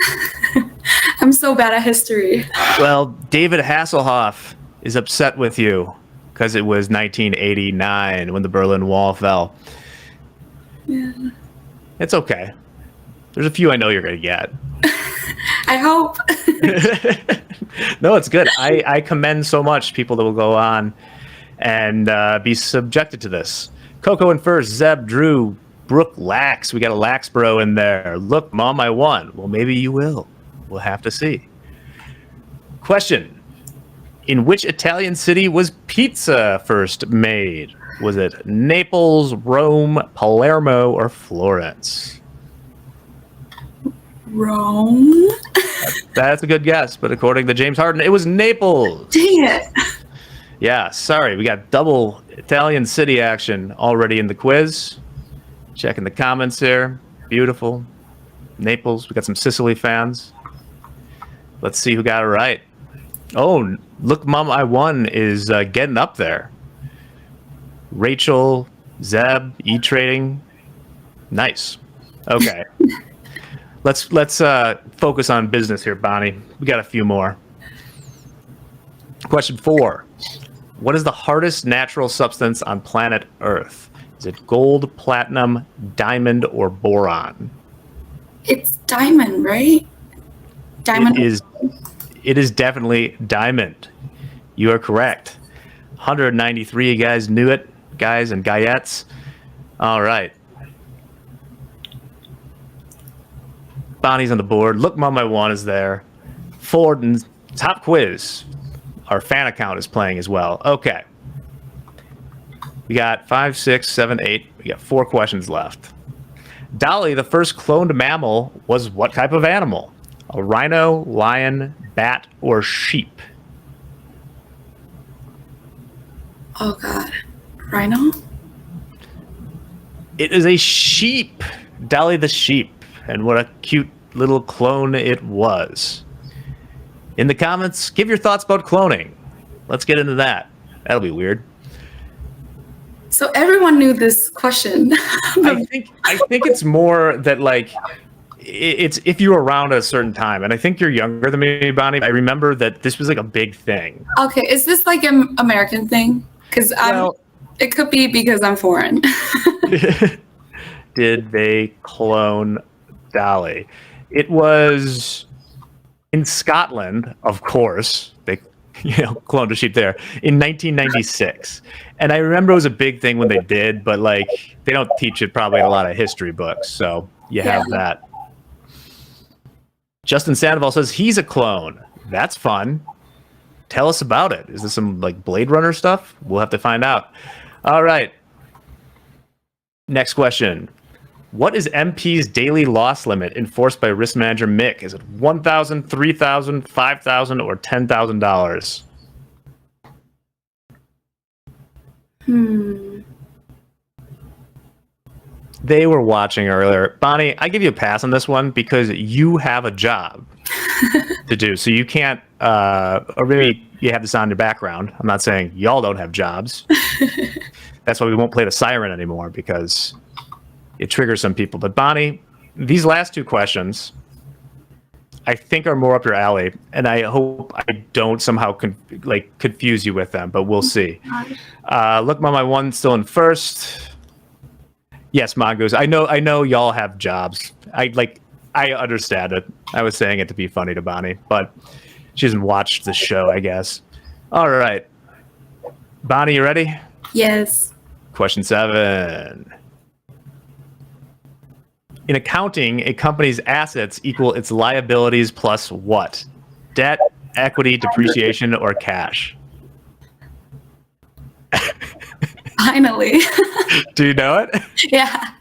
I'm so bad at history. Well, David Hasselhoff is upset with you because it was 1989 when the Berlin Wall fell. Yeah. It's okay. There's a few I know you're going to get. I hope. No, it's good. I commend so much people that will go on and be subjected to this. Coco and First, Zeb, Drew, Brooke, Lax. We got a Lax bro in there. Look, Mom, I won. Well, maybe you will. We'll have to see. Question. In which Italian city was pizza first made? Was it Naples, Rome, Palermo, or Florence? Rome? That's a good guess, but according to James Harden, it was Naples. Dang it. Yeah, sorry. We got double Italian city action already in the quiz. Checking the comments here. Beautiful. Naples. We got some Sicily fans. Let's see who got it right. Oh, look, Mom, I won is getting up there. Rachel, Zeb, E-Trading. Nice. Okay. Let's focus on business here, Bonnie. We got a few more. Question 4. What is the hardest natural substance on planet Earth? Is it gold, platinum, diamond, or boron? It's diamond, right? Diamond. It is definitely diamond. You are correct. 193 you guys knew it, guys and guyettes. All right. Bonnie's on the board. Look, Mom, I Want is there. Fullerton, top quiz. Our fan account is playing as well. Okay. We got 5, 6, 7, 8. We got 4 questions left. Dolly, the first cloned mammal, was what type of animal? A rhino, lion, bat, or sheep? Oh God, rhino. It is a sheep. Dolly the sheep. And what a cute little clone it was. In the comments, give your thoughts about cloning. Let's get into that. That'll be weird. So everyone knew this question. I think it's more that like it's if you were around at a certain time, and I think you're younger than me, Bonnie. I remember that this was like a big thing. Okay, is this like an American thing? Because it could be because I'm foreign. Did they clone Dolly? It was in Scotland, of course. They cloned a sheep there in 1996. And I remember it was a big thing when they did, but like they don't teach it probably in a lot of history books. So you have that. Justin Sandoval says he's a clone. That's fun. Tell us about it. Is this some like Blade Runner stuff? We'll have to find out. All right. Next question. What is MP's daily loss limit enforced by risk manager Mick? Is it $1,000, $3,000, $5,000, or $10,000? They were watching earlier. Bonnie, I give you a pass on this one because you have a job to do. So you can't, or maybe you have this on your background. I'm not saying y'all don't have jobs. That's why we won't play the siren anymore because it triggers some people. But Bonnie, these last 2 questions, I think are more up your alley, and I hope I don't somehow confuse you with them, but we'll see. Look, Mom, I won still in first. Yes, Mongoose. I know y'all have jobs. I understand it. I was saying it to be funny to Bonnie, but she hasn't watched the show, I guess. All right. Bonnie, you ready? Yes. Question 7. In accounting, a company's assets equal its liabilities plus what? Debt, equity, depreciation, or cash? Finally. Do you know it? Yeah.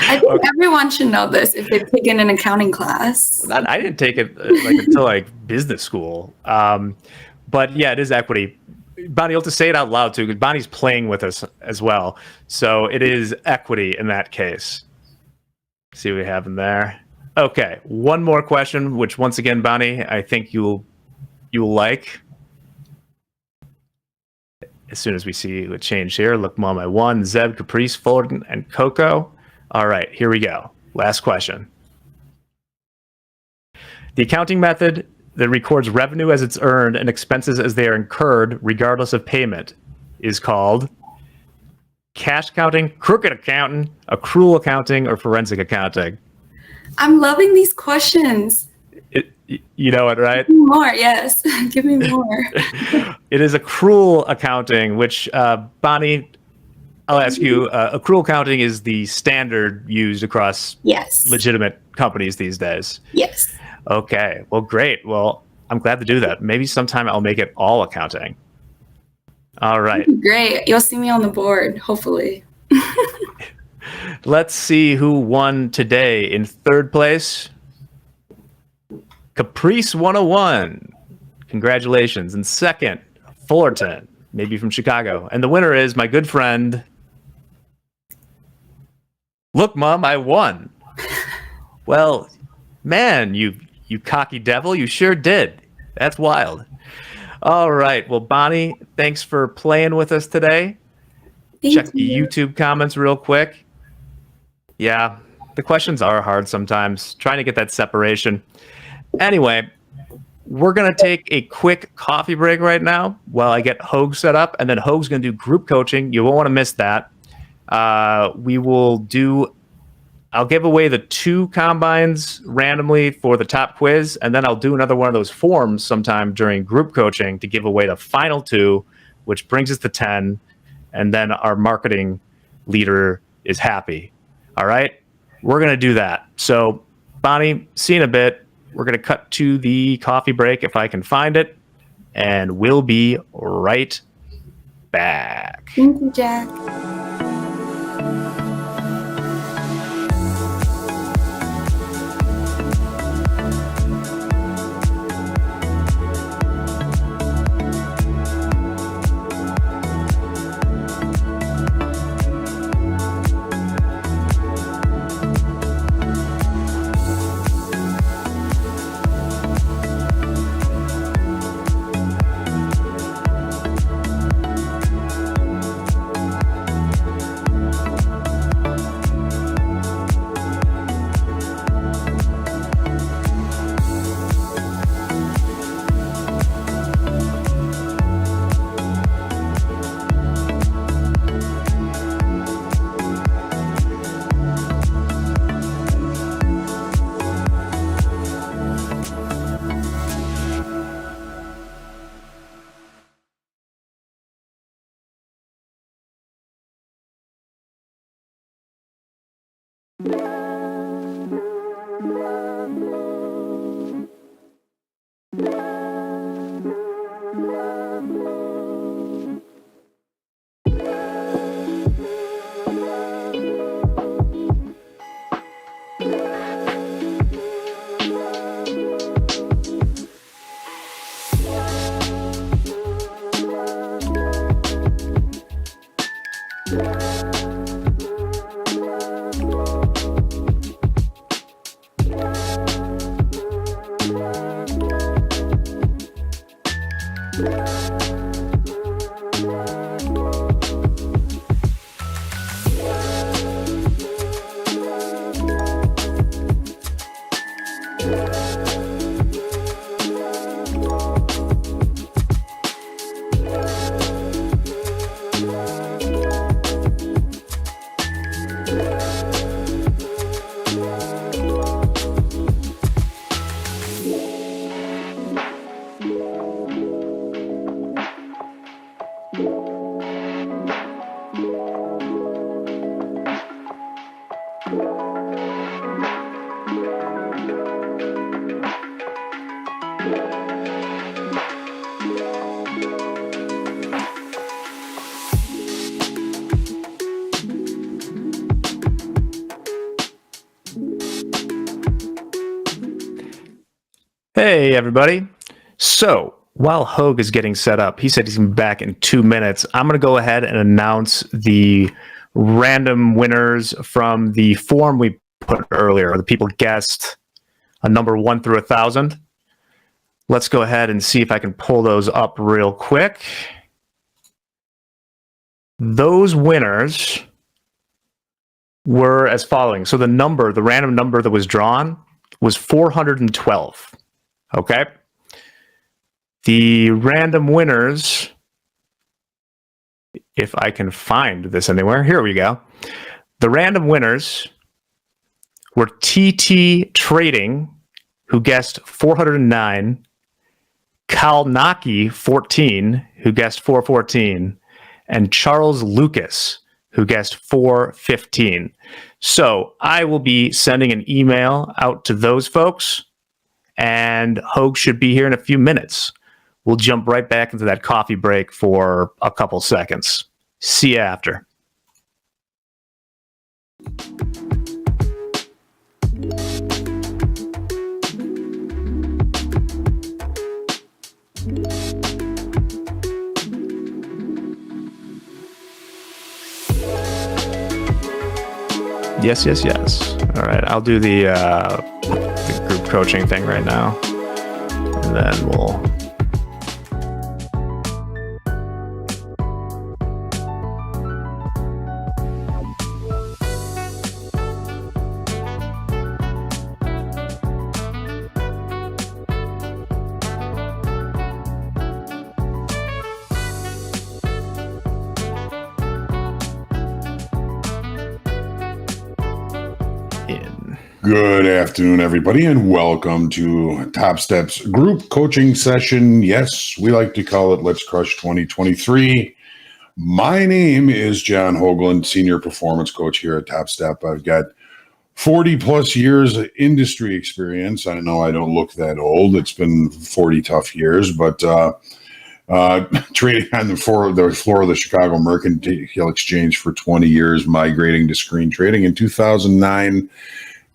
I think everyone should know this if they've taken an accounting class. I didn't take it until business school. But yeah, it is equity. Bonnie, you'll have to say it out loud too, because Bonnie's playing with us as well. So it is equity in that case. See what we have in there. Okay, one more question, which once again, Bonnie, I think you'll like. As soon as we see a change here, look, Mom, I won. Zeb, Caprice, Fullerton, and Coco. All right, here we go. Last question. The accounting method that records revenue as it's earned and expenses as they are incurred, regardless of payment, is called cash accounting, crooked accounting, accrual accounting, or forensic accounting. I'm loving these questions. You know it, right? Give me more, yes. Give me more. It is accrual accounting, which, Bonnie, I'll ask you, accrual accounting is the standard used across legitimate companies these days. Yes. Okay, well, great. Well, I'm glad to do that. Maybe sometime I'll make it all accounting. All right. Great. You'll see me on the board, hopefully. Let's see who won today. In third place, Caprice 101. Congratulations. In second, Fullerton, maybe from Chicago. And the winner is my good friend. Look, Mom, I won. Well, man, you cocky devil, you sure did. That's wild. All right. Well, Bonnie, thanks for playing with us today. Check the YouTube comments real quick. Yeah, the questions are hard sometimes, trying to get that separation. Anyway, we're going to take a quick coffee break right now while I get Hoag set up, and then Hoag's going to do group coaching. You won't want to miss that. I'll give away the 2 combines randomly for the top quiz, and then I'll do another one of those forms sometime during group coaching to give away the final 2, which brings us to 10, and then our marketing leader is happy. All right? We're going to do that. So, Bonnie, see you in a bit. we're going to cut to the coffee break if I can find it, and we'll be right back. Thank you, Jack. Hey, everybody. So while Hoag is getting set up, he said he's going to be back in 2 minutes. I'm going to go ahead and announce the random winners from the form we put earlier. The people guessed a number 1 through 1,000. Let's go ahead and see if I can pull those up real quick. Those winners were as following. So the random number that was drawn was 412. Okay. The random winners, if I can find this anywhere, here we go. The random winners were TT Trading, who guessed 409, Kalnaki 14, who guessed 414, and Charles Lucas, who guessed 415. So I will be sending an email out to those folks, and Hoag should be here in a few minutes. We'll jump right back into that coffee break for a couple seconds. See you after. Yes, yes, yes. All right, I'll do the group coaching thing right now, and then we'll... Good afternoon, everybody, and welcome to Topstep's group coaching session. Yes, we like to call it Let's Crush 2023. My name is John Hoagland, Senior Performance Coach here at Topstep. I've got 40 plus years of industry experience. I know I don't look that old. It's been 40 tough years, but trading on the floor of the Chicago Mercantile Exchange for 20 years, migrating to screen trading in 2009.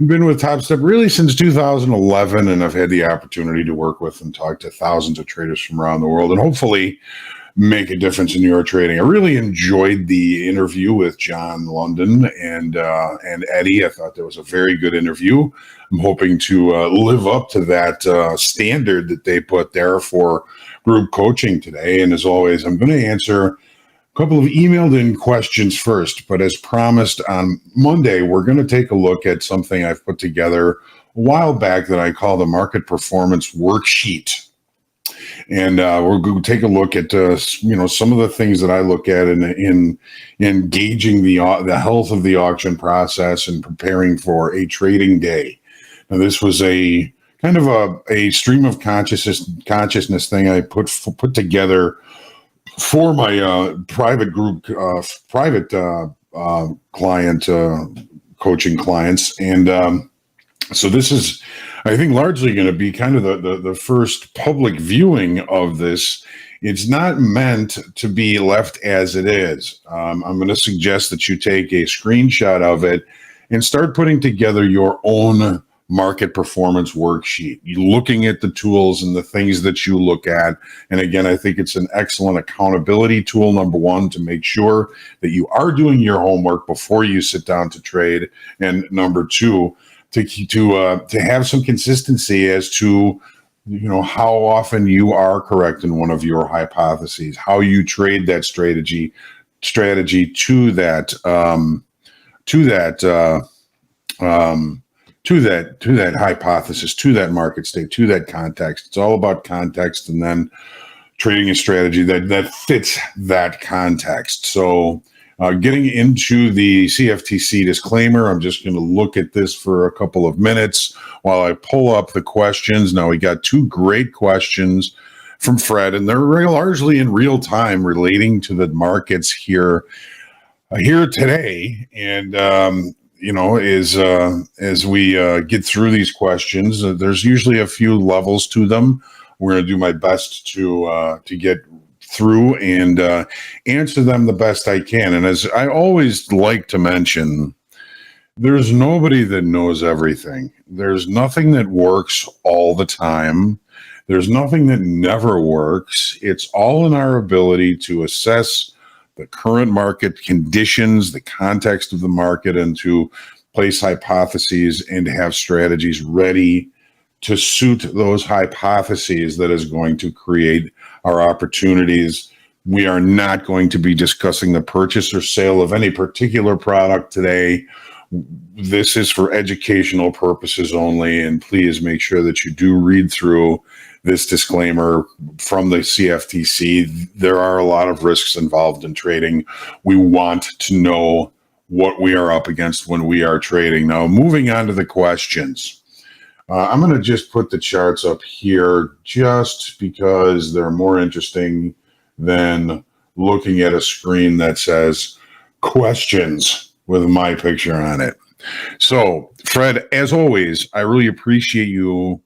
I've been with Topstep really since 2011, and I've had the opportunity to work with and talk to thousands of traders from around the world, and hopefully make a difference in your trading. I really enjoyed the interview with John London and Eddie. I thought that was a very good interview. I'm hoping to live up to that standard that they put there for group coaching today. And as always, I'm going to answer a couple of emailed in questions first, but as promised on Monday, we're going to take a look at something I've put together a while back that I call the Market Performance Worksheet. And we're going to take a look at some of the things that I look at in gauging the health of the auction process and preparing for a trading day. Now, this was a kind of a stream of consciousness thing I put together for my private group, client coaching clients, and so this is, I think, largely going to be kind of the first public viewing of this. It's not meant to be left as it is. I'm going to suggest that you take a screenshot of it and start putting together your own market performance worksheet. You're looking at the tools and the things that you look at. And again, I think it's an excellent accountability tool, number one, to make sure that you are doing your homework before you sit down to trade. And number two, to have some consistency as to how often you are correct in one of your hypotheses, how you trade that strategy to that hypothesis, to that market state, to that context. It's all about context, and then trading a strategy that fits that context. So getting into the CFTC disclaimer, I'm just going to look at this for a couple of minutes while I pull up the questions. Now, we got two great questions from Fred, and they're largely in real time relating to the markets here today. And as we get through these questions, there's usually a few levels to them. We're going to do my best to get through and answer them the best I can. And as I always like to mention, there's nobody that knows everything. There's nothing that works all the time. There's nothing that never works. It's all in our ability to assess the current market conditions, the context of the market, and to place hypotheses and to have strategies ready to suit those hypotheses that is going to create our opportunities. We are not going to be discussing the purchase or sale of any particular product today. This is for educational purposes only, and please make sure that you do read through this disclaimer from the CFTC. There are a lot of risks involved in trading. We want to know what we are up against when we are trading. Now, moving on to the questions. I'm going to just put the charts up here just because they're more interesting than looking at a screen that says questions with my picture on it. So, Fred, as always, I really appreciate you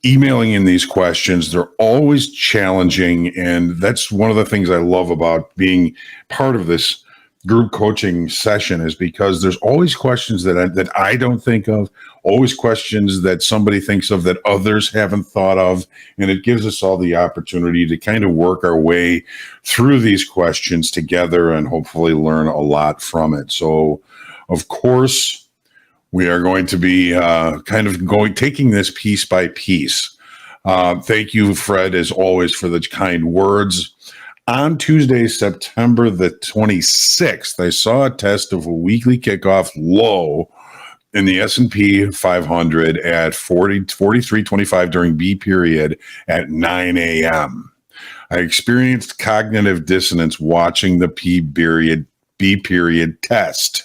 emailing in these questions. They're always challenging, and that's one of the things I love about being part of this group coaching session, is because there's always questions that I don't think of, always questions that somebody thinks of that others haven't thought of, and it gives us all the opportunity to kind of work our way through these questions together and hopefully learn a lot from it. So, of course, we are going to be taking this piece by piece. Thank you, Fred, as always, for the kind words. On Tuesday, September the 26th, I saw a test of a weekly kickoff low in the S&P 500 at 43.25 during B period at 9 a.m. I experienced cognitive dissonance watching the B period test.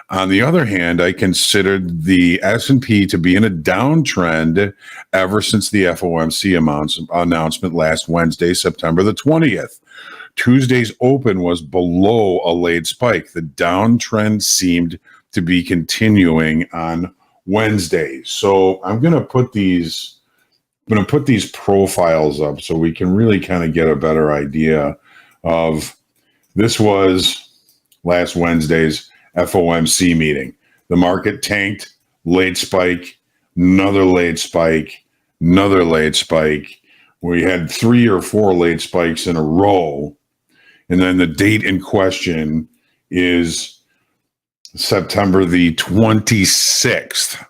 On the other hand, I considered the S&P to be in a downtrend ever since the FOMC announcement last Wednesday, September the 20th. Tuesday's open was below a late spike. The downtrend seemed to be continuing on Wednesday. So I'm going to put these profiles up so we can really kind of get a better idea of this was last Wednesday's FOMC meeting. The market tanked, late spike, another late spike, another late spike. We had 3 or 4 late spikes in a row. And then the date in question is September the 26th.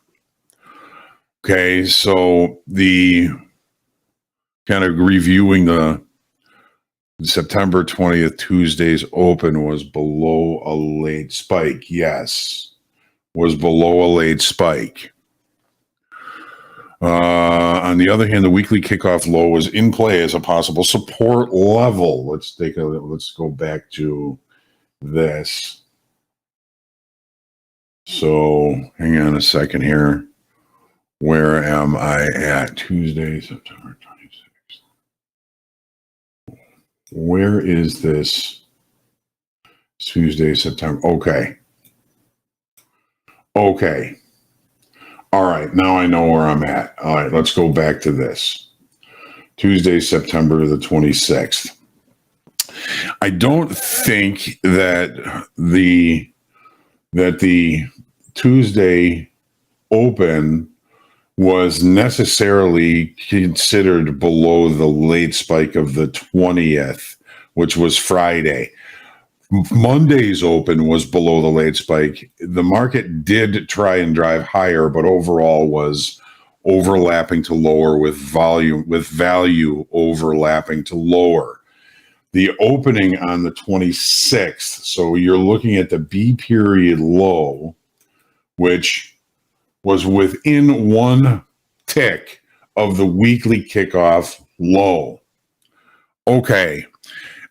Okay, so the kind of reviewing the September 20th, Tuesday's open was below a late spike. Yes, was below a late spike. On the other hand, the weekly kickoff low was in play as a possible support level. Let's go back to this. So hang on a second here. Where am I at? Tuesday, September 26th. Where is this? Tuesday, September. Okay. All right, now I know where I'm at. All right, let's go back to this. Tuesday, September the 26th. I don't think that the Tuesday open was necessarily considered below the late spike of the 20th, which was Friday. Monday's open was below the late spike. The market did try and drive higher, but overall was overlapping to lower with value overlapping to lower. The opening on the 26th, so you're looking at the B period low, which was within 1 tick of the weekly kickoff low. Okay.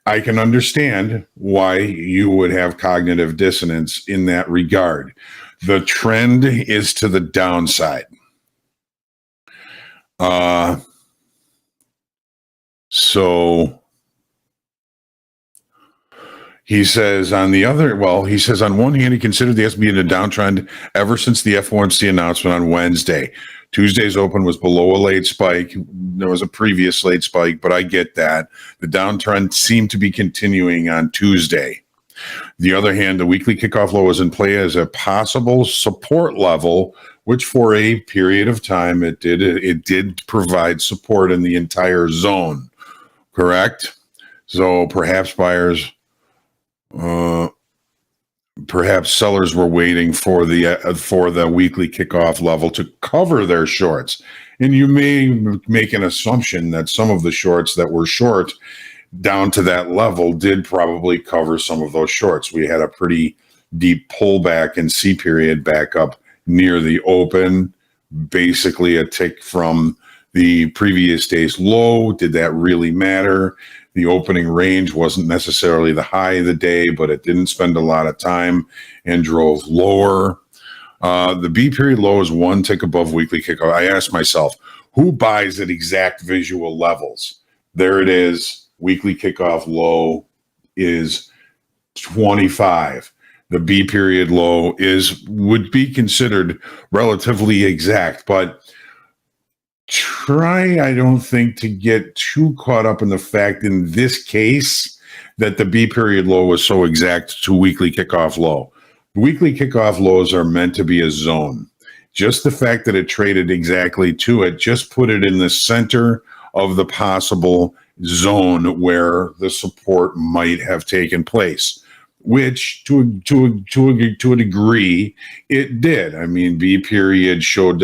I can understand why you would have cognitive dissonance in that regard. The trend is to the downside. So he says on one hand, he considered the S&P in a downtrend ever since the FOMC announcement on Wednesday. Tuesday's open was below a late spike. There was a previous late spike, but I get that. The downtrend seemed to be continuing on Tuesday. The other hand, the weekly kickoff low was in play as a possible support level, which for a period of time it did provide support in the entire zone. Correct? So perhaps perhaps sellers were waiting for the weekly kickoff level to cover their shorts. And you may make an assumption that some of the shorts that were short down to that level did probably cover some of those shorts. We had a pretty deep pullback in C period back up near the open, basically a tick from the previous day's low. Did that really matter? The opening range wasn't necessarily the high of the day, but it didn't spend a lot of time and drove lower. The B period low is 1 tick above weekly kickoff. I asked myself, who buys at exact visual levels? There it is. Weekly kickoff low is 25. The B period low would be considered relatively exact, but I don't think, to get too caught up in the fact in this case that the B period low was so exact to weekly kickoff low. Weekly kickoff lows are meant to be a zone. Just the fact that it traded exactly to it just put it in the center of the possible zone where the support might have taken place, which to a degree it did. I mean, B period showed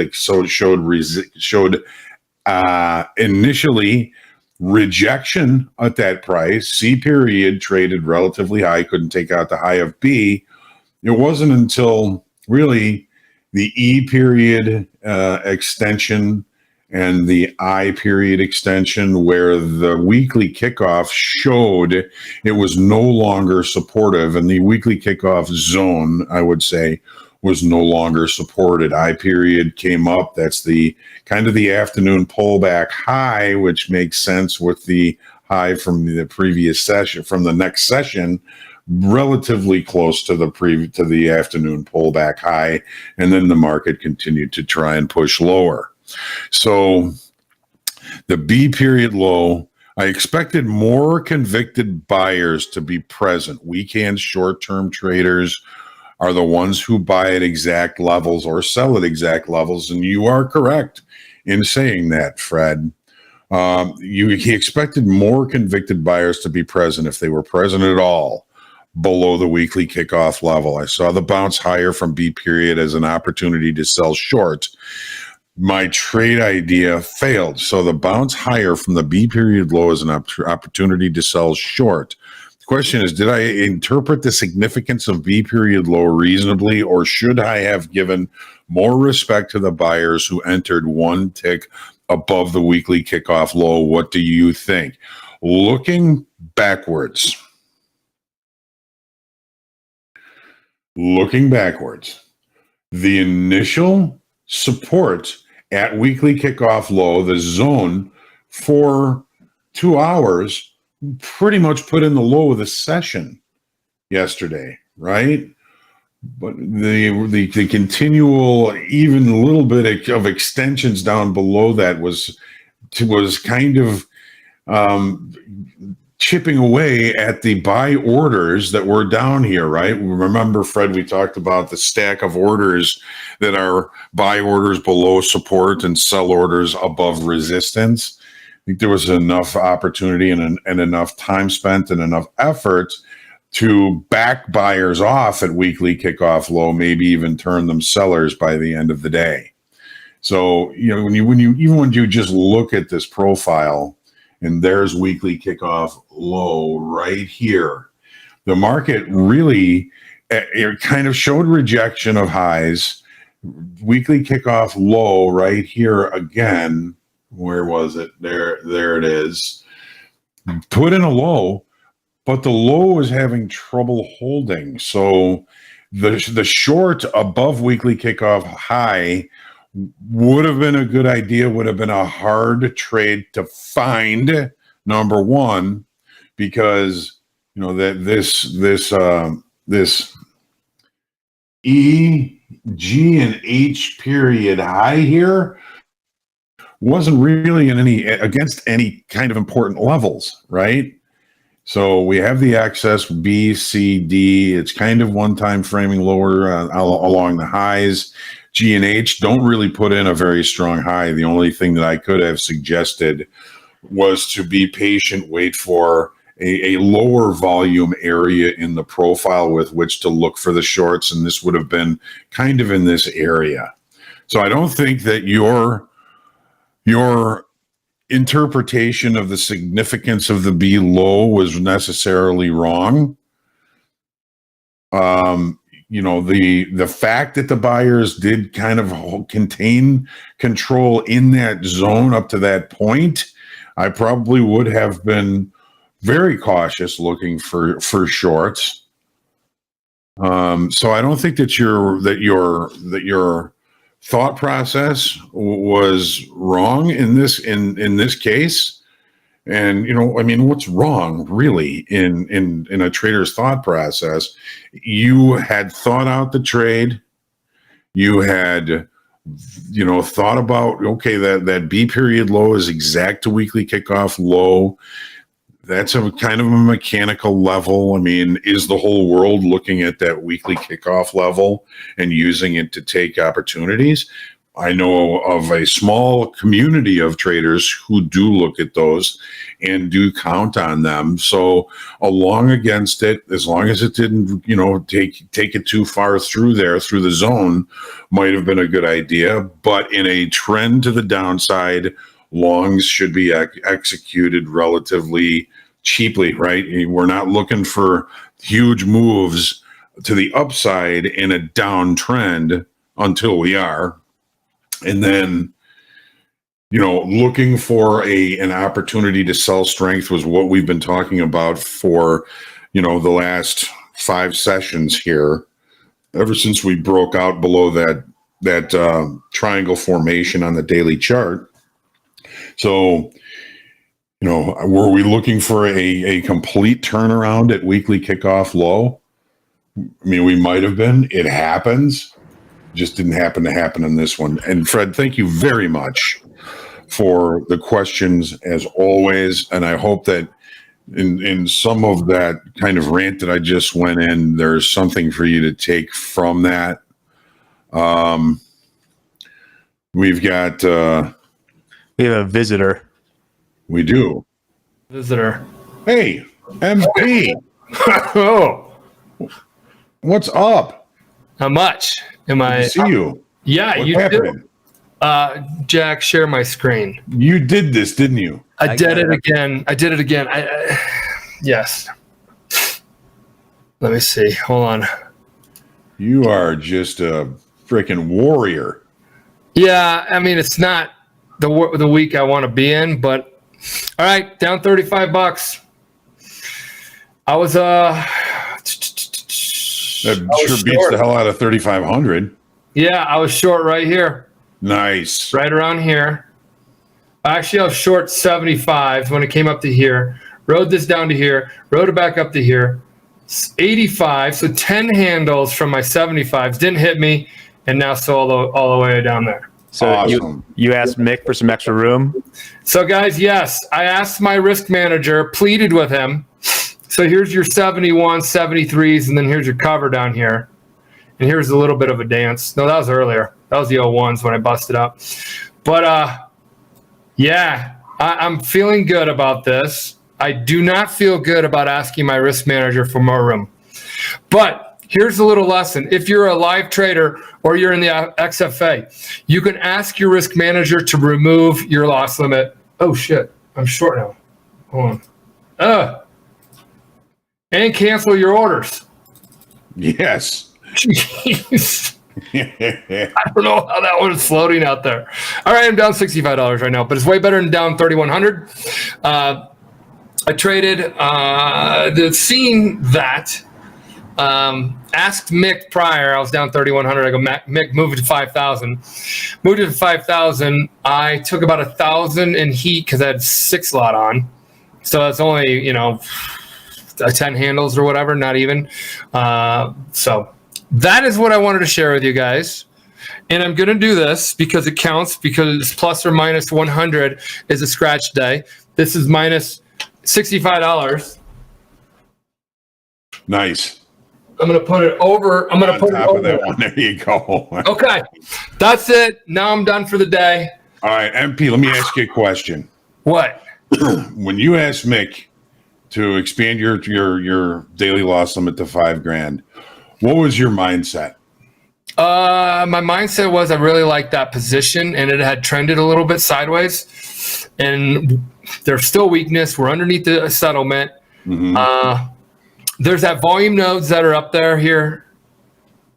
initially rejection at that price. C period traded relatively high, couldn't take out the high of B. It wasn't until really the E period extension and the I period extension where the weekly kickoff showed it was no longer supportive, and the weekly kickoff zone, I would say, was no longer supported. I period came up. That's the kind of the afternoon pullback high, which makes sense with the high from the previous session, from the next session. relatively close to the afternoon pullback high, and then the market continued to try and push lower. So the B period low, I expected more convicted buyers to be present. Weekend short-term traders are the ones who buy at exact levels or sell at exact levels, and you are correct in saying that, Fred. He expected more convicted buyers to be present, if they were present at all, below the weekly kickoff level. I saw the bounce higher from B period as an opportunity to sell short. My trade idea failed. So the bounce higher from the B period low is an opportunity to sell short. The question is, did I interpret the significance of B period low reasonably, or should I have given more respect to the buyers who entered one tick above the weekly kickoff low? What do you think? Looking backwards, the initial support at weekly kickoff low, the zone for 2 hours, pretty much put in the low of the session yesterday, right? But the continual, even a little bit of extensions down below that was kind of chipping away at the buy orders that were down here, right? Remember, Fred, we talked about the stack of orders that are buy orders below support and sell orders above resistance. I think there was enough opportunity and enough time spent and enough effort to back buyers off at weekly kickoff low, maybe even turn them sellers by the end of the day. So, when you just look at this profile, and there's weekly kickoff low right here, the market really it kind of showed rejection of highs. Weekly kickoff low right here again. Where was it? There it is. Put in a low, but the low is having trouble holding. So the short above weekly kickoff high would have been a good idea, would have been a hard trade to find, number one, because that this E, G, and H period high here wasn't really against any kind of important levels, right? So we have the excess B, C, D. It's kind of one-time framing lower along the highs. G and H don't really put in a very strong high. The only thing that I could have suggested was to be patient, wait for a lower volume area in the profile with which to look for the shorts, and this would have been kind of in this area. So I don't think that your interpretation of the significance of the B low was necessarily wrong. The fact that the buyers did kind of control in that zone up to that point, I probably would have been very cautious looking for shorts. So I don't think that your thought process was wrong in this case. And what's wrong really in a trader's thought process? You had thought out the trade. You had thought about, okay, that B period low is exact to weekly kickoff low. That's a kind of a mechanical level. Is the whole world looking at that weekly kickoff level and using it to take opportunities? I know of a small community of traders who do look at those and do count on them. So along against it, as long as it didn't, take it too far through the zone, might have been a good idea. But in a trend to the downside, longs should be executed relatively cheaply, right? We're not looking for huge moves to the upside in a downtrend until we are. And then, looking for an opportunity to sell strength was what we've been talking about for, the last 5 sessions here, ever since we broke out below that triangle formation on the daily chart. So, Were we looking for a complete turnaround at weekly kickoff low? I mean, we might have been. It happens. Just didn't happen to happen in this one. And Fred, thank you very much for the questions as always. And I hope that in some of that kind of rant that I just went in, there's something for you to take from that. We've got we have a visitor. We do. Visitor. Hey, MP. Oh, what's up? How much am I? See you. Yeah, What's you happening? do. Jack, share my screen. You did this, didn't you? I did it again. Yes. Let me see. Hold on. You are just a freaking warrior. Yeah, I mean, it's not the week I want to be in, but all right, down $35. I was that sure beats the hell out of 3,500. Yeah, I was short right here. Nice. Right around here. Actually, I was short 75 when it came up to here. Rode this down to here. Rode it back up to here. 85. So 10 handles from my 75s didn't hit me, and now sold all the way down there. So awesome. you asked Mick for some extra room? So, guys, yes, I asked my risk manager, pleaded with him. So here's your 71, 73s, and then here's your cover down here. And here's a little bit of a dance. No, that was earlier. That was the 01s when I busted up. But, yeah, I'm feeling good about this. I do not feel good about asking my risk manager for more room. But here's a little lesson. If you're a live trader or you're in the XFA, you can ask your risk manager to remove your loss limit. Oh, shit. I'm short now. Hold on. And cancel your orders. Yes. Jeez. I don't know how that one's floating out there. All right, I'm down $65 right now, but it's way better than down $3,100. I traded, seeing that, asked Mick prior. I was down 3,100. I go, Mick, move it to 5,000. Moved it to 5,000. I took about 1,000 in heat because I had 6 lot on. So it's only, 10 handles or whatever, not even. So that is what I wanted to share with you guys. And I'm going to do this because it counts, because plus or minus 100 is a scratch day. This is minus $65. Nice. I'm going to put it over. I'm going to put it over that one. There you go. Okay. That's it. Now I'm done for the day. All right, MP, let me ask you a question. What? When you asked Mick to expand your daily loss limit to $5,000, what was your mindset? My mindset was I really liked that position, and it had trended a little bit sideways, and there's still weakness. We're underneath the settlement. Mm-hmm. There's that volume nodes that are up there here.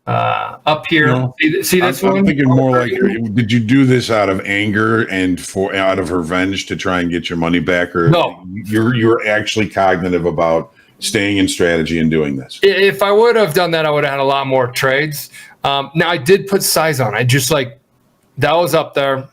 Up here. No, see this one? I'm thinking more like, did you do this out of anger and out of revenge to try and get your money back, or no? You're actually cognitive about staying in strategy and doing this. If I would have done that, I would have had a lot more trades. Now I did put size on. I just that was up there.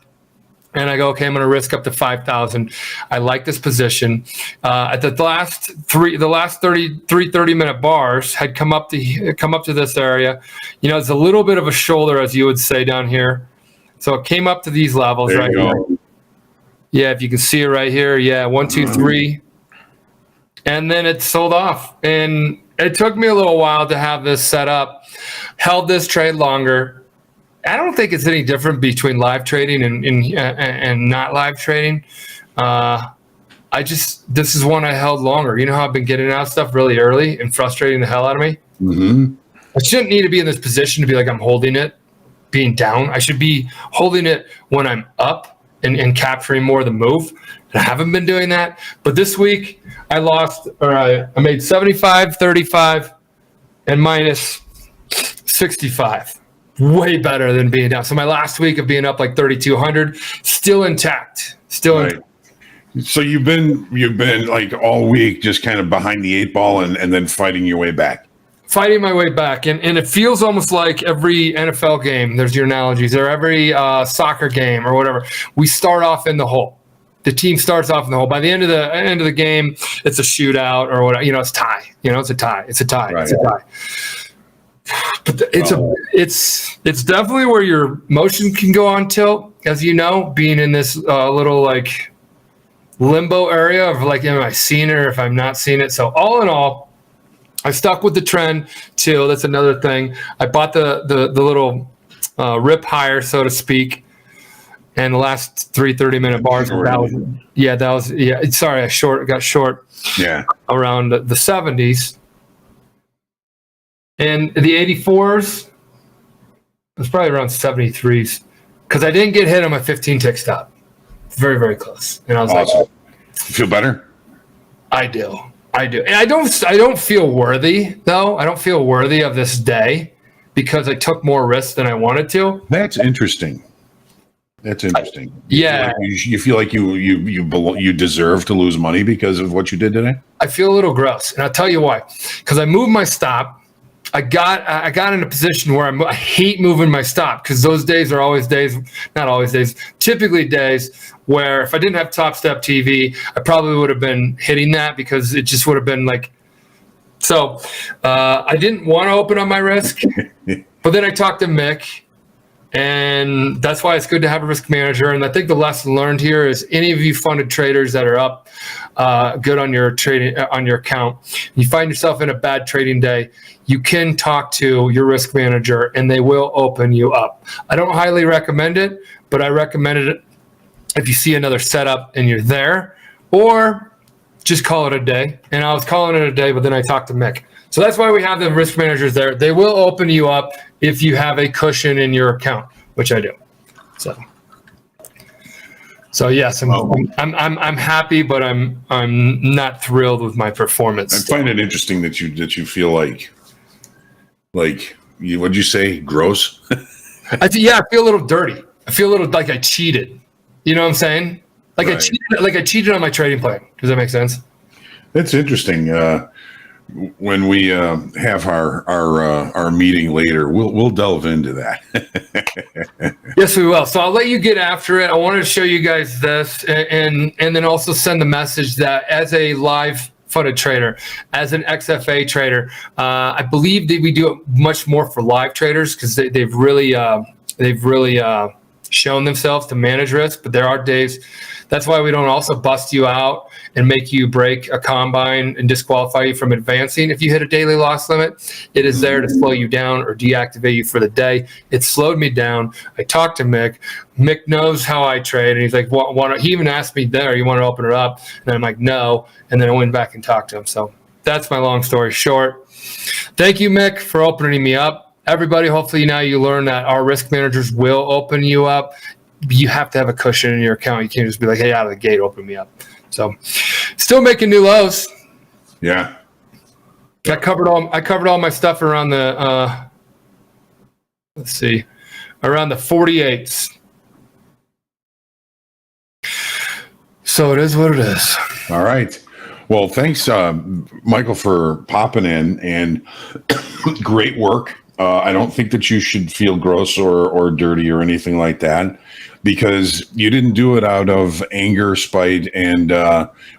And I go, okay, I'm going to risk up to 5,000. I like this position. At the last 30-minute bars had come up to this area. It's a little bit of a shoulder, as you would say, down here. So it came up to these levels right here. Yeah, if you can see it right here. Yeah, 1, 2, 3. And then it sold off. And it took me a little while to have this set up. Held this trade longer. I don't think it's any different between live trading and not live trading. This is one I held longer. You know how I've been getting out stuff really early and frustrating the hell out of me? Mm-hmm. I shouldn't need to be in this position to be like I'm holding it, being down. I should be holding it when I'm up and capturing more of the move. And I haven't been doing that. But this week I made 75, 35, and minus 65. Way better than being down. So my last week of being up like 3,200, still intact. Intact. So you've been like all week just kind of behind the 8 ball and then fighting your way back. Fighting my way back. And it feels almost like every NFL game, there's your analogies, or every soccer game or whatever. We start off in the hole. the team starts off in the hole. By the end of the game, it's a shootout or whatever. It's tie. It's a tie. It's a tie. Right. It's a tie. But it's definitely where your motion can go on tilt, as you know, being in this little like limbo area of like, am I seeing it or if I'm not seeing it? So all in all, I stuck with the trend till that's another thing. I bought the little rip higher, so to speak, and the last 3 30-minute bars. Sorry, I got short. Yeah, around the 70s. And the 84s, it was probably around 73s because I didn't get hit on my 15 tick stop. Very, very close. And I was awesome. like, you feel better? I do. And I don't feel worthy, though. I don't feel worthy of this day because I took more risks than I wanted to. That's interesting. Yeah. You feel like you deserve to lose money because of what you did today? I feel a little gross. And I'll tell you why. Because I moved my stop. I got in a position where I hate moving my stop because those days are always days, not always days, typically days where if I didn't have TopstepTV, I probably would have been hitting that because it just would have been like. So I didn't want to open up my risk, but then I talked to Mick, and that's why it's good to have a risk manager. And I think the lesson learned here is any of you funded traders that are up good on your trading on your account, you find yourself in a bad trading day, you can talk to your risk manager and they will open you up. I don't highly recommend it, but I recommend it if you see another setup and you're there, or just call it a day. And I was calling it a day, but then I talked to Mick. So that's why we have the risk managers there. They will open you up if you have a cushion in your account, which I do. So yes, I'm happy, but I'm not thrilled with my performance. I find it interesting that you feel like you, what'd you say, gross? I feel a little dirty. I feel a little like I cheated. You know what I'm saying? Like right. I cheated on my trading plan. Does that make sense? That's interesting. When we have our meeting later, we'll delve into that. Yes, we will. So I'll let you get after it. I wanted to show you guys this, and then also send the message that as a live funded trader, as an XFA trader, I believe that we do it much more for live traders because they've really shown themselves to manage risk. But there are days. That's why we don't also bust you out and make you break a combine and disqualify you from advancing. If you hit a daily loss limit, it is there to slow you down or deactivate you for the day. It slowed me down. I talked to Mick. Mick knows how I trade. And he's like, he even asked me there, you want to open it up? And I'm like, no. And then I went back and talked to him. So that's my long story short. Thank you, Mick, for opening me up. Everybody, hopefully now you learn that our risk managers will open you up. You have to have a cushion in your account. You can't just be like, hey, out of the gate, open me up. So still making new lows. Yeah. I covered all my stuff around the around the 48s. So it is what it is. All right. Well, thanks, Michael, for popping in, and great work. I don't think that you should feel gross or dirty or anything like that, because you didn't do it out of anger, spite, and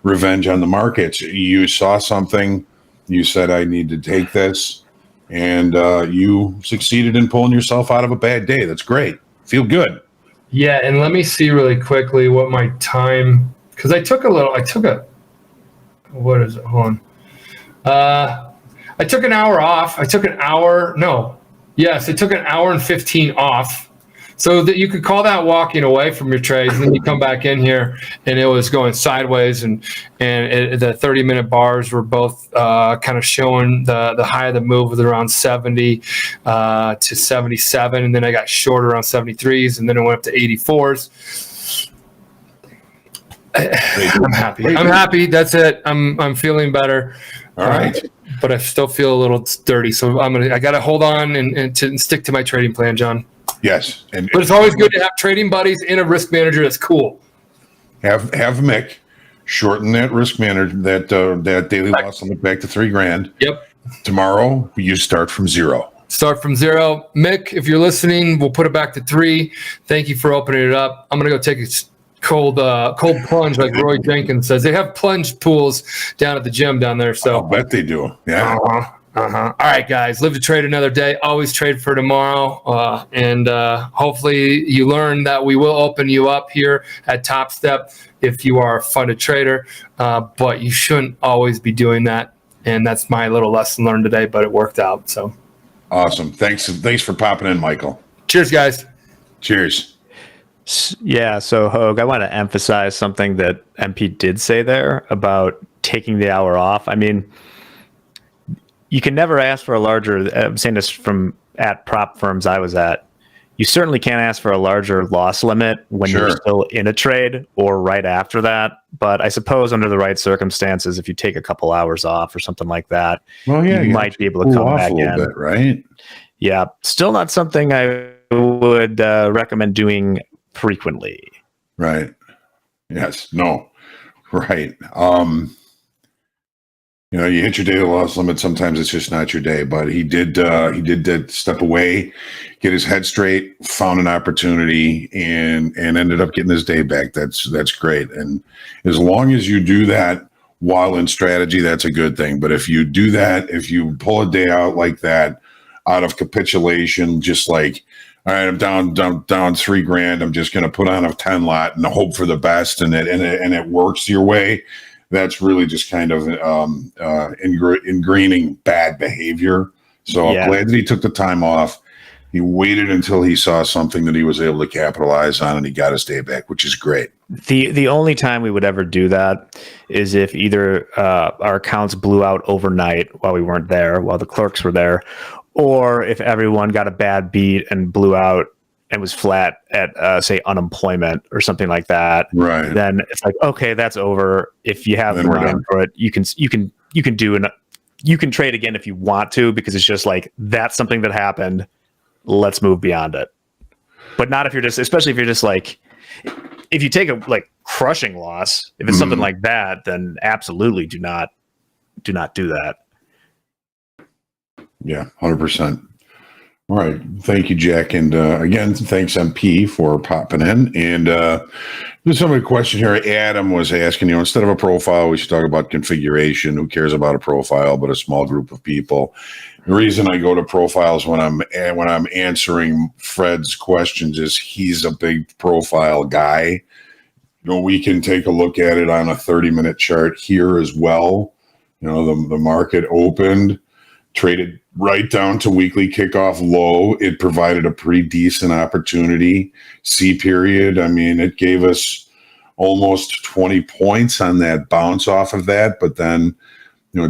revenge on the markets. You saw something, you said, I need to take this, and you succeeded in pulling yourself out of a bad day. That's great. Feel good. Yeah, and let me see really quickly what my time, because I took what is it? Hold on. I took an hour off. I took an hour and 15 off. So that you could call that walking away from your trades. And then you come back in here and it was going sideways, and the 30-minute bars were both kind of showing the high of the move was around 70 to 77. And then I got short around 73s, and then it went up to 84s. I'm happy. I'm happy. That's it. I'm feeling better. All right. But I still feel a little dirty. So I got to hold on and stick to my trading plan, John. Yes. But it's always good to have trading buddies and a risk manager that's cool. Have Mick shorten that risk manager, that daily loss limit back to $3,000. Yep. Tomorrow you start from zero. Start from zero. Mick, if you're listening, we'll put it back to 3. Thank you for opening it up. I'm going to go take cold plunge, like Roy Jenkins says. They have plunge pools down at the gym down there. So I'll bet they do. Yeah. All right, guys, live to trade another day. Always trade for tomorrow. And hopefully you learn that we will open you up here at Topstep if you are a funded trader. But you shouldn't always be doing that. And that's my little lesson learned today, but it worked out. So awesome. Thanks for popping in, Michael. Cheers, guys. Cheers. Yeah, so Hoag, I want to emphasize something that MP did say there about taking the hour off. I mean, you can never ask for a larger, I'm saying this from at prop firms I was at, you certainly can't ask for a larger loss limit when you're still in a trade or right after that. But I suppose under the right circumstances, if you take a couple hours off or something like that, you might be able to come back in. Bit, right? Yeah, still not something I would recommend doing frequently. Right. Yes. No. Right. You know, you hit your daily loss limit. Sometimes it's just not your day. But he did step away, get his head straight, found an opportunity, and ended up getting his day back. That's great. And as long as you do that while in strategy, that's a good thing. But if you do that, if you pull a day out like that, out of capitulation, just like, all right, I'm down $3,000. I'm just going to put on a 10 lot and hope for the best, and it works your way. That's really just kind of ingraining bad behavior. So I'm glad that he took the time off. He waited until he saw something that he was able to capitalize on, and he got his day back, which is great. The only time we would ever do that is if either our accounts blew out overnight while we weren't there, while the clerks were there, or if everyone got a bad beat and blew out and was flat at say unemployment or something like that. Right. Then it's like, okay, that's over. If you have more input, you can trade again if you want to, because it's just like, that's something that happened. Let's move beyond it. But not if you're just, especially if you're just like, if you take a like crushing loss, if it's something like that, then absolutely do not do that. Yeah, 100%. All right. Thank you, Jack. And again, thanks, MP, for popping in. And there's somebody question here. Adam was asking, instead of a profile, we should talk about configuration. Who cares about a profile but a small group of people? The reason I go to profiles when I'm answering Fred's questions is he's a big profile guy. We can take a look at it on a 30-minute chart here as well. The market opened, traded right down to weekly kickoff low. It provided a pretty decent opportunity. C period, I mean, it gave us almost 20 points on that bounce off of that. But then,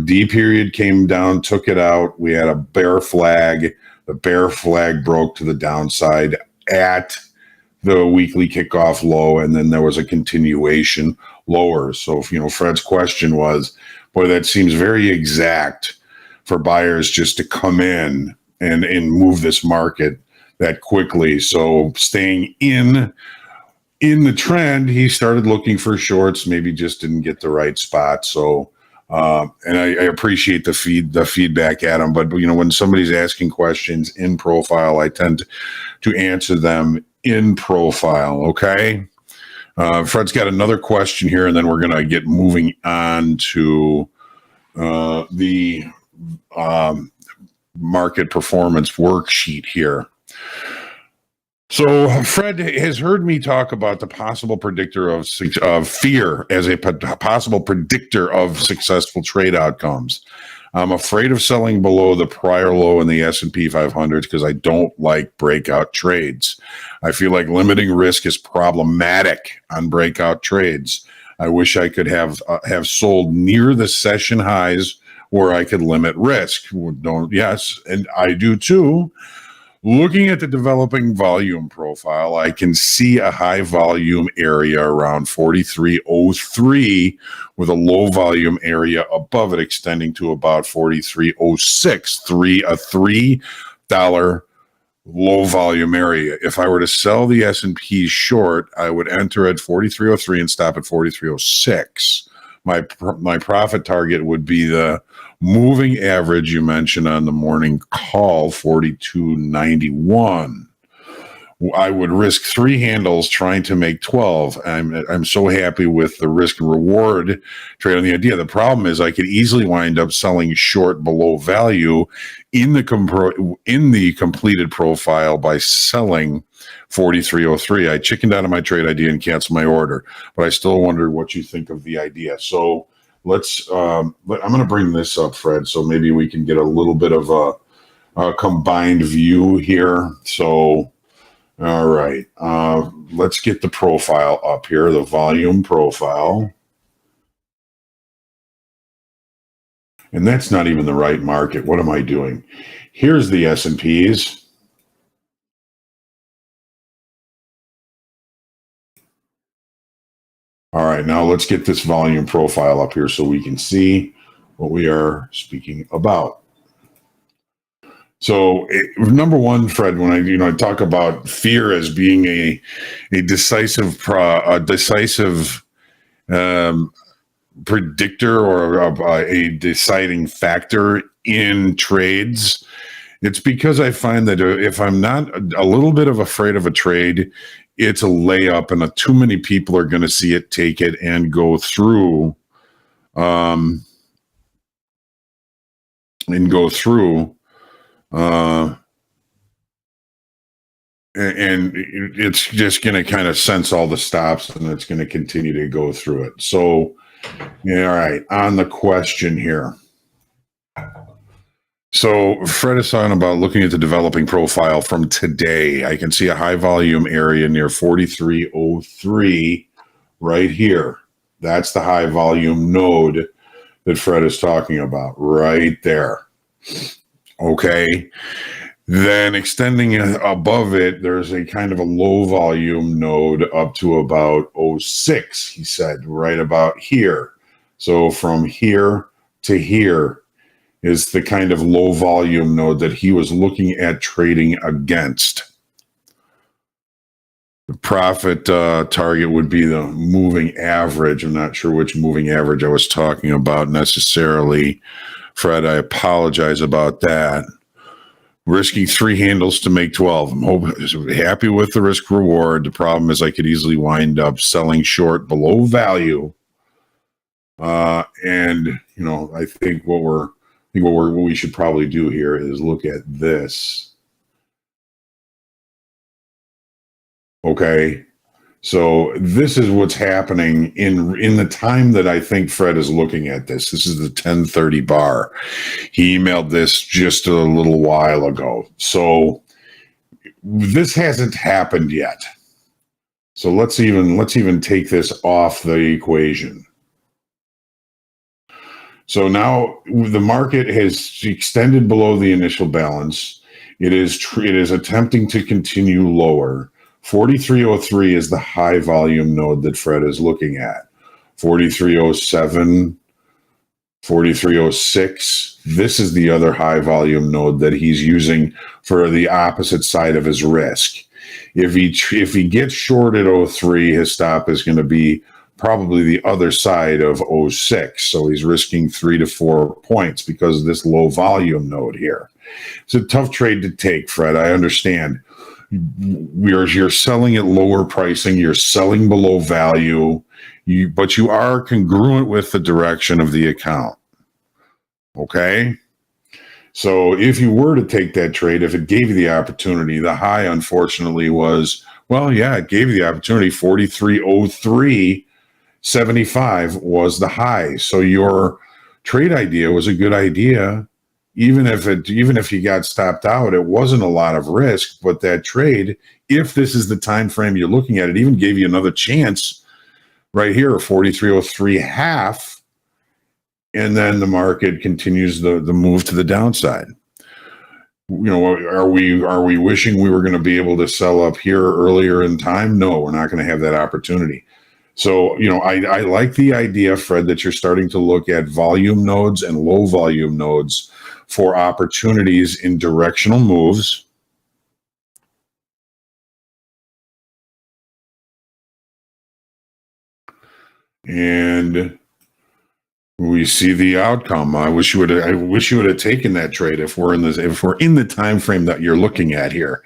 D period came down, took it out. We had a bear flag. The bear flag broke to the downside at the weekly kickoff low, and then there was a continuation lower. So, Fred's question was, boy, that seems very exact for buyers just to come in and move this market that quickly. So staying in the trend, he started looking for shorts, maybe just didn't get the right spot. So, and I appreciate the feedback, Adam, but when somebody's asking questions in profile, I tend to answer them in profile. Okay. Fred's got another question here, and then we're going to get moving on to the market performance worksheet here. So Fred has heard me talk about the possible predictor of fear as a possible predictor of successful trade outcomes. I'm afraid of selling below the prior low in the S&P 500 because I don't like breakout trades. I feel like limiting risk is problematic on breakout trades. I wish I could have sold near the session highs where I could limit risk. Yes, and I do too. Looking at the developing volume profile, I can see a high volume area around 43.03 with a low volume area above it extending to about 43.06, a $3 low volume area. If I were to sell the S&P short, I would enter at 43.03 and stop at 43.06. My profit target would be the moving average you mentioned on the morning call, 42.91. I would risk 3 handles trying to make 12. I'm so happy with the risk and reward trade on the idea. The problem is I could easily wind up selling short below value in the completed profile by selling 4303. I chickened out of my trade idea and canceled my order, but I still wonder what you think of the idea. So let's I'm going to bring this up, Fred, so maybe we can get a little bit of a combined view here. So all right, let's get the profile up here, the volume profile. And that's not even the right market. What am I doing? Here's the S&Ps. All right, now let's get this volume profile up here so we can see what we are speaking about. So number one, Fred, when I talk about fear as being a decisive predictor or a deciding factor in trades, it's because I find that if I'm not a little bit of afraid of a trade, it's a layup, and too many people are going to see it, take it, and go through. And it's just going to kind of sense all the stops, and it's going to continue to go through it. So, yeah, all right, on the question here. So Fred is talking about looking at the developing profile from today. I can see a high volume area near 4303 right here. That's the high volume node that Fred is talking about right there. Okay. Then extending above it, there's a kind of a low volume node up to about 06, he said, right about here. So from here to here is the kind of low volume node that he was looking at trading against. The profit target would be the moving average. I'm not sure which moving average I was talking about necessarily, Fred. I apologize about that. Risking 3 handles to make 12. I'm happy with the risk reward. The problem is I could easily wind up selling short below value. And I think what we should probably do here is look at this. Okay. So this is what's happening in the time that I think Fred is looking at this. This is the 1030 bar. He emailed this just a little while ago. So this hasn't happened yet. So let's even take this off the equation. So now the market has extended below the initial balance. It is attempting to continue lower. 4303 is the high volume node that Fred is looking at. 4307, 4306. This is the other high volume node that he's using for the opposite side of his risk. If he gets short at 03, his stop is going to be probably the other side of 06. So he's risking 3 to 4 points because of this low volume node here. It's a tough trade to take, Fred. I understand. You're selling at lower pricing. You're selling below value, but you are congruent with the direction of the account. Okay? So if you were to take that trade, if it gave you the opportunity, the high, unfortunately, was, it gave you the opportunity. 4303.75 was the high. So your trade idea was a good idea. Even if you got stopped out, it wasn't a lot of risk. But that trade, if this is the time frame you're looking at, it even gave you another chance right here, 4303 half. And then the market continues the move to the downside. Are we wishing we were going to be able to sell up here earlier in time? No, we're not going to have that opportunity. So, I like the idea, Fred, that you're starting to look at volume nodes and low volume nodes for opportunities in directional moves. And we see the outcome. I wish you would have taken that trade if we're in the time frame that you're looking at here.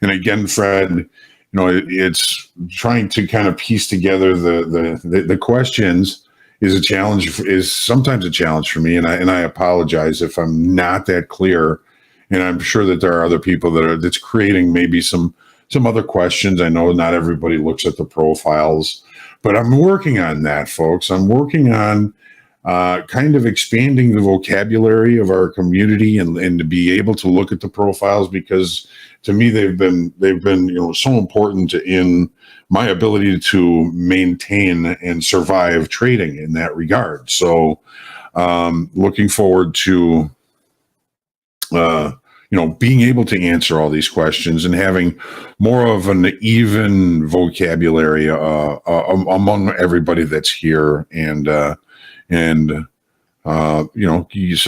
And again, Fred, it's trying to kind of piece together the questions is sometimes a challenge for me, and I apologize if I'm not that clear. And I'm sure that there are other people that's creating maybe some other questions. I know not everybody looks at the profiles, but I'm working on that, folks. I'm working on kind of expanding the vocabulary of our community and to be able to look at the profiles, because to me they've been so important in my ability to maintain and survive trading in that regard. So looking forward to being able to answer all these questions and having more of an even vocabulary among everybody that's here, so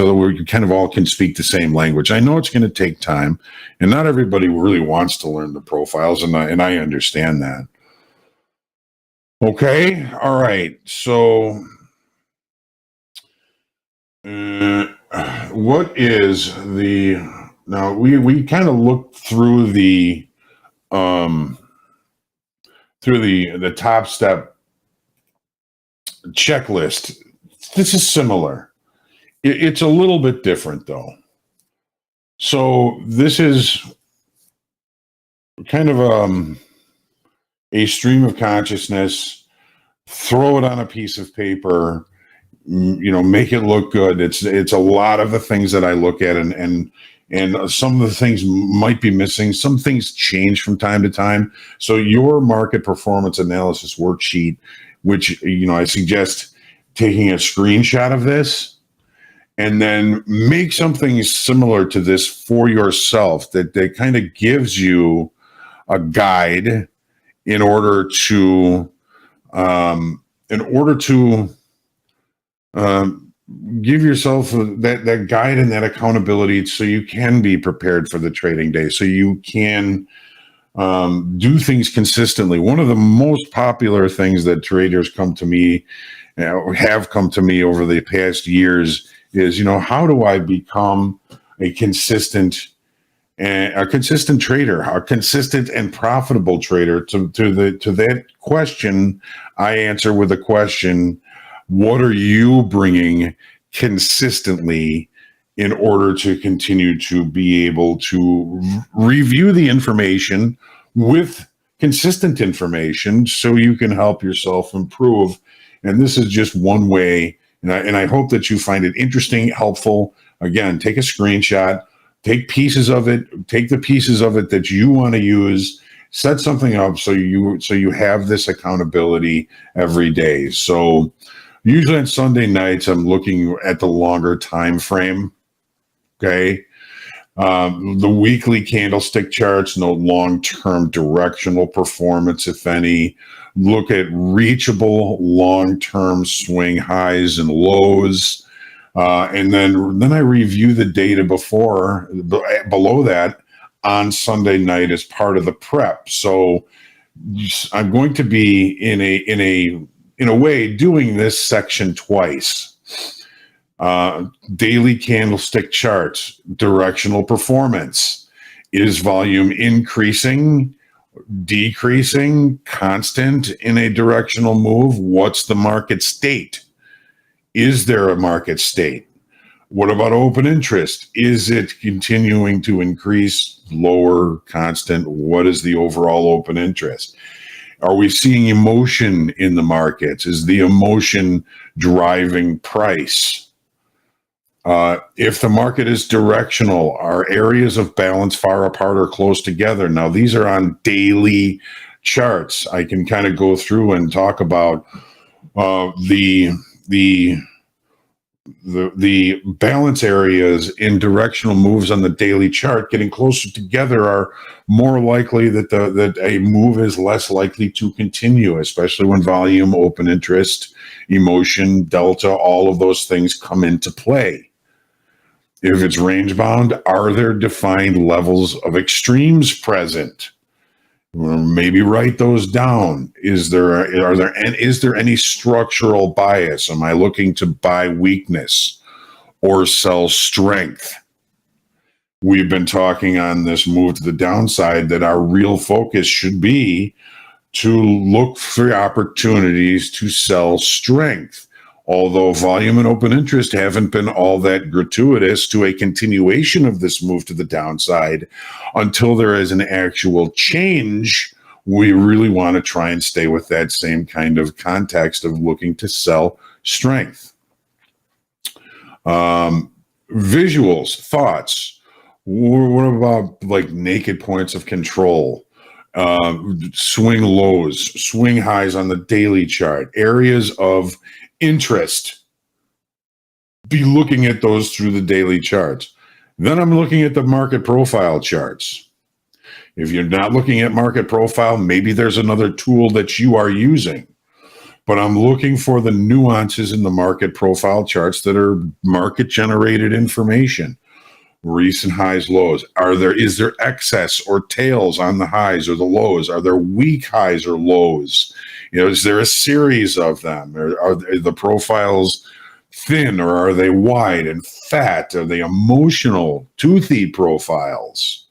that we kind of all can speak the same language. I know it's going to take time, and not everybody really wants to learn the profiles, and I understand that. Okay, all right. So, what is the now? We kind of looked through the Topstep checklist. This is similar. It's a little bit different, though. So this is kind of a stream of consciousness. Throw it on a piece of paper. Make it look good. It's a lot of the things that I look at, and some of the things might be missing. Some things change from time to time. So your market performance analysis worksheet, which I suggest taking a screenshot of this and then make something similar to this for yourself that kind of gives you a guide in order to give yourself that guide and that accountability so you can be prepared for the trading day, so you can do things consistently. One of the most popular things that traders have come to me over the past years is, how do I become a consistent trader, a consistent and profitable trader? To that question, I answer with a question: what are you bringing consistently in order to continue to be able to review the information with consistent information so you can help yourself improve? And this is just one way, and I hope that you find it interesting, helpful. Again, take a screenshot, take pieces of it, take the pieces of it that you want to use, set something up so you have this accountability every day. So usually on Sunday nights, I'm looking at the longer time frame. Okay. The weekly candlestick charts, no long-term directional performance, if any. Look at reachable long-term swing highs and lows. And then I review the data below that on Sunday night as part of the prep. So I'm going to be in a way doing this section twice. Daily candlestick charts, directional performance. Is volume increasing, decreasing, constant in a directional move? What's the market state? Is there a market state? What about open interest? Is it continuing to increase, lower, constant? What is the overall open interest? Are we seeing emotion in the markets? Is the emotion driving price? If the market is directional, are areas of balance far apart or close together? Now, these are on daily charts. I can kind of go through and talk about the balance areas in directional moves on the daily chart. Getting closer together are more likely that a move is less likely to continue, especially when volume, open interest, emotion, delta, all of those things come into play. If it's range bound, are there defined levels of extremes present? Or maybe write those down. Is there any structural bias? Am I looking to buy weakness or sell strength? We've been talking on this move to the downside that our real focus should be to look for opportunities to sell strength. Although volume and open interest haven't been all that gratuitous to a continuation of this move to the downside, until there is an actual change, we really want to try and stay with that same kind of context of looking to sell strength. Visuals, thoughts. What about like naked points of control? Swing lows, swing highs on the daily chart, areas of interest. Be looking at those through the daily charts. Then I'm looking at the market profile charts. If you're not looking at market profile, maybe there's another tool that you are using. But I'm looking for the nuances in the market profile charts that are market generated information. Recent highs, lows. Is there excess or tails on the highs or the lows? Are there weak highs or lows? Is there a series of them? Are the profiles thin, or are they wide and fat? Are they emotional, toothy profiles?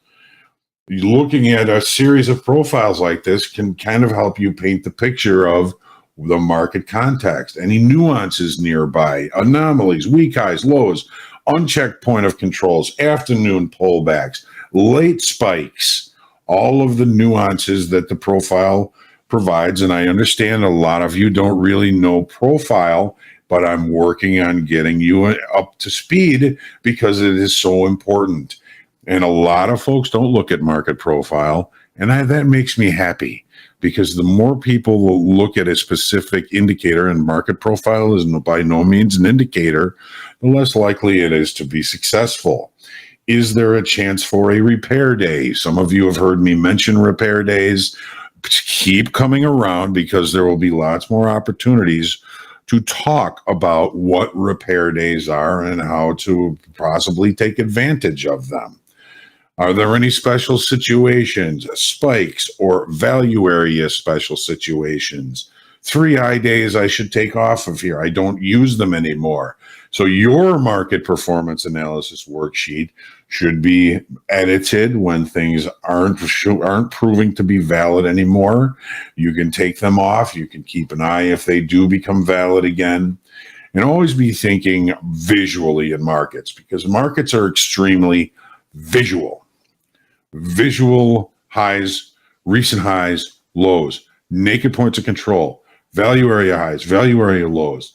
Looking at a series of profiles like this can kind of help you paint the picture of the market context. Any nuances nearby, anomalies, weak highs, lows, unchecked point of controls, afternoon pullbacks, late spikes, all of the nuances that the profile provides. And I understand a lot of you don't really know profile, but I'm working on getting you up to speed because it is so important. And a lot of folks don't look at market profile, and that makes me happy, because the more people will look at a specific indicator, and market profile is by no means an indicator, the less likely it is to be successful. Is there a chance for a repair day? Some of you have heard me mention repair days. Keep coming around, because there will be lots more opportunities to talk about what repair days are and how to possibly take advantage of them. Are there any special situations, spikes, or value area special situations? 3 days I should take off of here. I don't use them anymore. So your market performance analysis worksheet should be edited when things aren't proving to be valid anymore. You can take them off. You can keep an eye if they do become valid again. And always be thinking visually in markets, because markets are extremely visual. Visual highs, recent highs, lows, naked points of control, value area highs, value area lows.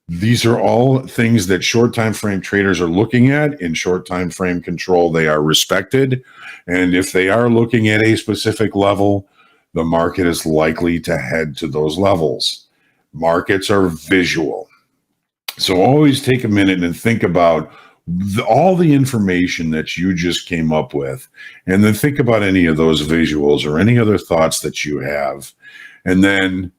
These are all things that short time frame traders are looking at. In short time frame control, they are respected. And if they are looking at a specific level, the market is likely to head to those levels. Markets are visual. So always take a minute and think about all the information that you just came up with, and then think about any of those visuals or any other thoughts that you have, and then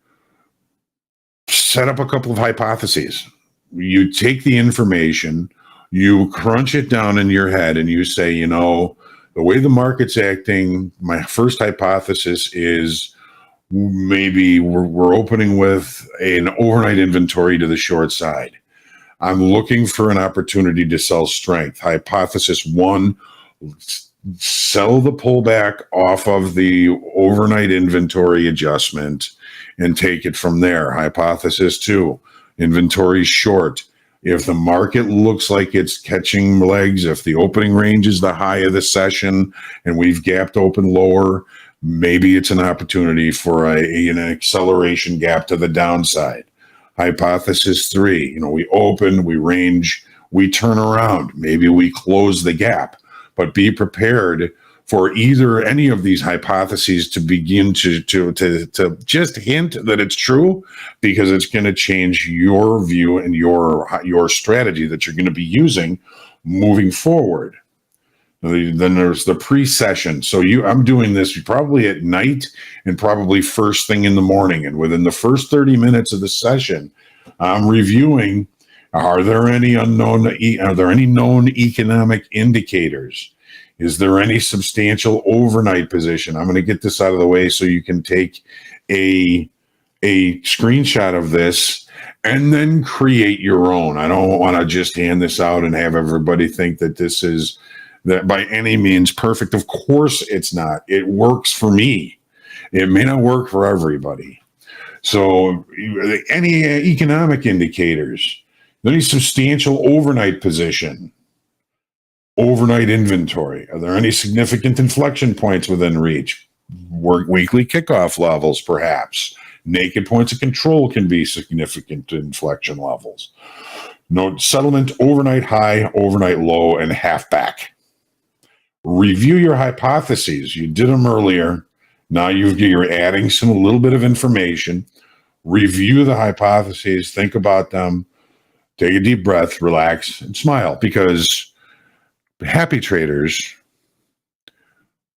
set up a couple of hypotheses. You take the information, you crunch it down in your head, and you say, the way the market's acting, my first hypothesis is maybe we're opening with an overnight inventory to the short side. I'm looking for an opportunity to sell strength. Hypothesis 1, sell the pullback off of the overnight inventory adjustment and take it from there. Hypothesis 2, inventory short. If the market looks like it's catching legs, if the opening range is the high of the session and we've gapped open lower, maybe it's an opportunity for an acceleration gap to the downside. Hypothesis 3, we open, we range, we turn around, maybe we close the gap, but be prepared for either any of these hypotheses to begin to just hint that it's true, because it's going to change your view and your strategy that you're going to be using moving forward. Then there's the pre-session. So I'm doing this probably at night and probably first thing in the morning. And within the first 30 minutes of the session, I'm reviewing, are there any known economic indicators? Is there any substantial overnight position? I'm going to get this out of the way so you can take a screenshot of this and then create your own. I don't want to just hand this out and have everybody think that this is that by any means perfect. Of course it's not. It works for me. It may not work for everybody. So any economic indicators, any substantial overnight position, overnight inventory, are there any significant inflection points within reach? Weekly kickoff levels, perhaps. Naked points of control can be significant inflection levels. Note settlement, overnight high, overnight low, and halfback. Review your hypotheses. You did them earlier. Now you're adding a little bit of information. Review the hypotheses. Think about them. Take a deep breath, relax, and smile, because happy traders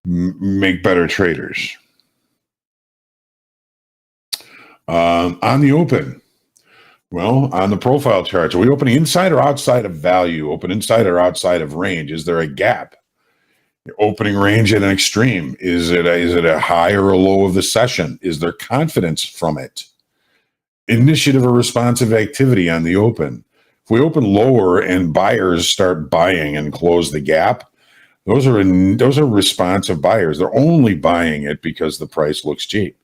make better traders. On the open, well, on the profile charts, are we opening inside or outside of value? Open inside or outside of range? Is there a gap? Opening range at an extreme. Is it a high or a low of the session? Is there confidence from it? Initiative or responsive activity on the open. If we open lower and buyers start buying and close the gap, those are responsive buyers. They're only buying it because the price looks cheap.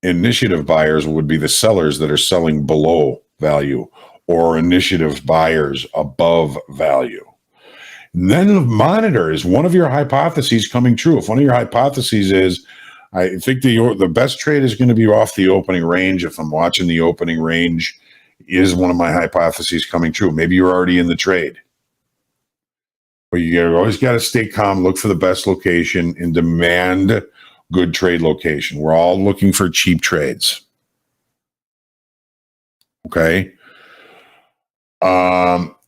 Initiative buyers would be the sellers that are selling below value, or initiative buyers above value. And then monitor, is one of your hypotheses coming true? If one of your hypotheses is, I think the best trade is going to be off the opening range. If I'm watching the opening range, is one of my hypotheses coming true? Maybe you're already in the trade. But you always got to stay calm, look for the best location, and demand good trade location. We're all looking for cheap trades. Okay.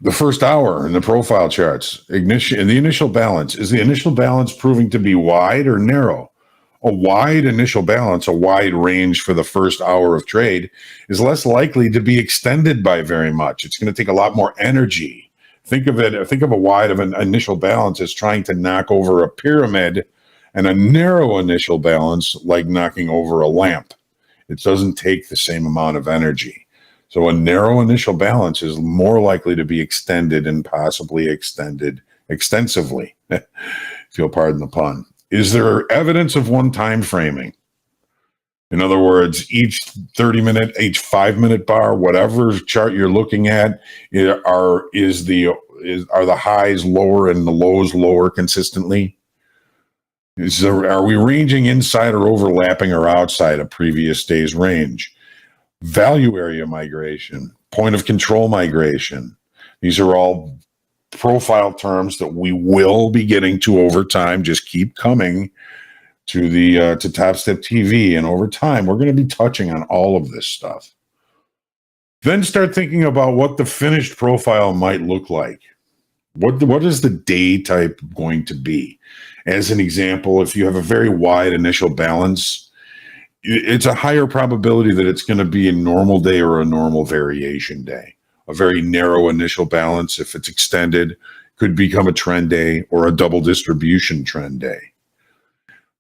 The first hour in the profile charts, the initial balance. Is the initial balance proving to be wide or narrow? A wide initial balance, a wide range for the first hour of trade, is less likely to be extended by very much. It's going to take a lot more energy. Think of a wide of an initial balance as trying to knock over a pyramid, and a narrow initial balance like knocking over a lamp. It doesn't take the same amount of energy. So a narrow initial balance is more likely to be extended, and possibly extended extensively, if you'll pardon the pun. Is there evidence of one-time framing? In other words, each 30-minute, each 5-minute bar, whatever chart you're looking at, are the highs lower and the lows lower consistently? Are we ranging inside or overlapping or outside a previous day's range? Value area migration, point of control migration. These are all profile terms that we will be getting to over time. Just keep coming to the to TopstepTV, and over time we're going to be touching on all of this stuff. Then start thinking about what the finished profile might look like. What is the day type going to be? As an example, if you have a very wide initial balance, it's a higher probability that it's going to be a normal day or a normal variation day. A very narrow initial balance, if it's extended, could become a trend day or a double distribution trend day.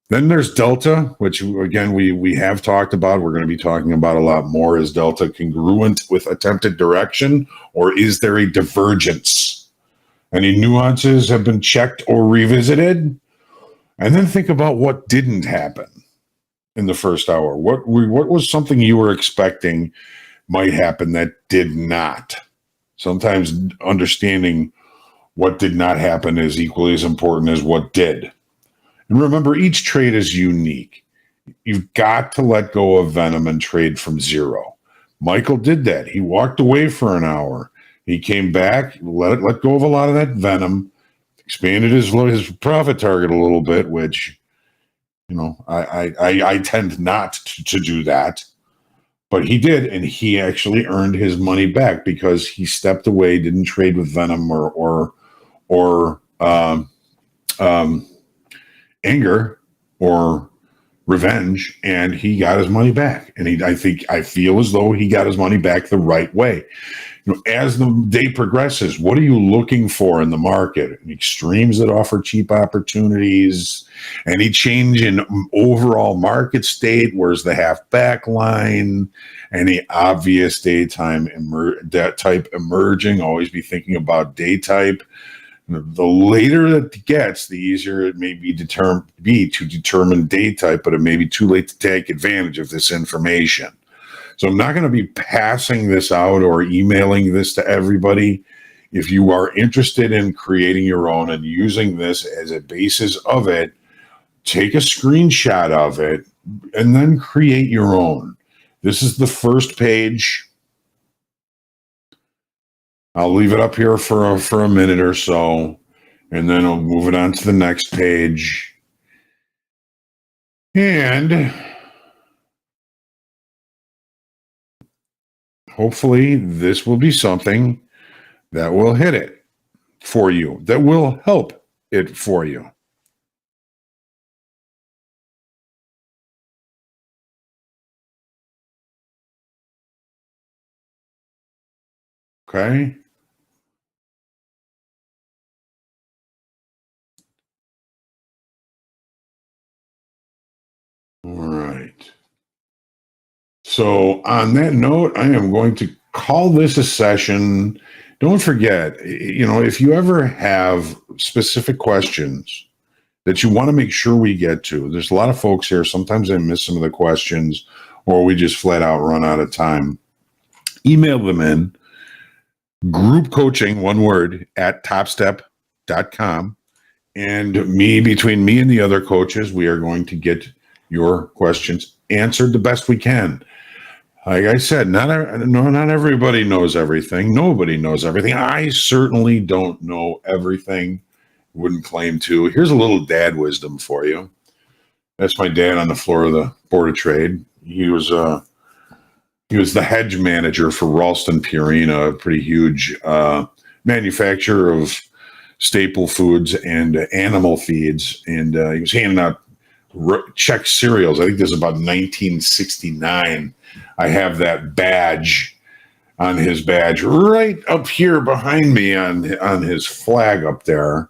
Then there's delta, which again we have talked about. We're going to be talking about a lot more. Is delta congruent with attempted direction, or is there a divergence? Any nuances have been checked or revisited? And then think about what didn't happen in the first hour. What was something you were expecting might happen that did not? Sometimes understanding what did not happen is equally as important as what did. And remember, each trade is unique. You've got to let go of venom and trade from zero. Michael did that. He walked away for an hour. He came back, let go of a lot of that venom, expanded his profit target a little bit, which, you know, I tend not to do that, but he did, and he actually earned his money back because he stepped away, didn't trade with venom or anger or revenge, and he got his money back. And I feel as though he got his money back the right way. As the day progresses, what are you looking for in the market? Extremes that offer cheap opportunities, any change in overall market state, where's the half back line, any obvious daytime that type emerging. Always be thinking about day type. The later it gets, the easier it may be to determine day type, but it may be too late to take advantage of this information. So I'm not going to be passing this out or emailing this to everybody. If you are interested in creating your own and using this as a basis of it, take a screenshot of it and then create your own. This is the first page. I'll leave it up here for a minute or so, and then I'll move it on to the next page. And hopefully this will be something that will hit it for you, that will help it for you. Okay. All right. So on that note, I am going to call this a session. Don't forget, if you ever have specific questions that you want to make sure we get to, there's a lot of folks here. Sometimes I miss some of the questions, or we just flat out run out of time. Email them in. Group coaching, one word, at topstep.com. And between me and the other coaches, we are going to get your questions answered the best we can. Like I said, not everybody knows everything. Nobody knows everything. I certainly don't know everything. Wouldn't claim to. Here's a little dad wisdom for you. That's my dad on the floor of the Board of Trade. He was the hedge manager for Ralston Purina, a pretty huge manufacturer of staple foods and animal feeds. And he was handing out Czech cereals. I think this is about 1969. I have that badge on his badge right up here behind me on his flag up there.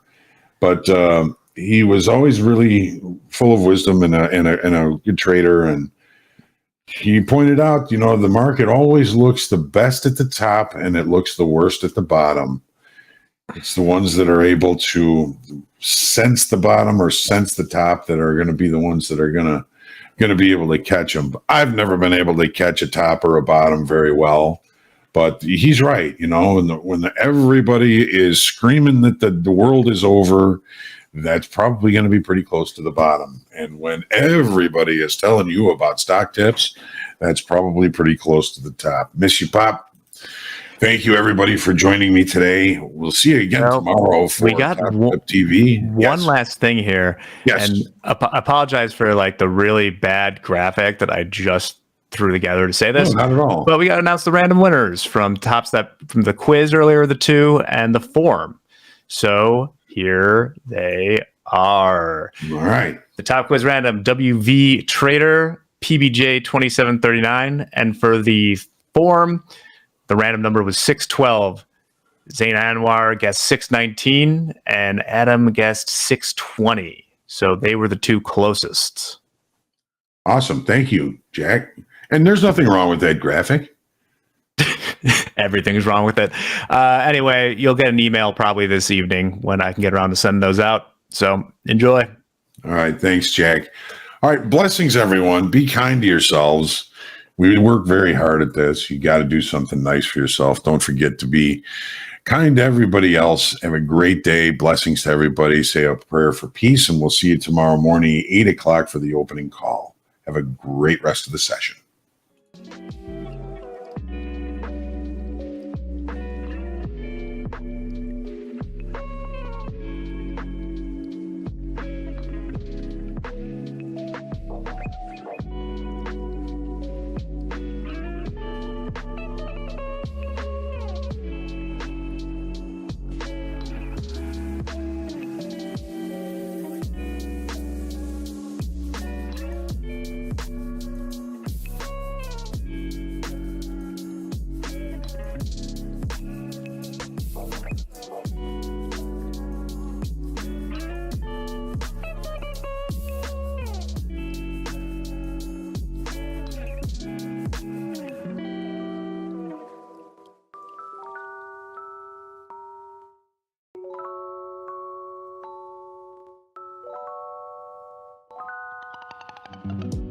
But he was always really full of wisdom and a good trader. And he pointed out, the market always looks the best at the top and it looks the worst at the bottom. It's the ones that are able to sense the bottom or sense the top that are going to be the ones that are going to be able to catch them. I've never been able to catch a top or a bottom very well, but he's right. When everybody is screaming that the world is over, that's probably going to be pretty close to the bottom. And when everybody is telling you about stock tips, that's probably pretty close to the top. Miss you, Pop. Thank you, everybody, for joining me today. We'll see you again tomorrow for TopstepTV. One last thing here. Yes. And apologize for the really bad graphic that I just threw together to say this. No, not at all. But we got to announce the random winners from Topstep, from the quiz earlier, the 2, and the form. So here they are. All right. The top quiz random, WV Trader, PBJ 2739. And for the form, the random number was 612. Zain Anwar guessed 619, and Adam guessed 620. So they were the 2 closest. Awesome. Thank you, Jack. And there's nothing wrong with that graphic. Everything's wrong with it. Anyway, you'll get an email probably this evening when I can get around to sending those out. So enjoy. All right. Thanks, Jack. All right. Blessings, everyone. Be kind to yourselves. We work very hard at this. You got to do something nice for yourself. Don't forget to be kind to everybody else. Have a great day. Blessings to everybody. Say a prayer for peace, and we'll see you tomorrow morning, 8 o'clock for the opening call. Have a great rest of the session. Bye.